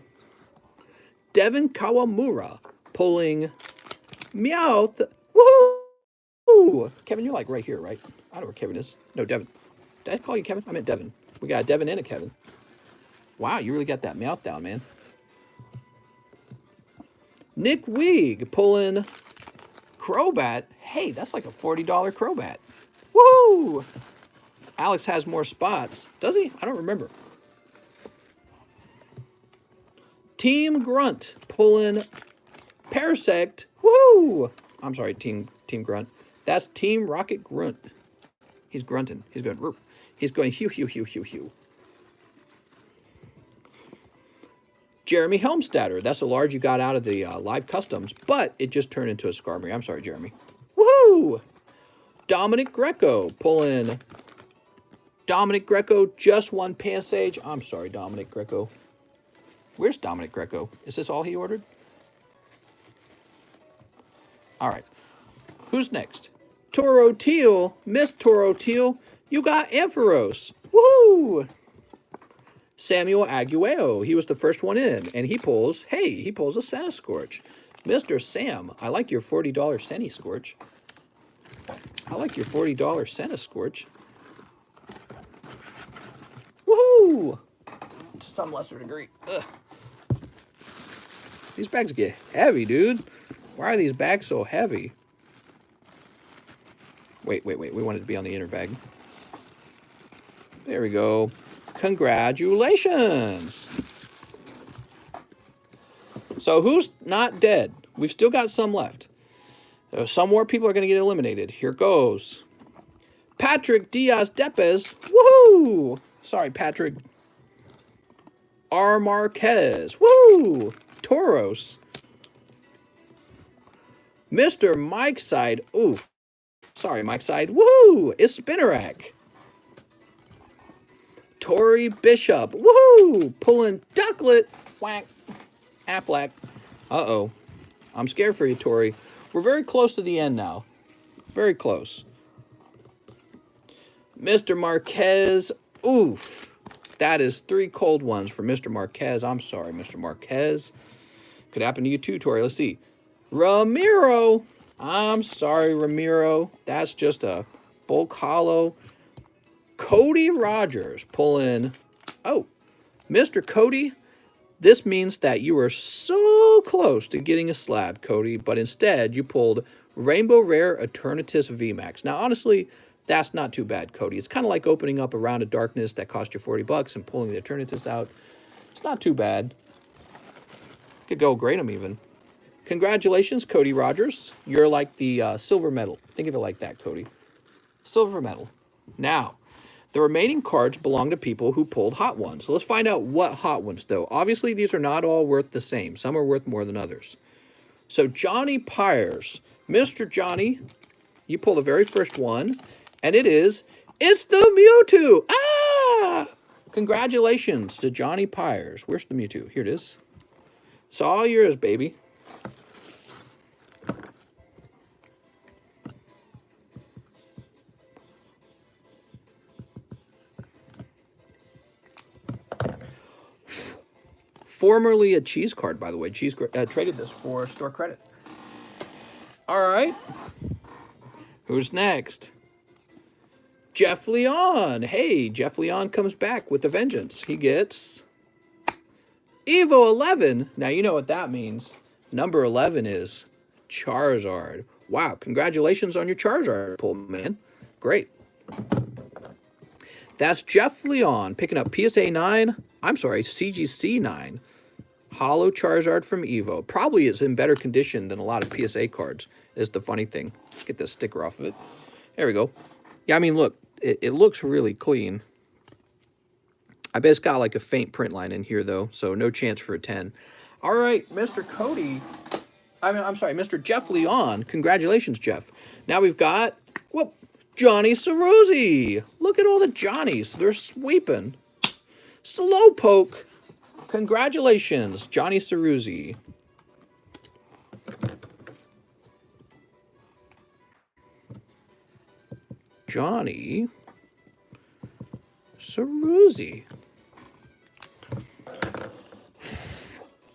Devin Kawamura pulling Meowth. Woohoo! Kevin, you're like right here, right? I know where Kevin is. No, Devin. Did I call you Kevin? I meant Devin. We got a Devin and a Kevin. Wow, you really got that Meowth down, man. Nick Weeg pulling Crobat. Hey, that's like a $40 Crobat. Woohoo! Alex has more spots. Does he? I don't remember. Team Grunt pulling Parasect. Woohoo! I'm sorry, Team Grunt. That's Team Rocket Grunt. He's grunting. He's going. He's going. Hew, hew, hew, hew, hew. Jeremy Helmstadter. That's a large you got out of the live customs, but it just turned into a Skarmory. I'm sorry, Jeremy. Woohoo! Dominic Greco pulling. Dominic Greco just won Pansage. I'm sorry, Dominic Greco. Where's Dominic Greco? Is this all he ordered? All right. Who's next? Toro Teal. Miss Toro Teal. You got Ampharos. Woohoo! Samuel Aguayo. He was the first one in. And he pulls, hey, he pulls a Centiskorch. Mr. Sam, I like your $40 Centiskorch. I like your $40 Centiskorch. Woo! To some lesser degree. Ugh. These bags get heavy, dude. Why are these bags so heavy? Wait. We want it to be on the inner bag. There we go. Congratulations. So who's not dead? We've still got some left. Some more people are going to get eliminated. Here goes. Patrick Diaz-Depez. Woohoo! Sorry, Patrick. R. Marquez. Woo! Toros. Mr. Mike Side. Ooh. Sorry, Mike Side. Woo! It's Spinnerack. Tori Bishop. Woohoo! Pulling Ducklet. Whack. Affleck. Uh-oh. I'm scared for you, Tori. We're very close to the end now. Very close. Mr. Marquez. Oof. That is 3 cold ones for Mr. Marquez. I'm sorry, Mr. Marquez. Could happen to you too, Tori. Let's see. Ramiro. I'm sorry, Ramiro. That's just a bulk hollow. Cody Rogers pulling. Oh, Mr. Cody. This means that you were so close to getting a slab, Cody, but instead you pulled Rainbow Rare Eternatus VMAX. Now, honestly, that's not too bad, Cody. It's kind of like opening up a Round of Darkness that cost you $40 and pulling the Eternatus out. It's not too bad. Could go grade them even. Congratulations, Cody Rogers. You're like the silver medal. Think of it like that, Cody. Silver medal. Now, the remaining cards belong to people who pulled hot ones. So let's find out what hot ones, though. Obviously, these are not all worth the same. Some are worth more than others. So Johnny Pyers. Mr. Johnny, you pull the very first one, and it's the Mewtwo. Ah! Congratulations to Johnny Pyers. Where's the Mewtwo? Here it is. It's all yours, baby. Formerly a cheese card, by the way. Cheese traded this for store credit. All right. Who's next? Jeff Leon. Hey, Jeff Leon comes back with a vengeance. He gets Evo 11. Now, you know what that means. Number 11 is Charizard. Wow, congratulations on your Charizard pull, man. Great. That's Jeff Leon picking up PSA 9. I'm sorry, CGC 9. Hollow Charizard from Evo. Probably is in better condition than a lot of PSA cards, is the funny thing. Let's get this sticker off of it. There we go. Yeah, I mean, look, it looks really clean. I bet it's got like a faint print line in here, though, so no chance for a 10. All right, Mr. Cody. I'm sorry, Mr. Jeff Leon. Congratulations, Jeff. Now we've got, whoop, Johnny Ceruzzi. Look at all the Johnnies. They're sweeping. Slowpoke. Congratulations, Johnny Ceruzzi. Johnny Ceruzzi.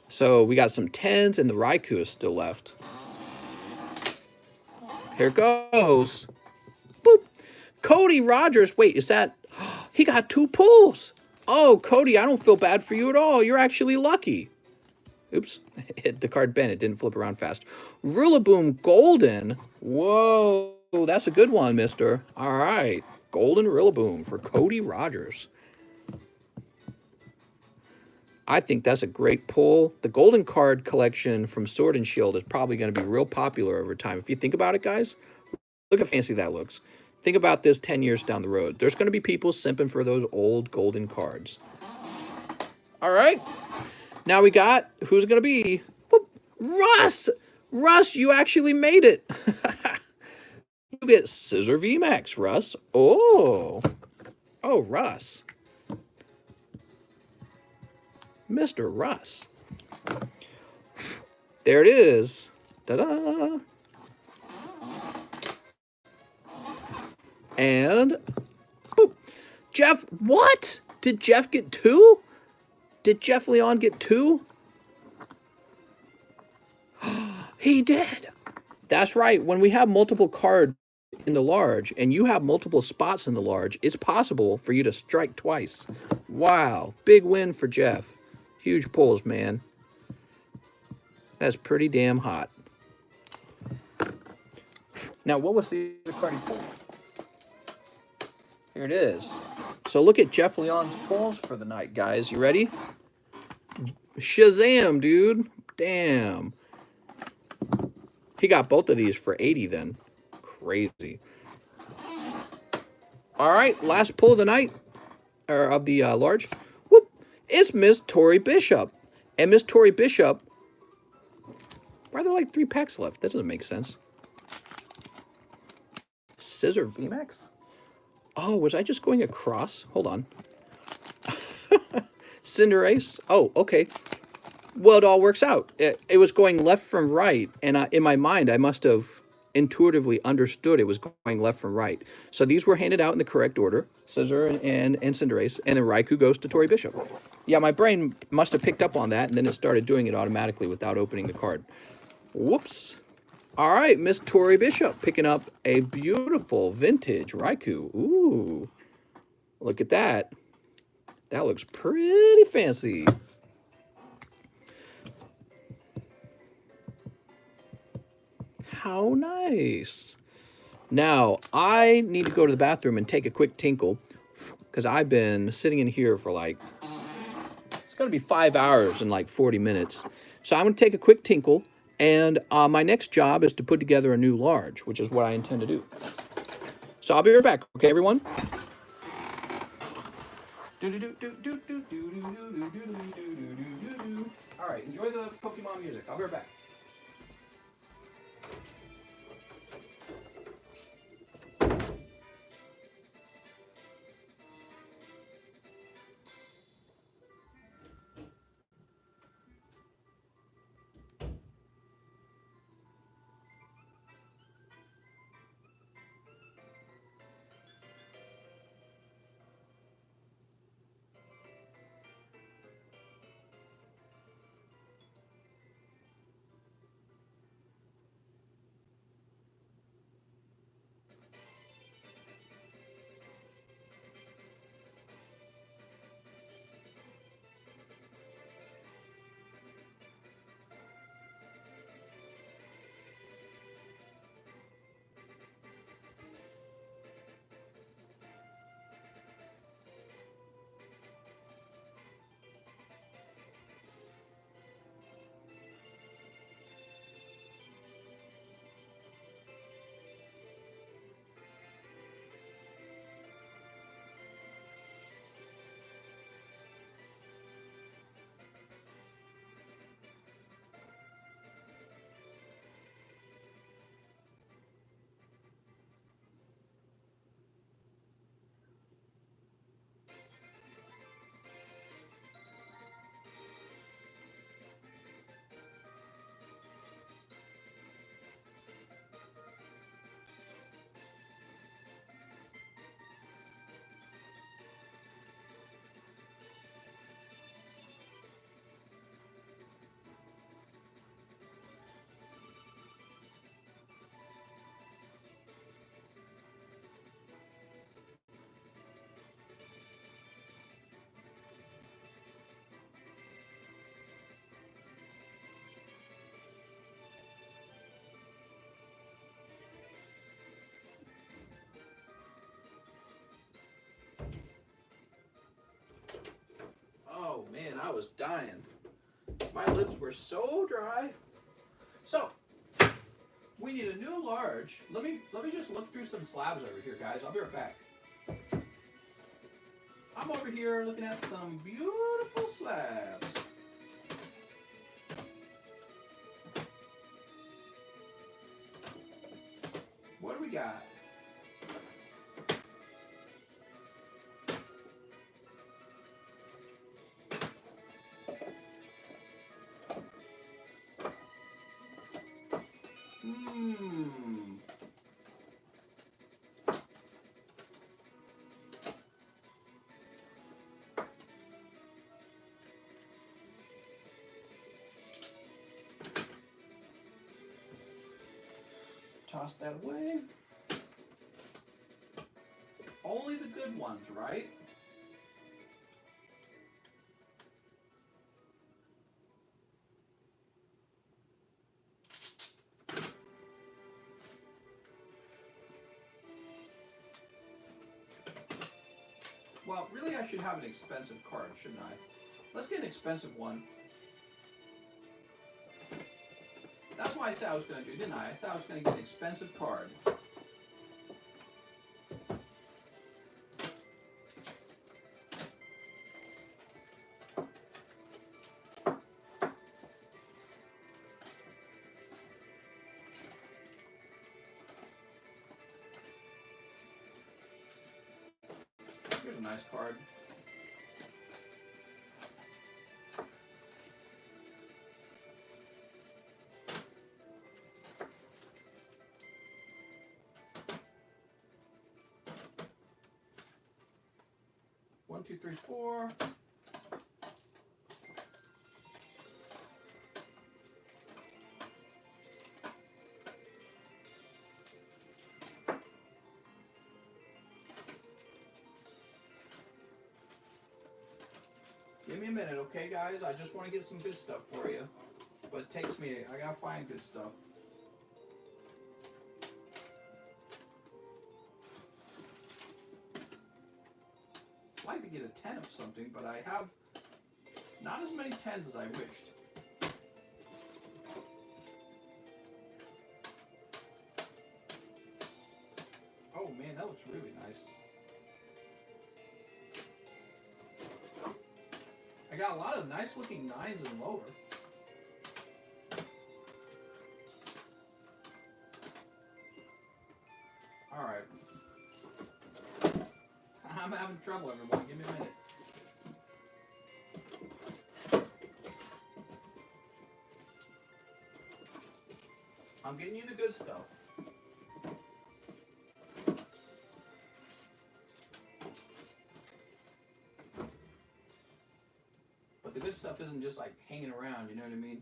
So we got some 10s and the Raikou is still left. Here it goes. Boop. Cody Rogers. Wait, is that... He got 2 pulls. Oh, Cody, I don't feel bad for you at all. You're actually lucky. Oops. Hit the card bent. It didn't flip around fast. Rillaboom Golden. Whoa. That's a good one, mister. All right. Golden Rillaboom for Cody Rogers. I think that's a great pull. The golden card collection from Sword and Shield is probably going to be real popular over time. If you think about it, guys, look how fancy that looks. Think about this 10 years down the road. There's going to be people simping for those old golden cards. All right. Now we got, who's it going to be? Whoop. Russ! Russ, you actually made it. You get Scissor VMAX, Russ. Oh. Oh, Russ. Mr. Russ. There it is. Ta-da! And boop. Jeff, what? Did Jeff get 2? Did Jeff Leon get 2? He did. That's right. When we have multiple cards in the large and you have multiple spots in the large, it's possible for you to strike twice. Wow, big win for Jeff. Huge pulls, man. That's pretty damn hot. Now, what was the other card he pulled? Here it is. So look at Jeff Leon's pulls for the night, guys. You ready? Shazam, dude. Damn. He got both of these for 80 then. Crazy. All right, last pull of the night, or of the large. Whoop. It's Miss Tori Bishop. And Miss Tori Bishop, why are there like 3 packs left? That doesn't make sense. Scissor VMAX? Oh, was I just going across? Hold on. Cinderace? Oh, okay. Well, it all works out. It was going left from right, and in my mind, I must have intuitively understood it was going left from right. So these were handed out in the correct order, Scissor and Cinderace, and then Raikou goes to Tori Bishop. Yeah, my brain must have picked up on that, and then it started doing it automatically without opening the card. Whoops. All right, Miss Tori Bishop picking up a beautiful vintage Raikou. Ooh, look at that. That looks pretty fancy. How nice. Now, I need to go to the bathroom and take a quick tinkle because I've been sitting in here for like, it's going to be 5 hours and like 40 minutes. So I'm going to take a quick tinkle, and my next job is to put together a new large, which is what I intend to do. So I'll be right back. Okay, everyone? All right, enjoy the Pokemon music. I'll be right back. Oh man, I was dying. My lips were so dry. So, we need a new large. Let me just look through some slabs over here, guys. I'll be right back. I'm over here looking at some beautiful slabs. What do we got? Toss that away. Only the good ones, right? Well, really I should have an expensive card, shouldn't I? Let's get an expensive one. That's what I said I was going to do, didn't I? I said I was going to get an expensive card. Here's a nice card. One, two, three, four. Give me a minute, okay, guys? I just want to get some good stuff for you. But it takes me, I gotta find good stuff. I'd like to get a 10 of something, but I have not as many 10s as I wished. Oh man, that looks really nice. I got a lot of nice looking 9s and lower. Alright. I'm having trouble, everyone. Give me a minute. I'm getting you the good stuff. But the good stuff isn't just like hanging around, you know what I mean?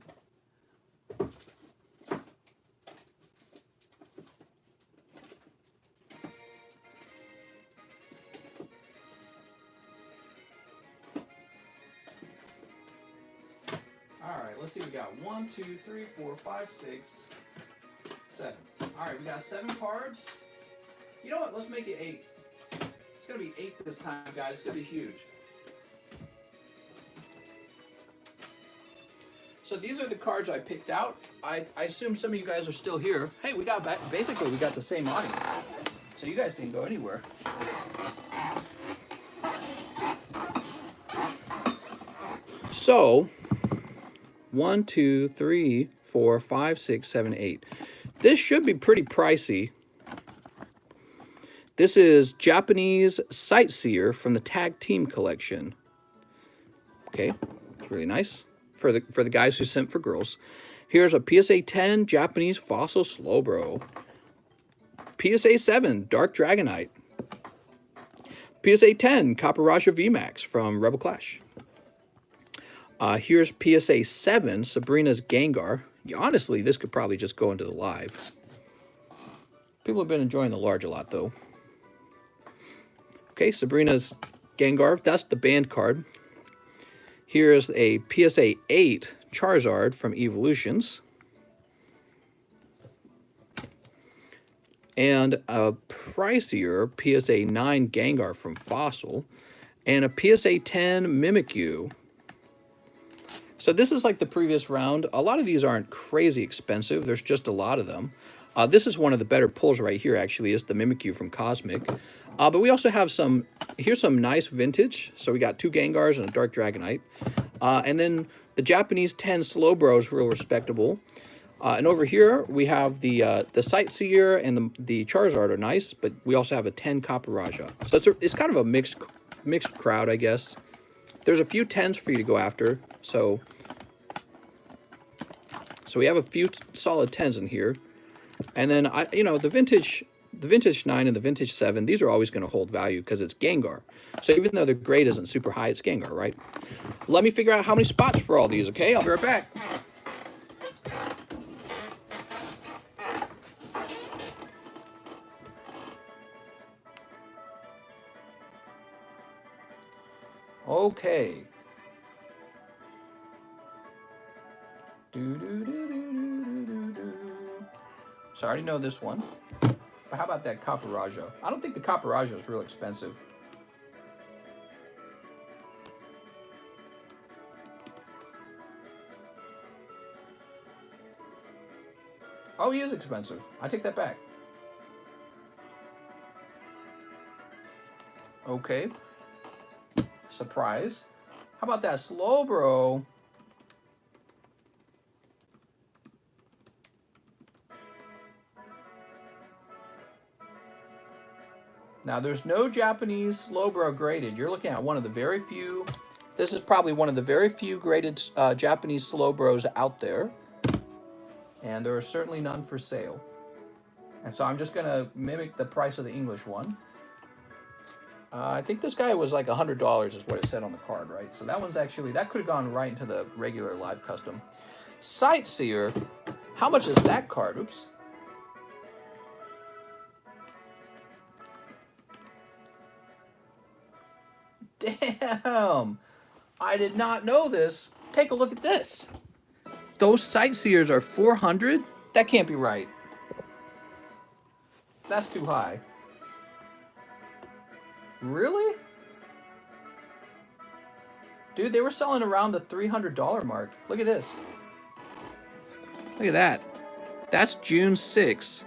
Alright, let's see, we got 1, 2, 3, 4, 5, 6, 7. Alright, we got 7 cards. You know what, let's make it 8. It's gonna be 8 this time, guys. It's gonna be huge. So these are the cards I picked out. I assume some of you guys are still here. Hey, we got back, basically we got the same audience. So you guys didn't go anywhere. So 1, 2, 3, 4, 5, 6, 7, 8. This should be pretty pricey. This is Japanese Sightseer from the Tag Team Collection. Okay, it's really nice for the guys who sent for girls. Here's a PSA 10 Japanese Fossil Slowbro. PSA 7 Dark Dragonite. PSA 10 Copperajah VMAX from Rebel Clash. Here's PSA 7 Sabrina's Gengar. Honestly, this could probably just go into the live. People have been enjoying the large a lot, though. Okay, Sabrina's Gengar. That's the banned card. Here's a PSA 8 Charizard from Evolutions. And a pricier PSA 9 Gengar from Fossil. And a PSA 10 Mimikyu. So this is like the previous round. A lot of these aren't crazy expensive. There's just a lot of them. This is one of the better pulls right here, actually, is the Mimikyu from Cosmic. But we also have some, here's some nice vintage. So we got 2 Gengars and a Dark Dragonite. And then the Japanese 10 Slowbros, real respectable. And over here, we have the Sightseer and the Charizard are nice, but we also have a 10 Copperajah. So it's kind of a mixed crowd, I guess. There's a few 10s for you to go after, so we have a few solid 10s in here. And then, you know, the vintage 9 and the vintage 7, these are always going to hold value because it's Gengar. So even though the grade isn't super high, it's Gengar, right? Let me figure out how many spots for all these, okay? I'll be right back. Okay. So I already know this one. But how about that Copperajah? I don't think the Copperajah is real expensive. Oh, he is expensive. I take that back. Okay. Surprise. How about that slow, bro? Now, there's no Japanese Slowbro graded. You're looking at one of the very few. This is probably one of the very few graded Japanese Slowbros out there. And there are certainly none for sale. And so I'm just going to mimic the price of the English one. I think this guy was like $100 is what it said on the card, right? So that one's actually, that could have gone right into the regular live custom. Sightseer, how much is that card? Oops. Damn, I did not know this. Take a look at this. Those Sightseers are 400? That can't be right. That's too high. Really? Dude, they were selling around the $300 mark. Look at this. Look at that. That's June 6th.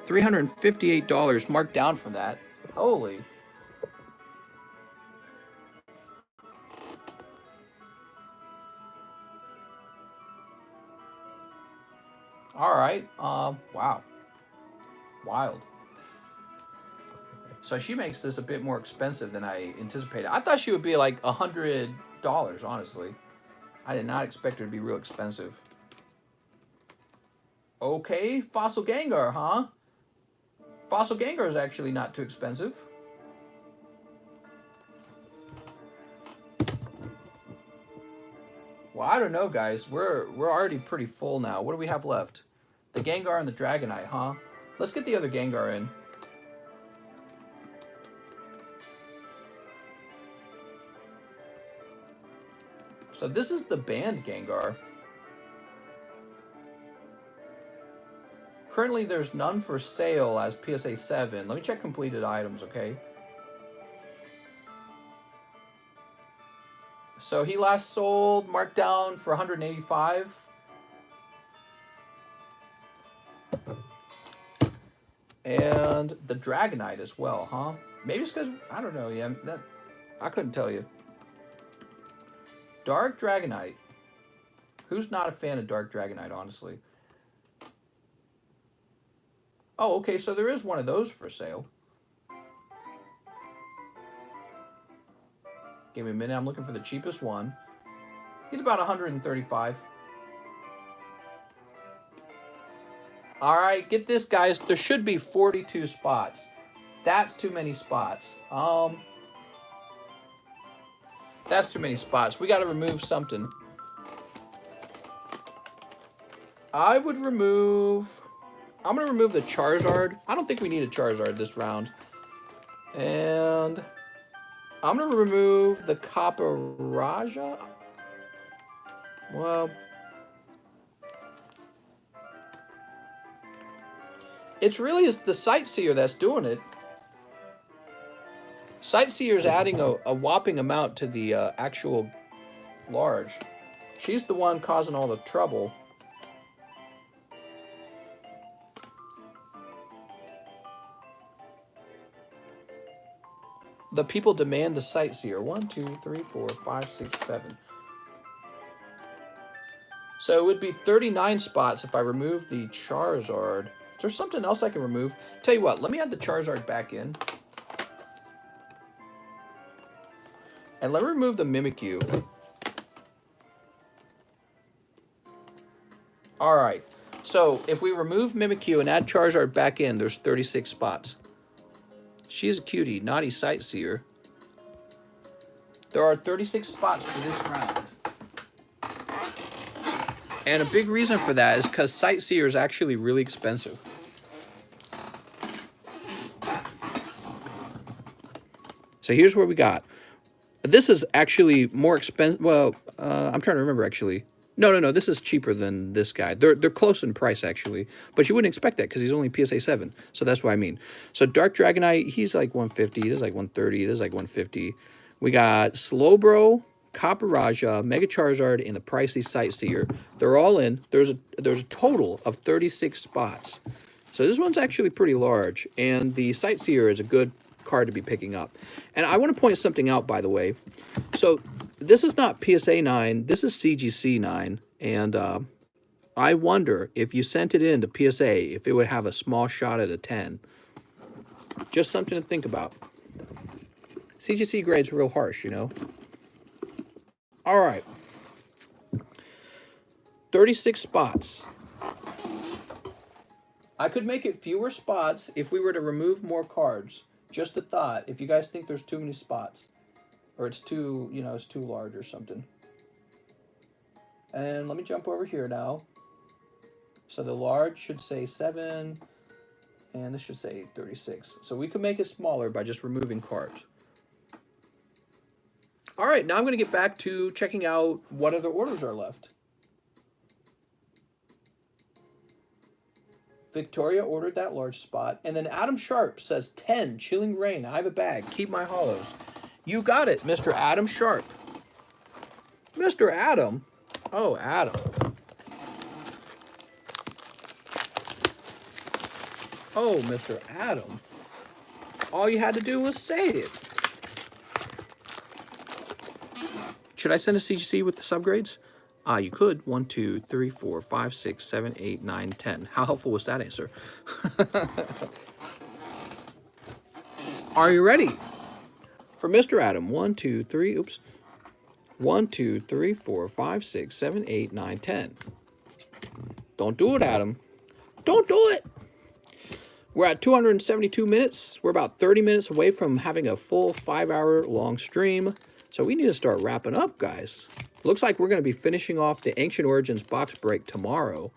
$358 marked down from that. Holy. All right. Wow. Wild. So she makes this a bit more expensive than I anticipated. I thought she would be like $100, honestly. I did not expect her to be real expensive. Okay, Fossil Gengar, huh? Fossil Gengar is actually not too expensive. Well, I don't know, guys. We're already pretty full now. What do we have left? The Gengar and the Dragonite, huh? Let's get the other Gengar in. So this is the banned Gengar. Currently, there's none for sale as PSA 7. Let me check completed items, okay? So he last sold, marked down for 185. And the Dragonite as well, huh? Maybe it's because, I don't know, yeah, that I couldn't tell you. Dark Dragonite. Who's not a fan of Dark Dragonite, honestly? Oh, okay, so there is one of those for sale. Give me a minute, I'm looking for the cheapest one. He's about 135. All right, get this, guys. There should be 42 spots. That's too many spots. That's too many spots. We got to remove something. I would remove... I'm going to remove the Charizard. I don't think we need a Charizard this round. And I'm going to remove the Caparaja. Well... It's really the Sightseer that's doing it. Sightseer's adding a whopping amount to the actual large. She's the one causing all the trouble. The people demand the Sightseer. 1, 2, 3, 4, 5, 6, 7. So it would be 39 spots if I remove the Charizard. Is there something else I can remove? Tell you what, let me add the Charizard back in. And let me remove the Mimikyu. Alright, so if we remove Mimikyu and add Charizard back in, there's 36 spots. She's a cutie, naughty Sightseer. There are 36 spots for this round. And a big reason for that is because Sightseer is actually really expensive. So here's what we got. This is actually more expensive. Well, I'm trying to remember, actually. No. This is cheaper than this guy. They're close in price, actually. But you wouldn't expect that because he's only PSA 7. So that's what I mean. So Dark Dragonite, he's like 150. This is like 130. This is like 150. We got Slowbro Copper Raja, Mega Charizard, and the pricey Sightseer. They're all in. There's a total of 36 spots. So this one's actually pretty large, and the Sightseer is a good card to be picking up. And I want to point something out, by the way. So this is not PSA 9, this is CGC 9, and I wonder if you sent it in to PSA, if it would have a small shot at a 10. Just something to think about. CGC grade's real harsh, you know. All right. 36 spots. I could make it fewer spots if we were to remove more cards. Just a thought, if you guys think there's too many spots. Or it's too, you know, it's too large or something. And let me jump over here now. So the large should say 7, and this should say 36. So we could make it smaller by just removing cards. All right, now I'm going to get back to checking out what other orders are left. Victoria ordered that large spot. And then Adam Sharp says 10, Chilling Rain. I have a bag. Keep my hollows. You got it, Mr. Adam Sharp. Mr. Adam? Oh, Adam. Oh, Mr. Adam. All you had to do was say it. Should I send a CGC with the subgrades? You could. 1, 2, 3, 4, 5, 6, 7, 8, 9, 10. How helpful was that answer? Are you ready? For Mr. Adam, 1, 2, 3, oops. 1, 2, 3, 4, 5, 6, 7, 8, 9, 10. Don't do it, Adam. Don't do it. We're at 272 minutes. We're about 30 minutes away from having a full 5-hour-long stream. So we need to start wrapping up, guys. Looks like we're going to be finishing off the Ancient Origins box break tomorrow,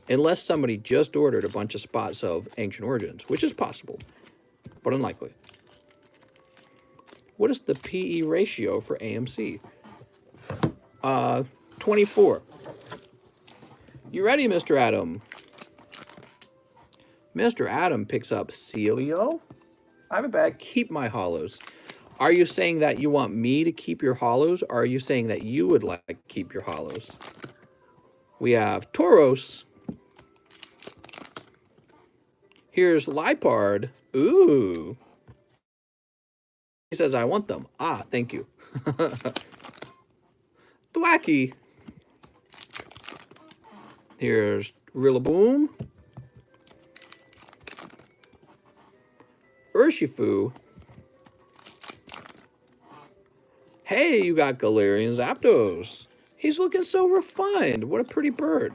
unless somebody just ordered a bunch of spots of Ancient Origins, which is possible, but unlikely. What is the PE ratio for AMC? 24. You ready, Mr. Adam? Mr. Adam picks up Celio. I have a bag. Keep my hollows. Are you saying that you want me to keep your hollows, or are you saying that you would like to keep your hollows? We have Tauros. Here's Lipard. Ooh. He says, I want them. Ah, thank you. Thwacky. Here's Rillaboom. Urshifu. Hey, you got Galarian Zapdos. He's looking so refined. What a pretty bird.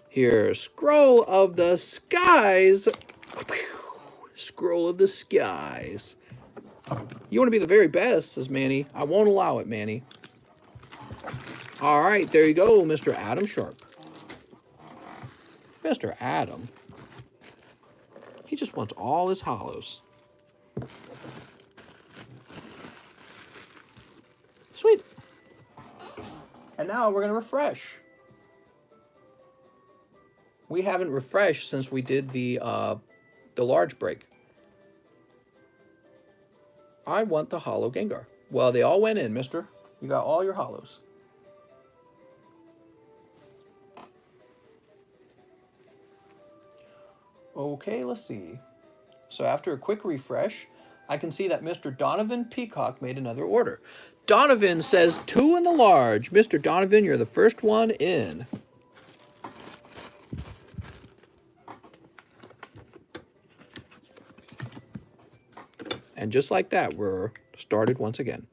Here's Scroll of the Skies. Scroll of the Skies. You want to be the very best, says Manny. I won't allow it, Manny. All right, there you go, Mr. Adam Sharp. Mr. Adam. He just wants all his hollows. Sweet. And now we're going to refresh. We haven't refreshed since we did the large break. I want the hollow Gengar. Well, they all went in, mister. You got all your hollows. Okay, let's see. So after a quick refresh, I can see that Mr. Donovan Peacock made another order. Donovan says 2 in the large. Mr. Donovan, you're the first one in. And just like that, we're started once again.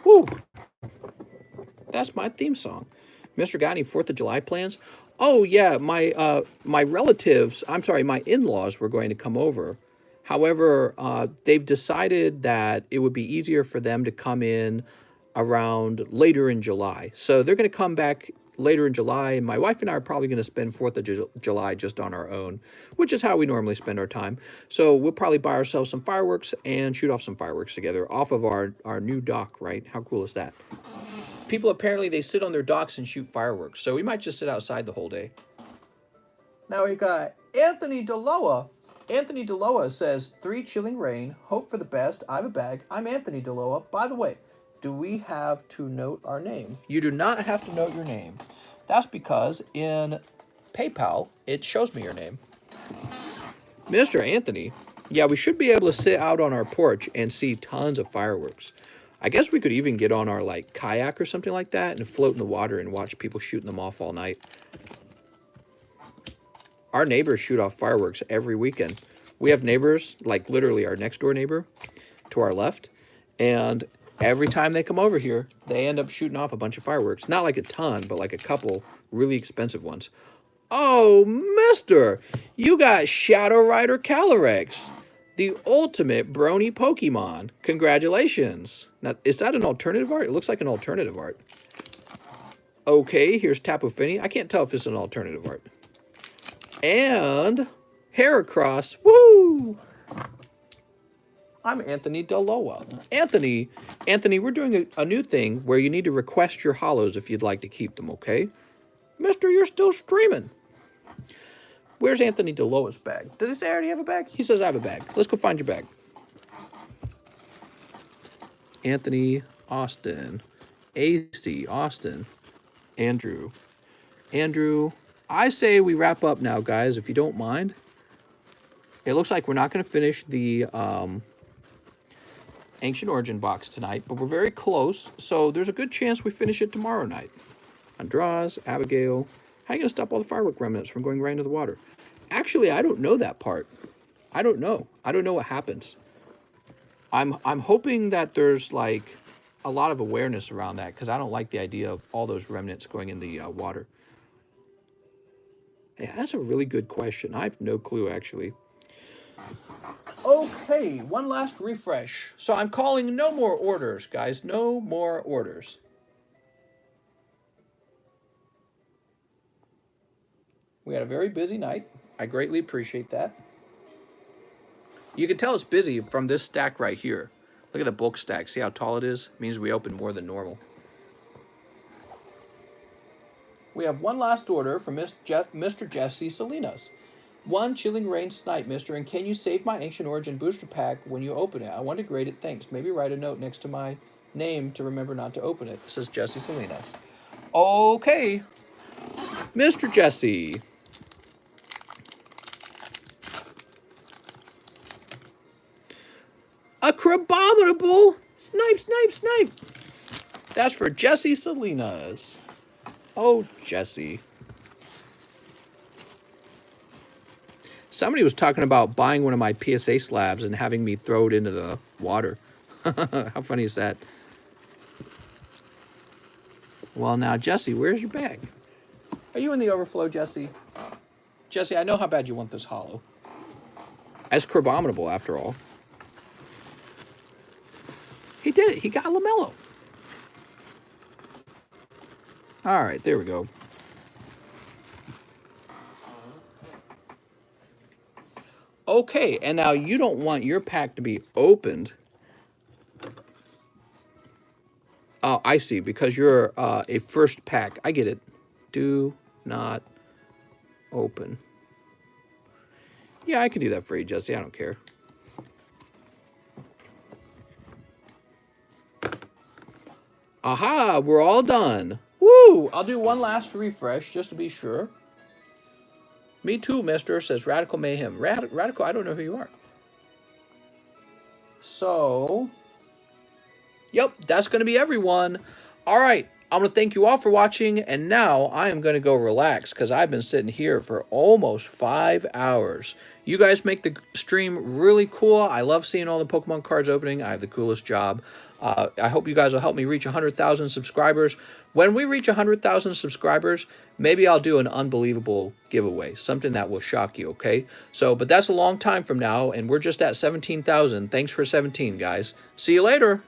Woo! That's my theme song. Mr. got any 4th of July plans? Oh, yeah, my relatives, I'm sorry, my in-laws were going to come over. However, they've decided that it would be easier for them to come in around later in July. So they're going to come back later in July, and my wife and I are probably going to spend 4th of July just on our own, which is how we normally spend our time. So we'll probably buy ourselves some fireworks and shoot off some fireworks together off of our new dock, right? How cool is that? People apparently, they sit on their docks and shoot fireworks, so we might just sit outside the whole day. Now we got Anthony Deloa. Anthony Deloa says, 3 chilling rain, hope for the best, I have a bag. I'm Anthony Deloa. By the way, do we have to note our name? You do not have to note your name. That's because in PayPal, it shows me your name. Mr. Anthony, yeah, we should be able to sit out on our porch and see tons of fireworks. I guess we could even get on our like kayak or something like that and float in the water and watch people shooting them off all night. Our neighbors shoot off fireworks every weekend. We have neighbors, like literally our next door neighbor to our left, and every time they come over here, they end up shooting off a bunch of fireworks. Not like a ton, but like a couple really expensive ones. Oh, mister, you got Shadow Rider Calyrex, the ultimate brony Pokemon. Congratulations. Now, is that an alternative art? It looks like an alternative art. Okay, here's Tapu Fini. I can't tell if it's an alternative art. And Heracross. Woo! I'm Anthony Deloa. Anthony, we're doing a new thing where you need to request your hollows if you'd like to keep them, okay? Mister, you're still streaming. Where's Anthony Deloa's bag? Does he say I already have a bag? He says I have a bag. Let's go find your bag. Anthony, Austin, AC, Austin, Andrew. I say we wrap up now, guys, if you don't mind. It looks like we're not going to finish the Ancient Origin box tonight, but we're very close, so there's a good chance we finish it tomorrow night. Andraz, Abigail. How are you going to stop all the firework remnants from going right into the water? Actually, I don't know that part. I don't know. I don't know what happens. I'm hoping that there's like a lot of awareness around that, because I don't like the idea of all those remnants going in the water. Yeah, that's a really good question. I have no clue, actually. Okay, one last refresh. So I'm calling no more orders, guys. No more orders. We had a very busy night. I greatly appreciate that. You can tell it's busy from this stack right here. Look at the bulk stack. See how tall it is? It means we opened more than normal. We have one last order from Mr. Jesse Salinas. 1 Chilling Rain Snipe, mister, and can you save my Ancient Origin booster pack when you open it? I want to grade it, thanks. Maybe write a note next to my name to remember not to open it. Says Jesse Salinas. Okay, Mr. Jesse. A Crabominable! Snipe! That's for Jesse Salinas. Oh, Jesse. Somebody was talking about buying one of my PSA slabs and having me throw it into the water. How funny is that? Well, now, Jesse, where's your bag? Are you in the overflow, Jesse? Jesse, I know how bad you want this hollow. As Crabominable, after all. He did it. He got LaMelo. All right, there we go. Okay, and now you don't want your pack to be opened. Oh, I see, because you're a first pack. I get it. Do not open. Yeah, I can do that for you, Jesse. I don't care. Aha, we're all done. Woo! I'll do one last refresh just to be sure. Me too, mister, says Radical Mayhem. Radical, I don't know who you are. So, yep, that's going to be everyone. All right, I'm going to thank you all for watching, and now I am going to go relax because I've been sitting here for almost 5 hours. You guys make the stream really cool. I love seeing all the Pokemon cards opening. I have the coolest job. I hope you guys will help me reach 100,000 subscribers. When we reach 100,000 subscribers, maybe I'll do an unbelievable giveaway, something that will shock you, okay? So, but that's a long time from now, and we're just at 17,000. Thanks for 17, guys. See you later.